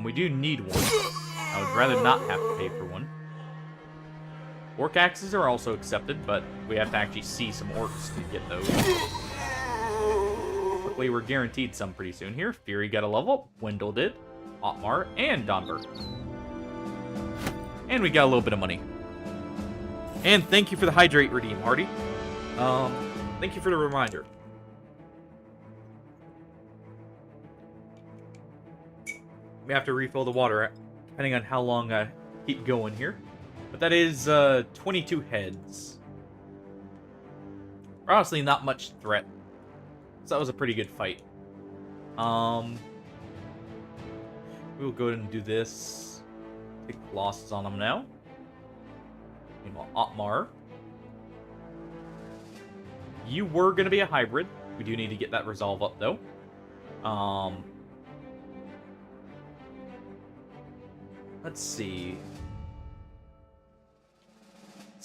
We do need one. I would rather not have to pay for one. Orc axes are also accepted, but we have to actually see some orcs to get those. Luckily, we're guaranteed some pretty soon here. Fury got a level up, Wendell did, Otmar, and Donber. And we got a little bit of money. And thank you for the hydrate redeem, Hardy. Thank you for the reminder. We have to refill the water, depending on how long I keep going here. But that is 22 heads. Honestly, not much threat. So that was a pretty good fight. We'll go ahead and do this. Take losses on them now. Meanwhile, Otmar. You were going to be a hybrid. We do need to get that resolve up, though. Let's see.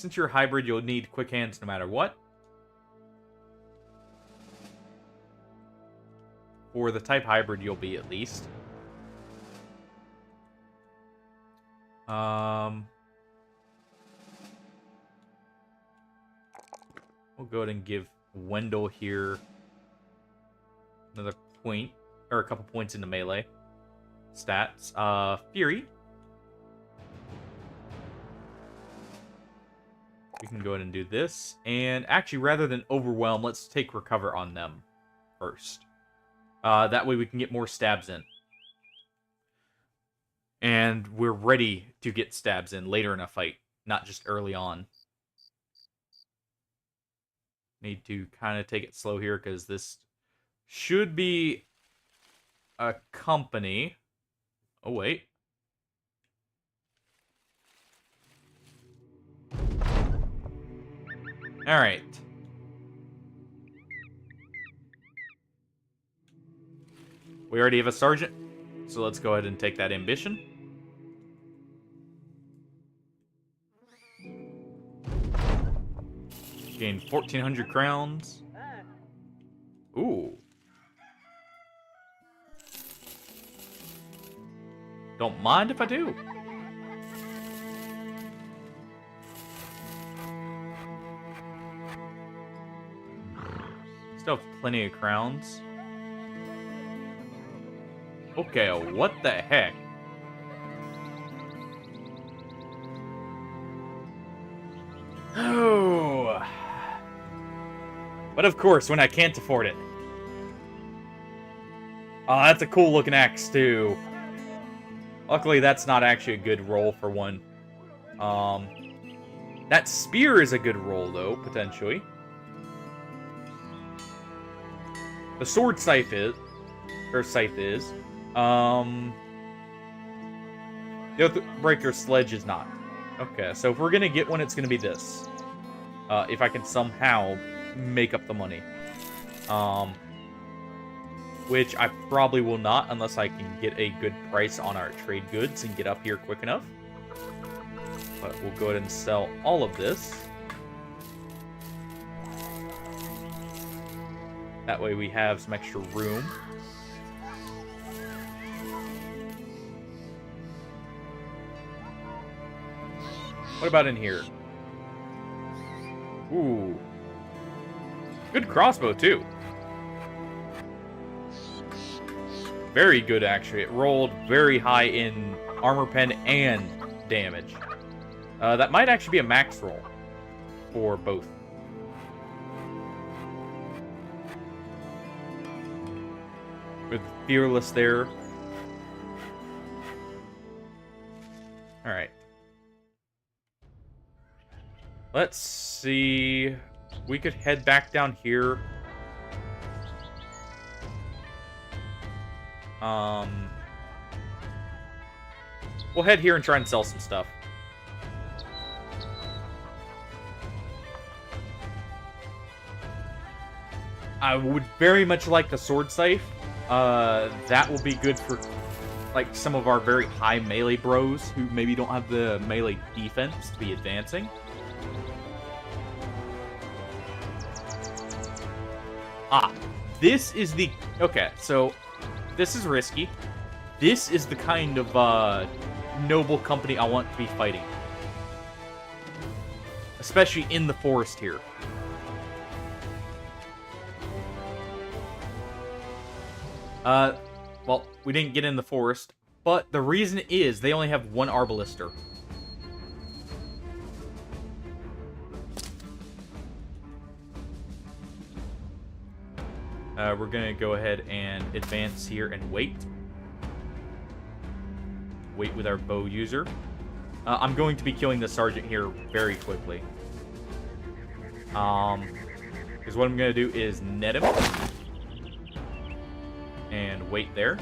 Since you're a hybrid, you'll need quick hands no matter what. For the type hybrid, you'll be at least. We'll go ahead and give Wendell here another point, or a couple points into melee stats. Fury. We can go ahead and do this. And actually, rather than Overwhelm, let's take Recover on them first. That way we can get more stabs in. And we're ready to get stabs in later in a fight, not just early on. Need to kind of take it slow here, because this should be a company. Oh, wait. Alright. We already have a sergeant, so let's go ahead and take that ambition. Gain 1,400 crowns. Ooh. Don't mind if I do. Still have plenty of crowns. Okay, what the heck? Oh. But of course, when I can't afford it. Oh, that's a cool looking axe too. Luckily, that's not actually a good roll for one. That spear is a good roll though, potentially. The sword scythe is. The Oathbreaker sledge is not. Okay, so if we're gonna get one, it's gonna be this. If I can somehow make up the money. Which I probably will not unless I can get a good price on our trade goods and get up here quick enough. But we'll go ahead and sell all of this. That way we have some extra room. What about in here? Ooh. Good crossbow, too. Very good, actually. It rolled very high in armor pen and damage. That might actually be a max roll for both. With Fearless there. Alright. Let's see. We could head back down here. We'll head here and try and sell some stuff. I would very much like the sword scythe. That will be good for like some of our very high melee bros who maybe don't have the melee defense to be advancing. This is the... Okay, so this is risky. This is the kind of noble company I want to be fighting. Especially in the forest here. Well, we didn't get in the forest, but the reason is they only have one Arbalister. We're gonna go ahead and advance here and wait. Wait with our bow user. I'm going to be killing the sergeant here very quickly. Because what I'm gonna do is net him. And wait there.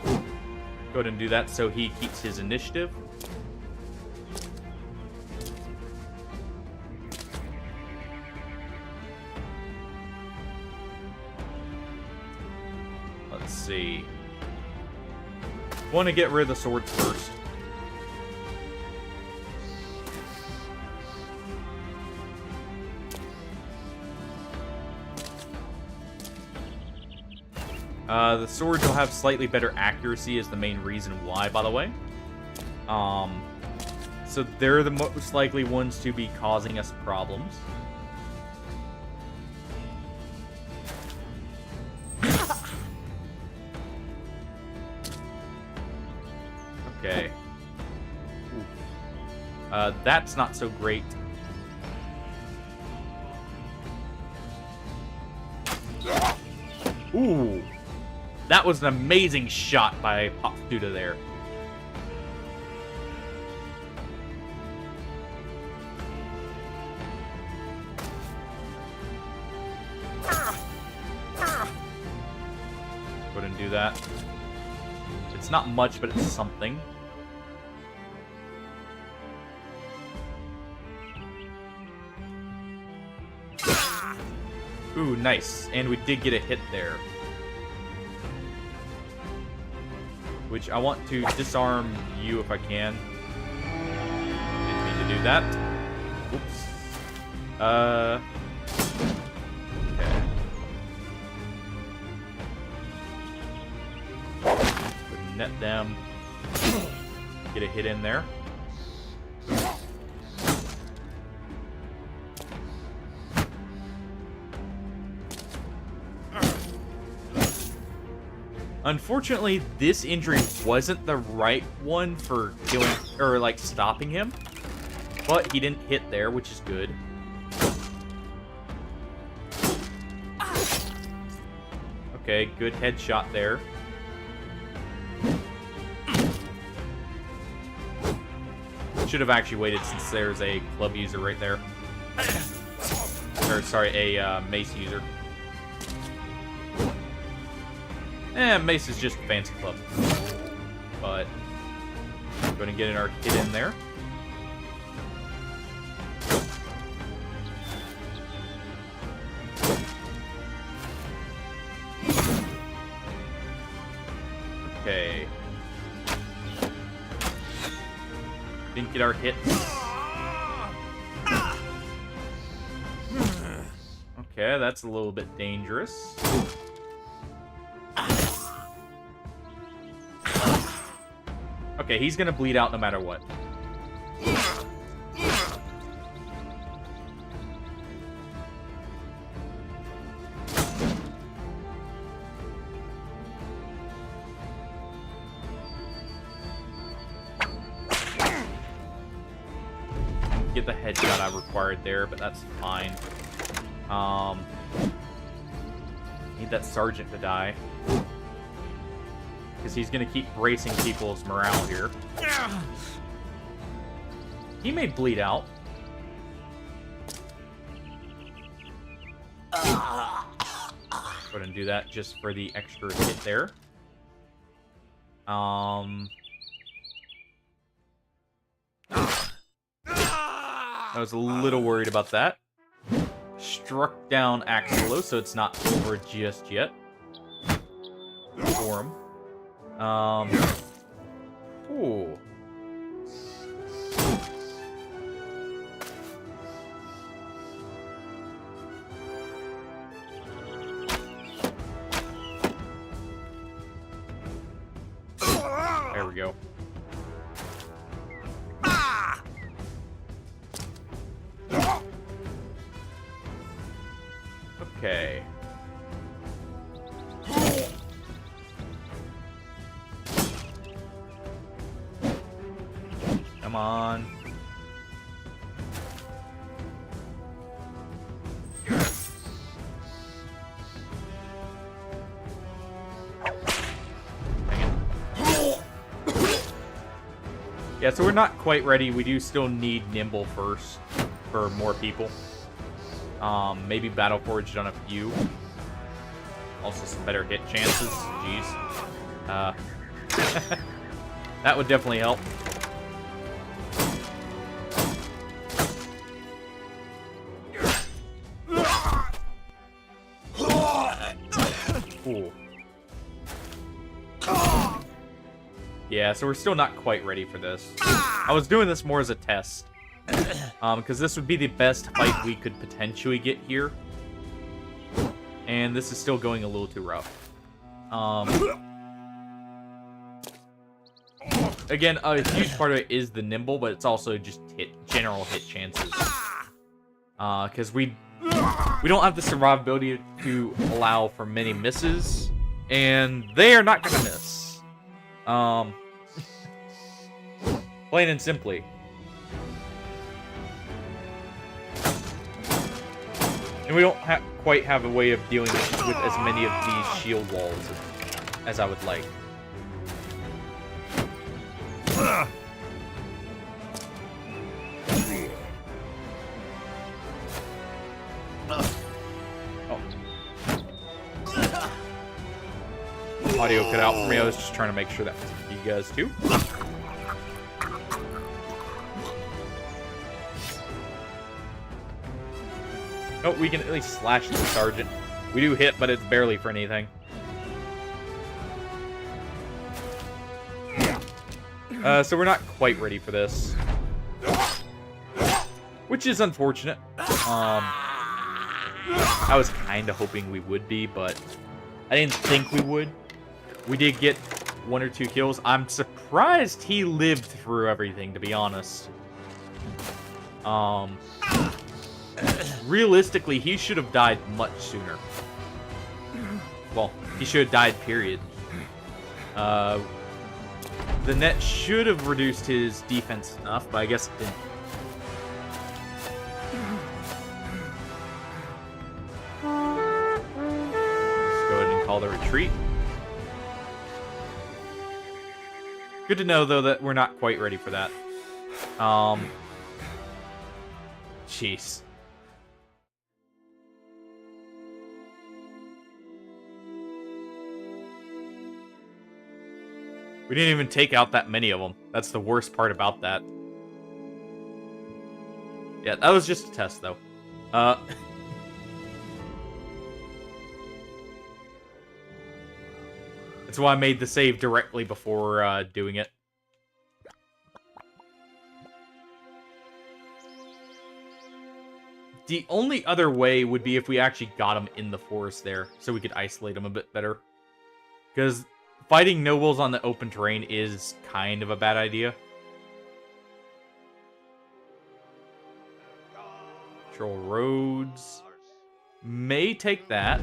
Go ahead and do that so he keeps his initiative. Let's see. Want to get rid of the swords first. The swords will have slightly better accuracy is the main reason why, by the way. So they're the most likely ones to be causing us problems. Okay. That's not so great. Ooh. That was an amazing shot by Popstuda there. Go ahead and do that. It's not much, but it's something. Ooh, nice. And we did get a hit there. Which I want to disarm you if I can. Didn't mean to do that. Oops. Okay. Net them. Get a hit in there. Unfortunately, this injury wasn't the right one for killing or like stopping him, but he didn't hit there, which is good. Okay, good headshot there. Should have actually waited since there's a club user right there. Or sorry, a mace user. Mace is just a fancy club. But I'm going to get our kid in there. Okay. Didn't get our hits. Okay, that's a little bit dangerous. Okay, he's gonna bleed out no matter what. Get the headshot I required there, but that's fine. Need that sergeant to die. Because he's going to keep bracing people's morale here. He may bleed out. Go ahead and do that just for the extra hit there. I was a little worried about that. Struck down Axelo, so it's not over just yet. For him. Ooh. There we go. Okay. Come on. Yeah, so we're not quite ready. We do still need Nimble first for more people. Maybe Battle Forged on a few. Also some better hit chances. Jeez. That would definitely help. Cool. Yeah, so we're still not quite ready for this. I was doing this more as a test. Because this would be the best fight we could potentially get here. And this is still going a little too rough. Again, a huge part of it is the nimble, but it's also just general hit chances. Because we don't have the survivability to allow for many misses, and they are not going to miss. Plain and simply. And we don't quite have a way of dealing with as many of these shield walls as I would like. Audio cut out for me. I was just trying to make sure that was you guys too. Oh, we can at least slash the sergeant. We do hit, but it's barely for anything. So we're not quite ready for this. Which is unfortunate. I was kind of hoping we would be, but I didn't think we would. We did get 1 or 2 kills. I'm surprised he lived through everything, to be honest. Realistically, he should have died much sooner. Well, he should have died, period. The net should have reduced his defense enough, but I guess it didn't. Let's go ahead and call the retreat. Good to know, though, that we're not quite ready for that. Jeez. We didn't even take out that many of them. That's the worst part about that. Yeah, that was just a test, though. That's why I made the save directly before doing it. The only other way would be if we actually got him in the forest there, so we could isolate him a bit better. Because fighting nobles on the open terrain is kind of a bad idea. Control roads. May take that.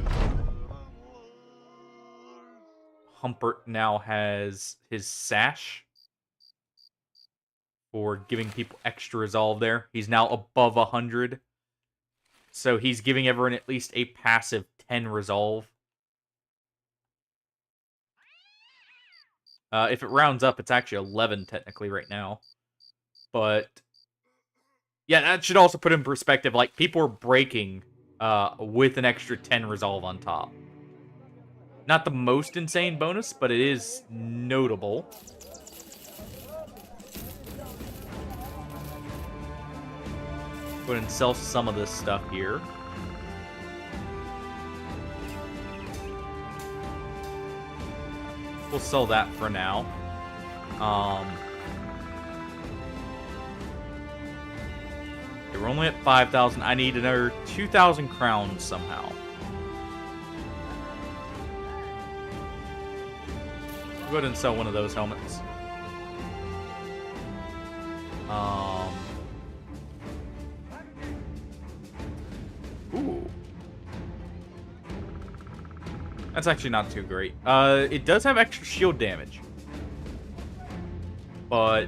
Humpert now has his sash for giving people extra resolve there. He's now above 100. So he's giving everyone at least a passive 10 resolve. If it rounds up, it's actually 11 technically right now. But yeah, that should also put in perspective, like, people are breaking with an extra 10 resolve on top. Not the most insane bonus, but it is notable. Go ahead and sell some of this stuff here. We'll sell that for now. Okay, we're only at 5,000. I need another 2,000 crowns somehow. Go ahead and sell one of those helmets. Ooh. That's actually not too great. It does have extra shield damage. But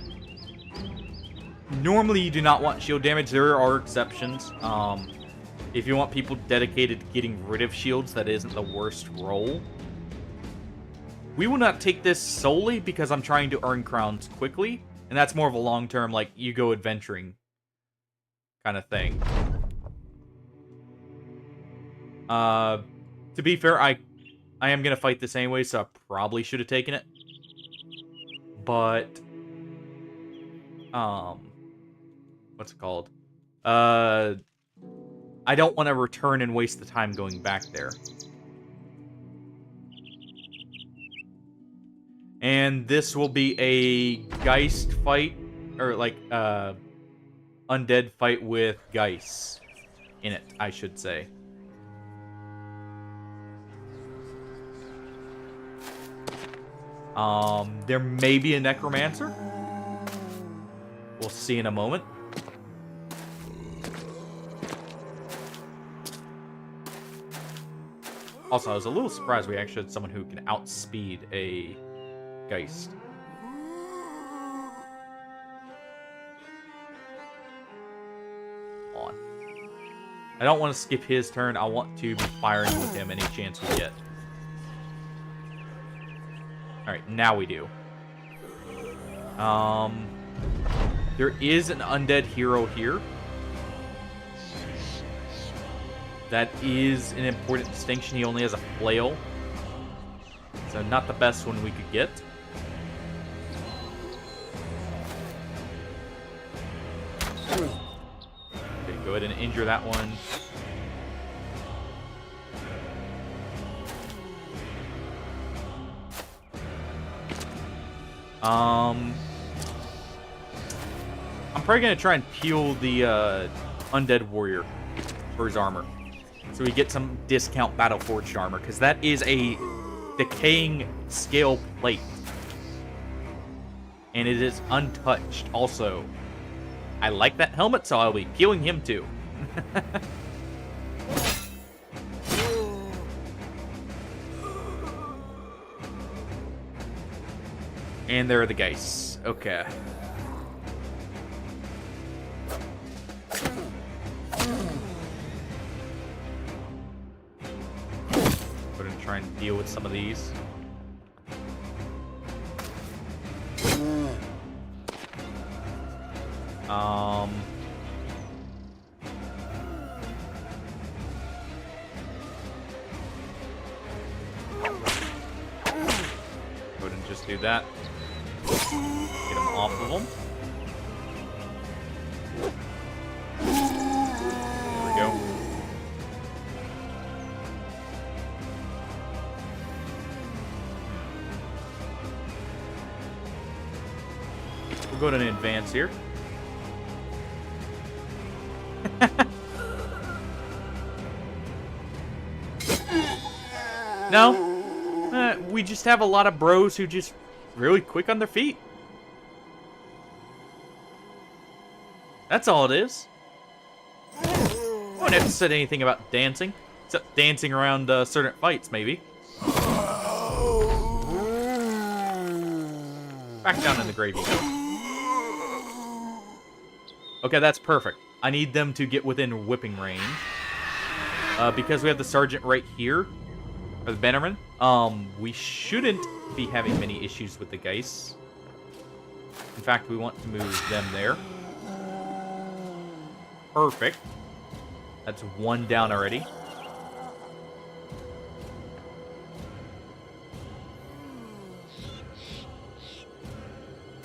normally you do not want shield damage. There are exceptions. If you want people dedicated to getting rid of shields, that isn't the worst roll. We will not take this solely because I'm trying to earn crowns quickly, and that's more of a long-term, like, you go adventuring kind of thing. To be fair, I am going to fight this anyway, so I probably should have taken it. But, what's it called? I don't want to return and waste the time going back there. And this will be a Geist fight, or like undead fight with Geist in it, I should say. There may be a Necromancer. We'll see in a moment. Also, I was a little surprised we actually had someone who can outspeed a Geist. On. I don't want to skip his turn. I want to be firing with him any chance we get. Alright, now we do. There is an undead hero here. That is an important distinction. He only has a flail. So not the best one we could get. Okay, go ahead and injure that one. I'm probably going to try and peel the undead warrior for his armor. So we get some discount battle forged armor, because that is a decaying scale plate. And it is untouched. Also, I like that helmet, so I'll be peeling him too. And there are the Geists. Okay. Go ahead and try and deal with some of these. Go ahead and just do that. Get him off of him. There we go. We'll go to an advance here. No. We just have a lot of bros who just really quick on their feet. That's all it is. I don't have to say anything about dancing. Except dancing around certain fights, maybe. Back down in the grave you go. Okay, that's perfect. I need them to get within whipping range. Because we have the sergeant right here, or the bannerman, we shouldn't be having many issues with the Geists. In fact, we want to move them there. Perfect. That's one down already.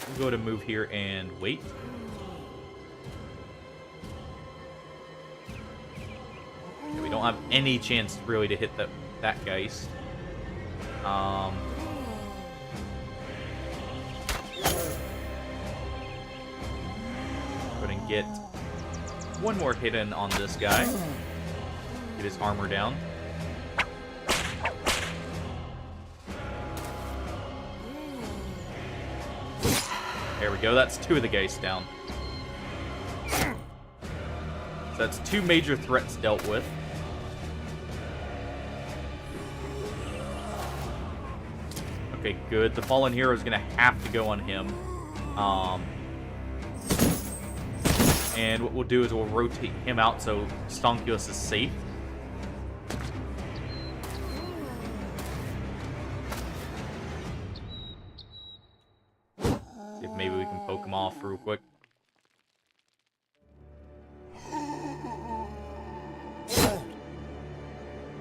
We'll go to move here and wait. Okay, we don't have any chance really to hit that Geist. Go ahead and get one more hit in on this guy. Get his armor down. There we go. That's two of the Geists down. So that's two major threats dealt with. Okay, good. The fallen hero is going to have to go on him. And what we'll do is we'll rotate him out so Stonkulus is safe. See if maybe we can poke him off real quick.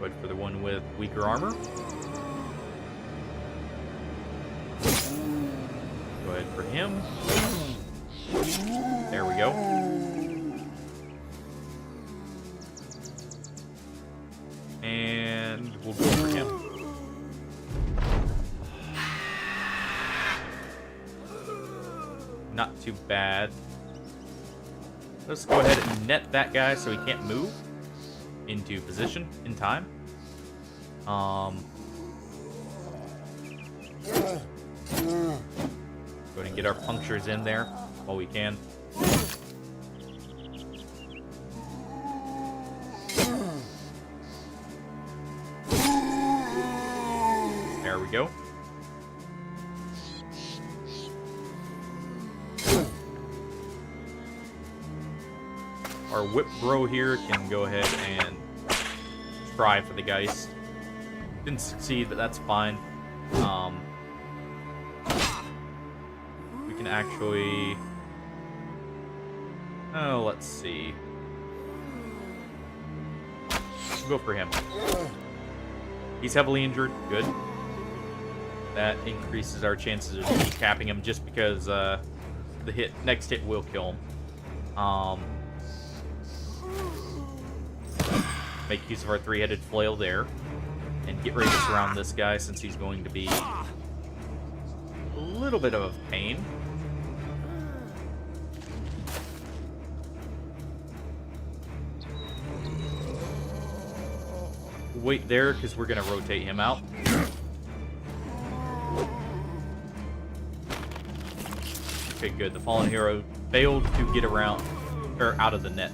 Wait for the one with weaker armor. Go ahead for him. There we go. And we'll go for him. Not too bad. Let's go ahead and net that guy so he can't move into position in time. Go ahead and get our punctures in there while we can. There we go. Our whip bro here can go ahead and try for the Geist. Didn't succeed, but that's fine. We can actually... Oh, let's see. We'll go for him. He's heavily injured. Good. That increases our chances of decapping him just because the next hit will kill him. Make use of our three-headed flail there. And get ready to surround this guy since he's going to be a little bit of a pain. Wait there because we're going to rotate him out. Okay, good. The fallen hero failed to get around or out of the net.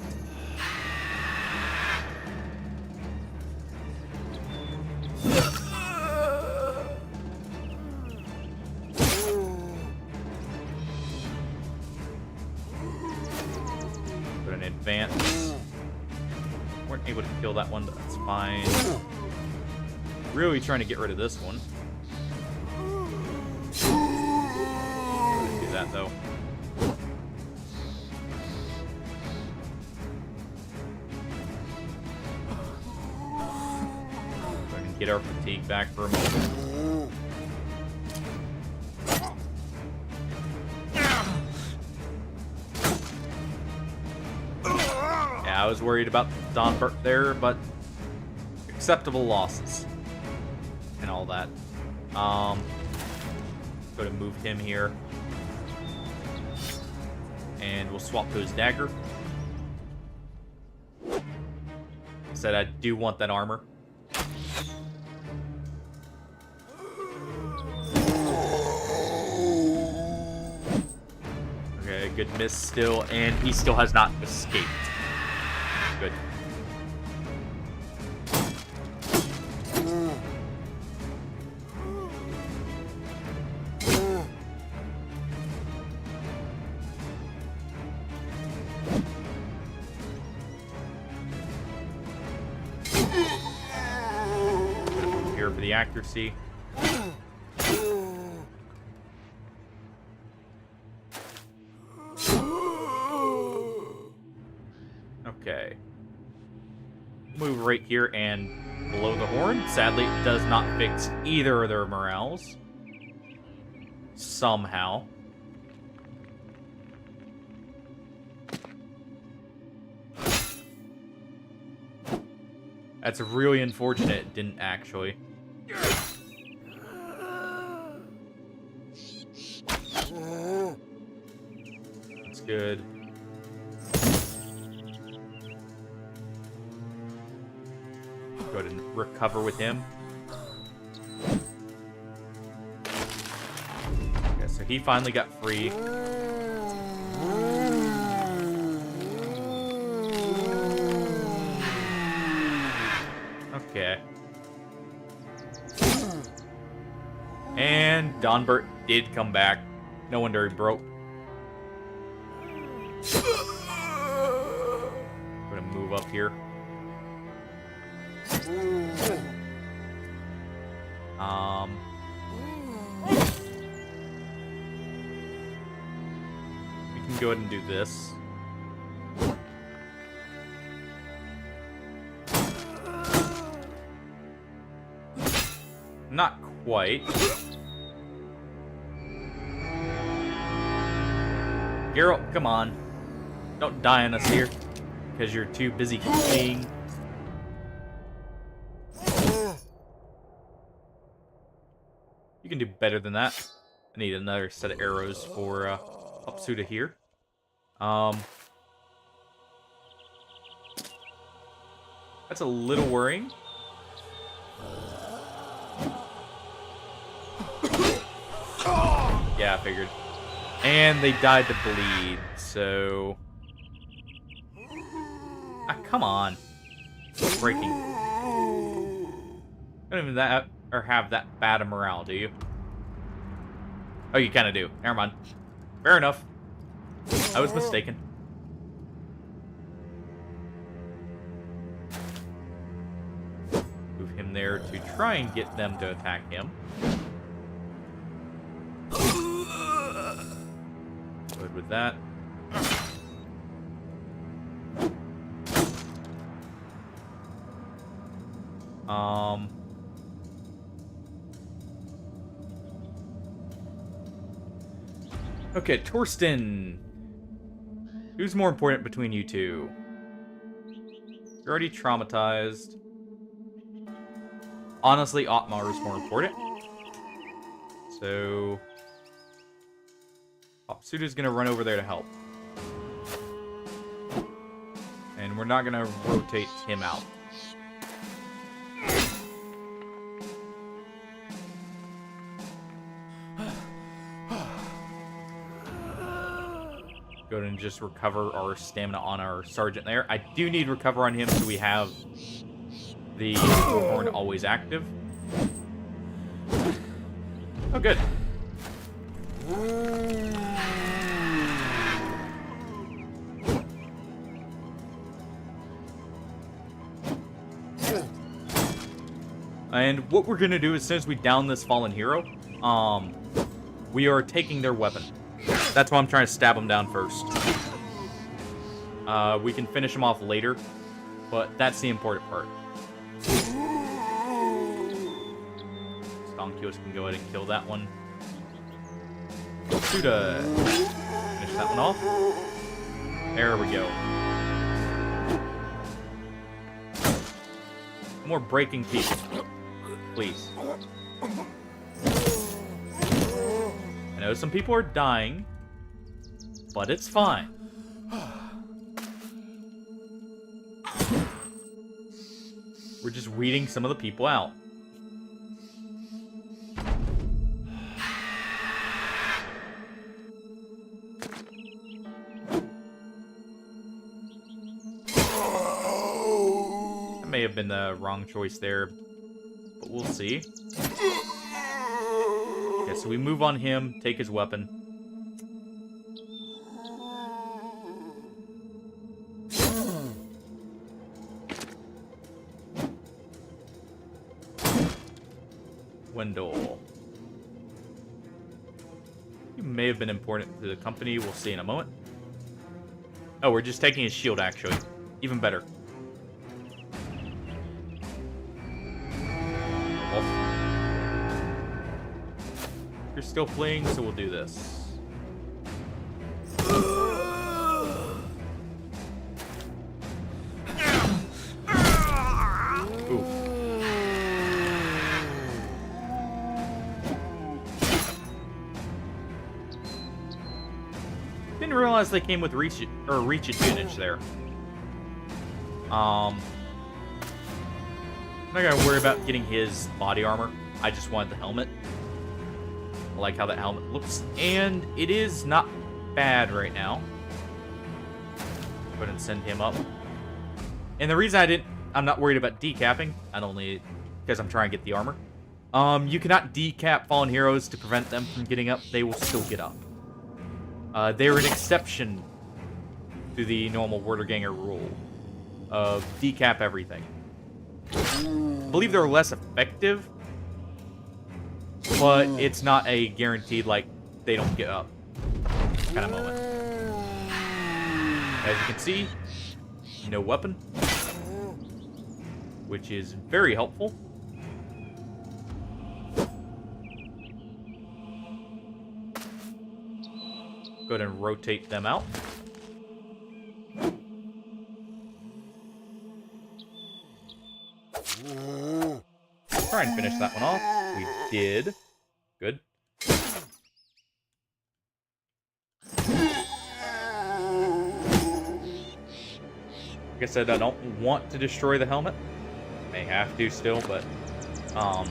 Put an advance. Weren't able to kill that one, but that's fine. Really trying to get rid of this one. Do that though. Go ahead and get our fatigue back for a moment. Yeah, I was worried about Donbert there, but acceptable losses and all that. Go to move him here, and we'll swap to his dagger. Said I do want that armor. Okay, good miss still, and he still has not escaped. Good. Here for the accuracy. Okay. Move right here and blow the horn. Sadly, it does not fix either of their morales. Somehow. That's really unfortunate it didn't actually. That's good. Go ahead and recover with him. Okay, so he finally got free. Okay. And Donbert did come back. No wonder he broke. I'm gonna move up here. We can go ahead and do this. Not quite. Geralt, come on. Don't die on us here because you're too busy fleeing. You can do better than that. I need another set of arrows for Suda here. That's a little worrying. Yeah, I figured. And they died to bleed, so... Ah, come on. Breaking. Don't even that or have that bad a morale, do you? Oh, you kind of do. Never mind. Fair enough. I was mistaken. Move him there to try and get them to attack him. Good with that. Okay, Torsten. Who's more important between you two? You're already traumatized. Honestly, Otmar is more important. So... Opsuda's gonna run over there to help. And we're not gonna rotate him out. Go ahead and just recover our stamina on our sergeant there. I do need recover on him so we have the horn always active. Oh, good. And what we're gonna do as soon as we down this fallen hero, we are taking their weapon. That's why I'm trying to stab him down first. We can finish him off later, but that's the important part. Stonkios can go ahead and kill that one. Suda. Finish that one off. There we go. More breaking people. Please. I know some people are dying, but it's fine. We're just weeding some of the people out. That may have been the wrong choice there, but we'll see. Okay, so we move on him, take his weapon. Wendell. He may have been important to the company. We'll see in a moment. Oh, we're just taking his shield, actually. Even better. You're still fleeing, so we'll do this. Ooh. Didn't realize they came with reach advantage there. I'm not gonna worry about getting his body armor. I just wanted the helmet. I like how that helmet looks, and it is not bad right now. Go ahead and send him up. And the reason I'm not worried about decapping, not only because I'm trying to get the armor. You cannot decap fallen heroes to prevent them from getting up. They will still get up. They're an exception to the normal Wurderganger rule of decap everything. I believe they're less effective, but it's not a guaranteed, like, they don't get up kind of moment. As you can see, no weapon, which is very helpful. Go ahead and rotate them out. Try and finish that one off. We did. Good. Like I said, I don't want to destroy the helmet. May have to still, but I'm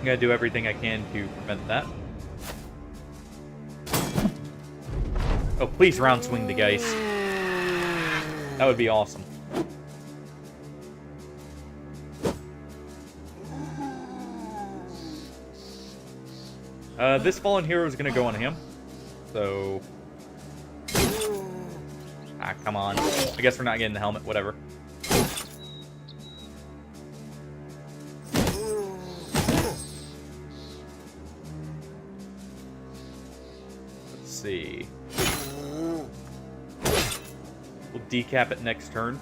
gonna do everything I can to prevent that. Oh, please round swing the Geist. That would be awesome. This fallen hero is gonna go on him. So... Ah, come on. I guess we're not getting the helmet, whatever. Let's see. We'll decap it next turn.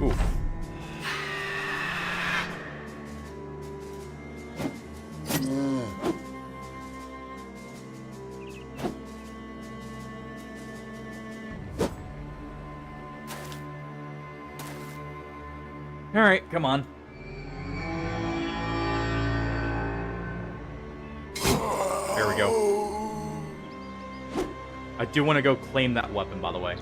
Oof. Alright, come on. There we go. I do want to go claim that weapon, by the way.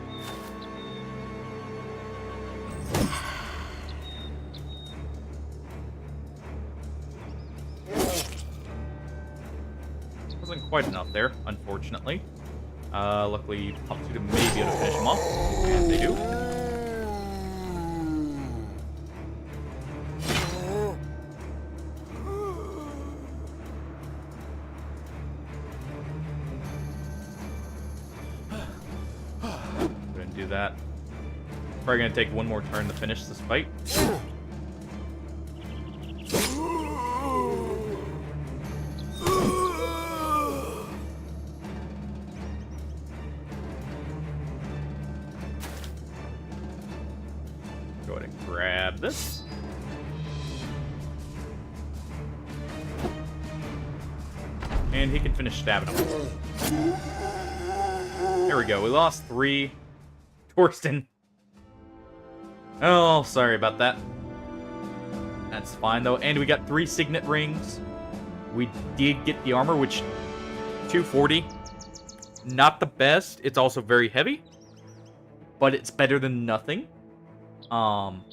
Wasn't quite enough there, unfortunately. Luckily, Pop 2 may be able to finish them off. And they do. Do that. Probably gonna take one more turn to finish this fight. Go ahead and grab this. And he can finish stabbing him. There we go. We lost 3. Torsten. Oh, sorry about that. That's fine, though. And we got 3 signet rings. We did get the armor, which... 240. Not the best. It's also very heavy. But it's better than nothing. And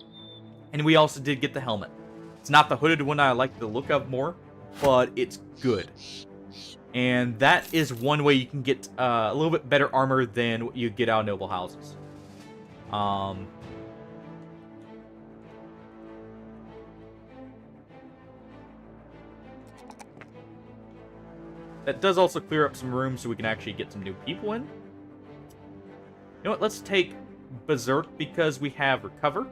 we also did get the helmet. It's not the hooded one I like the look of more. But it's good. And that is one way you can get a little bit better armor than what you get out of noble houses. That does also clear up some room so we can actually get some new people in. You know what? Let's take Berserk because we have Recover.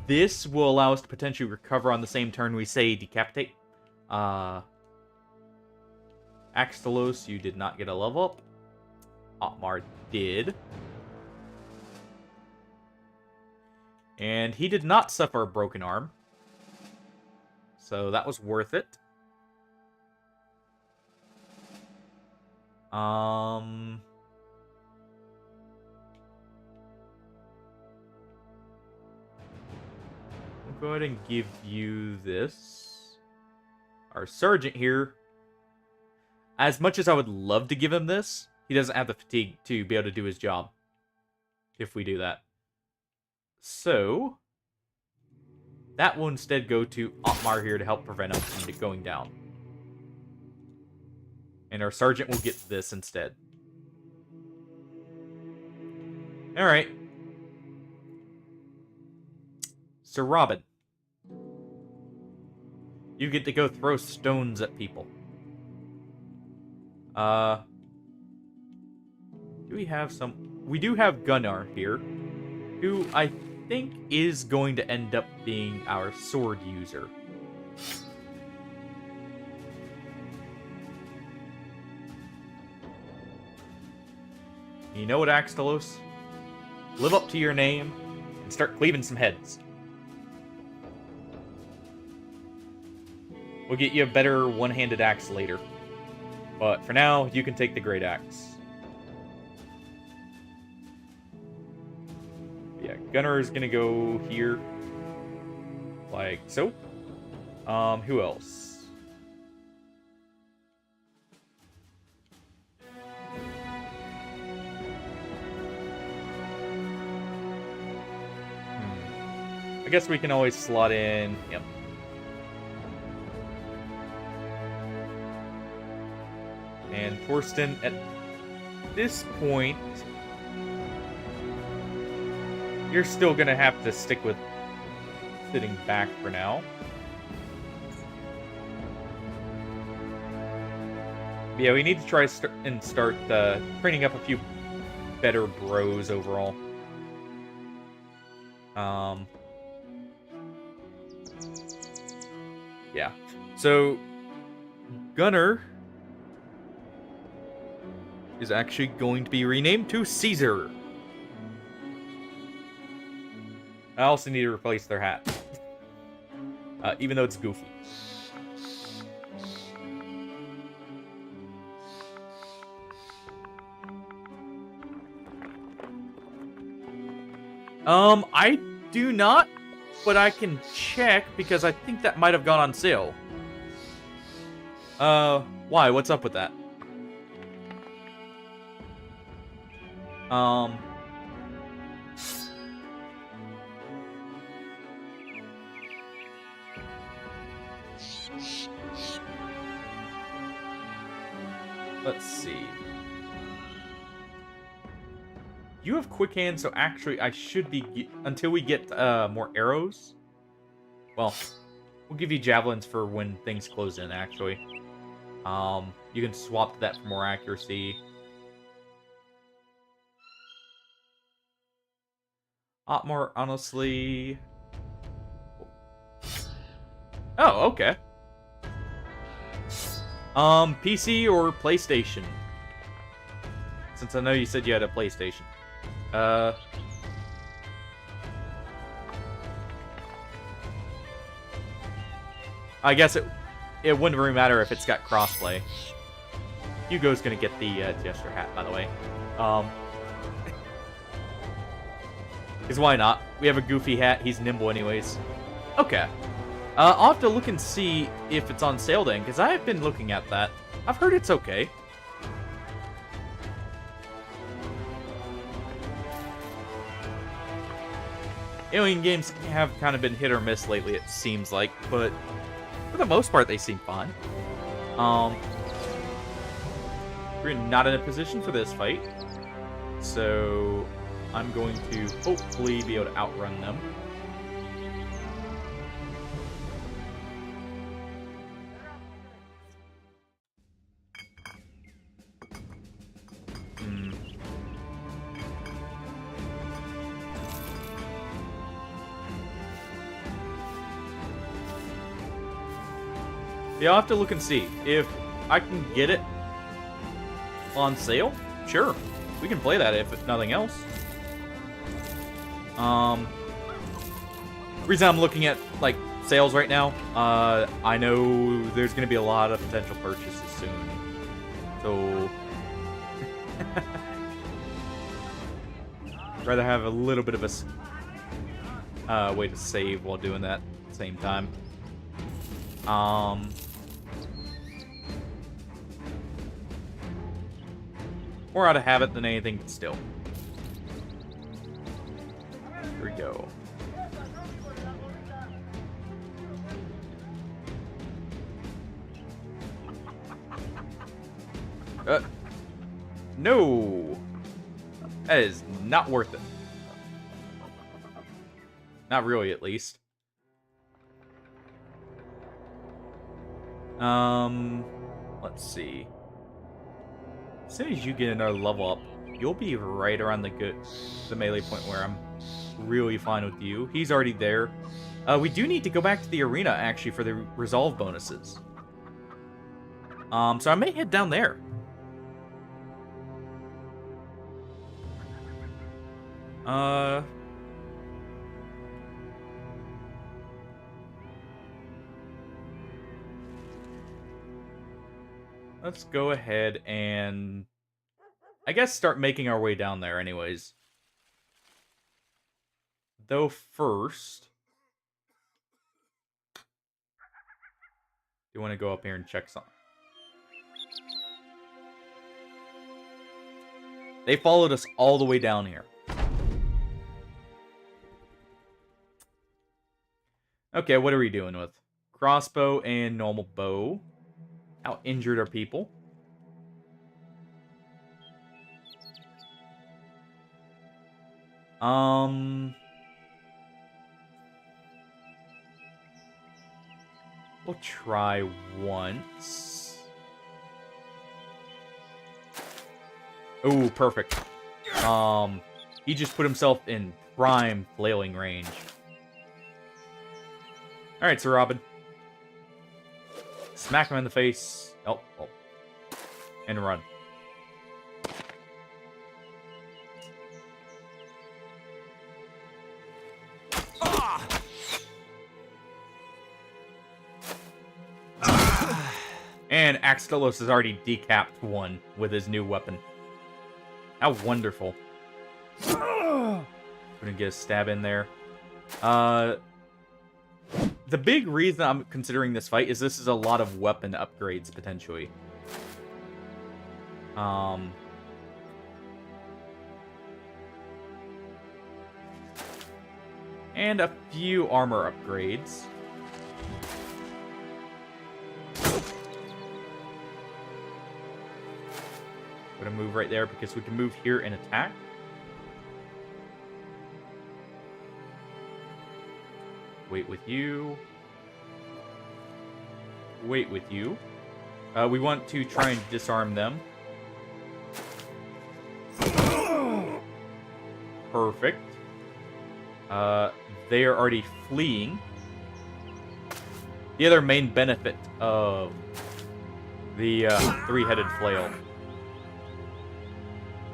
This will allow us to potentially recover on the same turn we say Decapitate. Axtalos, you did not get a level up. Otmar did. And he did not suffer a broken arm. So that was worth it. We'll go ahead and give you this. Our sergeant here. As much as I would love to give him this, he doesn't have the fatigue to be able to do his job. If we do that. So, that will instead go to Otmar here to help prevent him from going down. And our sergeant will get this instead. Alright. Sir Robin. You get to go throw stones at people. Do we have some... We do have Gunnar here, who I think is going to end up being our sword user. You know what, Axtalos? Live up to your name and start cleaving some heads. We'll get you a better one-handed axe later. But for now, you can take the great axe. Yeah, Gunnar is gonna go here. Like so. Who else? guess we can always slot in... Yep. And Torsten, at this point, you're still going to have to stick with sitting back for now. But yeah, we need to try start training up a few better bros overall. Yeah. So, Gunner is actually going to be renamed to Caesar. I also need to replace their hat. Even though it's goofy. I do not, but I can check because I think that might have gone on sale. Why? What's up with that? Let's see. You have quick hands, so actually I should be... Until we get more arrows. Well, we'll give you javelins for when things close in, actually. You can swap that for more accuracy. More honestly... Oh, okay. PC or PlayStation? Since I know you said you had a PlayStation. I guess it wouldn't really matter if it's got crossplay. Hugo's gonna get the gesture hat, by the way. Because why not? We have a goofy hat. He's nimble anyways. Okay. I'll have to look and see if it's on sale then, because I have been looking at that. I've heard it's okay. Alien games have kind of been hit or miss lately, it seems like, but for the most part, they seem fine. We're not in a position for this fight, so I'm going to hopefully be able to outrun them. Yeah, I'll have to look and see. If I can get it on sale, sure. We can play that if nothing else. Reason I'm looking at, like, sales right now, I know there's going to be a lot of potential purchases soon. So... rather have a little bit of a way to save while doing that at the same time. More out of habit than anything, but still. Here we go. No! That is not worth it. Not really, at least. Let's see. As soon as you get another level up, you'll be right around the melee point where I'm really fine with you. He's already there. We do need to go back to the arena, actually, for the resolve bonuses. So I may head down there. Let's go ahead and, I guess, start making our way down there anyways. Though first, you want to go up here and check something. They followed us all the way down here. Okay, what are we doing with? Crossbow and normal bow. How injured are people? We'll try once. Oh, perfect. He just put himself in prime flailing range. Alright, Sir Robin. Smack him in the face. Oh. And run. And Axtelos has already decapped one with his new weapon. How wonderful. Gonna get a stab in there. The big reason I'm considering this fight is this is a lot of weapon upgrades, potentially. And a few armor upgrades. Gonna move right there because we can move here and attack. Wait with you. Wait with you. We want to try and disarm them. Perfect. They are already fleeing. The other main benefit of the three-headed flail.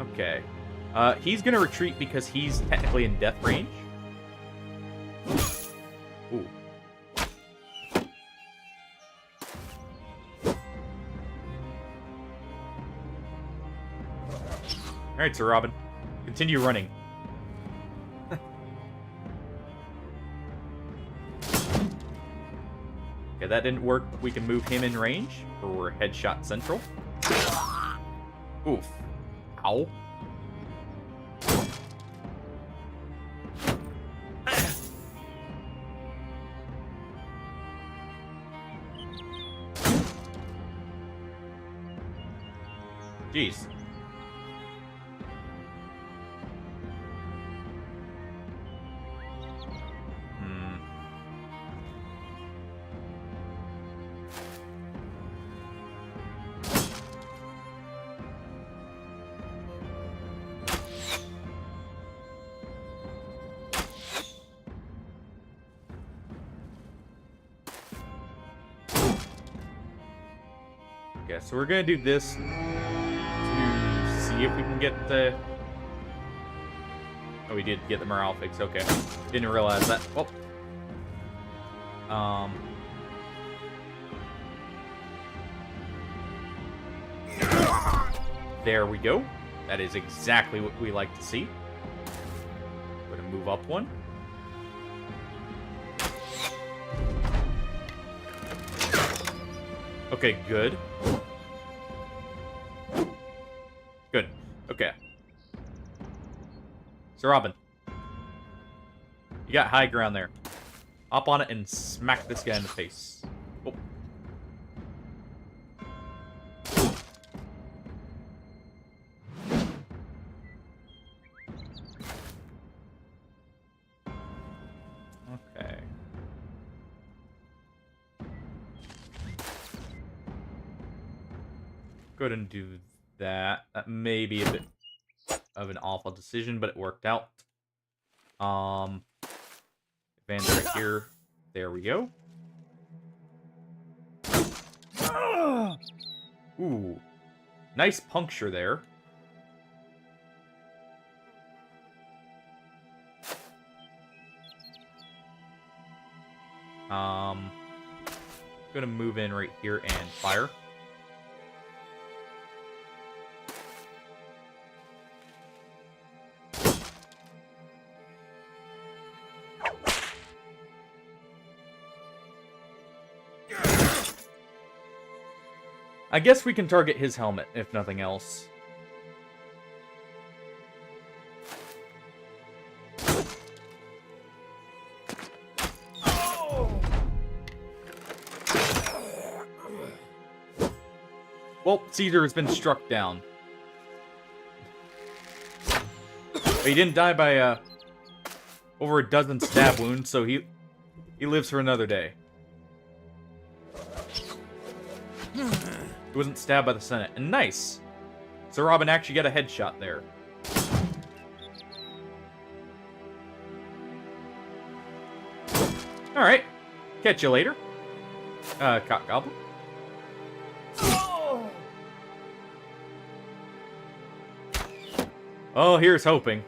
Okay. He's gonna retreat because he's technically in death range. Ooh. Alright, Sir Robin. Continue running. Okay, that didn't work. We can move him in range for headshot central. Oof. Ow. Jeez. Okay, so we're gonna do this to see if we can get the... Oh, we did get the morale fix. Okay, didn't realize that. Oh. There we go. That is exactly what we like to see. Gonna move up one. Okay, good. Good. Okay. Sir Robin. You got high ground there. Hop on it and smack this guy in the face. Oh. Okay. Go ahead and do that. That may be a bit of an awful decision, but it worked out. Advance right here. There we go. Ooh. Nice puncture there. Gonna move in right here and fire. I guess we can target his helmet, if nothing else. Well, Caesar has been struck down. But he didn't die by over a dozen stab wounds, so he lives for another day. He wasn't stabbed by the Senate. And nice! So Robin actually got a headshot there. Alright. Catch you later. Cock Goblin. Oh, here's hoping.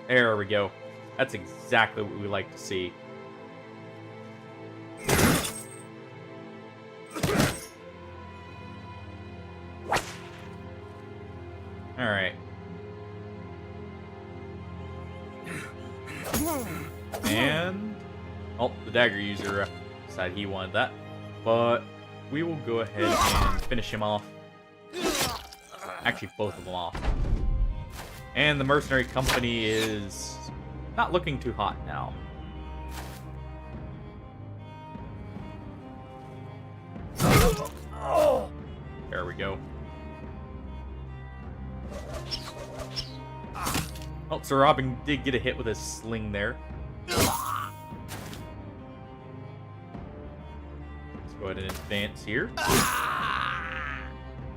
There we go. That's exactly what we like to see. Alright. And... oh, the dagger user decided he wanted that. But we will go ahead and finish him off. Actually, both of them off. And the mercenary company is not looking too hot now. There we go. Oh, so Robin did get a hit with his sling there. Let's go ahead and advance here.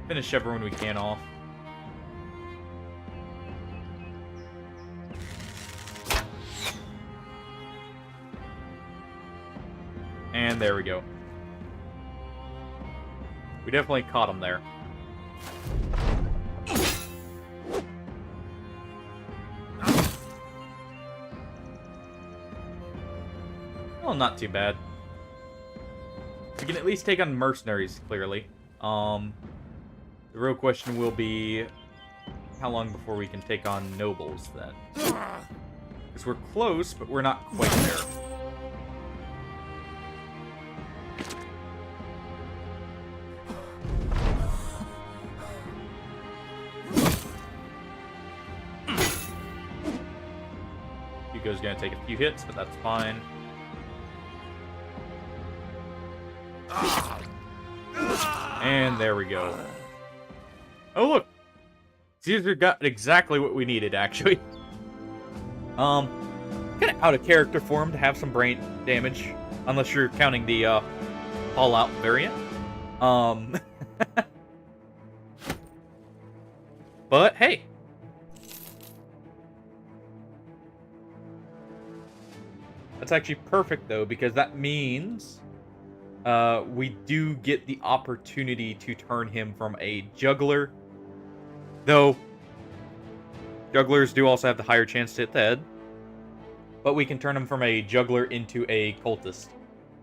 Finish everyone we can off. And there we go. We definitely caught him there. Well, not too bad. We can at least take on mercenaries, clearly. The real question will be how long before we can take on nobles, then. Because we're close, but we're not quite there. Hugo's gonna take a few hits, but that's fine. And there we go. Oh, look! Caesar got exactly what we needed, actually. Kind of out of character for him to have some brain damage. Unless you're counting the, Fallout variant. But, hey! That's actually perfect, though, because that means... we do get the opportunity to turn him from a juggler. Though, jugglers do also have the higher chance to hit the head. But we can turn him from a juggler into a cultist.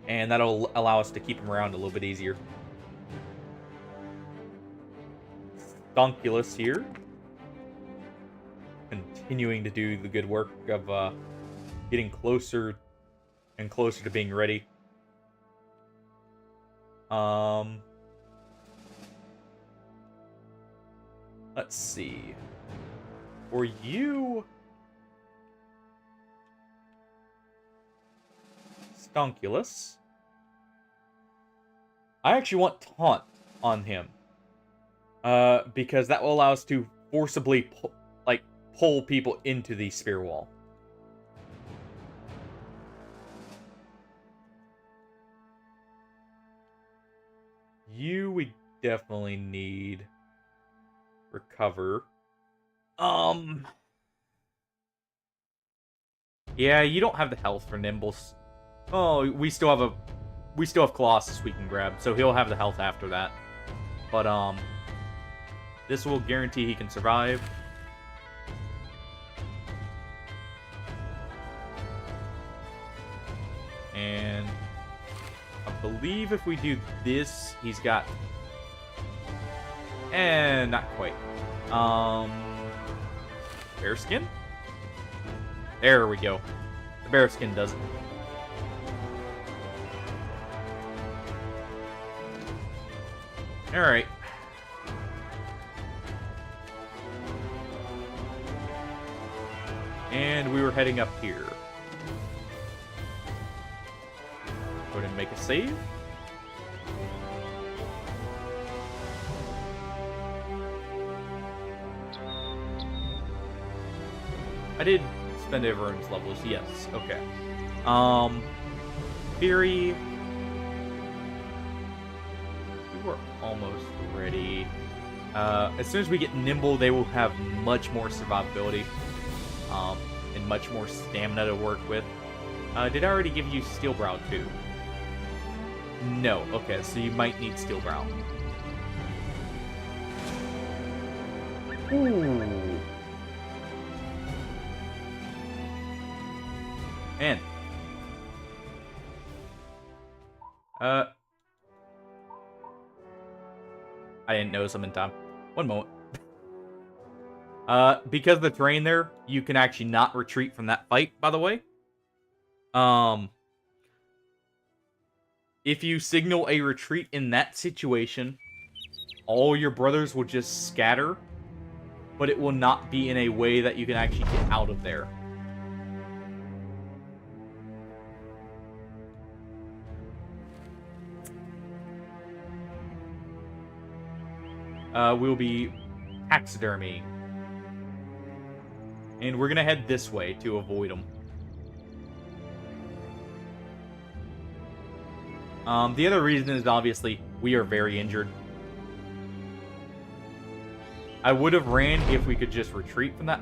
And that'll allow us to keep him around a little bit easier. Stonkulus here. Continuing to do the good work of getting closer and closer to being ready. Let's see. For you... Stonkulus. I actually want Taunt on him. Because that will allow us to forcibly, pull people into the spear wall. You, we definitely need recover. Yeah, you don't have the health for Nimbles. Oh, we still have Colossus we can grab, so he'll have the health after that. But this will guarantee he can survive. And I believe if we do this, he's got... not quite. Bearskin? There we go. The bearskin does it. Alright. And we were heading up here. Go ahead and make a save. I did spend everyone's levels, yes. Okay. Fury. We were almost ready. As soon as we get Nimble, they will have much more survivability. And much more stamina to work with. Did I already give you Steel Brow too? No. Okay, so you might need Steel Brow. Ooh. Man. I didn't notice them in time. One moment. Because of the terrain there, you can actually not retreat from that fight, by the way. If you signal a retreat in that situation, all your brothers will just scatter, but it will not be in a way that you can actually get out of there. We'll be taxidermy. And we're gonna head this way to avoid them. The other reason is obviously we are very injured. I would have ran if we could just retreat from that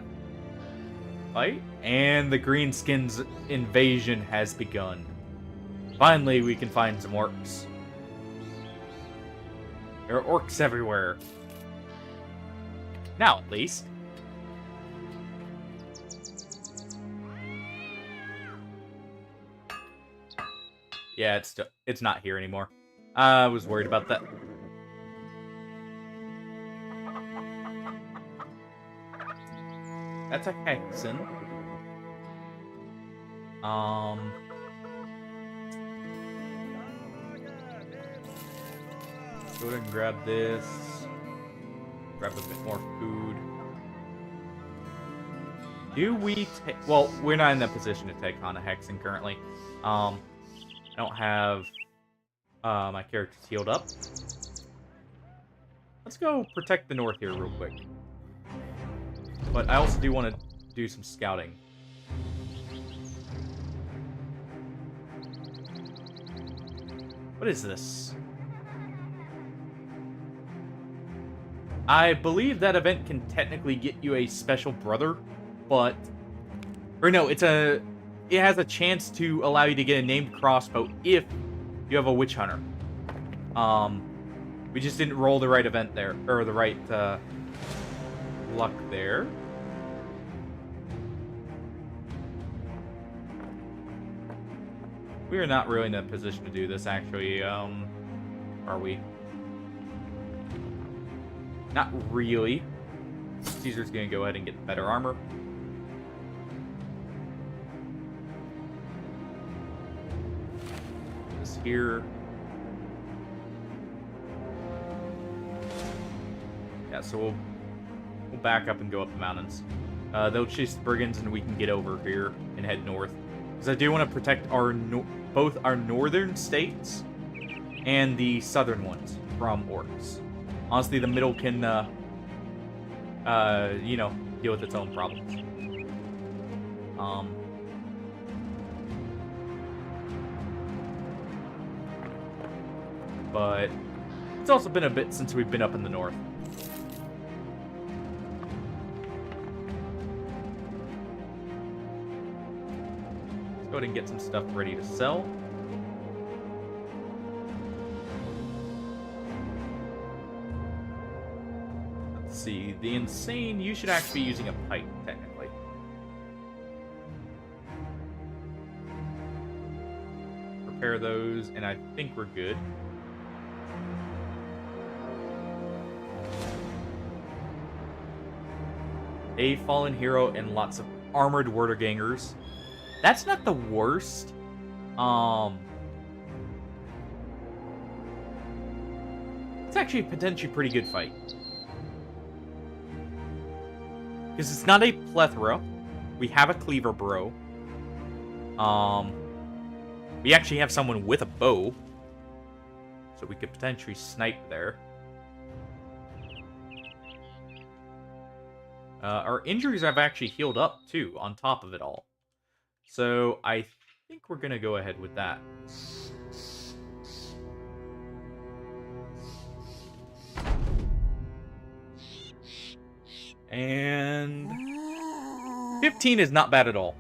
fight. And the Greenskins invasion has begun. Finally, we can find some orcs. There are orcs everywhere. Now, at least. Yeah, it's not here anymore. I was worried about that. That's a Hexen. Go ahead and grab this. Grab a bit more food. Do we take... Well, we're not in that position to take on a Hexen currently. I don't have my characters healed up. Let's go protect the north here real quick. But I also do want to do some scouting. What is this? I believe that event can technically get you a special brother, but... Or no, it has a chance to allow you to get a named crossbow if you have a witch hunter. We just didn't roll the right event there, or the right luck there. We are not really in a position to do this, actually. Are we? Not really. Caesar's gonna go ahead and get better armor. This here. Yeah, so we'll back up and go up the mountains. They'll chase the brigands, and we can get over here and head north. Because I do want to protect our both our northern states and the southern ones from orcs. Honestly, the middle can, you know, deal with its own problems. But it's also been a bit since we've been up in the north. Let's go ahead and get some stuff ready to sell. See, the insane, you should actually be using a pipe, technically. Prepare those, and I think we're good. A fallen hero and lots of armored Wurtergangers. That's not the worst. It's actually a potentially pretty good fight. Because it's not a plethora. We have a cleaver bro. We actually have someone with a bow, so we could potentially snipe there. Our injuries have actually healed up, too, on top of it all. So I think we're going to go ahead with that. And 15 is not bad at all.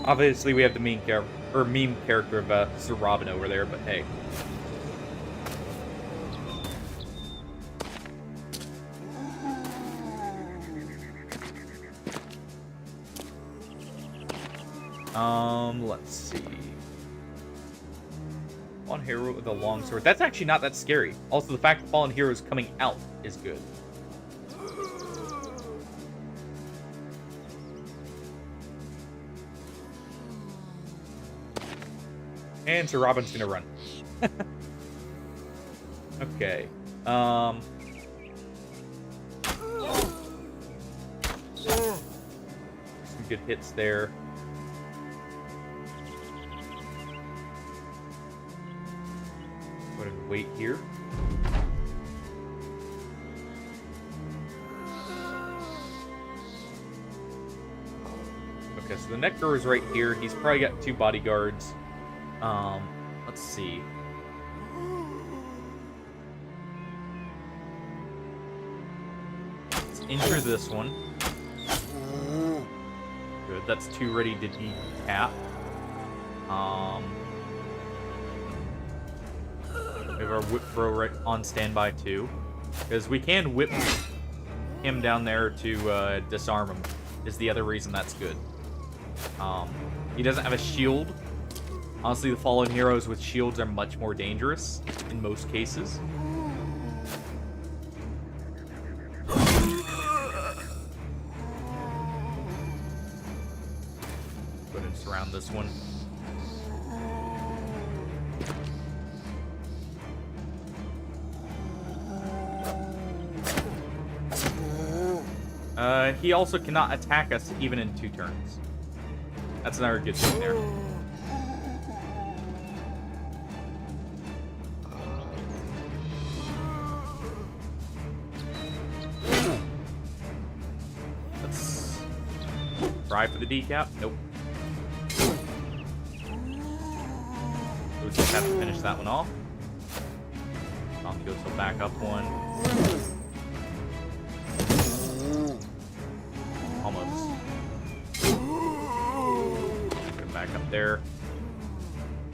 Obviously, we have the meme character of Sir Robin over there, but hey. Let's see. Fallen hero with a long sword. That's actually not that scary. Also, the fact that fallen hero is coming out is good. And Sir Robin's gonna run. Okay. Some good hits there. Go ahead and wait here. Okay, so the Nectar is right here. He's probably got 2 bodyguards. Let's see. Let's injure this one. Good, that's 2 ready to decap. We have our whip throw right on standby too. Because we can whip him down there to disarm him, is the other reason that's good. He doesn't have a shield. Honestly, the fallen heroes with shields are much more dangerous in most cases. Go ahead and surround this one. He also cannot attack us even in 2 turns. That's another good thing there. Let's try for the decap. Nope. We just have to finish that one off. Goes to back up one. Almost. Put him back up there.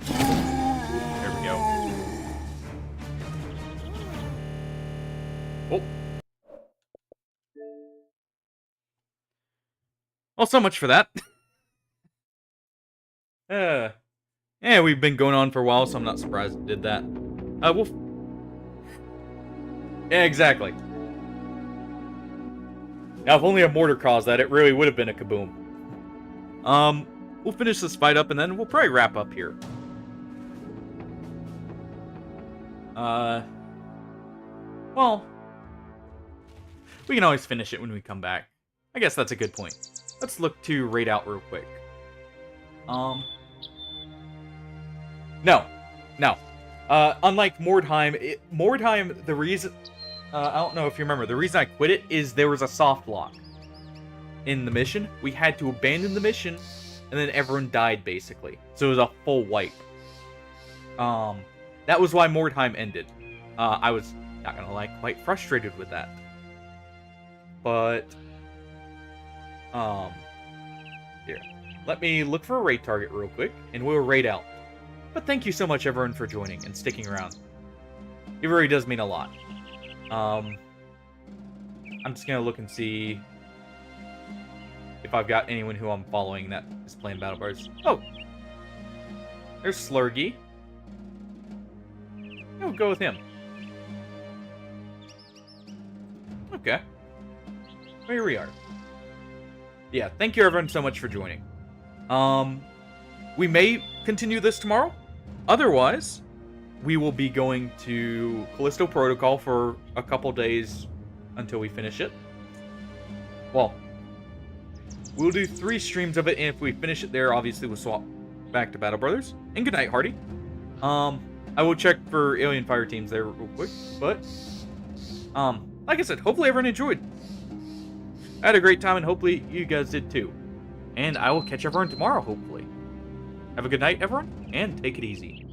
There we go. Oh. Well, so much for that. Yeah, we've been going on for a while, so I'm not surprised it did that. Yeah, exactly. Now, if only a mortar caused that, it really would have been a kaboom. We'll finish this fight up, and then we'll probably wrap up here. Well, we can always finish it when we come back. I guess that's a good point. Let's look to raid out real quick. No. Unlike Mordheim, Mordheim, the reason... I don't know if you remember, the reason I quit it is there was a soft lock in the mission. We had to abandon the mission, and then everyone died, basically. So it was a full wipe. That was why Mordheim ended. I was, not gonna lie, quite frustrated with that. But, here. Let me look for a raid target real quick, and we'll raid out. But thank you so much, everyone, for joining and sticking around. It really does mean a lot. I'm just gonna look and see if I've got anyone who I'm following that is playing Battle Bars. Oh! There's Slurgy. We'll go with him. Okay. Well, here we are. Yeah, thank you everyone so much for joining. We may continue this tomorrow. Otherwise, we will be going to Callisto Protocol for a couple days until we finish it. Well, We'll do 3 streams of it, and if we finish it there, obviously we'll swap back to Battle Brothers. And good night, Hardy. I will check for Alien Fire Teams there real quick, but, like I said, hopefully everyone enjoyed. I had a great time, and hopefully you guys did too. And I will catch everyone tomorrow, hopefully. Have a good night, everyone, and take it easy.